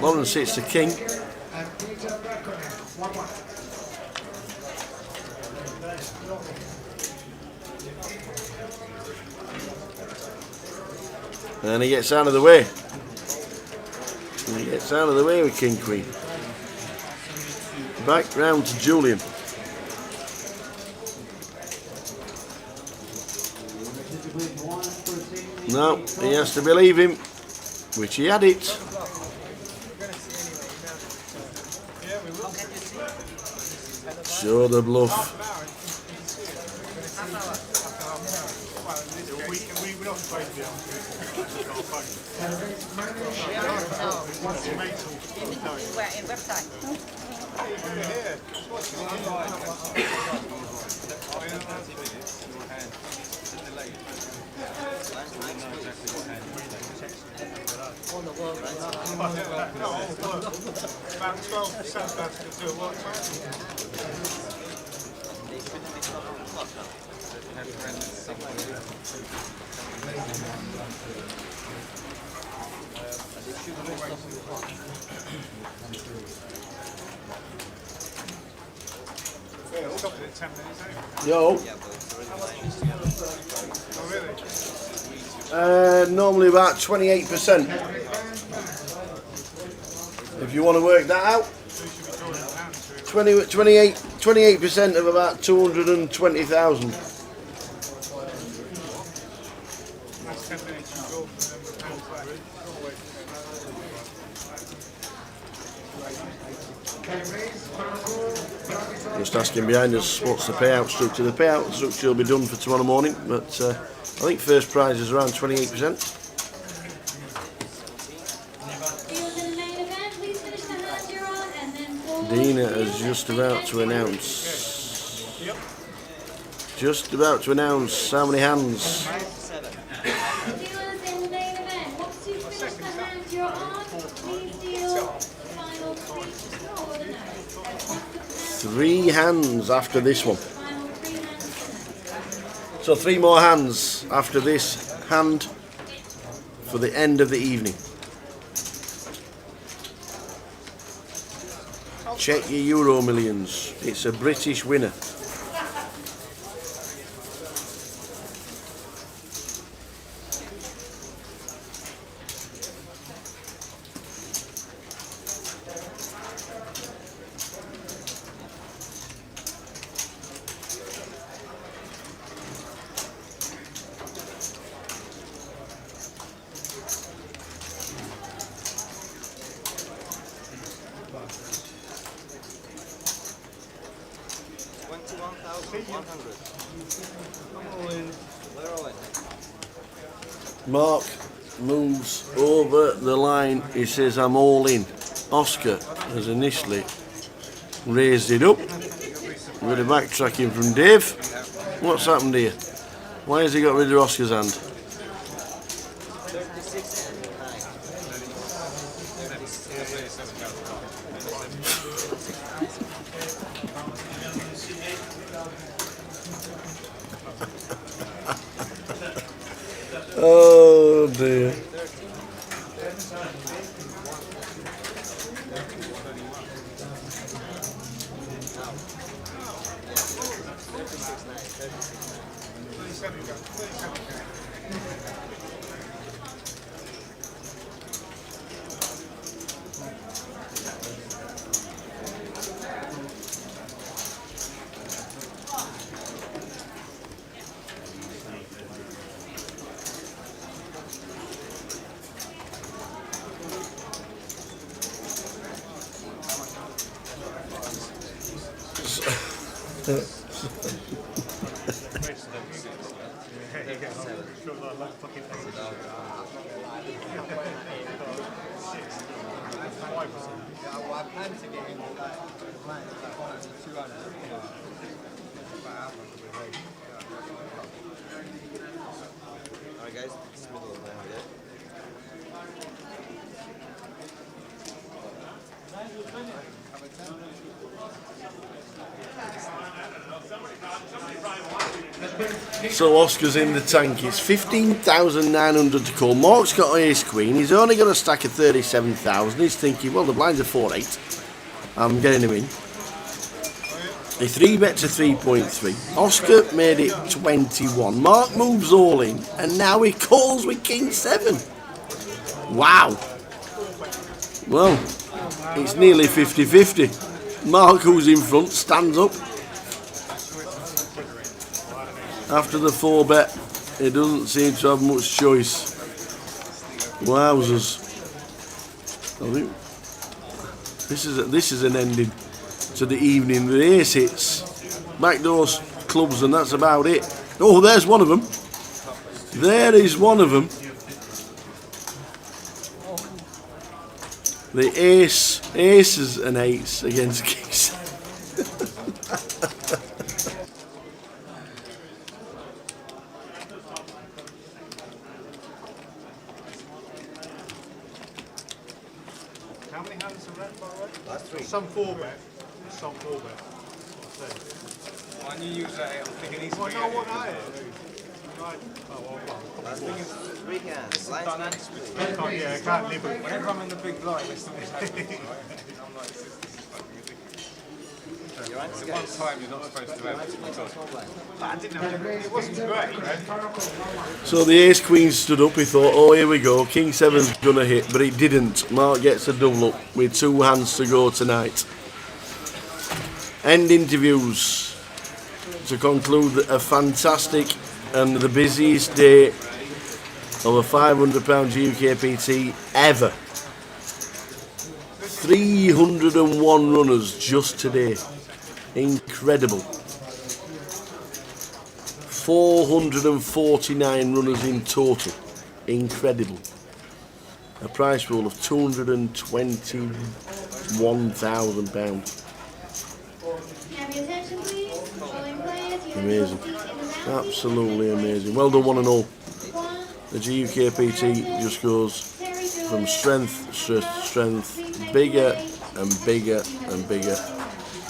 Lawrence hits the king. And he gets out of the way. And he gets out of the way with King Queen. Back round to Julian. No, he has to believe him, which he had it. Show the bluff. About 12% that's to do what time? Yeah, we'll stop it at 10 minutes, eh? Yo. Oh, really? Normally about 28%. If you want to work that out, 28% of about 220,000. Just asking behind us what's the payout structure. The payout structure will be done for tomorrow morning, but I think first prize is around 28%. Dina is just about to announce how many hands. Three hands after this one. So 3 more hands after this hand for the end of the evening. Check your Euro Millions. It's a British winner. Mark moves over the line. He says, I'm all in. Oscar has initially raised it up. With a backtracking from Dave. What's happened here? Why has he got rid of Oscar's hand? Oh dear. Alright guys, it's the middle of the round, yeah? So Oscar's in the tank. It's 15,900 to call. Mark's got ace queen. He's only got a stack of 37,000. He's thinking, well, the blinds are 4-8. I'm getting him in. He 3-bet to 3.3. Oscar made it 21. Mark moves all in, and now he calls with king 7. Wow. Well, it's nearly 50-50. Mark, who's in front, stands up. After the 4-bet, he doesn't seem to have much choice. Wowzers. I think this is an ending to the evening. The ace hits, backdoor clubs, and that's about it. Oh, there's one of them. There is one of them. The aces and 8s against kings. How many hands are left, by the way? Last 3. Some 4-bet. Some 4-bet. Why don't you use that? I'm thinking he's. I know what that is. Right. Last thing is 3 hands. Lines match, please. I can't live with it. Whenever I'm in the big blind, there's something happening, right? I'm like, this is fucking ridiculous. The one time you're not supposed to have it. But I didn't have it. It wasn't great. So the ace queen stood up. He thought, oh, here we go. King seven's gonna hit, but it didn't. Mark gets a double up with 2 hands to go tonight. End interviews to conclude a fantastic and the busiest day of a £500 GUKPT ever. 301 runners just today. Incredible. 449 runners in total. Incredible. A prize pool of £221,000. Have your attention, please. Following players, you Amazing. Absolutely amazing. Well done, one and all. The GUKPT just goes from strength to strength, bigger and bigger and bigger.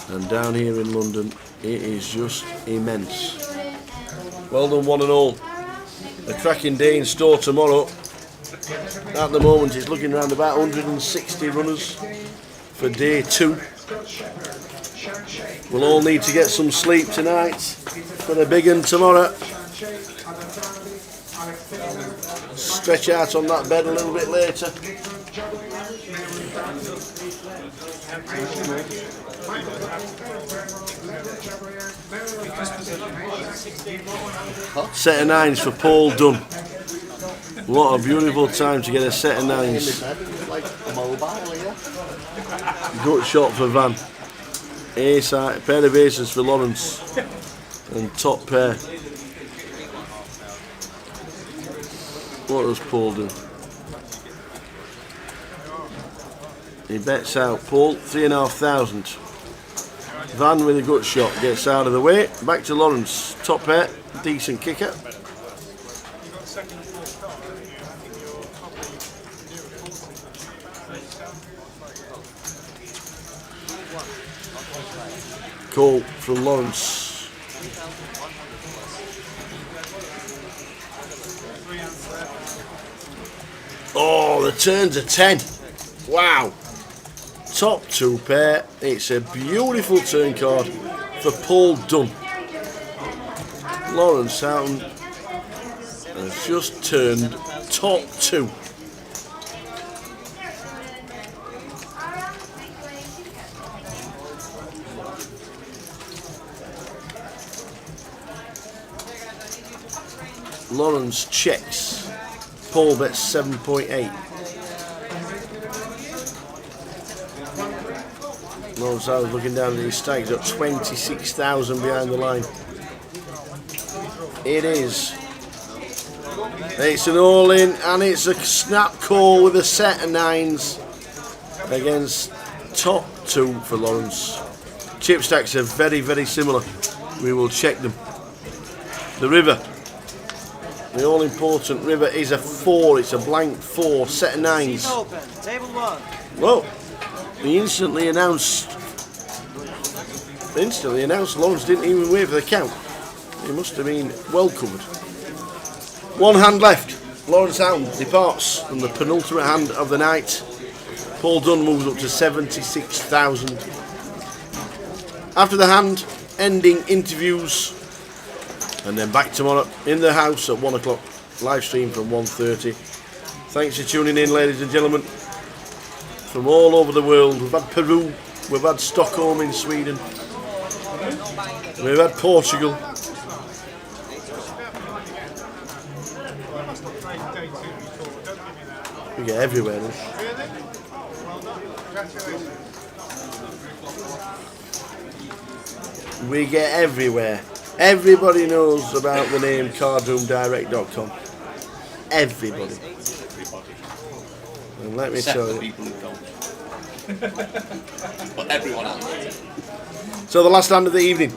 And down here in London, it is just immense. Well done, one and all. A cracking day in store tomorrow. At the moment, it's looking around about 160 runners for day 2. We'll all need to get some sleep tonight for the big one tomorrow. Stretch out on that bed a little bit later. Set of 9s for Paul Dunn. What a beautiful time to get a set of 9s. Gut shot for Van. Ace, pair of aces for Lawrence. And top pair. What does Paul do? He bets out Paul, 3,500. Van with a gut shot gets out of the way. Back to Lawrence, top pair, decent kicker. Call from Lawrence. Oh, the turns are 10. Wow. Top 2 pair. It's a beautiful turn card for Paul Dunn. Lawrence Houghton has just turned top 2. Lawrence checks. Paul bets 7.8. Lawrence Houghton's looking down at his stakes at 26,000 behind the line. It is. It's an all-in and it's a snap call with a set of 9s against top 2 for Lawrence. Chip stacks are very, very similar. We will check them. The river. The all-important river is a 4. It's a blank 4, set of 9s. Open, table 1. Well, he instantly announced Lawrence didn't even wait for the count. He must have been well covered. 1 hand left. Lawrence Houghton departs from the penultimate hand of the night. Paul Dunn moves up to 76,000. After the hand, ending interviews. And then back tomorrow in the house at 1 o'clock. Live stream from 1:30. Thanks for tuning in, ladies and gentlemen. From all over the world. We've had Peru. We've had Stockholm in Sweden. We've had Portugal. We get everywhere. We get everywhere. Everybody knows about the name cardroomdirect.com. Everybody. And let me tell you. People who don't. But everyone else. So the last hand of the evening,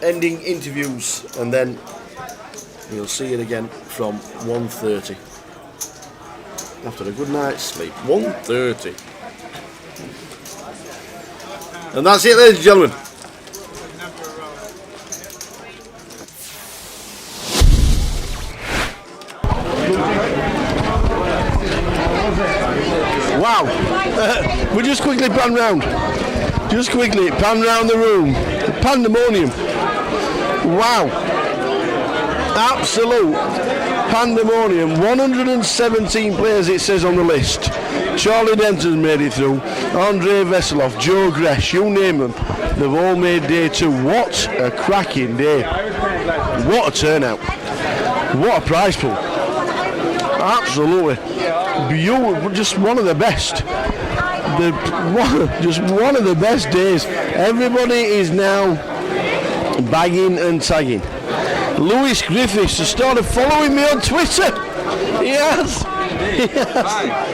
ending interviews, and then you'll see it again from 1:30. After a good night's sleep, 1:30. And that's it, ladies and gentlemen. Wow. We just quickly pan round. Just quickly, pan round the room. Pandemonium. Wow. Absolute pandemonium. 117 players it says on the list. Charlie Denton's made it through. Andrei Veselov, Joe Gresh, you name them. They've all made day 2. What a cracking day. What a turnout. What a prize pool. Absolutely. Beautiful. Just one of the best. Just one of the best days. Everybody is now bagging and tagging. Lewis Griffiths has started following me on Twitter. He has.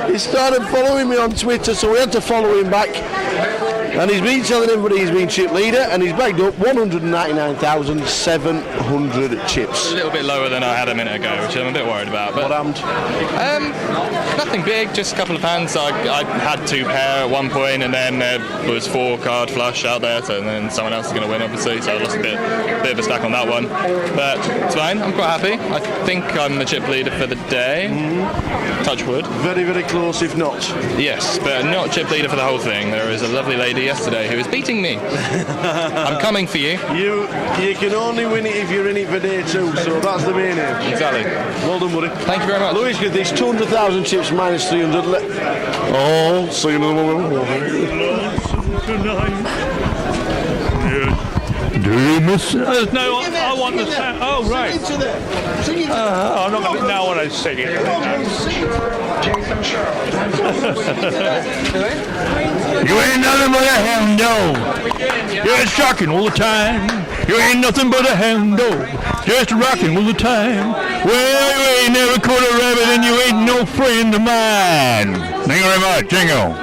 He started following me on Twitter, so we had to follow him back. And he's been telling everybody he's been chip leader, and he's bagged up 199,700 chips. A little bit lower than I had a minute ago, which I'm a bit worried about. But what happened? Nothing big, just a couple of hands. I had 2 pair at one point, and then there was 4 card flush out there, so and then someone else is going to win, obviously. So I lost a bit of a stack on that one, but it's fine. I'm quite happy. I think I'm the chip leader for the day. Touch wood. Very, very close, if not. Yes, but not chip leader for the whole thing. There is a lovely lady yesterday who is beating me. I'm coming for you. You can only win it if you're in it for day 2, so that's the main aim. Exactly. Well done, buddy. Thank you very much. Louis, with this 200,000 chips minus 300. Oh, sing another one. Do you miss? No, I want the sound. Oh, right. I'm not going to know what I sing it. You ain't nothing but a hound dog. You're shocking all the time. You ain't nothing but a hound dog. Just rocking all the time. Well, you ain't never caught a rabbit and you ain't no friend of mine. Thank you very much. Jingle.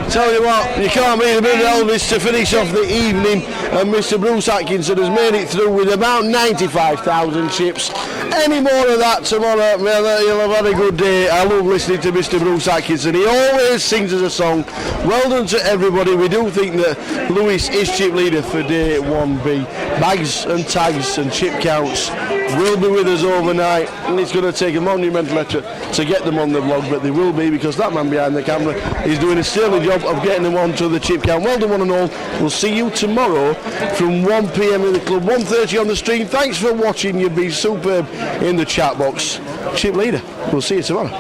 Tell you what, you can't beat a bit of Elvis to finish off the evening, and Mr. Bruce Atkinson has made it through with about 95,000 chips. Any more of that tomorrow, you'll have had a good day. I love listening to Mr. Bruce Atkinson. He always sings us a song. Well done to everybody. We do think that Lewis is chip leader for day 1B. Bags and tags and chip counts will be with us overnight, and it's going to take a monumental effort to get them on the vlog, but they will be, because that man behind the camera is doing a sterling job of getting them onto the chip count. Well done, one and all. We'll see you tomorrow from 1 p.m. in the club, 1:30 on the stream. Thanks for watching. You've been superb in the chat box. Chip leader. We'll see you tomorrow.